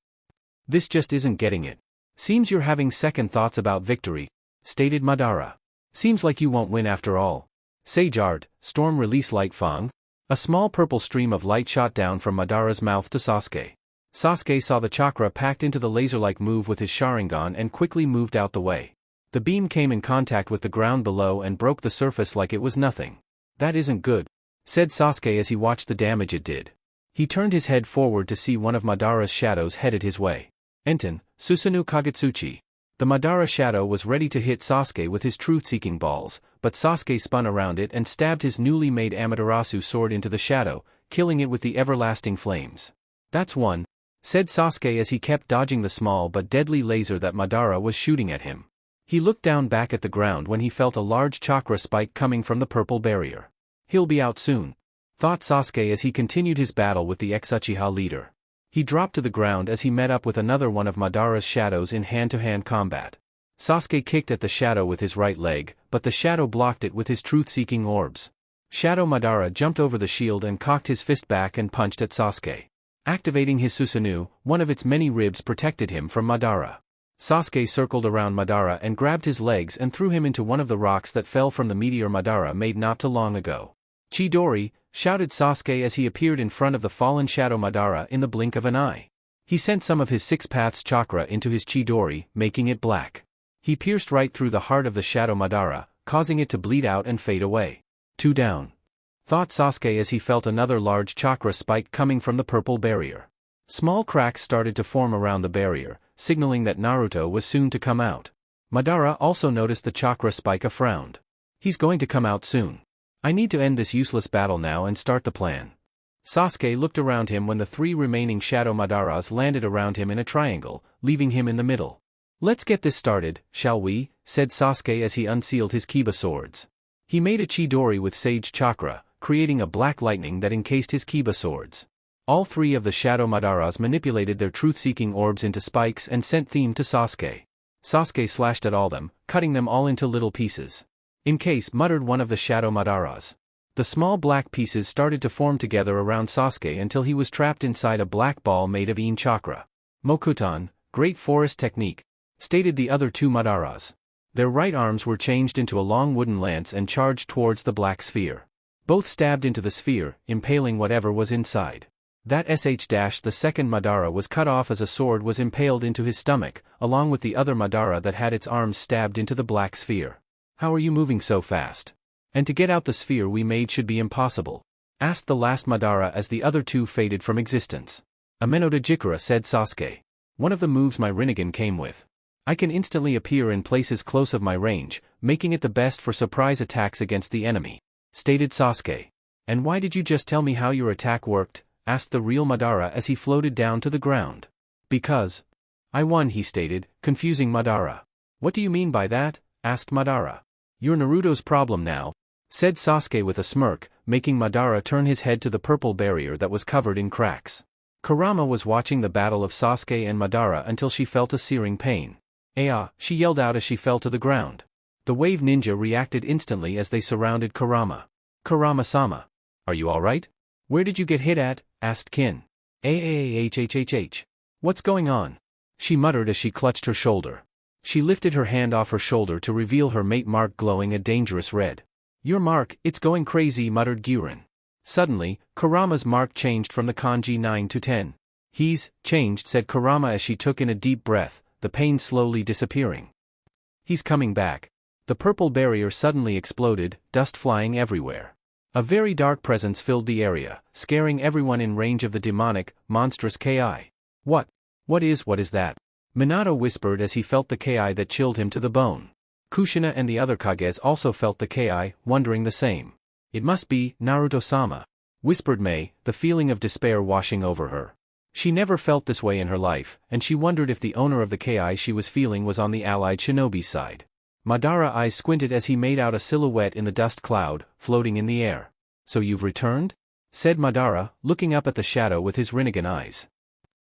This just isn't getting it. Seems you're having second thoughts about victory, stated Madara. Seems like you won't win after all. Sage Art, Storm Release Light Fang. A small purple stream of light shot down from Madara's mouth to Sasuke. Sasuke saw the chakra packed into the laser-like move with his Sharingan and quickly moved out the way. The beam came in contact with the ground below and broke the surface like it was nothing. That isn't good, said Sasuke as he watched the damage it did. He turned his head forward to see one of Madara's shadows headed his way. Enten, Susanoo Kagutsuchi. The Madara shadow was ready to hit Sasuke with his truth-seeking balls, but Sasuke spun around it and stabbed his newly made Amaterasu sword into the shadow, killing it with the everlasting flames. That's one, said Sasuke as he kept dodging the small but deadly laser that Madara was shooting at him. He looked down back at the ground when he felt a large chakra spike coming from the purple barrier. He'll be out soon, thought Sasuke as he continued his battle with the ex-Uchiha leader. He dropped to the ground as he met up with another one of Madara's shadows in hand-to-hand combat. Sasuke kicked at the shadow with his right leg, but the shadow blocked it with his truth-seeking orbs. Shadow Madara jumped over the shield and cocked his fist back and punched at Sasuke. Activating his Susanoo, one of its many ribs protected him from Madara. Sasuke circled around Madara and grabbed his legs and threw him into one of the rocks that fell from the meteor Madara made not too long ago. Chidori, shouted Sasuke as he appeared in front of the fallen Shadow Madara in the blink of an eye. He sent some of his Six Paths chakra into his Chidori, making it black. He pierced right through the heart of the Shadow Madara, causing it to bleed out and fade away. Two down, thought Sasuke as he felt another large chakra spike coming from the purple barrier. Small cracks started to form around the barrier, signaling that Naruto was soon to come out. Madara also noticed the chakra spike and frowned. He's going to come out soon. I need to end this useless battle now and start the plan. Sasuke looked around him when the three remaining Shadow Madaras landed around him in a triangle, leaving him in the middle. Let's get this started, shall we? Said Sasuke as he unsealed his Kiba swords. He made a Chidori with Sage Chakra, creating a black lightning that encased his Kiba swords. All three of the Shadow Madaras manipulated their truth-seeking orbs into spikes and sent them to Sasuke. Sasuke slashed at all them, cutting them all into little pieces. In case, muttered one of the Shadow Madaras. The small black pieces started to form together around Sasuke until he was trapped inside a black ball made of Yin Chakra. Mokutan, Great Forest Technique, stated the other two Madaras. Their right arms were changed into a long wooden lance and charged towards the black sphere. Both stabbed into the sphere, impaling whatever was inside. That the second Madara was cut off as a sword was impaled into his stomach, along with the other Madara that had its arms stabbed into the black sphere. How are you moving so fast? And to get out the sphere we made should be impossible, asked the last Madara as the other two faded from existence. Amenoda Jikara, said Sasuke. One of the moves my Rinnegan came with. I can instantly appear in places close of my range, making it the best for surprise attacks against the enemy, stated Sasuke. And why did you just tell me how your attack worked? Asked the real Madara as he floated down to the ground. Because I won, he stated, confusing Madara. What do you mean by that? Asked Madara. You're Naruto's problem now, said Sasuke with a smirk, making Madara turn his head to the purple barrier that was covered in cracks. Kurama was watching the battle of Sasuke and Madara until she felt a searing pain. "Ah!" she yelled out as she fell to the ground. The wave ninja reacted instantly as they surrounded Kurama. "Kurama-sama, are you alright? Where did you get hit at?" asked Kin. What's going on?" she muttered as she clutched her shoulder. She lifted her hand off her shoulder to reveal her mate mark glowing a dangerous red. "Your mark, it's going crazy," muttered Gyurin. Suddenly, Kurama's mark changed from the kanji 9 to 10. "He's changed," said Kurama as she took in a deep breath, the pain slowly disappearing. "He's coming back." The purple barrier suddenly exploded, dust flying everywhere. A very dark presence filled the area, scaring everyone in range of the demonic, monstrous Ki. What is that?" Minato whispered as he felt the Ki that chilled him to the bone. Kushina and the other Kages also felt the Ki, wondering the same. "It must be Naruto-sama," whispered Mei, the feeling of despair washing over her. She never felt this way in her life, and she wondered if the owner of the Ki she was feeling was on the allied shinobi's side. Madara's eyes squinted as he made out a silhouette in the dust cloud, floating in the air. "So you've returned?" said Madara, looking up at the shadow with his Rinnegan eyes.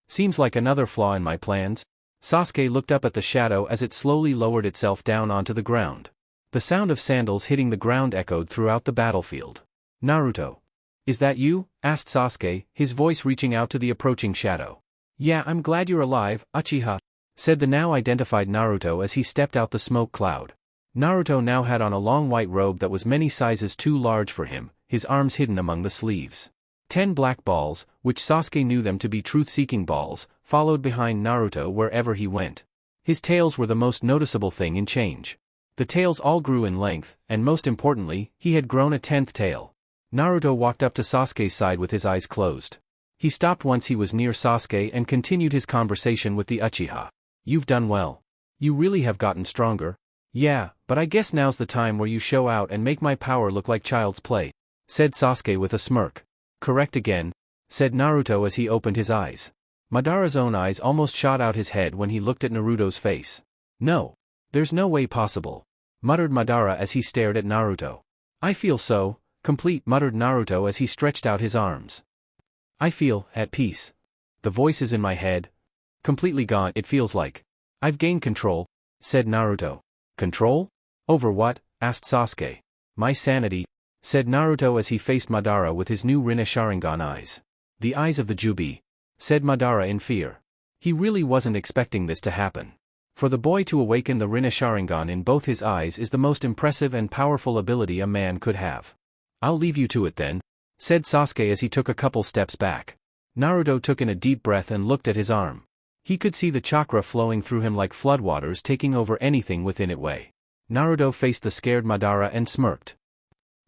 "Seems like another flaw in my plans." Sasuke looked up at the shadow as it slowly lowered itself down onto the ground. The sound of sandals hitting the ground echoed throughout the battlefield. Naruto. Is that you? Asked Sasuke, his voice reaching out to the approaching shadow. Yeah, I'm glad you're alive, Uchiha, said the now identified Naruto as he stepped out the smoke cloud. Naruto now had on a long white robe that was many sizes too large for him, his arms hidden among the sleeves. 10 black balls, which Sasuke knew them to be truth-seeking balls, followed behind Naruto wherever he went. His tails were the most noticeable thing in change. The tails all grew in length, and most importantly, he had grown a 10th tail. Naruto walked up to Sasuke's side with his eyes closed. He stopped once he was near Sasuke and continued his conversation with the Uchiha. You've done well. You really have gotten stronger. Yeah, but I guess now's the time where you show out and make my power look like child's play, said Sasuke with a smirk. Correct again, said Naruto as he opened his eyes. Madara's own eyes almost shot out his head when he looked at Naruto's face. No. There's no way possible, muttered Madara as he stared at Naruto. I feel so complete, muttered Naruto as he stretched out his arms. I feel at peace. The voices in my head completely gone, it feels like. I've gained control, said Naruto. Control? Over what? Asked Sasuke. My sanity, said Naruto as he faced Madara with his new Rinne Sharingan eyes. The eyes of the Kyuubi, said Madara in fear. He really wasn't expecting this to happen. For the boy to awaken the Rinne Sharingan in both his eyes is the most impressive and powerful ability a man could have. I'll leave you to it then, said Sasuke as he took a couple steps back. Naruto took in a deep breath and looked at his arm. He could see the chakra flowing through him like floodwaters taking over anything within its way. Naruto faced the scared Madara and smirked.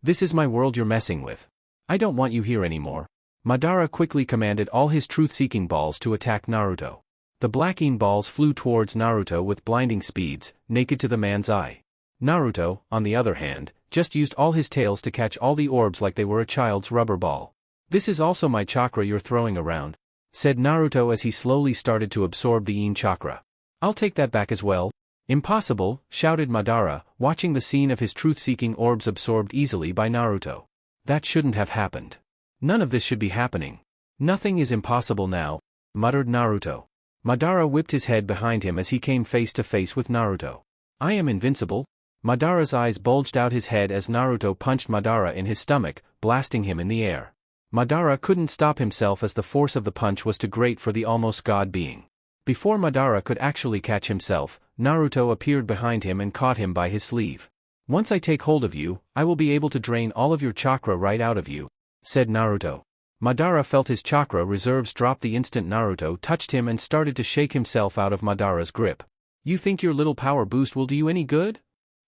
This is my world you're messing with. I don't want you here anymore. Madara quickly commanded all his truth-seeking balls to attack Naruto. The blackine balls flew towards Naruto with blinding speeds, naked to the man's eye. Naruto, on the other hand, just used all his tails to catch all the orbs like they were a child's rubber ball. This is also my chakra you're throwing around, said Naruto as he slowly started to absorb the Yin chakra. I'll take that back as well. Impossible, shouted Madara, watching the scene of his truth-seeking orbs absorbed easily by Naruto. That shouldn't have happened. None of this should be happening. Nothing is impossible now, muttered Naruto. Madara whipped his head behind him as he came face to face with Naruto. I am invincible. Madara's eyes bulged out his head as Naruto punched Madara in his stomach, blasting him in the air. Madara couldn't stop himself as the force of the punch was too great for the almost god being. Before Madara could actually catch himself, Naruto appeared behind him and caught him by his sleeve. Once I take hold of you, I will be able to drain all of your chakra right out of you, said Naruto. Madara felt his chakra reserves drop the instant Naruto touched him and started to shake himself out of Madara's grip. You think your little power boost will do you any good?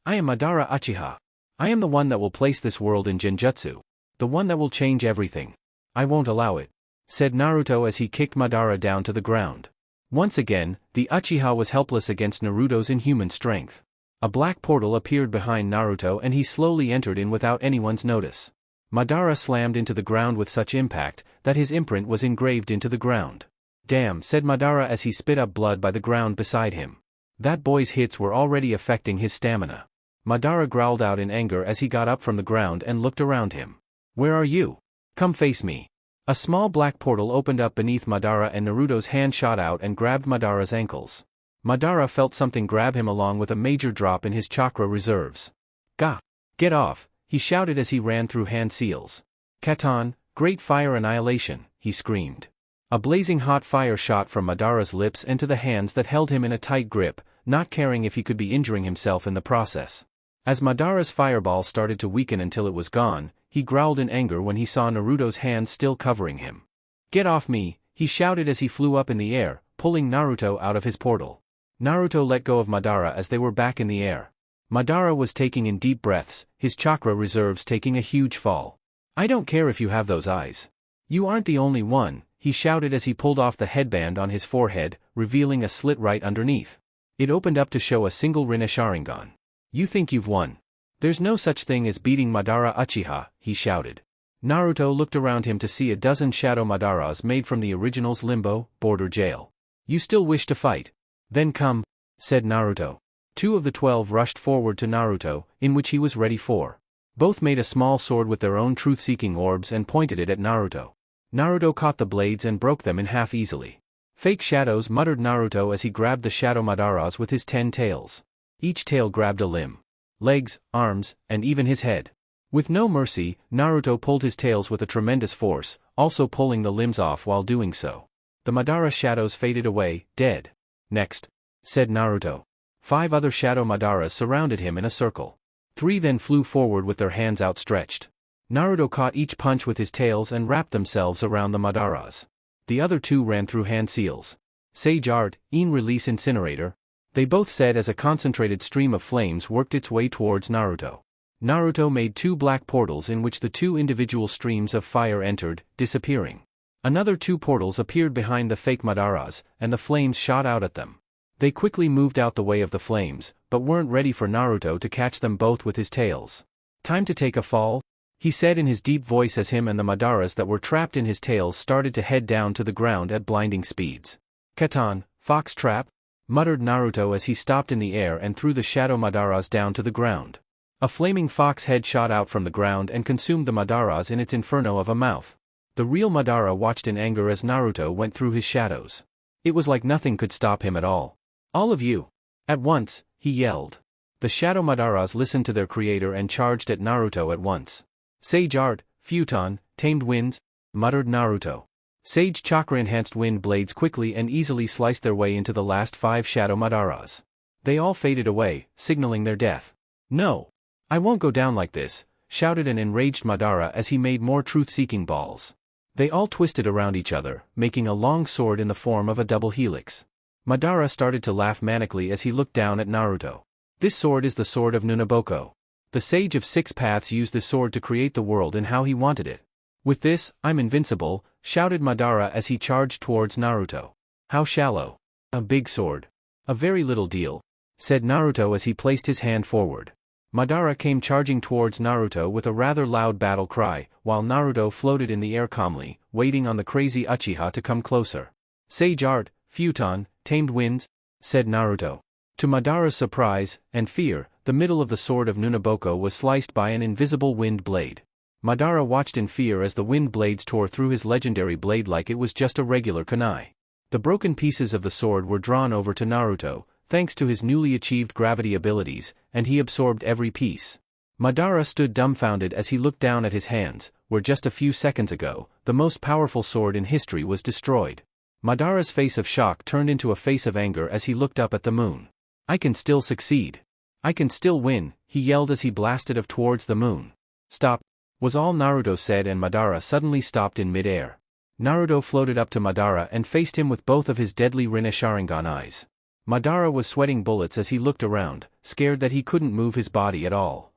I am Madara Uchiha. I am the one that will place this world in Genjutsu. The one that will change everything. I won't allow it, said Naruto as he kicked Madara down to the ground. Once again, the Uchiha was helpless against Naruto's inhuman strength. A black portal appeared behind Naruto and he slowly entered in without anyone's notice. Madara slammed into the ground with such impact that his imprint was engraved into the ground. Damn, said Madara as he spit up blood by the ground beside him. That boy's hits were already affecting his stamina. Madara growled out in anger as he got up from the ground and looked around him. Where are you? Come face me. A small black portal opened up beneath Madara and Naruto's hand shot out and grabbed Madara's ankles. Madara felt something grab him along with a major drop in his chakra reserves. Gah! Get off, he shouted as he ran through hand seals. Katon, great fire annihilation, he screamed. A blazing hot fire shot from Madara's lips into the hands that held him in a tight grip, not caring if he could be injuring himself in the process. As Madara's fireball started to weaken until it was gone, he growled in anger when he saw Naruto's hands still covering him. Get off me, he shouted as he flew up in the air, pulling Naruto out of his portal. Naruto let go of Madara as they were back in the air. Madara was taking in deep breaths, his chakra reserves taking a huge fall. I don't care if you have those eyes. You aren't the only one, he shouted as he pulled off the headband on his forehead, revealing a slit right underneath. It opened up to show a single Rinne Sharingan. You think you've won. There's no such thing as beating Madara Uchiha, he shouted. Naruto looked around him to see a dozen Shadow Madaras made from the original's limbo, border jail. You still wish to fight? Then come, said Naruto. 2 of the 12 rushed forward to Naruto, in which he was ready for. Both made a small sword with their own truth-seeking orbs and pointed it at Naruto. Naruto caught the blades and broke them in half easily. Fake shadows, muttered Naruto as he grabbed the Shadow Madaras with his 10 tails. Each tail grabbed a limb. legs, arms, and even his head. With no mercy, Naruto pulled his tails with a tremendous force, also pulling the limbs off while doing so. The Madara shadows faded away, dead. Next, said Naruto. 5 other shadow Madaras surrounded him in a circle. 3 then flew forward with their hands outstretched. Naruto caught each punch with his tails and wrapped themselves around the Madaras. The other 2 ran through hand seals. Sage Art, release Incinerator. They both said as a concentrated stream of flames worked its way towards Naruto. Naruto made 2 black portals in which the 2 individual streams of fire entered, disappearing. Another 2 portals appeared behind the fake Madaras, and the flames shot out at them. They quickly moved out the way of the flames, but weren't ready for Naruto to catch them both with his tails. Time to take a fall? He said in his deep voice as him and the Madaras that were trapped in his tails started to head down to the ground at blinding speeds. Katan, fox trap? Muttered Naruto as he stopped in the air and threw the shadow Madaras down to the ground. A flaming fox head shot out from the ground and consumed the Madaras in its inferno of a mouth. The real Madara watched in anger as Naruto went through his shadows. It was like nothing could stop him at all. All of you! At once, he yelled. The shadow Madaras listened to their creator and charged at Naruto at once. Sage Art, Futon, Tamed Winds? Muttered Naruto. Sage Chakra-enhanced wind blades quickly and easily sliced their way into the last 5 shadow Madaras. They all faded away, signaling their death. No! I won't go down like this, shouted an enraged Madara as he made more truth-seeking balls. They all twisted around each other, making a long sword in the form of a double helix. Madara started to laugh manically as he looked down at Naruto. This sword is the sword of Nunaboko. The Sage of 6 Paths used this sword to create the world in how he wanted it. With this, I'm invincible, shouted Madara as he charged towards Naruto. How shallow. A big sword. A very little deal, said Naruto as he placed his hand forward. Madara came charging towards Naruto with a rather loud battle cry, while Naruto floated in the air calmly, waiting on the crazy Uchiha to come closer. Sage Art, Futon, Tamed Winds? Said Naruto. To Madara's surprise and fear, the middle of the sword of Nunaboko was sliced by an invisible wind blade. Madara watched in fear as the wind blades tore through his legendary blade like it was just a regular kunai. The broken pieces of the sword were drawn over to Naruto, thanks to his newly achieved gravity abilities, and he absorbed every piece. Madara stood dumbfounded as he looked down at his hands, where just a few seconds ago, the most powerful sword in history was destroyed. Madara's face of shock turned into a face of anger as he looked up at the moon. I can still succeed. I can still win, he yelled as he blasted off towards the moon. Stop, was all Naruto said, and Madara suddenly stopped in mid-air. Naruto floated up to Madara and faced him with both of his deadly Rinne Sharingan eyes. Madara was sweating bullets as he looked around, scared that he couldn't move his body at all.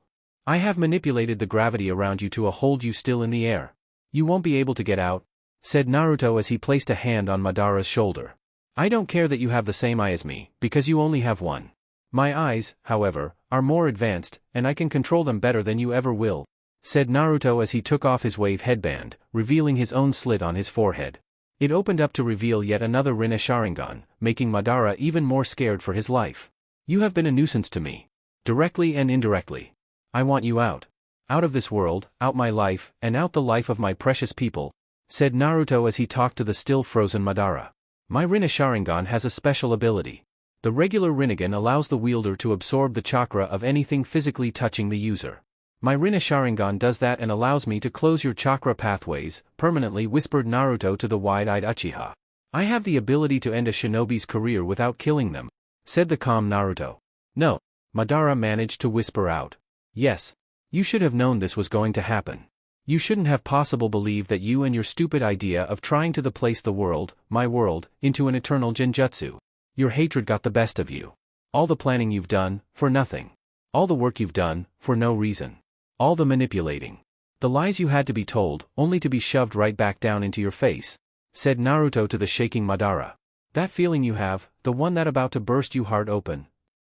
I have manipulated the gravity around you to hold you still in the air. You won't be able to get out, said Naruto as he placed a hand on Madara's shoulder. I don't care that you have the same eye as me, because you only have one. My eyes, however, are more advanced, and I can control them better than you ever will, said Naruto as he took off his wave headband, revealing his own slit on his forehead. It opened up to reveal yet another Rinne Sharingan, making Madara even more scared for his life. You have been a nuisance to me. Directly and indirectly. I want you out. Out of this world, out my life, and out the life of my precious people, said Naruto as he talked to the still frozen Madara. My Rinne Sharingan has a special ability. The regular Rinnegan allows the wielder to absorb the chakra of anything physically touching the user. My Rinne Sharingan does that and allows me to close your chakra pathways, permanently, whispered Naruto to the wide-eyed Uchiha. I have the ability to end a shinobi's career without killing them, said the calm Naruto. No, Madara managed to whisper out. Yes. You should have known this was going to happen. You shouldn't have possibly believed that you and your stupid idea of trying to place the world, my world, into an eternal genjutsu. Your hatred got the best of you. All the planning you've done, for nothing. All the work you've done, for no reason. All the manipulating. The lies you had to be told, only to be shoved right back down into your face, said Naruto to the shaking Madara. That feeling you have, the one that about to burst you heart open.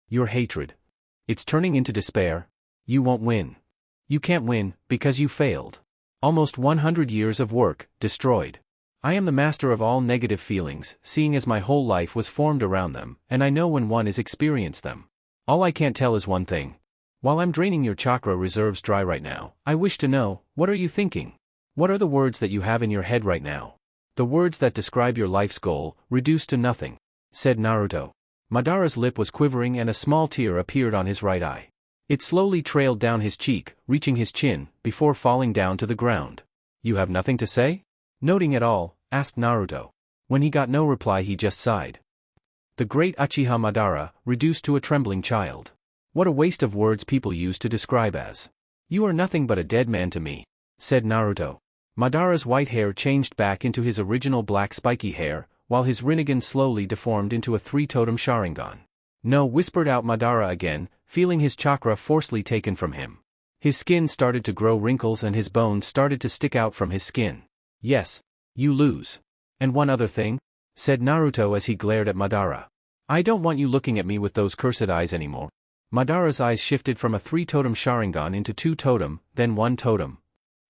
Your hatred. It's turning into despair. You won't win. You can't win, because you failed. Almost 100 years of work, destroyed. I am the master of all negative feelings, seeing as my whole life was formed around them, and I know when one is experienced them. All I can't tell is one thing. While I'm draining your chakra reserves dry right now, I wish to know, what are you thinking? What are the words that you have in your head right now? The words that describe your life's goal, reduced to nothing, said Naruto. Madara's lip was quivering and a small tear appeared on his right eye. It slowly trailed down his cheek, reaching his chin, before falling down to the ground. You have nothing to say? Noting it all, asked Naruto. When he got no reply he just sighed. The great Uchiha Madara, reduced to a trembling child. What a waste of words people use to describe as. You are nothing but a dead man to me, said Naruto. Madara's white hair changed back into his original black spiky hair, while his Rinnegan slowly deformed into a three-totem Sharingan. No, whispered out Madara again, feeling his chakra forcibly taken from him. His skin started to grow wrinkles and his bones started to stick out from his skin. Yes. You lose. And one other thing? Said Naruto as he glared at Madara. I don't want you looking at me with those cursed eyes anymore. Madara's eyes shifted from a three-totem Sharingan into two-totem, then one-totem.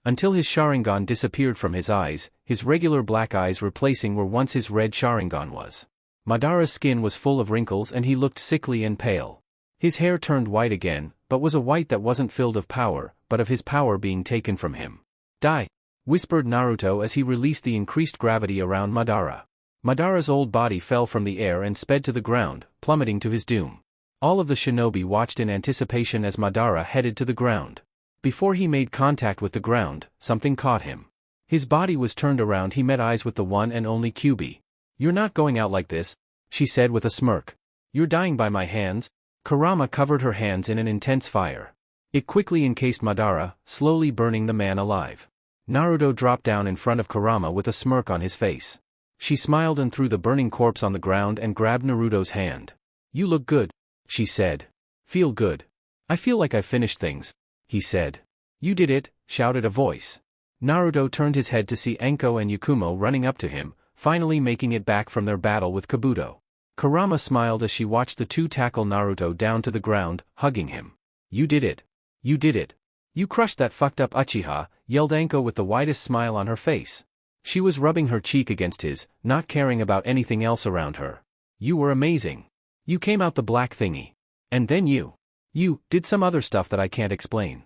Until his Sharingan disappeared from his eyes, his regular black eyes replacing where once his red Sharingan was. Madara's skin was full of wrinkles and he looked sickly and pale. His hair turned white again, but was a white that wasn't filled of power, but of his power being taken from him. Die! Whispered Naruto as he released the increased gravity around Madara. Madara's old body fell from the air and sped to the ground, plummeting to his doom. All of the shinobi watched in anticipation as Madara headed to the ground. Before he made contact with the ground, something caught him. His body was turned around. He met eyes with the one and only Kyuubi. You're not going out like this, she said with a smirk. You're dying by my hands. Kurama covered her hands in an intense fire. It quickly encased Madara, slowly burning the man alive. Naruto dropped down in front of Kurama with a smirk on his face. She smiled and threw the burning corpse on the ground and grabbed Naruto's hand. You look good, she said. Feel good. I feel like I finished things, he said. You did it, shouted a voice. Naruto turned his head to see Anko and Yakumo running up to him, finally making it back from their battle with Kabuto. Kurama smiled as she watched the two tackle Naruto down to the ground, hugging him. You did it. You did it. You crushed that fucked up Uchiha, yelled Anko with the widest smile on her face. She was rubbing her cheek against his, not caring about anything else around her. You were amazing. You came out the black thingy. And then you did some other stuff that I can't explain.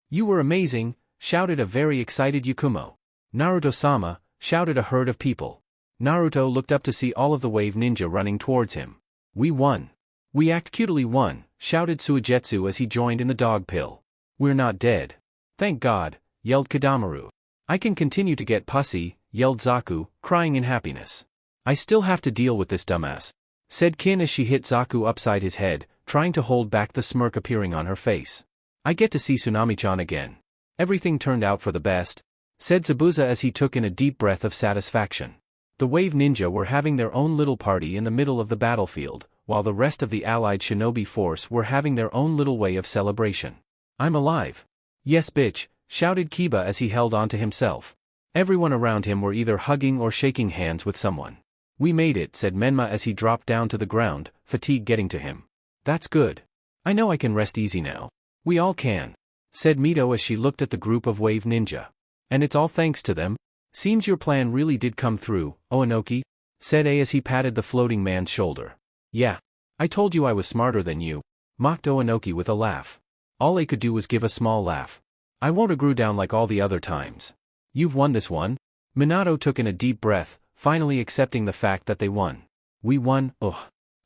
You were amazing, shouted a very excited Yakumo. Naruto-sama, shouted a herd of people. Naruto looked up to see all of the wave ninja running towards him. We won. We actually won, shouted Suigetsu as he joined in the dog pill. We're not dead. Thank God, yelled Kadamaru. I can continue to get pussy, yelled Zaku, crying in happiness. I still have to deal with this dumbass, said Kin as she hit Zaku upside his head, trying to hold back the smirk appearing on her face. I get to see Tsunami-chan again. Everything turned out for the best, said Zabuza as he took in a deep breath of satisfaction. The wave ninja were having their own little party in the middle of the battlefield, while the rest of the allied shinobi force were having their own little way of celebration. I'm alive. Yes bitch, shouted Kiba as he held on to himself. Everyone around him were either hugging or shaking hands with someone. We made it, said Menma as he dropped down to the ground, fatigue getting to him. That's good. I know I can rest easy now. We all can, said Mito as she looked at the group of wave ninja. And it's all thanks to them? Seems your plan really did come through, Oanoki, said A as he patted the floating man's shoulder. Yeah. I told you I was smarter than you, mocked Oanoki with a laugh. All A could do was give a small laugh. I won't agree down like all the other times. You've won this one? Minato took in a deep breath, finally accepting the fact that they won. We won, ugh.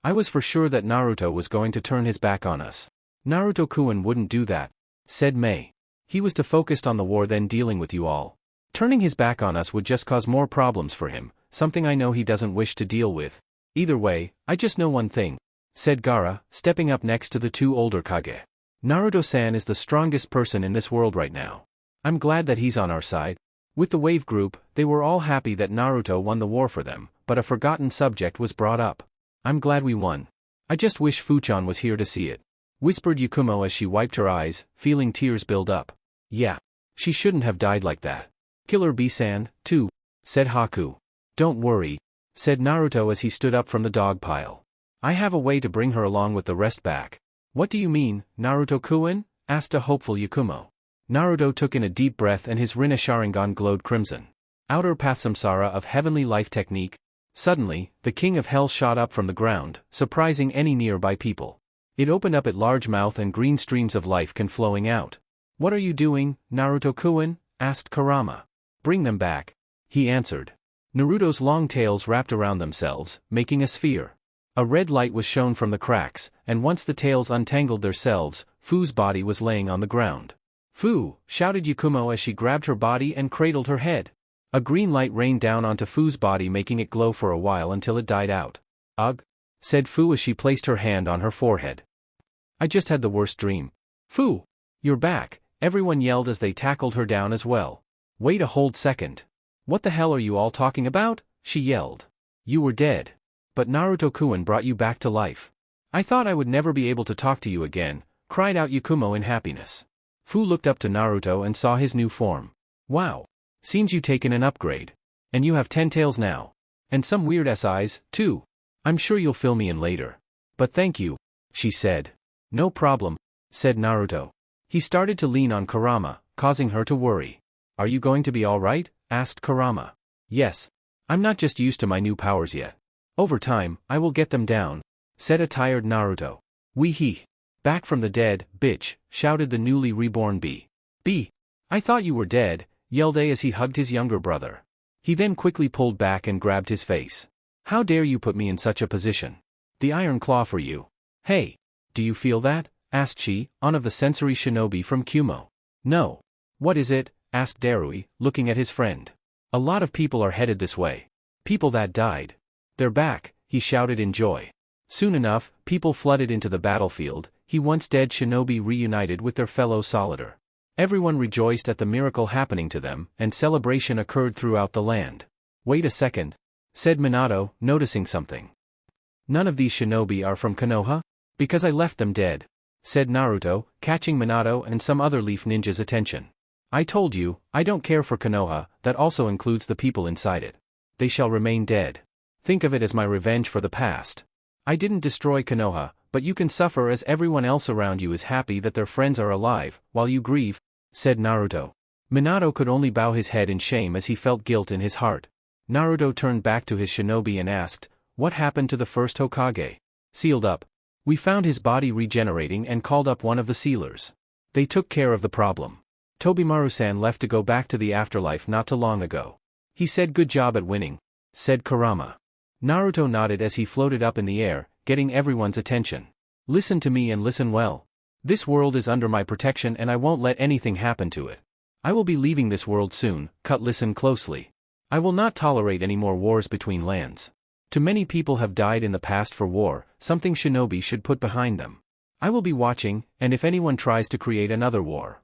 I was for sure that Naruto was going to turn his back on us. Naruto-kun wouldn't do that, said Mei. He was too focused on the war than dealing with you all. Turning his back on us would just cause more problems for him, something I know he doesn't wish to deal with. Either way, I just know one thing, said Gaara, stepping up next to the two older Kage. Naruto-san is the strongest person in this world right now. I'm glad that he's on our side. With the wave group, they were all happy that Naruto won the war for them, but a forgotten subject was brought up. I'm glad we won. I just wish Fuchan was here to see it, whispered Yakumo as she wiped her eyes, feeling tears build up. Yeah. She shouldn't have died like that. Killer B-san, too, said Haku. Don't worry, said Naruto as he stood up from the dog pile. I have a way to bring her along with the rest back. What do you mean, Naruto-kun? Asked a hopeful Yakumo. Naruto took in a deep breath and his Rinne Sharingan glowed crimson. Outer Path Samsara of Heavenly Life Technique. Suddenly, the King of Hell shot up from the ground, surprising any nearby people. It opened up its large mouth and green streams of life can flowing out. What are you doing, Naruto-kun? Asked Kurama. Bring them back, he answered. Naruto's long tails wrapped around themselves, making a sphere. A red light was shown from the cracks, and once the tails untangled themselves, Fu's body was laying on the ground. "Fu!" shouted Yakumo as she grabbed her body and cradled her head. A green light rained down onto Fu's body, making it glow for a while until it died out. "Ugh," said Fu as she placed her hand on her forehead. "I just had the worst dream." "Fu! You're back," everyone yelled as they tackled her down as well. "Wait a hold second. What the hell are you all talking about?" she yelled. "You were dead. But Naruto-kun brought you back to life. I thought I would never be able to talk to you again," cried out Yakumo in happiness. Fu looked up to Naruto and saw his new form. "Wow. Seems you taken an upgrade. And you have 10 tails now. And some weird eyes, too. I'm sure you'll fill me in later. But thank you," she said. "No problem," said Naruto. He started to lean on Kurama, causing her to worry. "Are you going to be alright?" asked Kurama. "Yes. I'm not just used to my new powers yet. Over time, I will get them down," said a tired Naruto. "Wee hee. Back from the dead, bitch," shouted the newly reborn B. "B. I thought you were dead," yelled A as he hugged his younger brother. He then quickly pulled back and grabbed his face. "How dare you put me in such a position? The iron claw for you." "Hey. Do you feel that?" asked Chi, one of the sensory shinobi from Kumo. "No. What is it?" asked Darui, looking at his friend. "A lot of people are headed this way. People that died. They're back," he shouted in joy. Soon enough, people flooded into the battlefield, he once dead shinobi reunited with their fellow soldier. Everyone rejoiced at the miracle happening to them, and celebration occurred throughout the land. "Wait a second," said Minato, noticing something. "None of these shinobi are from Konoha? Because I left them dead," said Naruto, catching Minato and some other leaf ninjas' attention. "I told you, I don't care for Konoha, that also includes the people inside it. They shall remain dead. Think of it as my revenge for the past. I didn't destroy Konoha, but you can suffer as everyone else around you is happy that their friends are alive, while you grieve," said Naruto. Minato could only bow his head in shame as he felt guilt in his heart. Naruto turned back to his shinobi and asked, "What happened to the first Hokage?" "Sealed up. We found his body regenerating and called up one of the sealers. They took care of the problem. Tobimaru-san left to go back to the afterlife not too long ago. He said good job at winning," said Kurama. Naruto nodded as he floated up in the air, getting everyone's attention. "Listen to me and listen well. This world is under my protection and I won't let anything happen to it. I will be leaving this world soon, listen closely. I will not tolerate any more wars between lands. Too many people have died in the past for war, something shinobi should put behind them. I will be watching, and if anyone tries to create another war,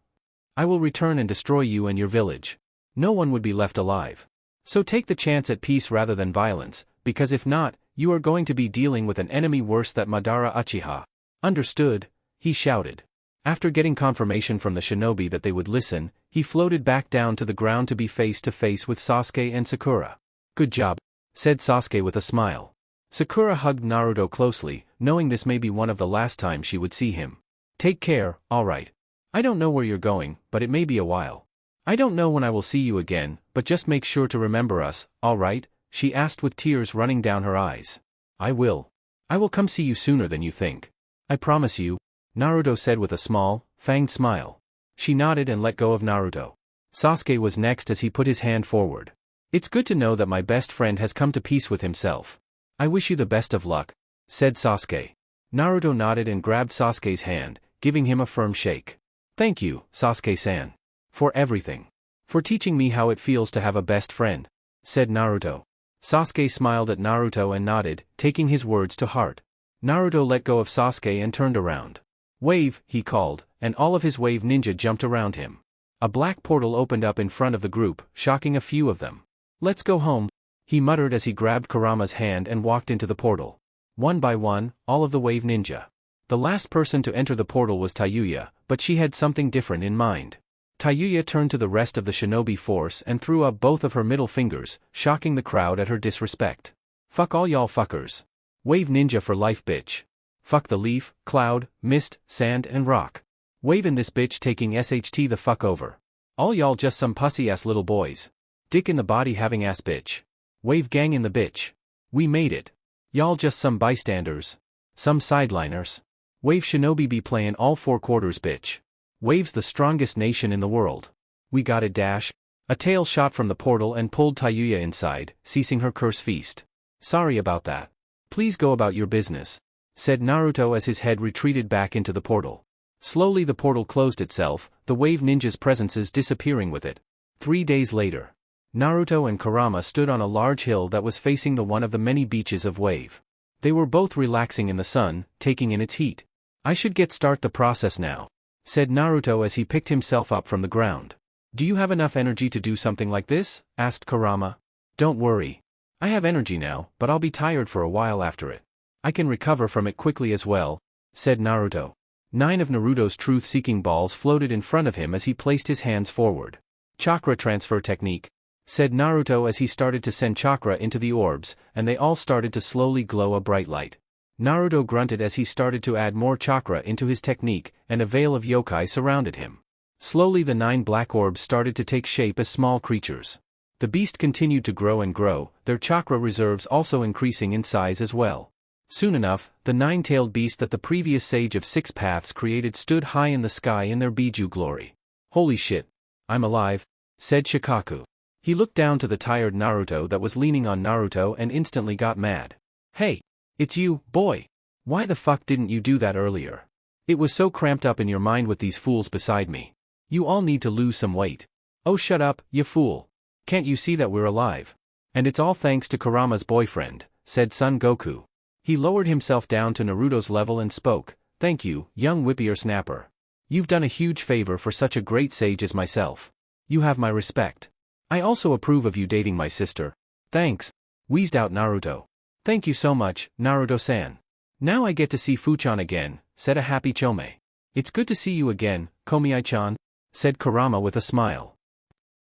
I will return and destroy you and your village. No one would be left alive. So take the chance at peace rather than violence, because if not, you are going to be dealing with an enemy worse than Madara Uchiha. Understood?" he shouted. After getting confirmation from the shinobi that they would listen, he floated back down to the ground to be face to face with Sasuke and Sakura. "Good job," said Sasuke with a smile. Sakura hugged Naruto closely, knowing this may be one of the last times she would see him. "Take care, alright. I don't know where you're going, but it may be a while. I don't know when I will see you again, but just make sure to remember us, alright?" she asked with tears running down her eyes. "I will. I will come see you sooner than you think. I promise you," Naruto said with a small, fanged smile. She nodded and let go of Naruto. Sasuke was next as he put his hand forward. "It's good to know that my best friend has come to peace with himself. I wish you the best of luck," said Sasuke. Naruto nodded and grabbed Sasuke's hand, giving him a firm shake. "Thank you, Sasuke-san. For everything. For teaching me how it feels to have a best friend," said Naruto. Sasuke smiled at Naruto and nodded, taking his words to heart. Naruto let go of Sasuke and turned around. "Wave," he called, and all of his wave ninja jumped around him. A black portal opened up in front of the group, shocking a few of them. "Let's go home," he muttered as he grabbed Kurama's hand and walked into the portal. One by one, all of the wave ninja. The last person to enter the portal was Tayuya, but she had something different in mind. Tayuya turned to the rest of the shinobi force and threw up both of her middle fingers, shocking the crowd at her disrespect. "Fuck all y'all fuckers. Wave ninja for life, bitch. Fuck the leaf, cloud, mist, sand and rock. Waving this bitch taking SHT the fuck over. All y'all just some pussy-ass little boys. Dick in the body having ass bitch. Wave gang in the bitch. We made it. Y'all just some bystanders. Some sideliners. Wave shinobi be playing all four quarters bitch. Wave's the strongest nation in the world. We got it dash." A tail shot from the portal and pulled Tayuya inside, ceasing her curse feast. "Sorry about that. Please go about your business, said Naruto as his head retreated back into the portal. Slowly the portal closed itself, the wave ninja's presences disappearing with it. 3 days later, Naruto and Kurama stood on a large hill that was facing the one of the many beaches of wave. They were both relaxing in the sun, taking in its heat. I should start the process now, said Naruto as he picked himself up from the ground. Do you have enough energy to do something like this? Asked Kurama. Don't worry. I have energy now, but I'll be tired for a while after it. I can recover from it quickly as well, said Naruto. 9 of Naruto's truth-seeking balls floated in front of him as he placed his hands forward. Chakra transfer technique, said Naruto as he started to send chakra into the orbs, and they all started to slowly glow a bright light. Naruto grunted as he started to add more chakra into his technique, and a veil of yokai surrounded him. Slowly the 9 black orbs started to take shape as small creatures. The beast continued to grow and grow, their chakra reserves also increasing in size as well. Soon enough, the 9-tailed beast that the previous sage of 6 paths created stood high in the sky in their Biju glory. Holy shit! I'm alive, said Shikaku. He looked down to the tired Naruto that was leaning on Naruto and instantly got mad. Hey! It's you, boy! Why the fuck didn't you do that earlier? It was so cramped up in your mind with these fools beside me. You all need to lose some weight. Oh shut up, you fool! Can't you see that we're alive? And it's all thanks to Kurama's boyfriend, said Son Goku. He lowered himself down to Naruto's level and spoke, Thank you, young whippersnapper. You've done a huge favor for such a great sage as myself. You have my respect. I also approve of you dating my sister. Thanks, wheezed out Naruto. Thank you so much, Naruto-san. Now I get to see Fuchan again, said a happy Chome. It's good to see you again, Komiai-chan, said Kurama with a smile.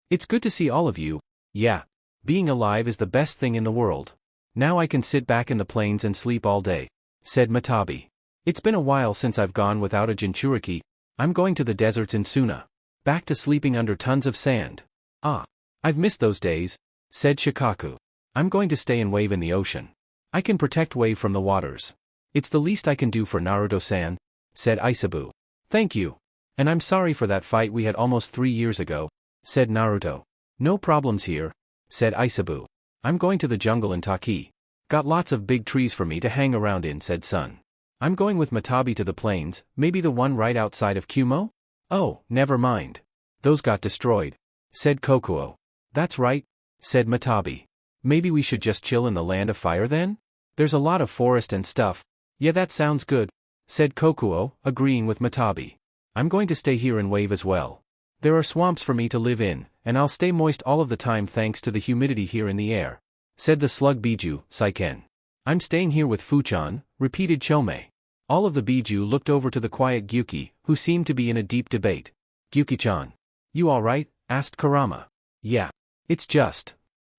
It's good to see all of you. Yeah. Being alive is the best thing in the world. Now I can sit back in the plains and sleep all day, said Matabi. It's been a while since I've gone without a Jinchuriki. I'm going to the deserts in Suna. Back to sleeping under tons of sand. Ah. I've missed those days, said Shikaku. I'm going to stay and wave in the ocean. I can protect wave from the waters. It's the least I can do for Naruto-san, said Isabu. Thank you. And I'm sorry for that fight we had almost 3 years ago, said Naruto. No problems here, said Isabu. I'm going to the jungle in Taki. Got lots of big trees for me to hang around in, said Sun. I'm going with Matabi to the plains, maybe the one right outside of Kumo? Oh, never mind. Those got destroyed, said Kokuo. That's right, said Matabi. Maybe we should just chill in the land of fire then? There's a lot of forest and stuff. Yeah, that sounds good, said Kokuo, agreeing with Matabi. I'm going to stay here and wave as well. There are swamps for me to live in, and I'll stay moist all of the time thanks to the humidity here in the air, said the slug Biju, Saiken. I'm staying here with Fuchan, repeated Chome. All of the Biju looked over to the quiet Gyuki, who seemed to be in a deep debate. Gyuki-chan. You alright? Asked Kurama. Yeah. It's just.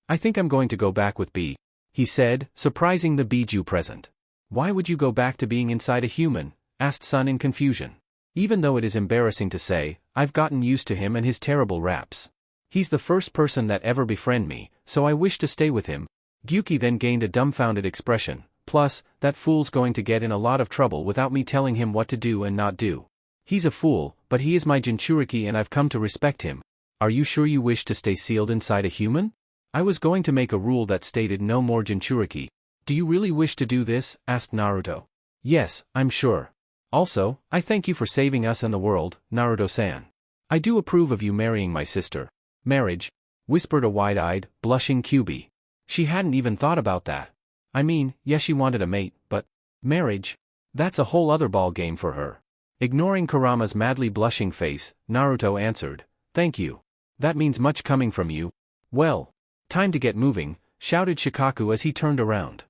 I think I'm going to go back with B, he said, surprising the Biju present. Why would you go back to being inside a human? Asked Sun in confusion. Even though it is embarrassing to say, I've gotten used to him and his terrible raps. He's the first person that ever befriended me, so I wish to stay with him. Gyuki then gained a dumbfounded expression, plus, that fool's going to get in a lot of trouble without me telling him what to do and not do. He's a fool, but he is my Jinchuriki and I've come to respect him. Are you sure you wish to stay sealed inside a human? I was going to make a rule that stated no more Jinchuriki. Do you really wish to do this? Asked Naruto. Yes, I'm sure. Also, I thank you for saving us and the world, Naruto-san. I do approve of you marrying my sister. Marriage? Whispered a wide-eyed, blushing Kyuubi. She hadn't even thought about that. I mean, yes she wanted a mate, but marriage? That's a whole other ball game for her. Ignoring Kurama's madly blushing face, Naruto answered, Thank you. That means much coming from you. Well, time to get moving, shouted Shikaku as he turned around.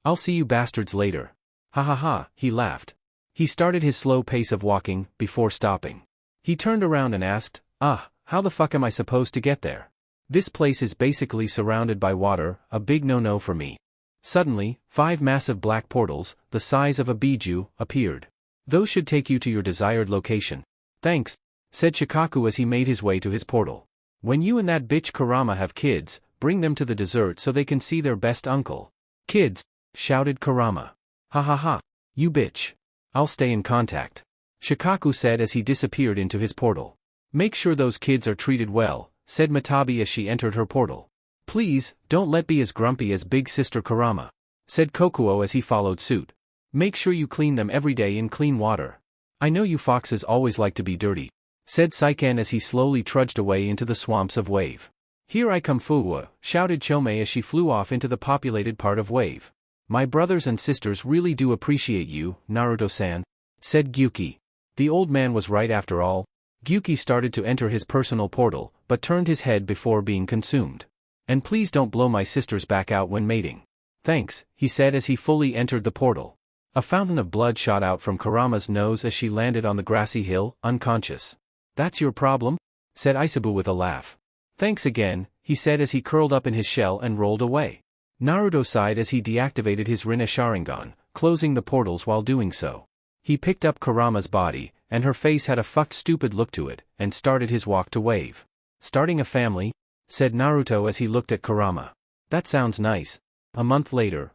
I'll see you bastards later. Ha ha ha, he laughed. He started his slow pace of walking, before stopping. He turned around and asked, how the fuck am I supposed to get there? This place is basically surrounded by water, a big no-no for me. Suddenly, 5 massive black portals, the size of a Biju, appeared. Those should take you to your desired location. Thanks, said Shikaku as he made his way to his portal. When you and that bitch Kurama have kids, bring them to the dessert so they can see their best uncle. Kids, shouted Kurama. Ha ha ha, you bitch. I'll stay in contact. Shikaku said as he disappeared into his portal. Make sure those kids are treated well, said Matabi as she entered her portal. Please, don't let be as grumpy as big sister Kurama, said Kokuo as he followed suit. Make sure you clean them every day in clean water. I know you foxes always like to be dirty, said Saiken as he slowly trudged away into the swamps of Wave. Here I come Fuwa, shouted Chome as she flew off into the populated part of Wave. My brothers and sisters really do appreciate you, Naruto-san, said Gyuki. The old man was right after all. Gyuki started to enter his personal portal, but turned his head before being consumed. And please don't blow my sister's back out when mating. Thanks, he said as he fully entered the portal. A fountain of blood shot out from Kurama's nose as she landed on the grassy hill, unconscious. That's your problem? Said Isabu with a laugh. Thanks again, he said as he curled up in his shell and rolled away. Naruto sighed as he deactivated his Rinne Sharingan, closing the portals while doing so. He picked up Kurama's body, and her face had a fucked stupid look to it, and started his walk to Wave. Starting a family? Said Naruto as he looked at Kurama. That sounds nice. A month later,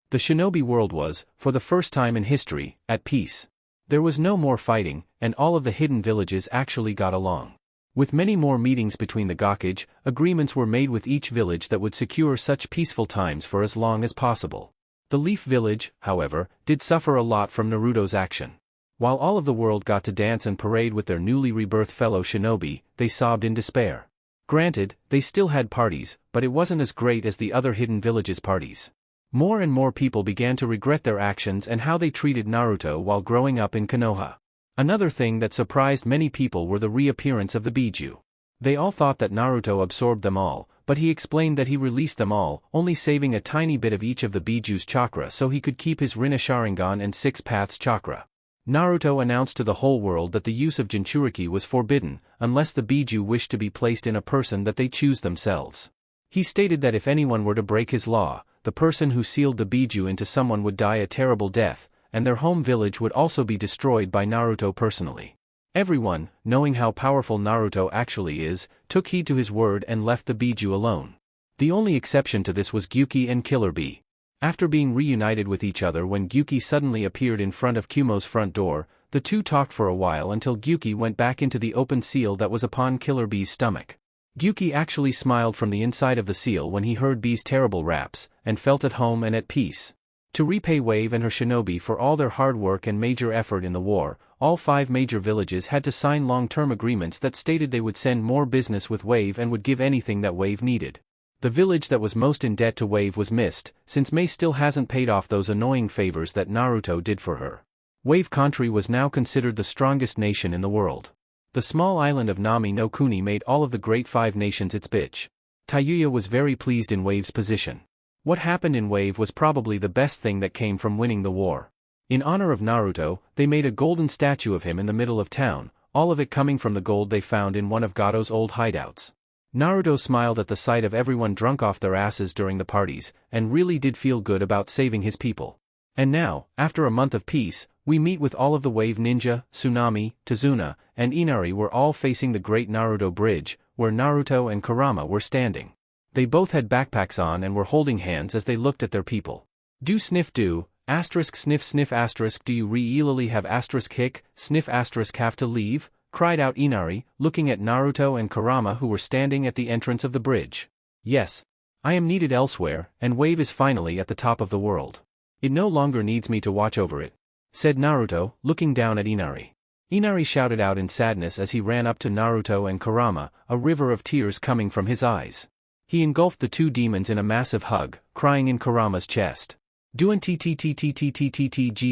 the shinobi world was, for the first time in history, at peace. There was no more fighting, and all of the hidden villages actually got along. With many more meetings between the Gokage, agreements were made with each village that would secure such peaceful times for as long as possible. The Leaf Village, however, did suffer a lot from Naruto's action. While all of the world got to dance and parade with their newly rebirthed fellow shinobi, they sobbed in despair. Granted, they still had parties, but it wasn't as great as the other hidden villages' parties. More and more people began to regret their actions and how they treated Naruto while growing up in Konoha. Another thing that surprised many people were the reappearance of the Biju. They all thought that Naruto absorbed them all, but he explained that he released them all, only saving a tiny bit of each of the Biju's chakra so he could keep his Rinne Sharingan and Six Paths chakra. Naruto announced to the whole world that the use of Jinchuriki was forbidden, unless the Biju wished to be placed in a person that they choose themselves. He stated that if anyone were to break his law, the person who sealed the Biju into someone would die a terrible death, and their home village would also be destroyed by Naruto personally. Everyone, knowing how powerful Naruto actually is, took heed to his word and left the Biju alone. The only exception to this was Gyuki and Killer Bee. After being reunited with each other when Gyuki suddenly appeared in front of Kumo's front door, the two talked for a while until Gyuki went back into the open seal that was upon Killer Bee's stomach. Gyuki actually smiled from the inside of the seal when he heard Bee's terrible raps, and felt at home and at peace. To repay Wave and her shinobi for all their hard work and major effort in the war, all 5 major villages had to sign long-term agreements that stated they would send more business with Wave and would give anything that Wave needed. The village that was most in debt to Wave was Mist, since Mei still hasn't paid off those annoying favors that Naruto did for her. Wave Country was now considered the strongest nation in the world. The small island of Nami no Kuni made all of the great 5 nations its bitch. Tayuya was very pleased in Wave's position. What happened in Wave was probably the best thing that came from winning the war. In honor of Naruto, they made a golden statue of him in the middle of town, all of it coming from the gold they found in one of Gato's old hideouts. Naruto smiled at the sight of everyone drunk off their asses during the parties, and really did feel good about saving his people. And now, after a month of peace, we meet with all of the Wave Ninja, Tsunami, Tazuna, and Inari were all facing the Great Naruto Bridge, where Naruto and Kurama were standing. They both had backpacks on and were holding hands as they looked at their people. Do sniff do, asterisk sniff sniff asterisk do you really have asterisk hic, sniff asterisk have to leave, cried out Inari, looking at Naruto and Kurama who were standing at the entrance of the bridge. Yes. I am needed elsewhere, and Wave is finally at the top of the world. It no longer needs me to watch over it, said Naruto, looking down at Inari. Inari shouted out in sadness as he ran up to Naruto and Kurama, a river of tears coming from his eyes. He engulfed the 2 demons in a massive hug, crying in Kurama's chest. Doin ttttttttttgg,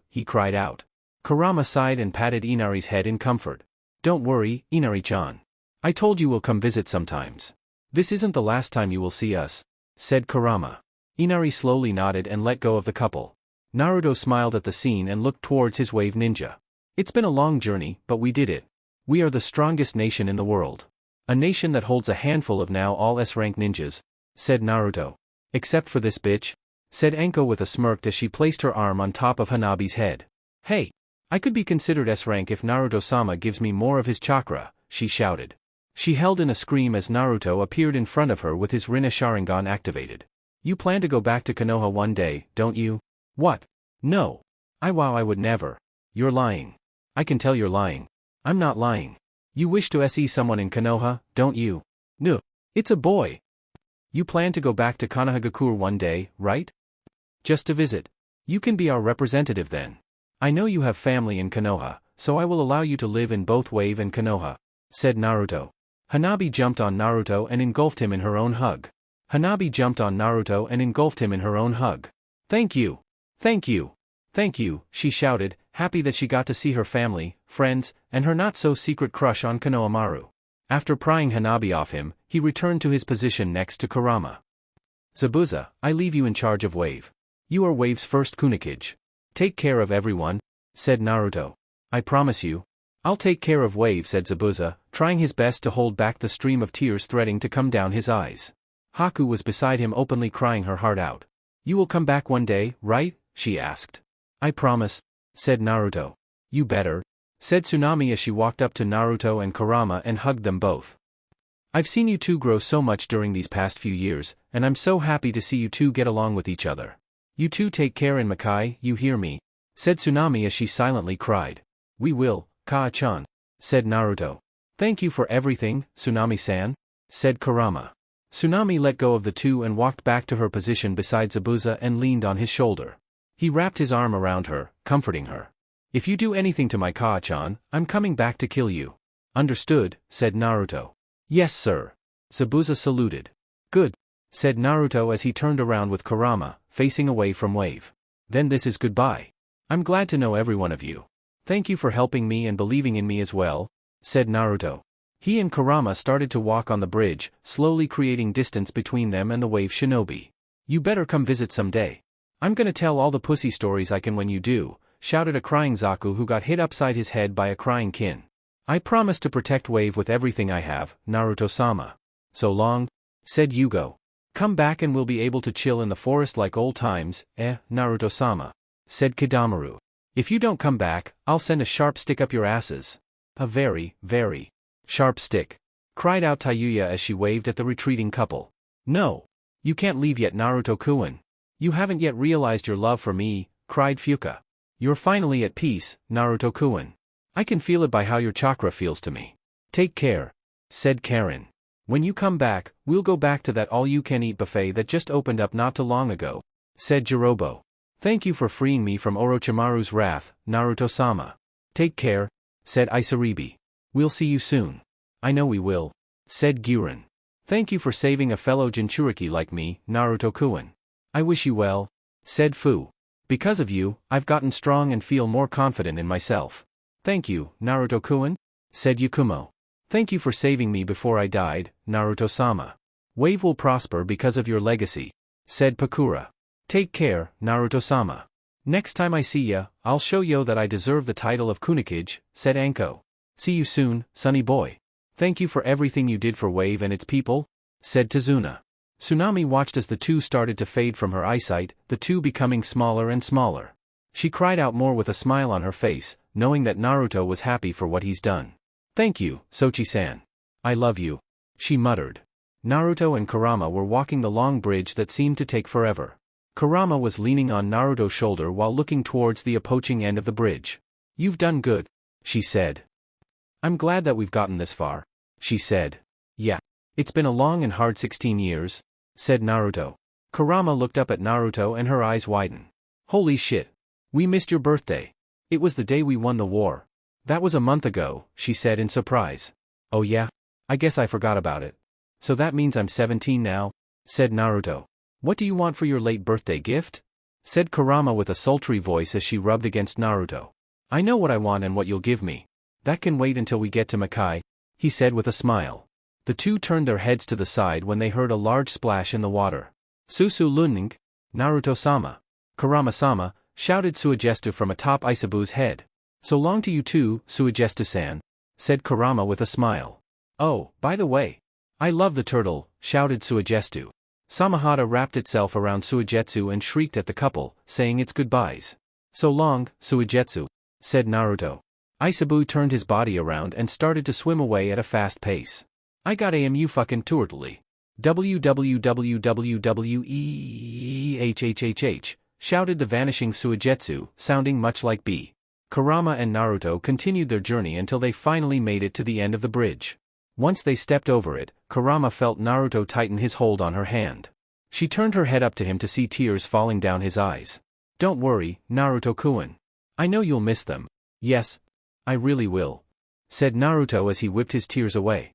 he cried out. Kurama sighed and patted Inari's head in comfort. Don't worry, Inari-chan. I told you we'll come visit sometimes. This isn't the last time you will see us, said Kurama. Inari slowly nodded and let go of the couple. Naruto smiled at the scene and looked towards his Wave Ninja. It's been a long journey, but we did it. We are the strongest nation in the world. A nation that holds a handful of now all S-rank ninjas, said Naruto. Except for this bitch, said Anko with a smirk as she placed her arm on top of Hanabi's head. Hey! I could be considered S-rank if Naruto-sama gives me more of his chakra, she shouted. She held in a scream as Naruto appeared in front of her with his Rinne Sharingan activated. You plan to go back to Konoha one day, don't you? What? No. I would never. You're lying. I can tell you're lying. I'm not lying. You wish to see someone in Konoha, don't you? No. It's a boy. You plan to go back to Konohagakure one day, right? Just to visit. You can be our representative then. I know you have family in Konoha, so I will allow you to live in both Wave and Konoha, said Naruto. Hanabi jumped on Naruto and engulfed him in her own hug. Thank you. Thank you. Thank you, she shouted, happy that she got to see her family, friends, and her not-so-secret crush on Konohamaru. After prying Hanabi off him, he returned to his position next to Kurama. Zabuza, I leave you in charge of Wave. You are Wave's first Kunikage. Take care of everyone, said Naruto. I promise you. I'll take care of Wave, said Zabuza, trying his best to hold back the stream of tears threatening to come down his eyes. Haku was beside him openly crying her heart out. You will come back one day, right? She asked. I promise, said Naruto. You better, said Tsunami as she walked up to Naruto and Kurama and hugged them both. I've seen you two grow so much during these past few years, and I'm so happy to see you two get along with each other. You two take care in Makai, you hear me? Said Tsunami as she silently cried. We will, Kaa-chan, said Naruto. Thank you for everything, Tsunami-san, said Kurama. Tsunami let go of the two and walked back to her position beside Zabuza and leaned on his shoulder. He wrapped his arm around her, comforting her. If you do anything to my Kaa-chan, I'm coming back to kill you. Understood, said Naruto. Yes, sir. Zabuza saluted. Good, said Naruto as he turned around with Kurama, facing away from Wave. Then this is goodbye. I'm glad to know every one of you. Thank you for helping me and believing in me as well, said Naruto. He and Kurama started to walk on the bridge, slowly creating distance between them and the Wave shinobi. You better come visit someday. I'm gonna tell all the pussy stories I can when you do, shouted a crying Zaku who got hit upside his head by a crying Kin. I promise to protect Wave with everything I have, Naruto-sama. So long, said Yugo. Come back and we'll be able to chill in the forest like old times, Naruto-sama, said Kidamaru. If you don't come back, I'll send a sharp stick up your asses. A very, very sharp stick, cried out Tayuya as she waved at the retreating couple. No. You can't leave yet, Naruto-kun. You haven't yet realized your love for me, cried Fuka. You're finally at peace, Naruto-kun. I can feel it by how your chakra feels to me. Take care, said Karen. When you come back, we'll go back to that all-you-can-eat buffet that just opened up not too long ago, said Jirobo. Thank you for freeing me from Orochimaru's wrath, Naruto-sama. Take care, said Isaribi. We'll see you soon. I know we will, said Guren. Thank you for saving a fellow Jinchuriki like me, Naruto-kun. I wish you well, said Fu. Because of you, I've gotten strong and feel more confident in myself. Thank you, Naruto-kun, said Yakumo. Thank you for saving me before I died, Naruto-sama. Wave will prosper because of your legacy, said Pakura. Take care, Naruto-sama. Next time I see ya, I'll show yo that I deserve the title of Kunikage, said Anko. See you soon, sonny boy. Thank you for everything you did for Wave and its people, said Tazuna. Tsunami watched as the two started to fade from her eyesight, the two becoming smaller and smaller. She cried out more with a smile on her face, knowing that Naruto was happy for what he's done. Thank you, Sochi-san. I love you, she muttered. Naruto and Kurama were walking the long bridge that seemed to take forever. Kurama was leaning on Naruto's shoulder while looking towards the approaching end of the bridge. You've done good, she said. I'm glad that we've gotten this far, she said. Yeah. It's been a long and hard 16 years, said Naruto. Kurama looked up at Naruto and her eyes widened. Holy shit. We missed your birthday. It was the day we won the war. That was a month ago, she said in surprise. Oh yeah? I guess I forgot about it. So that means I'm 17 now, said Naruto. What do you want for your late birthday gift? Said Kurama with a sultry voice as she rubbed against Naruto. I know what I want and what you'll give me. That can wait until we get to Makai, he said with a smile. The two turned their heads to the side when they heard a large splash in the water. Susu Lunning, Naruto-sama. Kurama-sama, shouted Suigestu from atop Isabu's head. So long to you too, Suigestu-san, said Kurama with a smile. Oh, by the way. I love the turtle, shouted Suigestu. Samahata wrapped itself around Suigetsu and shrieked at the couple, saying its goodbyes. So long, Suigetsu, said Naruto. Isabu turned his body around and started to swim away at a fast pace. I got AMU fucking turtly. WWWWEHHHH, shouted the vanishing Suigetsu, sounding much like B. Kurama and Naruto continued their journey until they finally made it to the end of the bridge. Once they stepped over it, Kurama felt Naruto tighten his hold on her hand. She turned her head up to him to see tears falling down his eyes. Don't worry, Naruto-kun. I know you'll miss them. Yes. I really will. Said Naruto as he whipped his tears away.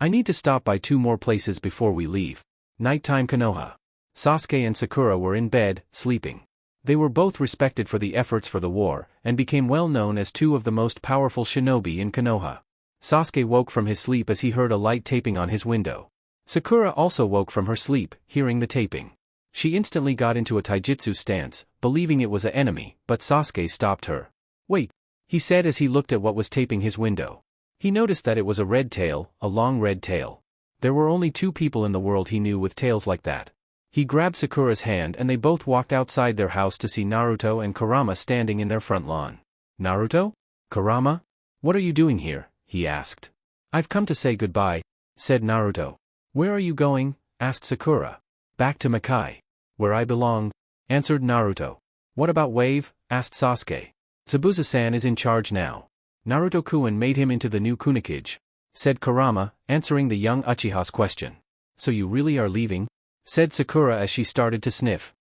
I need to stop by 2 more places before we leave. Nighttime Konoha. Sasuke and Sakura were in bed, sleeping. They were both respected for the efforts for the war, and became well known as 2 of the most powerful shinobi in Konoha. Sasuke woke from his sleep as he heard a light tapping on his window. Sakura also woke from her sleep, hearing the tapping. She instantly got into a taijutsu stance, believing it was an enemy, but Sasuke stopped her. Wait, he said as he looked at what was tapping his window. He noticed that it was a red tail, a long red tail. There were only 2 people in the world he knew with tails like that. He grabbed Sakura's hand and they both walked outside their house to see Naruto and Kurama standing in their front lawn. Naruto? Kurama? What are you doing here? He asked. I've come to say goodbye, said Naruto. Where are you going? Asked Sakura. Back to Makai. Where I belong, answered Naruto. What about Wave? Asked Sasuke. Zabuza-san is in charge now. Naruto-kun made him into the new Kunikage, said Kurama, answering the young Uchiha's question. So you really are leaving? Said Sakura as she started to sniff.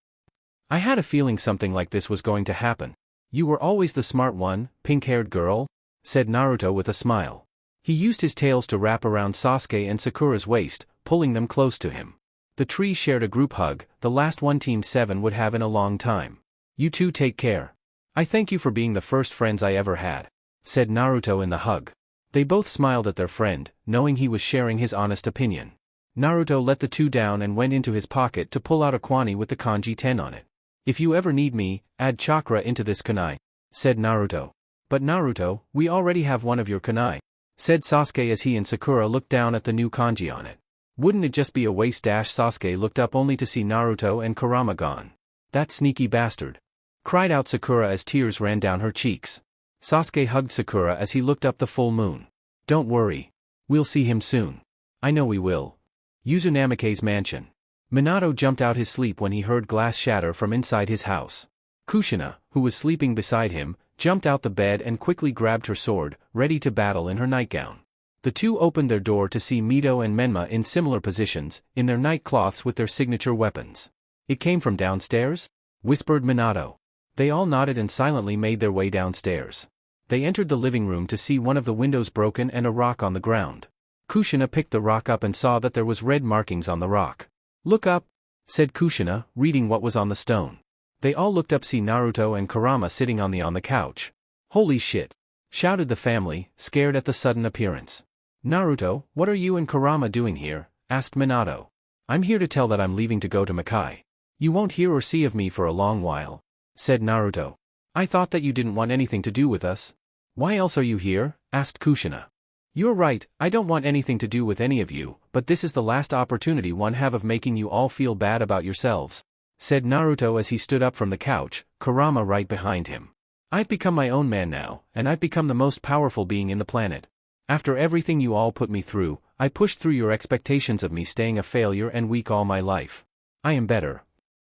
I had a feeling something like this was going to happen. You were always the smart one, pink-haired girl, said Naruto with a smile. He used his tails to wrap around Sasuke and Sakura's waist, pulling them close to him. The tree shared a group hug, the last one Team 7 would have in a long time. You two take care. I thank you for being the first friends I ever had, said Naruto in the hug. They both smiled at their friend, knowing he was sharing his honest opinion. Naruto let the 2 down and went into his pocket to pull out a kwani with the kanji 10 on it. If you ever need me, add chakra into this kunai, said Naruto. But Naruto, we already have one of your kunai, said Sasuke as he and Sakura looked down at the new kanji on it. Wouldn't it just be a waste? Sasuke looked up only to see Naruto and Kurama gone. That sneaky bastard, cried out Sakura as tears ran down her cheeks. Sasuke hugged Sakura as he looked up the full moon. Don't worry. We'll see him soon. I know we will. Uzunamike's mansion. Minato jumped out his sleep when he heard glass shatter from inside his house. Kushina, who was sleeping beside him, jumped out the bed and quickly grabbed her sword, ready to battle in her nightgown. The 2 opened their door to see Mito and Menma in similar positions, in their night cloths with their signature weapons. It came from downstairs? Whispered Minato. They all nodded and silently made their way downstairs. They entered the living room to see one of the windows broken and a rock on the ground. Kushina picked the rock up and saw that there was red markings on the rock. Look up, said Kushina, reading what was on the stone. They all looked up, see Naruto and Kurama sitting on the couch. Holy shit, shouted the family, scared at the sudden appearance. Naruto, what are you and Kurama doing here? Asked Minato. I'm here to tell that I'm leaving to go to Makai. You won't hear or see of me for a long while, said Naruto. I thought that you didn't want anything to do with us. Why else are you here? Asked Kushina. You're right, I don't want anything to do with any of you, but this is the last opportunity one have of making you all feel bad about yourselves, said Naruto as he stood up from the couch, Kurama right behind him. I've become my own man now, and I've become the most powerful being in the planet. After everything you all put me through, I pushed through your expectations of me staying a failure and weak all my life. I am better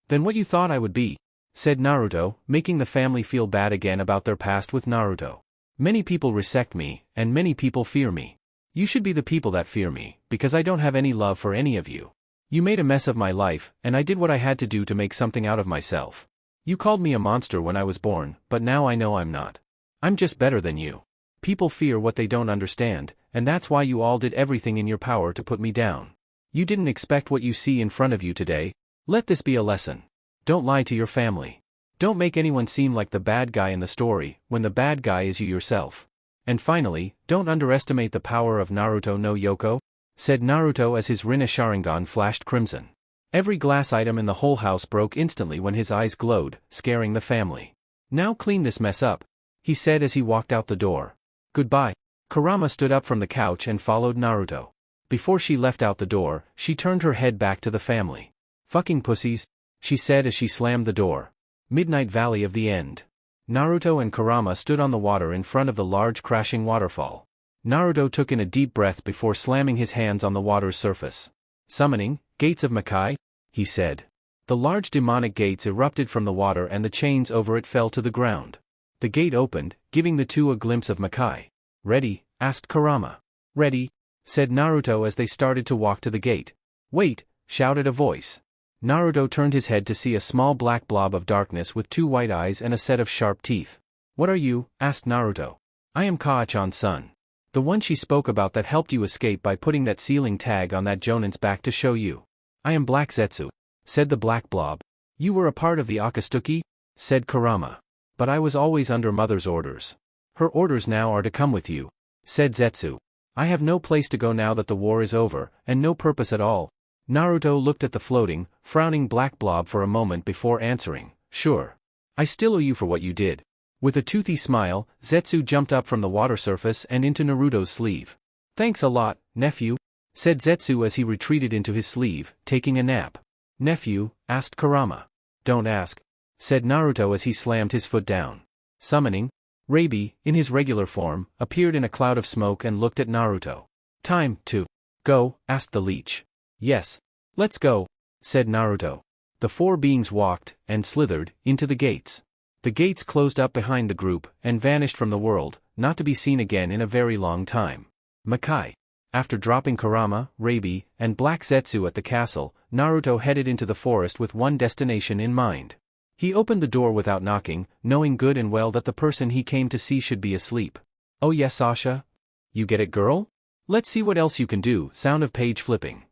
than what you thought I would be, said Naruto, making the family feel bad again about their past with Naruto. Many people respect me, and many people fear me. You should be the people that fear me, because I don't have any love for any of you. You made a mess of my life, and I did what I had to do to make something out of myself. You called me a monster when I was born, but now I know I'm not. I'm just better than you. People fear what they don't understand, and that's why you all did everything in your power to put me down. You didn't expect what you see in front of you today. Let this be a lesson. Don't lie to your family. Don't make anyone seem like the bad guy in the story, when the bad guy is you yourself. And finally, don't underestimate the power of Naruto no Yoko, said Naruto as his Rinne Sharingan flashed crimson. Every glass item in the whole house broke instantly when his eyes glowed, scaring the family. Now clean this mess up, he said as he walked out the door. Goodbye. Kurama stood up from the couch and followed Naruto. Before she left out the door, she turned her head back to the family. Fucking pussies, she said as she slammed the door. Midnight Valley of the End. Naruto and Kurama stood on the water in front of the large crashing waterfall. Naruto took in a deep breath before slamming his hands on the water's surface. Summoning, gates of Makai, he said. The large demonic gates erupted from the water and the chains over it fell to the ground. The gate opened, giving the 2 a glimpse of Makai. Ready? Asked Kurama. Ready, said Naruto as they started to walk to the gate. Wait, shouted a voice. Naruto turned his head to see a small black blob of darkness with 2 white eyes and a set of sharp teeth. "What are you?" asked Naruto. "I am Kaa-chan's son. The one she spoke about that helped you escape by putting that sealing tag on that Jonin's back to show you." "I am Black Zetsu," said the black blob. "You were a part of the Akatsuki?" said Kurama. "But I was always under mother's orders." "Her orders now are to come with you," said Zetsu. "I have no place to go now that the war is over, and no purpose at all." Naruto looked at the floating, frowning black blob for a moment before answering, "Sure. I still owe you for what you did." With a toothy smile, Zetsu jumped up from the water surface and into Naruto's sleeve. "Thanks a lot, nephew," said Zetsu as he retreated into his sleeve, taking a nap. "Nephew?" asked Kurama. "Don't ask," said Naruto as he slammed his foot down. Summoning, Rabi, in his regular form, appeared in a cloud of smoke and looked at Naruto. "Time to go?" asked the leech. "Yes. Let's go," said Naruto. The 4 beings walked, and slithered, into the gates. The gates closed up behind the group, and vanished from the world, not to be seen again in a very long time. Makai. After dropping Kurama, Rabi, and Black Zetsu at the castle, Naruto headed into the forest with one destination in mind. He opened the door without knocking, knowing good and well that the person he came to see should be asleep. "Oh yes, Sasha? You get it, girl? Let's see what else you can do." Sound of page flipping.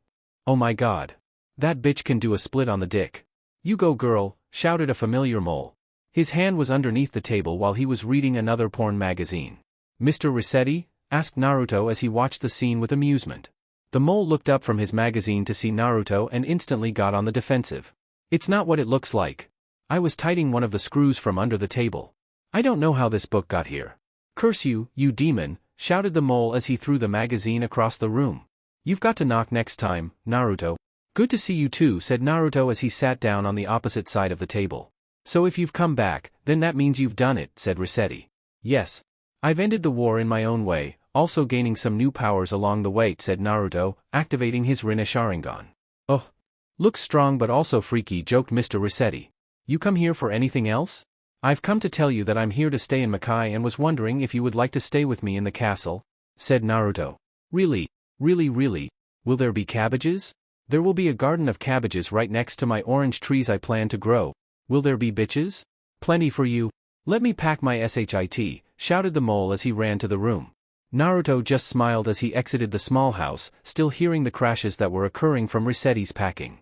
"Oh my god. That bitch can do a split on the dick." "You go, girl," shouted a familiar mole. His hand was underneath the table while he was reading another porn magazine. "Mr. Resetti?" asked Naruto as he watched the scene with amusement. The mole looked up from his magazine to see Naruto and instantly got on the defensive. "It's not what it looks like. I was tightening one of the screws from under the table. I don't know how this book got here." "Curse you, you demon," shouted the mole as he threw the magazine across the room. "You've got to knock next time, Naruto." "Good to see you too," said Naruto as he sat down on the opposite side of the table. "So if you've come back, then that means you've done it," said Resetti. "Yes. I've ended the war in my own way, also gaining some new powers along the way," said Naruto, activating his Rinne Sharingan. "Oh. Looks strong but also freaky," joked Mr. Resetti. "You come here for anything else?" "I've come to tell you that I'm here to stay in Makai and was wondering if you would like to stay with me in the castle," said Naruto. "Really? Really? Will there be cabbages?" "There will be a garden of cabbages right next to my orange trees I plan to grow." "Will there be bitches?" "Plenty for you." "Let me pack my shit," shouted the mole as he ran to the room. Naruto just smiled as he exited the small house, still hearing the crashes that were occurring from Resetti's packing.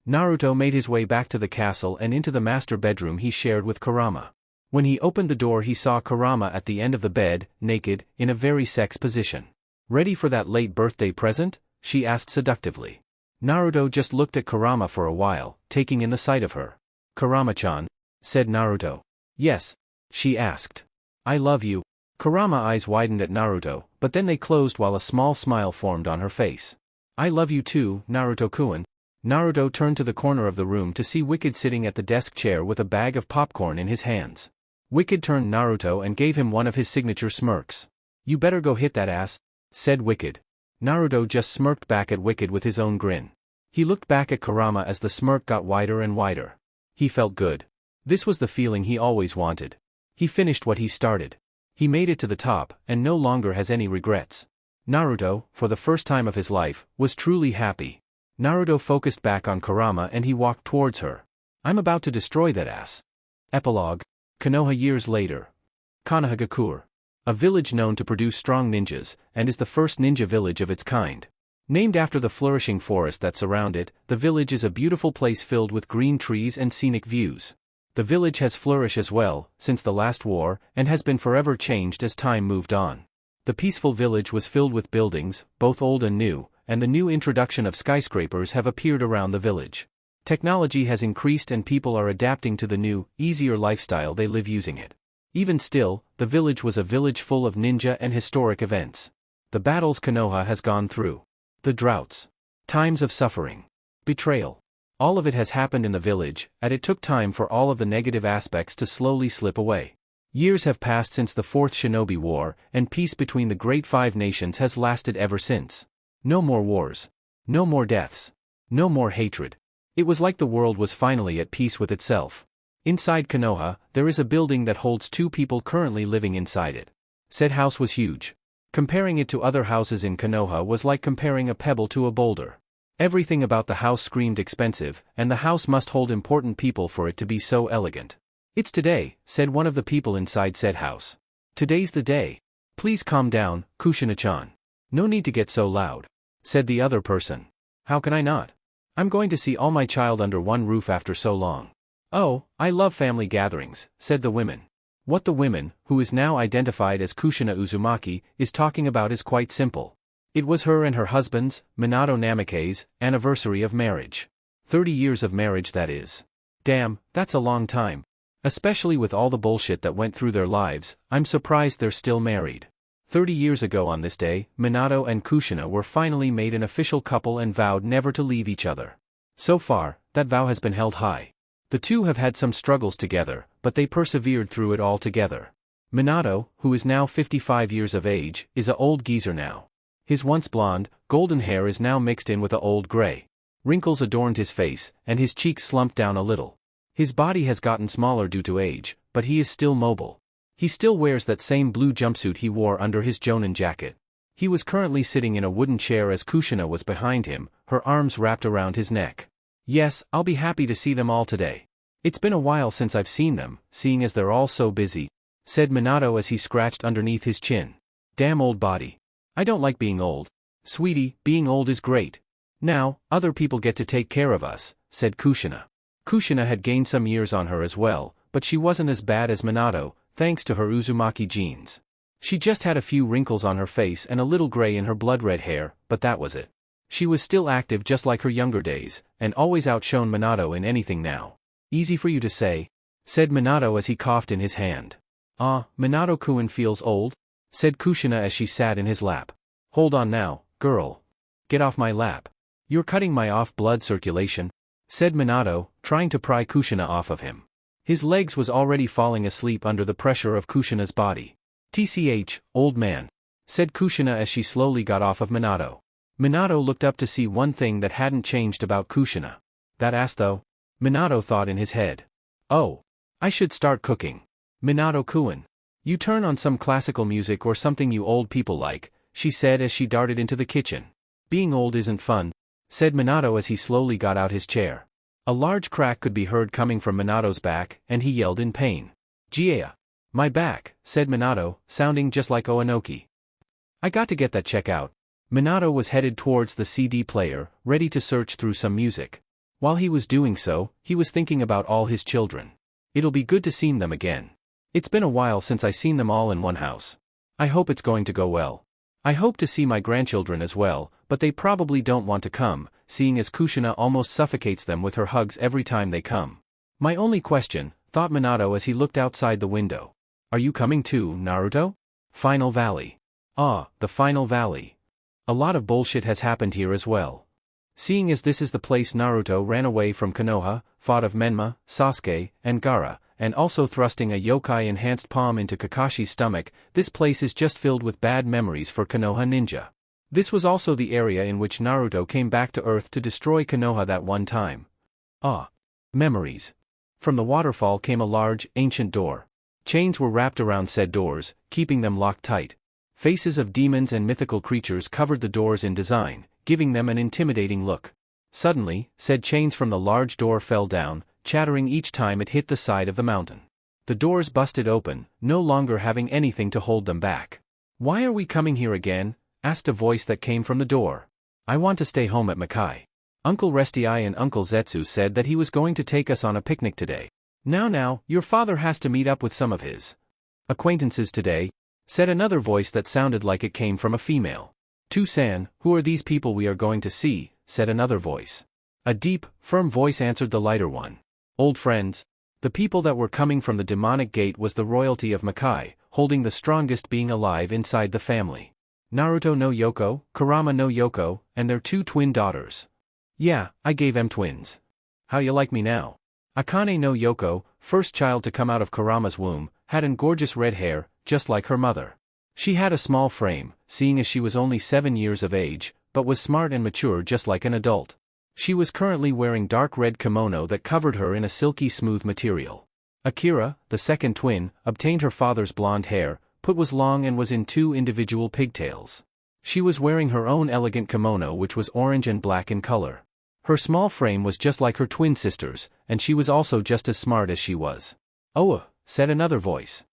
Naruto made his way back to the castle and into the master bedroom he shared with Kurama. When he opened the door he saw Kurama at the end of the bed, naked, in a very sex position. "Ready for that late birthday present?" she asked seductively. Naruto just looked at Kurama for a while, taking in the sight of her. "Kurama-chan?" said Naruto. "Yes?" she asked. "I love you." Kurama's eyes widened at Naruto, but then they closed while a small smile formed on her face. "I love you too, Naruto-kun." Naruto turned to the corner of the room to see Wicked sitting at the desk chair with a bag of popcorn in his hands. Wicked turned Naruto and gave him one of his signature smirks. "You better go hit that ass," said Wicked. Naruto just smirked back at Wicked with his own grin. He looked back at Kurama as the smirk got wider and wider. He felt good. This was the feeling he always wanted. He finished what he started. He made it to the top, and no longer has any regrets. Naruto, for the first time of his life, was truly happy. Naruto focused back on Kurama and he walked towards her. "I'm about to destroy that ass." Epilogue. Konoha years later. Konoha, a village known to produce strong ninjas, and is the first ninja village of its kind. Named after the flourishing forest that surround it, the village is a beautiful place filled with green trees and scenic views. The village has flourished as well, since the last war, and has been forever changed as time moved on. The peaceful village was filled with buildings, both old and new, and the new introduction of skyscrapers have appeared around the village. Technology has increased and people are adapting to the new, easier lifestyle they live using it. Even still, the village was a village full of ninja and historic events. The battles Konoha has gone through. The droughts. Times of suffering. Betrayal. All of it has happened in the village, and it took time for all of the negative aspects to slowly slip away. Years have passed since the Fourth Shinobi War, and peace between the Great Five Nations has lasted ever since. No more wars. No more deaths. No more hatred. It was like the world was finally at peace with itself. Inside Konoha, there is a building that holds 2 people currently living inside it. Said house was huge. Comparing it to other houses in Konoha was like comparing a pebble to a boulder. Everything about the house screamed expensive, and the house must hold important people for it to be so elegant. "It's today," said one of the people inside said house. "Today's the day. Please calm down, Kushina-chan. No need to get so loud," said the other person. "How can I not? I'm going to see all my child under one roof after so long." "Oh, I love family gatherings," said the women. What the women, who is now identified as Kushina Uzumaki, is talking about is quite simple. It was her and her husband's, Minato Namikaze's, anniversary of marriage. 30 years of marriage, that is. Damn, that's a long time. Especially with all the bullshit that went through their lives, I'm surprised they're still married. 30 years ago on this day, Minato and Kushina were finally made an official couple and vowed never to leave each other. So far, that vow has been held high. The two have had some struggles together, but they persevered through it all together. Minato, who is now 55 years of age, is a old geezer now. His once blonde, golden hair is now mixed in with a old gray. Wrinkles adorned his face, and his cheeks slumped down a little. His body has gotten smaller due to age, but he is still mobile. He still wears that same blue jumpsuit he wore under his jonin jacket. He was currently sitting in a wooden chair as Kushina was behind him, her arms wrapped around his neck. "Yes, I'll be happy to see them all today. It's been a while since I've seen them, seeing as they're all so busy," said Minato as he scratched underneath his chin. "Damn old body. I don't like being old. Sweetie, being old is great. Now, other people get to take care of us," said Kushina. Kushina had gained some years on her as well, but she wasn't as bad as Minato, thanks to her Uzumaki genes. She just had a few wrinkles on her face and a little gray in her blood-red hair, but that was it. She was still active just like her younger days, and always outshone Minato in anything now. "Easy for you to say," said Minato as he coughed in his hand. "Ah, Minato-kun feels old?" said Kushina as she sat in his lap. "Hold on now, girl. Get off my lap. You're cutting my blood circulation," said Minato, trying to pry Kushina off of him. His legs was already falling asleep under the pressure of Kushina's body. "Tch, old man," said Kushina as she slowly got off of Minato. Minato looked up to see one thing that hadn't changed about Kushina. "That ass though?" Minato thought in his head. "Oh. I should start cooking. Minato-kun. You turn on some classical music or something you old people like," she said as she darted into the kitchen. "Being old isn't fun," said Minato as he slowly got out his chair. A large crack could be heard coming from Minato's back, and he yelled in pain. "Gia. My back," said Minato, sounding just like Oanoki. "I got to get that check out." Minato was headed towards the CD player, ready to search through some music. While he was doing so, he was thinking about all his children. It'll be good to see them again. It's been a while since I seen them all in one house. I hope it's going to go well. I hope to see my grandchildren as well, but they probably don't want to come, seeing as Kushina almost suffocates them with her hugs every time they come. "My only question," thought Minato as he looked outside the window. "Are you coming too, Naruto?" Final Valley. Ah, the Final Valley. A lot of bullshit has happened here as well. Seeing as this is the place Naruto ran away from Konoha, fought of Menma, Sasuke, and Gaara, and also thrusting a yokai-enhanced palm into Kakashi's stomach, this place is just filled with bad memories for Konoha ninja. This was also the area in which Naruto came back to Earth to destroy Konoha that one time. Ah. Memories. From the waterfall came a large, ancient door. Chains were wrapped around said doors, keeping them locked tight. Faces of demons and mythical creatures covered the doors in design, giving them an intimidating look. Suddenly, said chains from the large door fell down, chattering each time it hit the side of the mountain. The doors busted open, no longer having anything to hold them back. "Why are we coming here again?" asked a voice that came from the door. "I want to stay home at Makai. Uncle Resty and Uncle Zetsu said that he was going to take us on a picnic today. Now, your father has to meet up with some of his acquaintances today," said another voice that sounded like it came from a female. "Tusan, who are these people we are going to see?" said another voice. A deep, firm voice answered the lighter one. "Old friends. The people that were coming from the demonic gate was the royalty of Makai, holding the strongest being alive inside the family. Naruto no Yoko, Kurama no Yoko, and their 2 twin daughters. Yeah, I gave them twins. How you like me now? Akane no Yoko, first child to come out of Kurama's womb, had an gorgeous red hair, just like her mother. She had a small frame, seeing as she was only 7 years of age, but was smart and mature just like an adult. She was currently wearing dark red kimono that covered her in a silky smooth material. Akira, the second twin, obtained her father's blonde hair, but was long and was in 2 individual pigtails. She was wearing her own elegant kimono, which was orange and black in color. Her small frame was just like her twin sister's, and she was also just as smart as she was. "Oh," said another voice.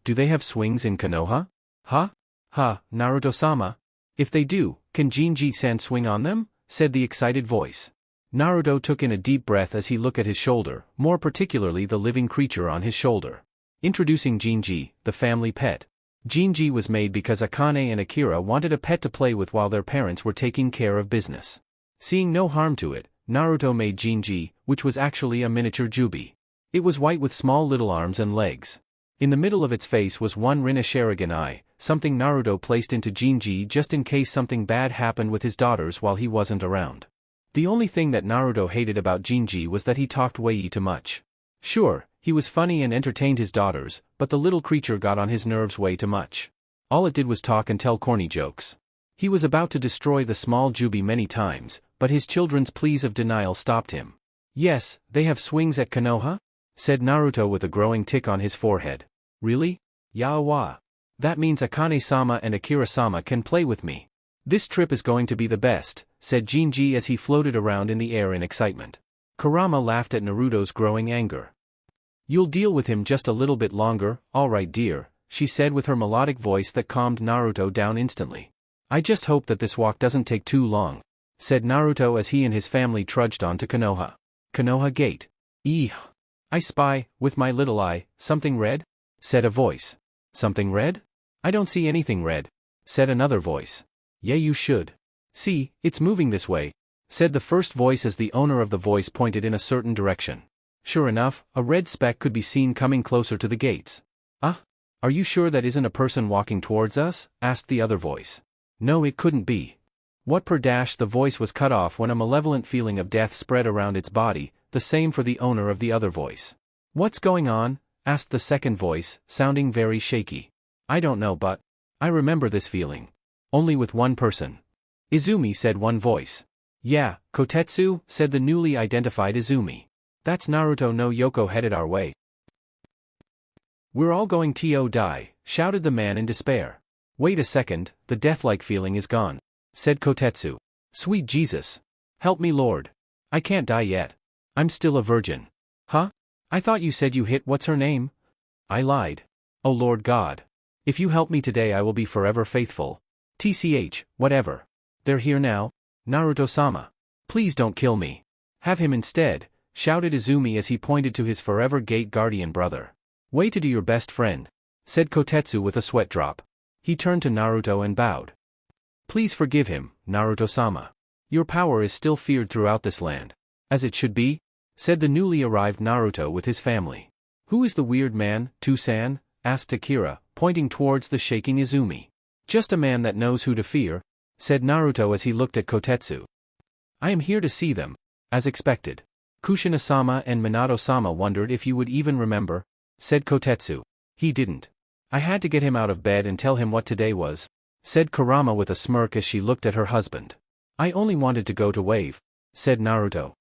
"Do they have swings in Konoha?" "Huh? Ha, Naruto-sama. If they do, can Jinji-san swing on them?" said the excited voice. Naruto took in a deep breath as he looked at his shoulder, more particularly the living creature on his shoulder. Introducing Jinji, the family pet. Jinji was made because Akane and Akira wanted a pet to play with while their parents were taking care of business. Seeing no harm to it, Naruto made Jinji, which was actually a miniature Kyuubi. It was white with small little arms and legs. In the middle of its face was one Rinna Sharingan eye, something Naruto placed into Jinji just in case something bad happened with his daughters while he wasn't around. The only thing that Naruto hated about Jinji was that he talked way too much. Sure, he was funny and entertained his daughters, but the little creature got on his nerves way too much. All it did was talk and tell corny jokes. He was about to destroy the small Kyuubi many times, but his children's pleas of denial stopped him. "Yes, they have swings at Konoha?" said Naruto with a growing tick on his forehead. "Really? Yawa. That means Akane-sama and Akira-sama can play with me. This trip is going to be the best," said Jinji as he floated around in the air in excitement. Kurama laughed at Naruto's growing anger. "You'll deal with him just a little bit longer, all right dear," she said with her melodic voice that calmed Naruto down instantly. "I just hope that this walk doesn't take too long," said Naruto as he and his family trudged on to Konoha. Konoha Gate. I spy, with my little eye, something red," said a voice. "Something red? I don't see anything red," said another voice. "Yeah, you should. See, it's moving this way," said the first voice as the owner of the voice pointed in a certain direction. Sure enough, a red speck could be seen coming closer to the gates. Are you sure that isn't a person walking towards us?" asked the other voice. "No, it couldn't be." The voice was cut off when a malevolent feeling of death spread around its body, the same for the owner of the other voice. "What's going on?" asked the second voice, sounding very shaky. "I don't know, but I remember this feeling. Only with one person." "Izumi," said one voice. "Yeah, Kotetsu," said the newly identified Izumi. "That's Naruto no Yoko headed our way." "We're all going to die," shouted the man in despair. "Wait a second, the death-like feeling is gone," said Kotetsu. "Sweet Jesus. Help me, Lord. I can't die yet. I'm still a virgin." "Huh? I thought you said you hit what's her name?" "I lied. Oh Lord God. If you help me today I will be forever faithful. TCH, whatever. They're here now? Naruto-sama. Please don't kill me. Have him instead," shouted Izumi as he pointed to his forever gate guardian brother. "Way to do your best, friend," said Kotetsu with a sweat drop. He turned to Naruto and bowed. "Please forgive him, Naruto-sama. Your power is still feared throughout this land." "As it should be," said the newly arrived Naruto with his family. "Who is the weird man, Tusan?" asked Akira, pointing towards the shaking Izumi. "Just a man that knows who to fear," said Naruto as he looked at Kotetsu. "I am here to see them, as expected. Kushina-sama and Minato-sama wondered if you would even remember," said Kotetsu. "He didn't. I had to get him out of bed and tell him what today was," said Kurama with a smirk as she looked at her husband. "I only wanted to go to Wave," said Naruto.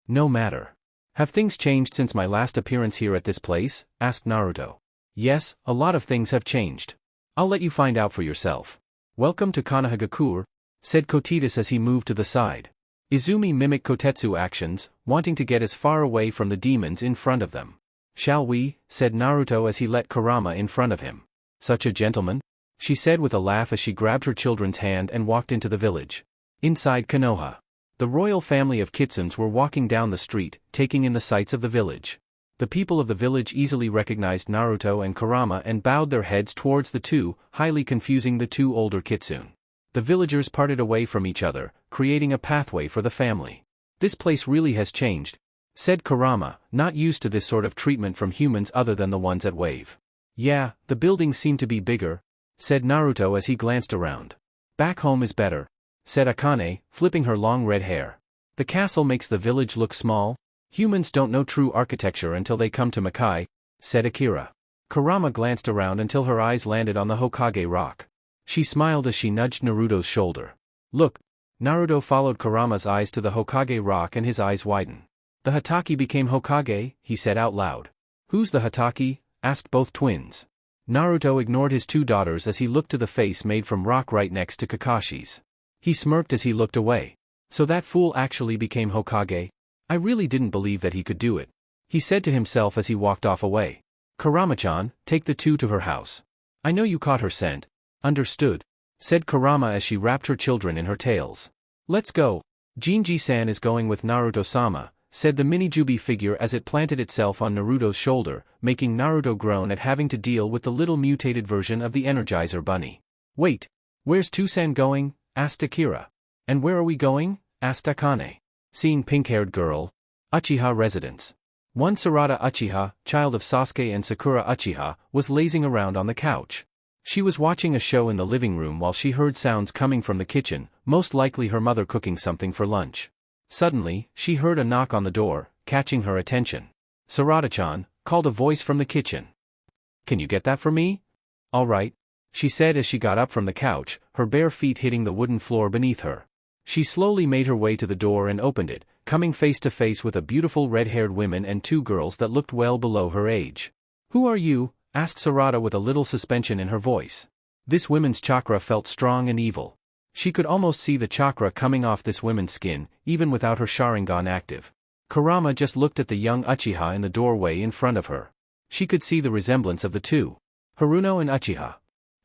"No matter. Have things changed since my last appearance here at this place?" asked Naruto. "Yes, a lot of things have changed. I'll let you find out for yourself. Welcome to Konoha, said Kotitas as he moved to the side. Izumi mimicked Kotetsu actions, wanting to get as far away from the demons in front of them. "Shall we?" said Naruto as he let Kurama in front of him. "Such a gentleman," she said with a laugh as she grabbed her children's hand and walked into the village. Inside Konoha, the royal family of Kitsunes were walking down the street, taking in the sights of the village. The people of the village easily recognized Naruto and Kurama and bowed their heads towards the two, highly confusing the two older Kitsune. The villagers parted away from each other, creating a pathway for the family. "This place really has changed," said Kurama, not used to this sort of treatment from humans other than the ones at Wave. "Yeah, the buildings seem to be bigger," said Naruto as he glanced around. "Back home is better," said Akane, flipping her long red hair. "The castle makes the village look small. Humans don't know true architecture until they come to Makai," said Akira. Kurama glanced around until her eyes landed on the Hokage rock. She smiled as she nudged Naruto's shoulder. "Look." Naruto followed Kurama's eyes to the Hokage rock and his eyes widened. "The Hatake became Hokage," he said out loud. "Who's the Hatake?" asked both twins. Naruto ignored his two daughters as he looked to the face made from rock right next to Kakashi's. He smirked as he looked away. So that fool actually became Hokage? I really didn't believe that he could do it. He said to himself as he walked off away. Kurama-chan, take the two to her house. I know you caught her scent. Understood, said Kurama as she wrapped her children in her tails. Let's go. Jinji-san is going with Naruto-sama, said the mini-Jubi figure as it planted itself on Naruto's shoulder, making Naruto groan at having to deal with the little mutated version of the Energizer Bunny. Wait, where's Toussaint going? Asked Akira. And where are we going? Asked Akane. Seeing pink-haired girl. Uchiha residence. One Sarada Uchiha, child of Sasuke and Sakura Uchiha, was lazing around on the couch. She was watching a show in the living room while she heard sounds coming from the kitchen, most likely her mother cooking something for lunch. Suddenly, she heard a knock on the door, catching her attention. Sarada-chan, called a voice from the kitchen. Can you get that for me? All right, she said as she got up from the couch, her bare feet hitting the wooden floor beneath her. She slowly made her way to the door and opened it, coming face to face with a beautiful red-haired woman and two girls that looked well below her age. Who are you? Asked Sarada with a little suspension in her voice. This woman's chakra felt strong and evil. She could almost see the chakra coming off this woman's skin, even without her Sharingan active. Kurama just looked at the young Uchiha in the doorway in front of her. She could see the resemblance of the two. Haruno and Uchiha.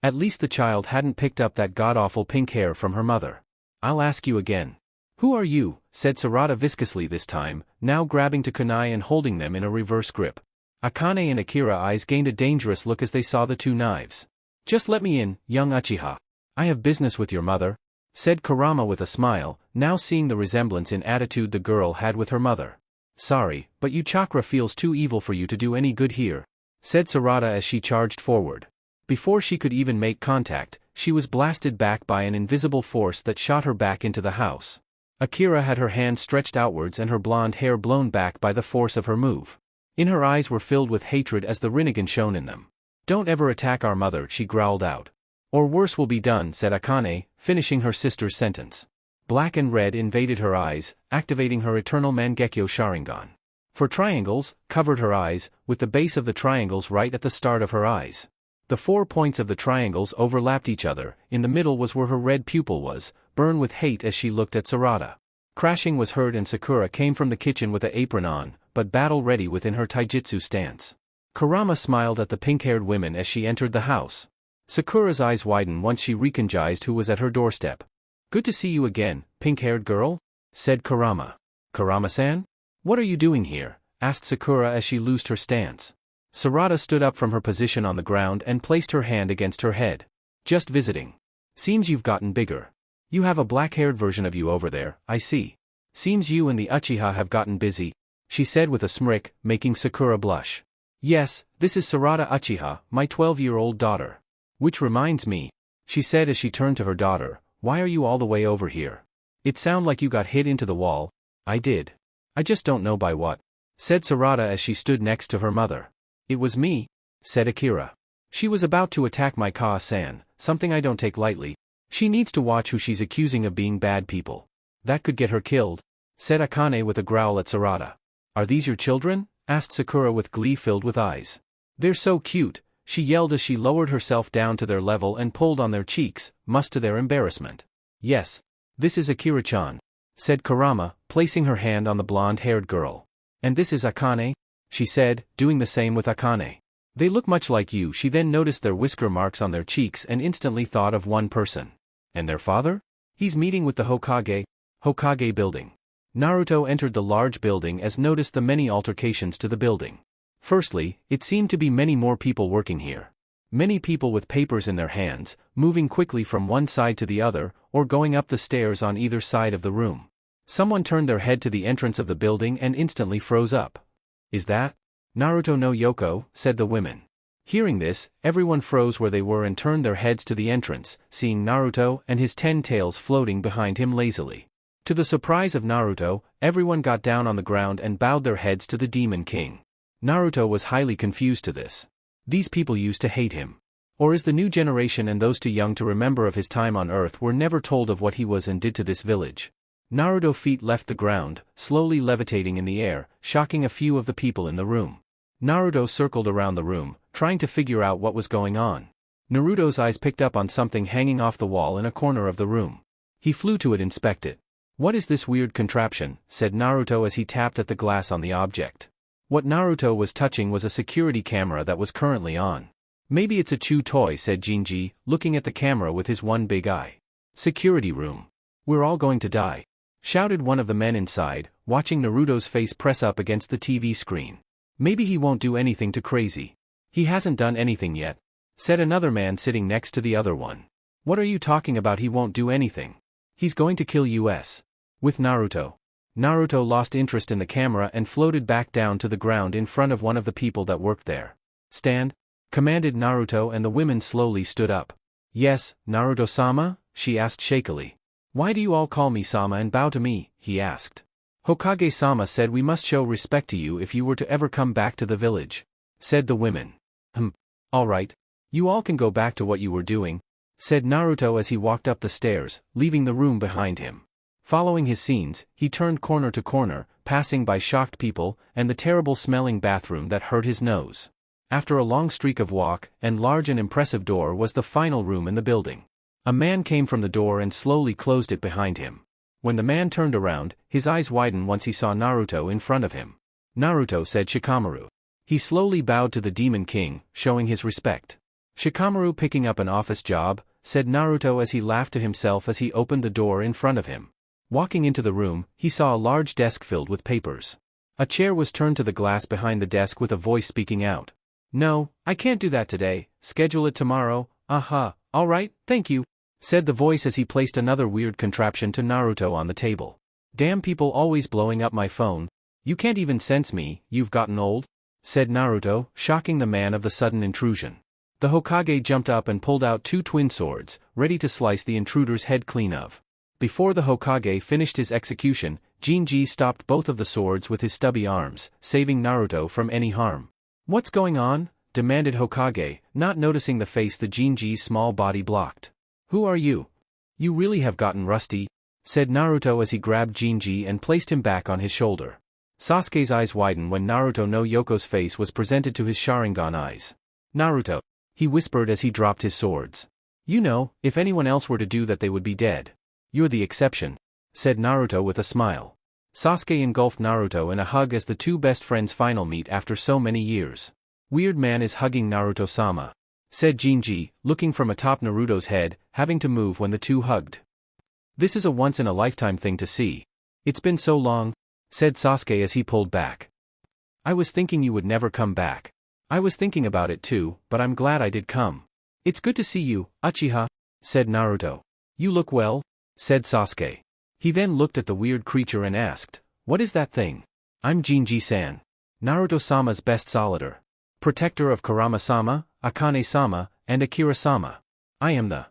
At least the child hadn't picked up that god-awful pink hair from her mother. I'll ask you again. Who are you? Said Sarada viscously this time, now grabbing to kunai and holding them in a reverse grip. Akane and Akira eyes gained a dangerous look as they saw the two knives. Just let me in, young Uchiha. I have business with your mother, said Kurama with a smile, now seeing the resemblance in attitude the girl had with her mother. Sorry, but you chakra feels too evil for you to do any good here, said Sarada as she charged forward. Before she could even make contact, she was blasted back by an invisible force that shot her back into the house. Akira had her hand stretched outwards and her blonde hair blown back by the force of her move. In her eyes were filled with hatred as the Rinnegan shone in them. Don't ever attack our mother, she growled out. Or worse will be done, said Akane, finishing her sister's sentence. Black and red invaded her eyes, activating her eternal Mangekyo Sharingan. For triangles, covered her eyes, with the base of the triangles right at the start of her eyes. The 4 points of the triangles overlapped each other, in the middle was where her red pupil was, burned with hate as she looked at Sarada. Crashing was heard and Sakura came from the kitchen with an apron on, but battle-ready within her taijutsu stance. Kurama smiled at the pink-haired women as she entered the house. Sakura's eyes widened once she recognized who was at her doorstep. Good to see you again, pink-haired girl, said Kurama. Kurama-san? What are you doing here? Asked Sakura as she loosed her stance. Sarada stood up from her position on the ground and placed her hand against her head. Just visiting. Seems you've gotten bigger. You have a black-haired version of you over there, I see. Seems you and the Uchiha have gotten busy, she said with a smirk, making Sakura blush. Yes, this is Sarada Uchiha, my 12-year-old daughter. Which reminds me, she said as she turned to her daughter, why are you all the way over here? It sound like you got hit into the wall. I did. I just don't know by what, said Sarada as she stood next to her mother. It was me, said Akira. She was about to attack my Kaa-san, something I don't take lightly. She needs to watch who she's accusing of being bad people. That could get her killed, said Akane with a growl at Sarada. Are these your children? Asked Sakura with glee filled with eyes. They're so cute, she yelled as she lowered herself down to their level and pulled on their cheeks, much to their embarrassment. Yes. This is Akira-chan, said Kurama, placing her hand on the blonde-haired girl. And this is Akane? She said, doing the same with Akane. They look much like you. She then noticed their whisker marks on their cheeks and instantly thought of one person. And their father? He's meeting with the Hokage building. Naruto entered the large building as noticed the many altercations to the building. Firstly, it seemed to be many more people working here. Many people with papers in their hands, moving quickly from one side to the other, or going up the stairs on either side of the room. Someone turned their head to the entrance of the building and instantly froze up. Is that Naruto no Yoko? Said the women. Hearing this, everyone froze where they were and turned their heads to the entrance, seeing Naruto and his 10 tails floating behind him lazily. To the surprise of Naruto, everyone got down on the ground and bowed their heads to the Demon King. Naruto was highly confused to this. These people used to hate him. Or is the new generation and those too young to remember of his time on Earth were never told of what he was and did to this village? Naruto's feet left the ground, slowly levitating in the air, shocking a few of the people in the room. Naruto circled around the room, trying to figure out what was going on. Naruto's eyes picked up on something hanging off the wall in a corner of the room. He flew to it, inspect it. "What is this weird contraption?" said Naruto as he tapped at the glass on the object. What Naruto was touching was a security camera that was currently on. "Maybe it's a chew toy," said Jinji, looking at the camera with his one big eye. "Security room. We're all going to die," shouted one of the men inside, watching Naruto's face press up against the TV screen. "Maybe he won't do anything too crazy." "He hasn't done anything yet," said another man sitting next to the other one. "What are you talking about? He won't do anything. He's going to kill us." With Naruto. Naruto lost interest in the camera and floated back down to the ground in front of one of the people that worked there. "Stand," commanded Naruto, and the women slowly stood up. "Yes, Naruto-sama?" she asked shakily. "Why do you all call me Sama and bow to me?" he asked. "Hokage-sama said we must show respect to you if you were to ever come back to the village," said the women. All right. You all can go back to what you were doing," said Naruto as he walked up the stairs, leaving the room behind him. Following his scenes, he turned corner to corner, passing by shocked people, and the terrible-smelling bathroom that hurt his nose. After a long streak of walk, and large and impressive door was the final room in the building. A man came from the door and slowly closed it behind him. When the man turned around, his eyes widened once he saw Naruto in front of him. "Naruto," said Shikamaru. He slowly bowed to the Demon King, showing his respect. "Shikamaru picking up an office job," said Naruto as he laughed to himself as he opened the door in front of him. Walking into the room, he saw a large desk filled with papers. A chair was turned to the glass behind the desk with a voice speaking out. "No, I can't do that today, schedule it tomorrow." All right, thank you," said the voice as he placed another weird contraption to Naruto on the table. "Damn people always blowing up my phone. You can't even sense me, you've gotten old?" said Naruto, shocking the man of the sudden intrusion. The Hokage jumped up and pulled out two twin swords, ready to slice the intruder's head clean of. Before the Hokage finished his execution, Jinji stopped both of the swords with his stubby arms, saving Naruto from any harm. "What's going on?" demanded Hokage, not noticing the face the Jinji's small body blocked. "Who are you? You really have gotten rusty," said Naruto as he grabbed Jinji and placed him back on his shoulder. Sasuke's eyes widened when Naruto no Yoko's face was presented to his Sharingan eyes. "Naruto," he whispered as he dropped his swords. "You know, if anyone else were to do that they would be dead. You're the exception," said Naruto with a smile. Sasuke engulfed Naruto in a hug as the two best friends final meet after so many years. "Weird man is hugging Naruto-sama," said Jinji, looking from atop Naruto's head, having to move when the two hugged. "This is a once-in-a-lifetime thing to see. It's been so long," said Sasuke as he pulled back. "I was thinking you would never come back. I was thinking about it too, but I'm glad I did come." "It's good to see you, Uchiha," said Naruto. "You look well," said Sasuke. He then looked at the weird creature and asked, "What is that thing?" "I'm Jinji-san. Naruto-sama's best soldier. Protector of Kurama-sama, Akane-sama, and Akira-sama. I am the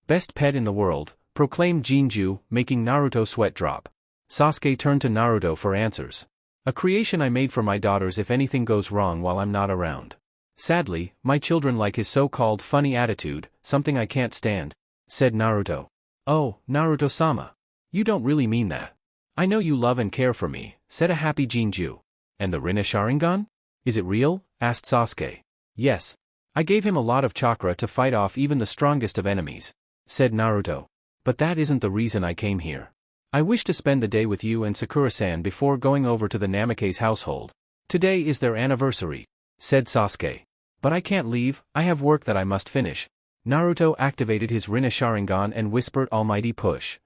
best pet in the world," proclaimed Jinju, making Naruto sweat drop. Sasuke turned to Naruto for answers. "A creation I made for my daughters if anything goes wrong while I'm not around. Sadly, my children like his so-called funny attitude, something I can't stand," said Naruto. "Oh, Naruto-sama. You don't really mean that. I know you love and care for me," said a happy Jinju. "And the Rinne Sharingan? Is it real?" asked Sasuke. "Yes. I gave him a lot of chakra to fight off even the strongest of enemies," said Naruto. "But that isn't the reason I came here. I wish to spend the day with you and Sakura-san before going over to the Namake's household. Today is their anniversary," said Sasuke. "But I can't leave, I have work that I must finish." Naruto activated his Rinne Sharingan and whispered almighty push.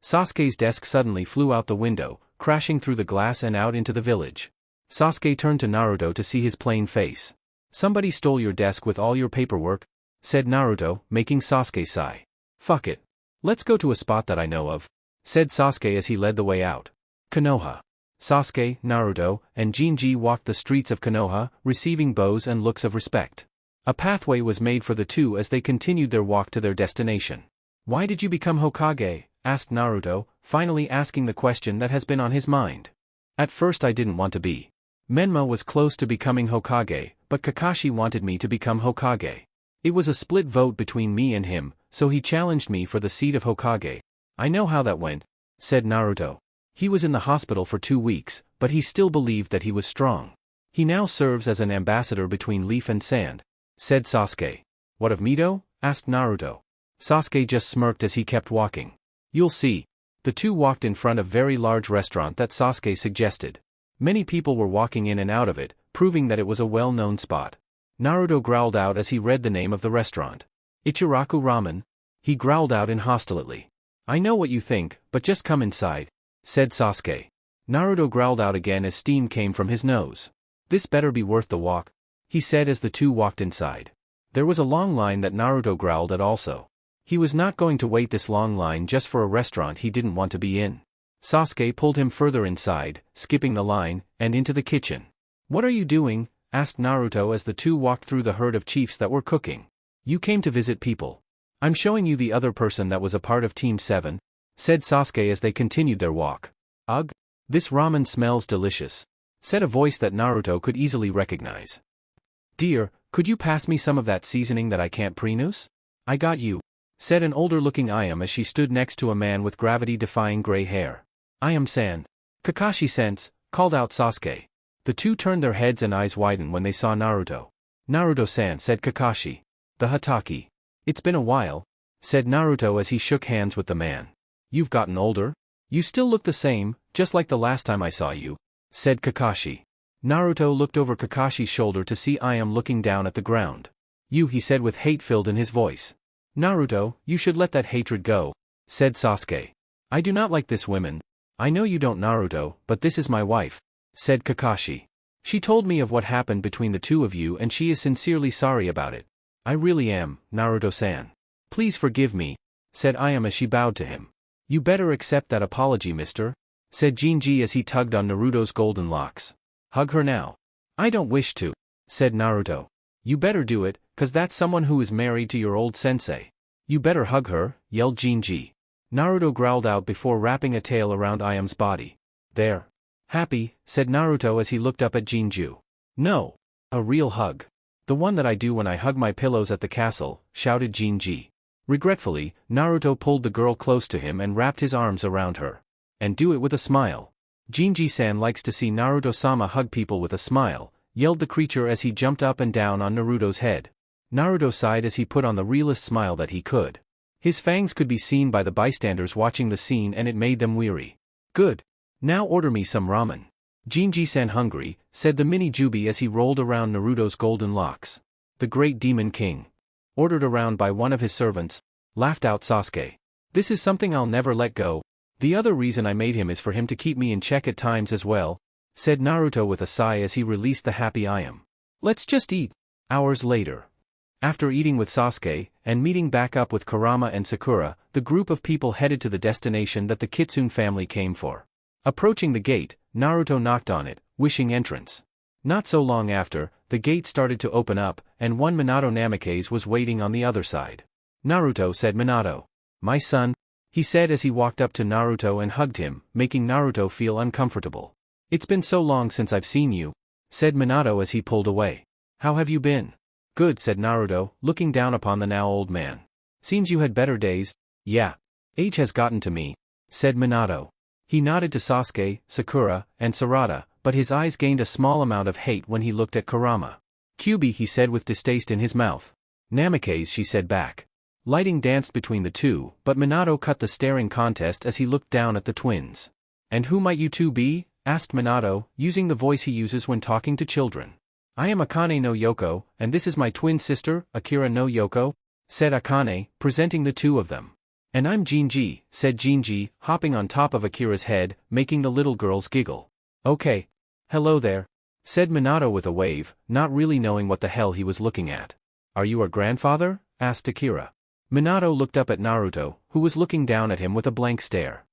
Sasuke's desk suddenly flew out the window, crashing through the glass and out into the village. Sasuke turned to Naruto to see his plain face. "Somebody stole your desk with all your paperwork," said Naruto, making Sasuke sigh. "Fuck it. Let's go to a spot that I know of," said Sasuke as he led the way out. Konoha. Sasuke, Naruto, and Jinji walked the streets of Konoha, receiving bows and looks of respect. A pathway was made for the two as they continued their walk to their destination. "Why did you become Hokage?" asked Naruto, finally asking the question that has been on his mind. "At first I didn't want to be. Menma was close to becoming Hokage, but Kakashi wanted me to become Hokage. It was a split vote between me and him, so he challenged me for the seat of Hokage. I know how that went," said Naruto. "He was in the hospital for 2 weeks, but he still believed that he was strong. He now serves as an ambassador between leaf and sand, said Sasuke. What of Mito? Asked Naruto. Sasuke just smirked as he kept walking. You'll see. The two walked in front of a very large restaurant that Sasuke suggested. Many people were walking in and out of it, proving that it was a well-known spot. Naruto growled out as he read the name of the restaurant. Ichiraku Ramen? He growled out inhospitably. I know what you think, but just come inside, said Sasuke. Naruto growled out again as steam came from his nose. This better be worth the walk, he said as the two walked inside. There was a long line that Naruto growled at also. He was not going to wait this long line just for a restaurant he didn't want to be in. Sasuke pulled him further inside, skipping the line, and into the kitchen. What are you doing? Asked Naruto as the two walked through the herd of chiefs that were cooking. You came to visit people. I'm showing you the other person that was a part of Team 7, said Sasuke as they continued their walk. Ugh, this ramen smells delicious, said a voice that Naruto could easily recognize. Dear, could you pass me some of that seasoning that I can't pronounce? I got you, said an older-looking Ayam as she stood next to a man with gravity-defying gray hair. Ayam-san. Kakashi-sense, called out Sasuke. The two turned their heads and eyes widened when they saw Naruto. Naruto-san, said Kakashi. The Hatake. It's been a while, said Naruto as he shook hands with the man. You've gotten older? You still look the same, just like the last time I saw you, said Kakashi. Naruto looked over Kakashi's shoulder to see Ayam looking down at the ground. You, he said with hate filled in his voice. Naruto, you should let that hatred go, said Sasuke. I do not like this woman. I know you don't, Naruto, but this is my wife, said Kakashi. She told me of what happened between the two of you and she is sincerely sorry about it. I really am, Naruto-san. Please forgive me, said Ayam as she bowed to him. You better accept that apology, mister, said Jinji as he tugged on Naruto's golden locks. Hug her now. I don't wish to, said Naruto. You better do it, cause that's someone who is married to your old sensei. You better hug her, yelled Jinji. Naruto growled out before wrapping a tail around Ayam's body. There. Happy, said Naruto as he looked up at Jinju. No. A real hug. The one that I do when I hug my pillows at the castle, shouted Jinji. Regretfully, Naruto pulled the girl close to him and wrapped his arms around her. And do it with a smile. Jinji-san likes to see Naruto-sama hug people with a smile, yelled the creature as he jumped up and down on Naruto's head. Naruto sighed as he put on the realest smile that he could. His fangs could be seen by the bystanders watching the scene and it made them weary. Good. Now order me some ramen. Jinji-san hungry, said the mini-Jubi as he rolled around Naruto's golden locks. The great demon king. Ordered around by one of his servants, laughed out Sasuke. This is something I'll never let go. The other reason I made him is for him to keep me in check at times as well, said Naruto with a sigh as he released the happy Ayam. Let's just eat. Hours later. After eating with Sasuke, and meeting back up with Kurama and Sakura, the group of people headed to the destination that the Kitsune family came for. Approaching the gate, Naruto knocked on it, wishing entrance. Not so long after, the gate started to open up, and one Minato Namikaze was waiting on the other side. Naruto, said Minato. My son, he said as he walked up to Naruto and hugged him, making Naruto feel uncomfortable. It's been so long since I've seen you, said Minato as he pulled away. How have you been? Good, said Naruto, looking down upon the now old man. Seems you had better days. Yeah. Age has gotten to me, said Minato. He nodded to Sasuke, Sakura, and Sarada, but his eyes gained a small amount of hate when he looked at Kurama. Kyuubi, he said with distaste in his mouth. Namikaze, she said back. Lighting danced between the two, but Minato cut the staring contest as he looked down at the twins. And who might you two be? Asked Minato, using the voice he uses when talking to children. I am Akane no Yoko, and this is my twin sister, Akira no Yoko, said Akane, presenting the two of them. And I'm Jinji, said Jinji, hopping on top of Akira's head, making the little girls giggle. Okay. Hello there, said Minato with a wave, not really knowing what the hell he was looking at. Are you our grandfather? Asked Akira. Minato looked up at Naruto, who was looking down at him with a blank stare.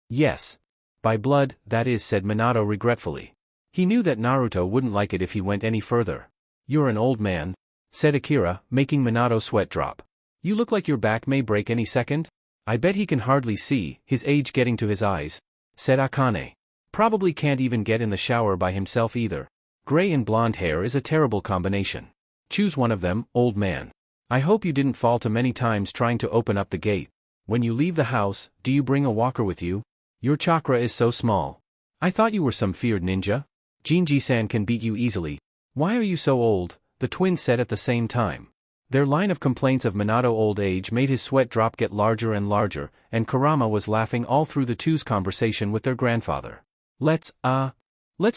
Yes. By blood, that is, said Minato regretfully. He knew that Naruto wouldn't like it if he went any further. You're an old man, said Akira, making Minato sweat drop. You look like your back may break any second? I bet he can hardly see, his age getting to his eyes, said Akane. Probably can't even get in the shower by himself either. Gray and blonde hair is a terrible combination. Choose one of them, old man. I hope you didn't fall too many times trying to open up the gate. When you leave the house, do you bring a walker with you? Your chakra is so small. I thought you were some feared ninja. Jinji-san can beat you easily. Why are you so old? The twins said at the same time. Their line of complaints of Minato old age made his sweat drop get larger and larger, and Kurama was laughing all through the two's conversation with their grandfather. Let's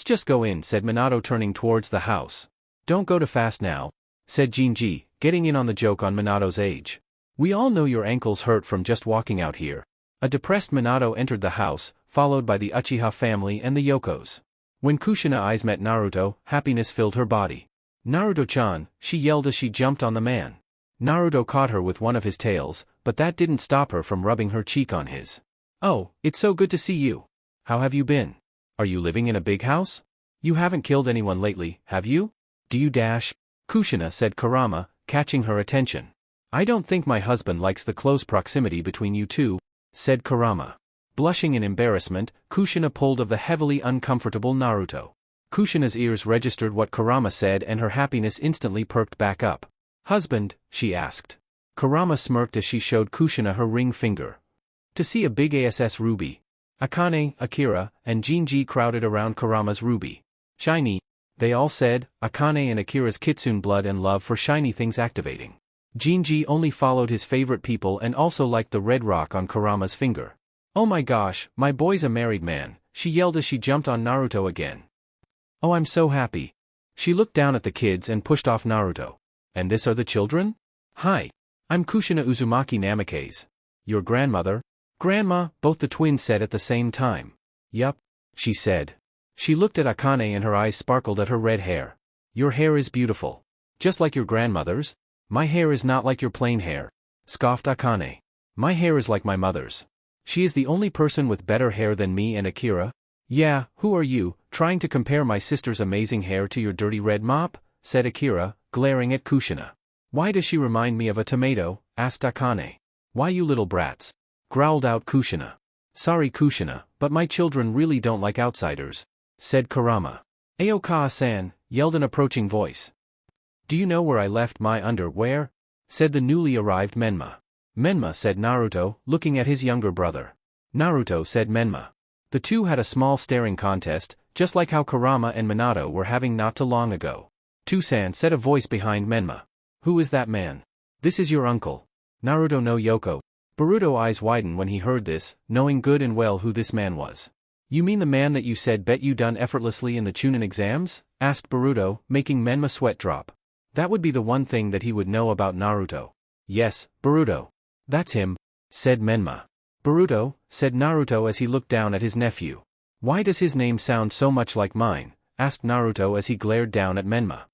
just go in, said Minato turning towards the house. Don't go too fast now, said Jinji, getting in on the joke on Minato's age. We all know your ankles hurt from just walking out here. A depressed Minato entered the house, followed by the Uchiha family and the Yokos. When Kushina eyes met Naruto, happiness filled her body. Naruto-chan, she yelled as she jumped on the man. Naruto caught her with one of his tails, but that didn't stop her from rubbing her cheek on his. Oh, it's so good to see you. How have you been? Are you living in a big house? You haven't killed anyone lately, have you? Do you dash? Kushina said Kurama, catching her attention. I don't think my husband likes the close proximity between you two, said Kurama. Blushing in embarrassment, Kushina pulled of the heavily uncomfortable Naruto. Kushina's ears registered what Kurama said and her happiness instantly perked back up. Husband? She asked. Kurama smirked as she showed Kushina her ring finger. To see a big ASS ruby. Akane, Akira, and Jinji crowded around Kurama's ruby. Shiny, they all said, Akane and Akira's kitsune blood and love for shiny things activating. Jinji only followed his favorite people and also liked the red rock on Kurama's finger. Oh my gosh, my boy's a married man, she yelled as she jumped on Naruto again. Oh, I'm so happy. She looked down at the kids and pushed off Naruto. And this are the children? Hi. I'm Kushina Uzumaki Namikaze. Your grandmother? Grandma, both the twins said at the same time. Yup, she said. She looked at Akane and her eyes sparkled at her red hair. Your hair is beautiful. Just like your grandmother's? My hair is not like your plain hair, scoffed Akane. My hair is like my mother's. She is the only person with better hair than me and Akira. Yeah, who are you, trying to compare my sister's amazing hair to your dirty red mop? Said Akira, glaring at Kushina. Why does she remind me of a tomato? Asked Akane. Why you little brats? Growled out Kushina. Sorry Kushina, but my children really don't like outsiders, said Kurama. Aoka-san, yelled an approaching voice. Do you know where I left my underwear? Said the newly arrived Menma. Menma, said Naruto, looking at his younger brother. Naruto, said Menma. The two had a small staring contest, just like how Kurama and Minato were having not too long ago. Tusan, said a voice behind Menma. Who is that man? This is your uncle. Naruto no Yoko. Boruto eyes widened when he heard this, knowing good and well who this man was. You mean the man that you said bet you done effortlessly in the Chunin exams? Asked Boruto, making Menma sweat drop. That would be the one thing that he would know about Naruto. Yes, Boruto. That's him, said Menma. Boruto, said Naruto as he looked down at his nephew. Why does his name sound so much like mine? Asked Naruto as he glared down at Menma.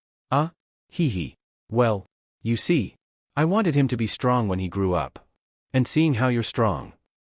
Hee. Well, you see, I wanted him to be strong when he grew up. And seeing how you're strong,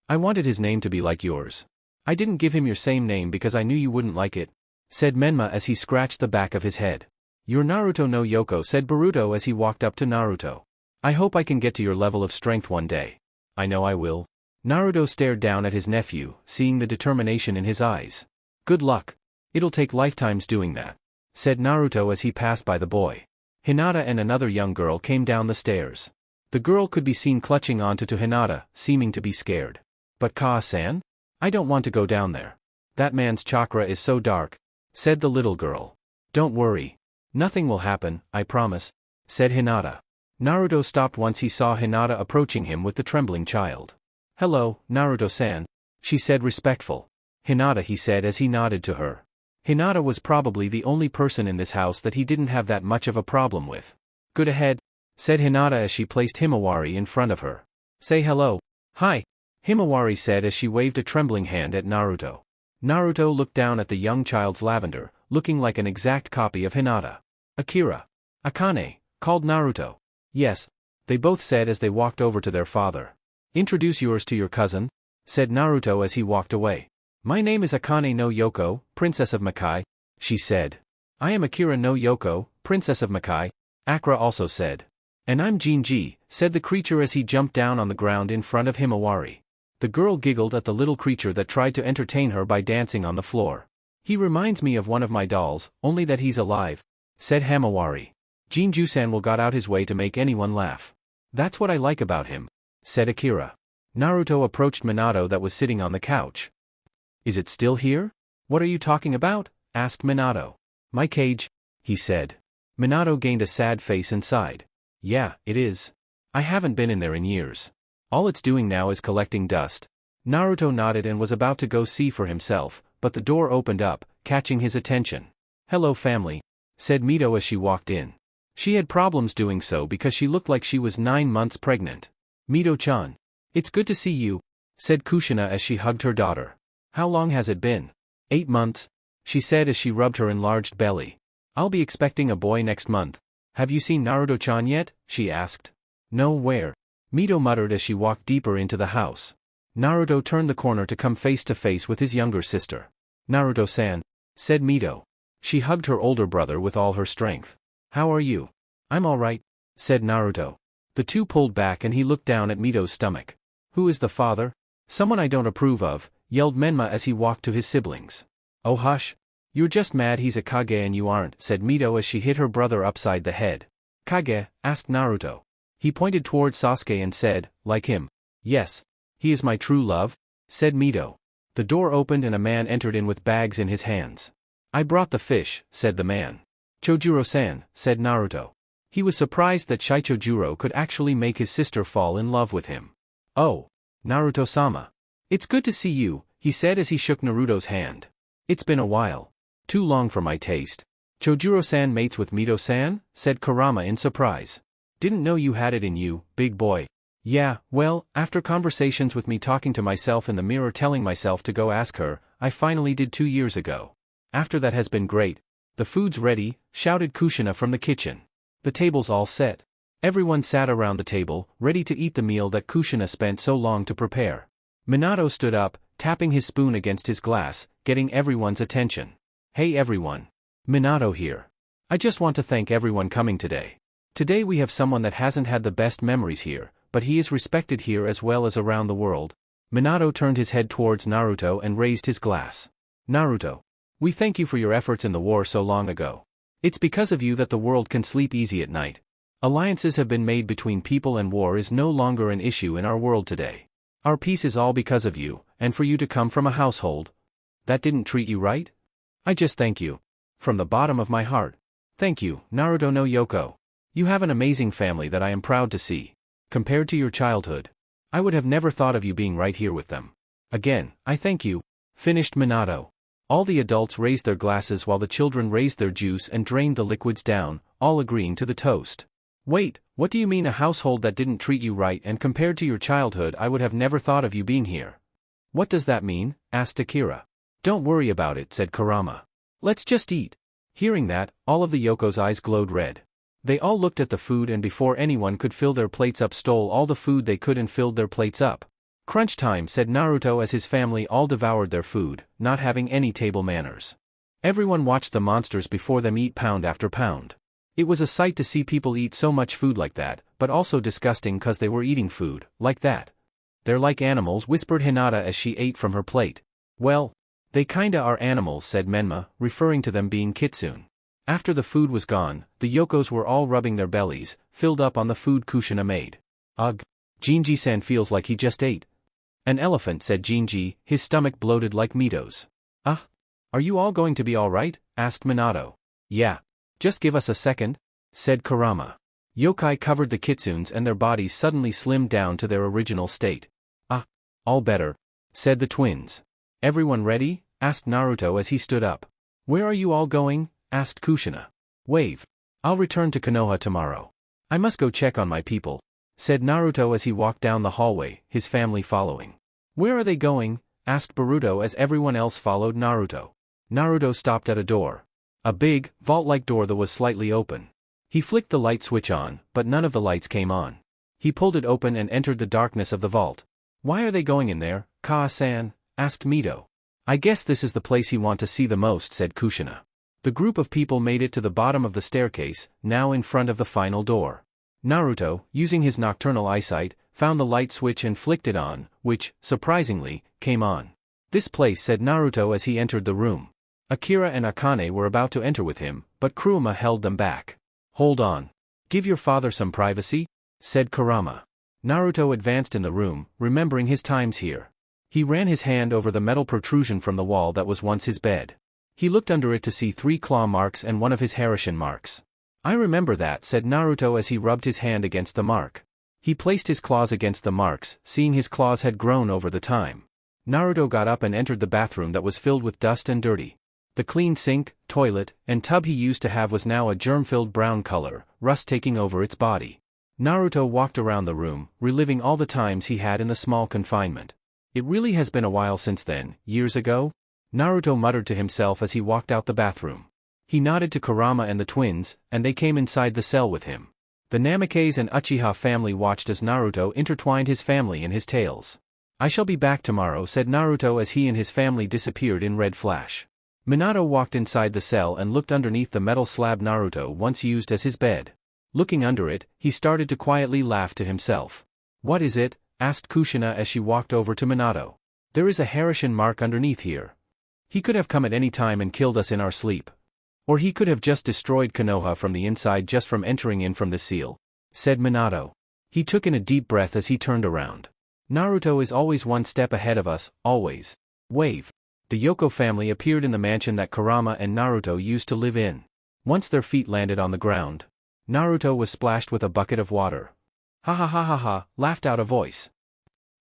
I wanted his name to be like yours. I didn't give him your same name because I knew you wouldn't like it, said Menma as he scratched the back of his head. You're Naruto no Yoko, said Boruto as he walked up to Naruto. I hope I can get to your level of strength one day. I know I will. Naruto stared down at his nephew, seeing the determination in his eyes. Good luck. It'll take lifetimes doing that, said Naruto as he passed by the boy. Hinata and another young girl came down the stairs. The girl could be seen clutching onto Hinata, seeming to be scared. But Ka-san? I don't want to go down there. That man's chakra is so dark, said the little girl. Don't worry. Nothing will happen, I promise, said Hinata. Naruto stopped once he saw Hinata approaching him with the trembling child. Hello, Naruto-san, she said respectful. Hinata, he said as he nodded to her. Hinata was probably the only person in this house that he didn't have that much of a problem with. Good ahead, said Hinata as she placed Himawari in front of her. Say hello. Hi, Himawari said as she waved a trembling hand at Naruto. Naruto looked down at the young child's lavender, looking like an exact copy of Hinata. Akira. Akane, called Naruto. Yes, they both said as they walked over to their father. Introduce yours to your cousin, said Naruto as he walked away. My name is Akane no Yoko, Princess of Makai, she said. I am Akira no Yoko, Princess of Makai, Akira also said. And I'm Jinji, said the creature as he jumped down on the ground in front of Himawari. The girl giggled at the little creature that tried to entertain her by dancing on the floor. He reminds me of one of my dolls, only that he's alive, said Himawari. Jinju-san will got out his way to make anyone laugh. That's what I like about him, said Akira. Naruto approached Minato that was sitting on the couch. Is it still here? What are you talking about? asked Minato. My cage? He said. Minato gained a sad face and sighed. Yeah, it is. I haven't been in there in years. All it's doing now is collecting dust. Naruto nodded and was about to go see for himself, but the door opened up, catching his attention. Hello family, said Mito as she walked in. She had problems doing so because she looked like she was 9 months pregnant. Mito-chan. It's good to see you, said Kushina as she hugged her daughter. How long has it been? 8 months, she said as she rubbed her enlarged belly. I'll be expecting a boy next month. Have you seen Naruto-chan yet? She asked. No, where? Mito muttered as she walked deeper into the house. Naruto turned the corner to come face to face with his younger sister. Naruto-san, said Mito. She hugged her older brother with all her strength. How are you? I'm all right, said Naruto. The two pulled back and he looked down at Mito's stomach. Who is the father? Someone I don't approve of, yelled Menma as he walked to his siblings. Oh hush. You're just mad he's a Kage and you aren't, said Mito as she hit her brother upside the head. Kage? Asked Naruto. He pointed toward Sasuke and said, like him. Yes. He is my true love, said Mito. The door opened and a man entered in with bags in his hands. I brought the fish, said the man. Chojuro-san, said Naruto. He was surprised that Shichojuro could actually make his sister fall in love with him. Oh, Naruto-sama. It's good to see you, he said as he shook Naruto's hand. It's been a while. Too long for my taste. Chojuro-san mates with Mito-san, said Kurama in surprise. Didn't know you had it in you, big boy. Yeah, well, after conversations with me talking to myself in the mirror telling myself to go ask her, I finally did 2 years ago. After that has been great. The food's ready, shouted Kushina from the kitchen. The table's all set. Everyone sat around the table, ready to eat the meal that Kushina spent so long to prepare. Minato stood up, tapping his spoon against his glass, getting everyone's attention. Hey everyone. Minato here. I just want to thank everyone coming today. Today we have someone that hasn't had the best memories here, but he is respected here as well as around the world. Minato turned his head towards Naruto and raised his glass. Naruto. We thank you for your efforts in the war so long ago. It's because of you that the world can sleep easy at night. Alliances have been made between people and war is no longer an issue in our world today. Our peace is all because of you, and for you to come from a household that didn't treat you right? I just thank you. From the bottom of my heart. Thank you, Naruto no Yoko. You have an amazing family that I am proud to see. Compared to your childhood, I would have never thought of you being right here with them. Again, I thank you, finished Minato. All the adults raised their glasses while the children raised their juice and drained the liquids down, all agreeing to the toast. Wait, what do you mean a household that didn't treat you right and compared to your childhood I would have never thought of you being here? What does that mean? Asked Akira. Don't worry about it, said Kurama. Let's just eat. Hearing that, all of the Yoko's eyes glowed red. They all looked at the food and before anyone could fill their plates up stole all the food they could and filled their plates up. Crunch time, said Naruto as his family all devoured their food, not having any table manners. Everyone watched the monsters before them eat pound after pound. It was a sight to see people eat so much food like that, but also disgusting cause they were eating food, like that. They're like animals, whispered Hinata as she ate from her plate. Well, they kinda are animals, said Menma, referring to them being kitsune. After the food was gone, the Yokos were all rubbing their bellies, filled up on the food Kushina made. Ugh. Jinji-san feels like he just ate. An elephant, said Jinji, his stomach bloated like Mito's. Are you all going to be alright? Asked Minato. Yeah. Just give us a second, said Kurama. Yokai covered the kitsunes and their bodies suddenly slimmed down to their original state. All better, said the twins. Everyone ready? Asked Naruto as he stood up. Where are you all going? Asked Kushina. Wave. I'll return to Konoha tomorrow. I must go check on my people, said Naruto as he walked down the hallway, his family following. Where are they going? Asked Boruto as everyone else followed Naruto. Naruto stopped at a door. A big, vault-like door that was slightly open. He flicked the light switch on, but none of the lights came on. He pulled it open and entered the darkness of the vault. Why are they going in there, Kaa-san? Asked Mito. I guess this is the place he want to see the most, said Kushina. The group of people made it to the bottom of the staircase, now in front of the final door. Naruto, using his nocturnal eyesight, found the light switch and flicked it on, which, surprisingly, came on. This place, said Naruto as he entered the room. Akira and Akane were about to enter with him, but Kurama held them back. Hold on. Give your father some privacy, said Kurama. Naruto advanced in the room, remembering his times here. He ran his hand over the metal protrusion from the wall that was once his bed. He looked under it to see 3 claw marks and one of his Harashin marks. I remember that, said Naruto as he rubbed his hand against the mark. He placed his claws against the marks, seeing his claws had grown over the time. Naruto got up and entered the bathroom that was filled with dust and dirty. The clean sink, toilet, and tub he used to have was now a germ-filled brown color, rust taking over its body. Naruto walked around the room, reliving all the times he had in the small confinement. It really has been a while since then, years ago? Naruto muttered to himself as he walked out the bathroom. He nodded to Kurama and the twins, and they came inside the cell with him. The Namikaze and Uchiha family watched as Naruto intertwined his family in his tales. I shall be back tomorrow, said Naruto as he and his family disappeared in red flash. Minato walked inside the cell and looked underneath the metal slab Naruto once used as his bed. Looking under it, he started to quietly laugh to himself. What is it? Asked Kushina as she walked over to Minato. There is a Harashin mark underneath here. He could have come at any time and killed us in our sleep. Or he could have just destroyed Konoha from the inside just from entering in from the seal, said Minato. He took in a deep breath as he turned around. Naruto is always one step ahead of us, always. Wave. The Yoko family appeared in the mansion that Kurama and Naruto used to live in. Once their feet landed on the ground, Naruto was splashed with a bucket of water. Ha ha ha ha ha, laughed out a voice.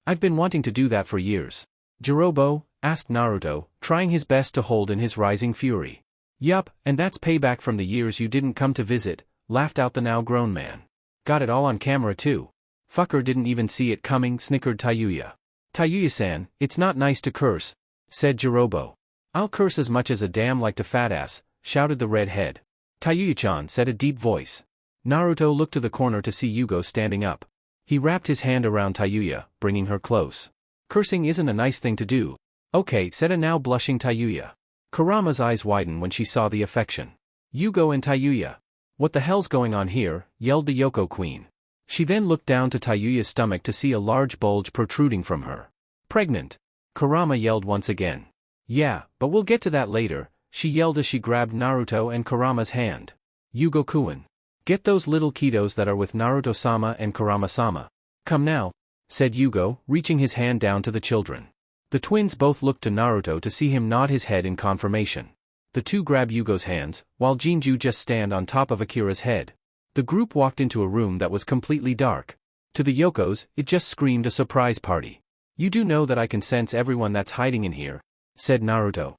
I've been wanting to do that for years. Jirobo? Asked Naruto, trying his best to hold in his rising fury. Yup, and that's payback from the years you didn't come to visit, laughed out the now grown man. Got it all on camera too. Fucker didn't even see it coming, snickered Tayuya. Tayuya-san, it's not nice to curse, said Jirobo. I'll curse as much as a damn like to fat ass, shouted the redhead. Tayuya-chan, said a deep voice. Naruto looked to the corner to see Yugo standing up. He wrapped his hand around Tayuya, bringing her close. Cursing isn't a nice thing to do. Okay, said a now blushing Tayuya. Kurama's eyes widened when she saw the affection. Yugo and Tayuya. What the hell's going on here? Yelled the Yoko queen. She then looked down to Tayuya's stomach to see a large bulge protruding from her. Pregnant. Kurama yelled once again. Yeah, but we'll get to that later, she yelled as she grabbed Naruto and Kurama's hand. Yugo-kun. Get those little kiddos that are with Naruto-sama and Kurama-sama. Come now, said Yugo, reaching his hand down to the children. The twins both looked to Naruto to see him nod his head in confirmation. The two grab Yugo's hands, while Jinju just stand on top of Akira's head. The group walked into a room that was completely dark. To the Yokos, it just screamed a surprise party. You do know that I can sense everyone that's hiding in here, said Naruto.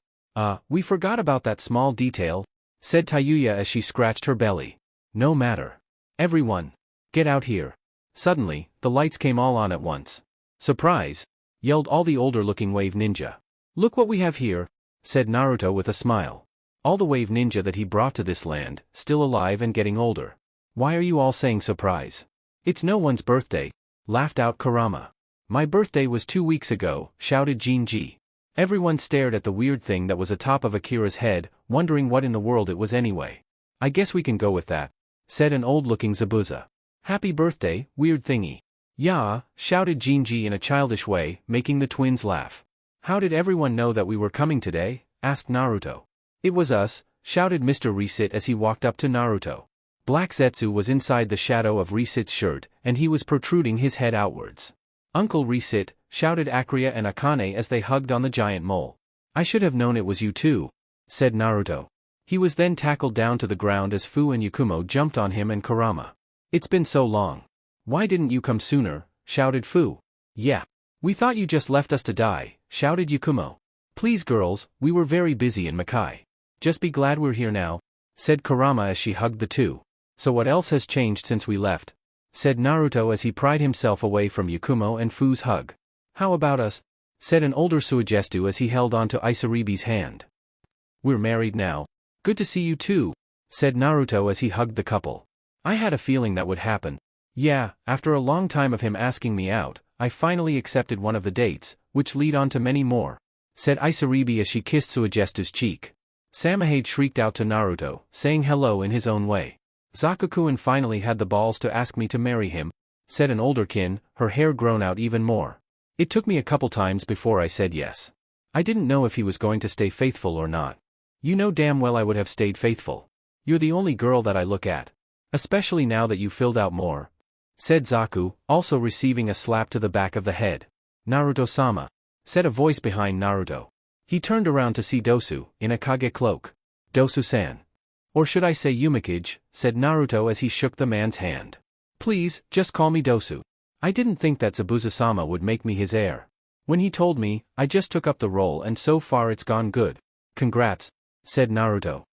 We forgot about that small detail, said Tayuya as she scratched her belly. No matter. Everyone. Get out here. Suddenly, the lights came all on at once. Surprise! Yelled all the older-looking wave ninja. Look what we have here, said Naruto with a smile. All the wave ninja that he brought to this land, still alive and getting older. Why are you all saying surprise? It's no one's birthday, laughed out Kurama. My birthday was 2 weeks ago, shouted Jinji. Everyone stared at the weird thing that was atop of Akira's head, wondering what in the world it was anyway. I guess we can go with that, said an old-looking Zabuza. Happy birthday, weird thingy. Yeah, shouted Jinji in a childish way, making the twins laugh. How did everyone know that we were coming today? Asked Naruto. It was us, shouted Mr. Resit as he walked up to Naruto. Black Zetsu was inside the shadow of Resit's shirt, and he was protruding his head outwards. Uncle Resit, shouted Akria and Akane as they hugged on the giant mole. I should have known it was you too, said Naruto. He was then tackled down to the ground as Fu and Yakumo jumped on him and Kurama. It's been so long. Why didn't you come sooner? Shouted Fu. Yeah. We thought you just left us to die, shouted Yakumo. Please girls, we were very busy in Makai. Just be glad we're here now, said Kurama as she hugged the two. So what else has changed since we left? Said Naruto as he pried himself away from Yakumo and Fu's hug. How about us? Said an older Suigestu as he held on to Isaribi's hand. We're married now. Good to see you too, said Naruto as he hugged the couple. I had a feeling that would happen. Yeah, after a long time of him asking me out, I finally accepted one of the dates, which lead on to many more, said Isaribi as she kissed Suigestu's cheek. Samahade shrieked out to Naruto, saying hello in his own way. Zakukuin finally had the balls to ask me to marry him, said an older kin, her hair grown out even more. It took me a couple times before I said yes. I didn't know if he was going to stay faithful or not. You know damn well I would have stayed faithful. You're the only girl that I look at. Especially now that you filled out more, said Zaku, also receiving a slap to the back of the head. Naruto-sama, said a voice behind Naruto. He turned around to see Dosu, in a Kage cloak. Dosu-san. Or should I say Yumikage, said Naruto as he shook the man's hand. Please, just call me Dosu. I didn't think that Zabuza-sama would make me his heir. When he told me, I just took up the role and so far it's gone good. Congrats, said Naruto.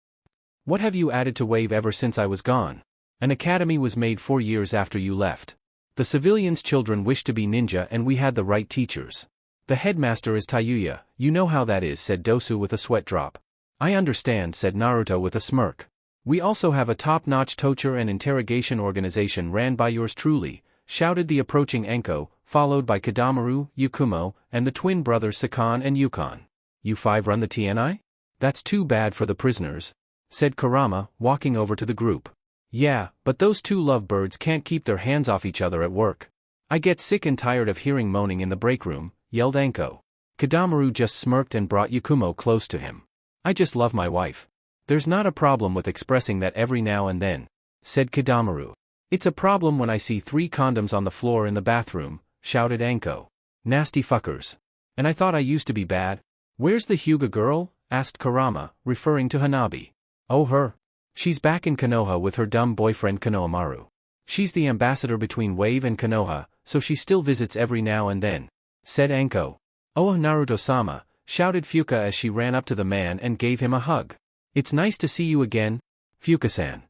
What have you added to Wave ever since I was gone? An academy was made 4 years after you left. The civilians' children wished to be ninja and we had the right teachers. The headmaster is Tayuya, you know how that is, said Dosu with a sweat drop. I understand, said Naruto with a smirk. We also have a top-notch torture and interrogation organization ran by yours truly, shouted the approaching Enko, followed by Kidamaru, Yakumo, and the twin brothers Sakan and Yukon. You 5 run the TNI? That's too bad for the prisoners, said Kurama, walking over to the group. Yeah, but those 2 lovebirds can't keep their hands off each other at work. I get sick and tired of hearing moaning in the break room, yelled Enko. Kidamaru just smirked and brought Yakumo close to him. I just love my wife. There's not a problem with expressing that every now and then, said Kidamaru. It's a problem when I see 3 condoms on the floor in the bathroom, shouted Enko. Nasty fuckers. And I thought I used to be bad. Where's the Hyuga girl? Asked Kurama, referring to Hanabi. Oh her. She's back in Konoha with her dumb boyfriend Konohamaru. She's the ambassador between Wave and Konoha, so she still visits every now and then, said Enko. Oh Naruto-sama, shouted Fuka as she ran up to the man and gave him a hug. It's nice to see you again, Fuka-san.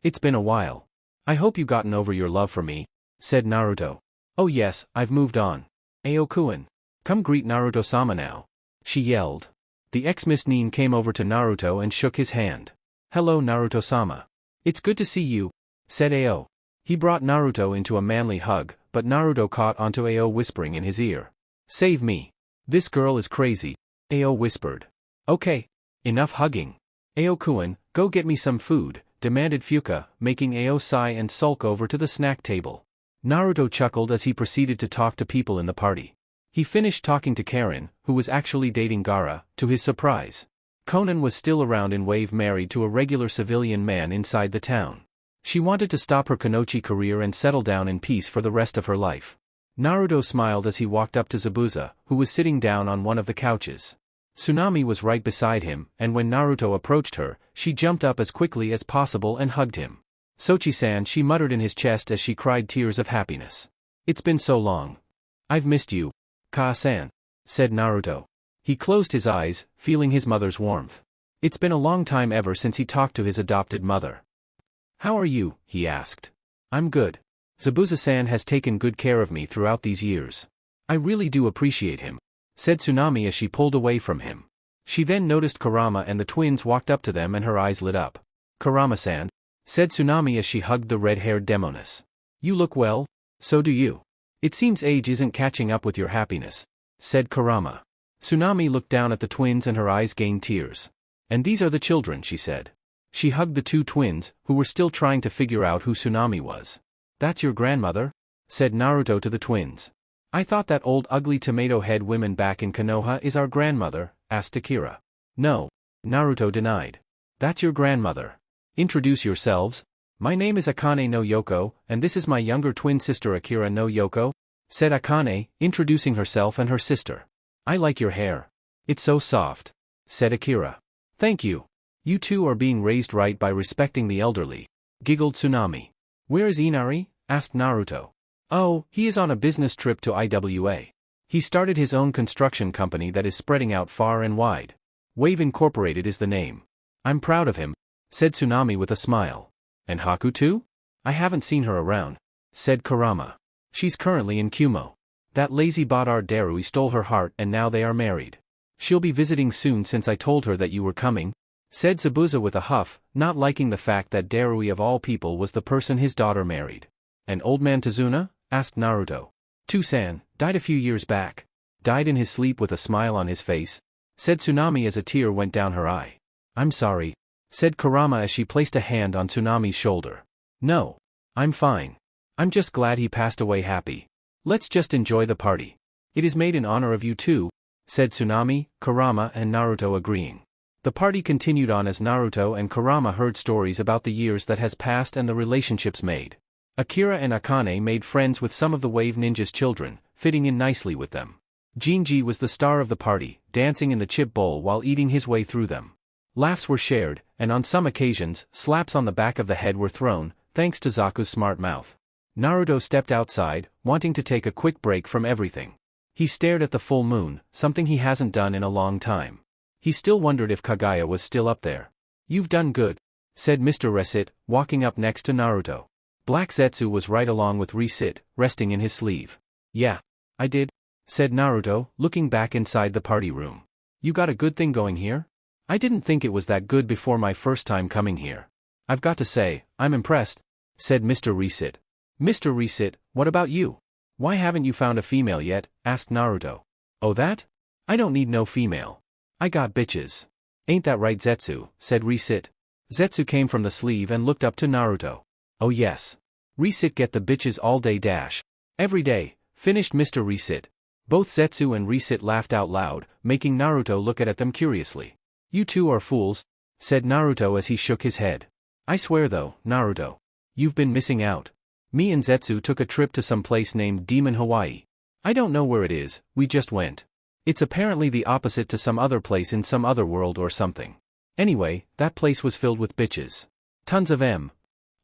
It's been a while. I hope you've gotten over your love for me, said Naruto. Oh yes, I've moved on. Aokuen. Come greet Naruto-sama now, she yelled. The ex-Miss Nin came over to Naruto and shook his hand. Hello Naruto-sama. It's good to see you, said Ao. He brought Naruto into a manly hug, but Naruto caught onto Ao whispering in his ear. Save me. This girl is crazy, Ao whispered. Okay. Enough hugging. Aokuen, go get me some food, demanded Fuka, making Ao sigh and sulk over to the snack table. Naruto chuckled as he proceeded to talk to people in the party. He finished talking to Karen, who was actually dating Gaara, to his surprise. Conan was still around in Wave, married to a regular civilian man inside the town. She wanted to stop her Kunoichi career and settle down in peace for the rest of her life. Naruto smiled as he walked up to Zabuza, who was sitting down on one of the couches. Tsunami was right beside him, and when Naruto approached her, she jumped up as quickly as possible and hugged him. Sochi-san, she muttered in his chest as she cried tears of happiness. It's been so long. I've missed you, Ka-san, said Naruto. He closed his eyes, feeling his mother's warmth. It's been a long time ever since he talked to his adopted mother. How are you? He asked. I'm good. Zabuza-san has taken good care of me throughout these years. I really do appreciate him, said Tsunami as she pulled away from him. She then noticed Kurama and the twins walked up to them and her eyes lit up. Kurama-san, said Tsunami as she hugged the red-haired demoness. You look well, so do you. It seems age isn't catching up with your happiness, said Kurama. Tsunami looked down at the twins and her eyes gained tears. And these are the children, she said. She hugged the 2 twins, who were still trying to figure out who Tsunami was. That's your grandmother? Said Naruto to the twins. I thought that old ugly tomato-head woman back in Konoha is our grandmother, asked Akira. No, Naruto denied. That's your grandmother. Introduce yourselves. My name is Akane no Yoko, and this is my younger twin sister Akira no Yoko, said Akane, introducing herself and her sister. I like your hair. It's so soft, said Akira. Thank you. You 2 are being raised right by respecting the elderly, giggled Tsunami. Where is Inari? Asked Naruto. Oh, he is on a business trip to IWA. He started his own construction company that is spreading out far and wide. Wave Incorporated is the name. I'm proud of him, said Tsunami with a smile. And Haku too? I haven't seen her around, said Kurama. She's currently in Kumo. That lazy Badar Darui stole her heart and now they are married. She'll be visiting soon since I told her that you were coming, said Zabuza with a huff, not liking the fact that Darui of all people was the person his daughter married. And old man Tazuna? Asked Naruto. Tusan, died a few years back. Died in his sleep with a smile on his face, said Tsunami as a tear went down her eye. I'm sorry, said Kurama as she placed a hand on Tsunami's shoulder. No. I'm fine. I'm just glad he passed away happy. Let's just enjoy the party. It is made in honor of you too, said Tsunami, Kurama and Naruto agreeing. The party continued on as Naruto and Kurama heard stories about the years that has passed and the relationships made. Akira and Akane made friends with some of the Wave Ninja's children, fitting in nicely with them. Jinji was the star of the party, dancing in the chip bowl while eating his way through them. Laughs were shared, and on some occasions, slaps on the back of the head were thrown, thanks to Zaku's smart mouth. Naruto stepped outside, wanting to take a quick break from everything. He stared at the full moon, something he hasn't done in a long time. He still wondered if Kaguya was still up there. "You've done good," said Mr. Resit, walking up next to Naruto. Black Zetsu was right along with Resit, resting in his sleeve. "Yeah, I did," said Naruto, looking back inside the party room. "You got a good thing going here? I didn't think it was that good before my first time coming here. I've got to say, I'm impressed," said Mr. Resit. "Mr. Resit, what about you? Why haven't you found a female yet?" asked Naruto. "Oh that? I don't need no female. I got bitches. Ain't that right Zetsu?" said Resit. Zetsu came from the sleeve and looked up to Naruto. "Oh yes. Resit get the bitches all day dash. Every day," finished Mr. Resit. Both Zetsu and Resit laughed out loud, making Naruto look at them curiously. "You two are fools," said Naruto as he shook his head. "I swear though, Naruto. You've been missing out. Me and Zetsu took a trip to some place named Demon Hawaii. I don't know where it is, we just went. It's apparently the opposite to some other place in some other world or something. Anyway, that place was filled with bitches. Tons of them.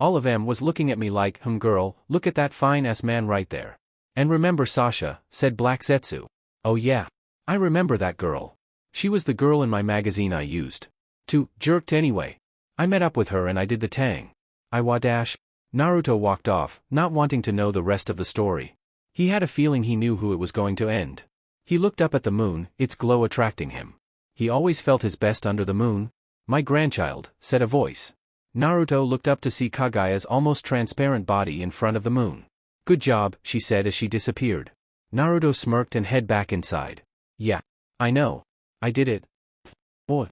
All of them was looking at me like, girl, look at that fine-ass man right there. And remember Sasha," said Black Zetsu. "Oh yeah. I remember that girl. She was the girl in my magazine I used to jerked anyway. I met up with her and I did the tang. I wadash." Naruto walked off, not wanting to know the rest of the story. He had a feeling he knew who it was going to end. He looked up at the moon, its glow attracting him. He always felt his best under the moon. "My grandchild," said a voice. Naruto looked up to see Kaguya's almost transparent body in front of the moon. "Good job," she said as she disappeared. Naruto smirked and head back inside. "Yeah. I know. I did it. Boy."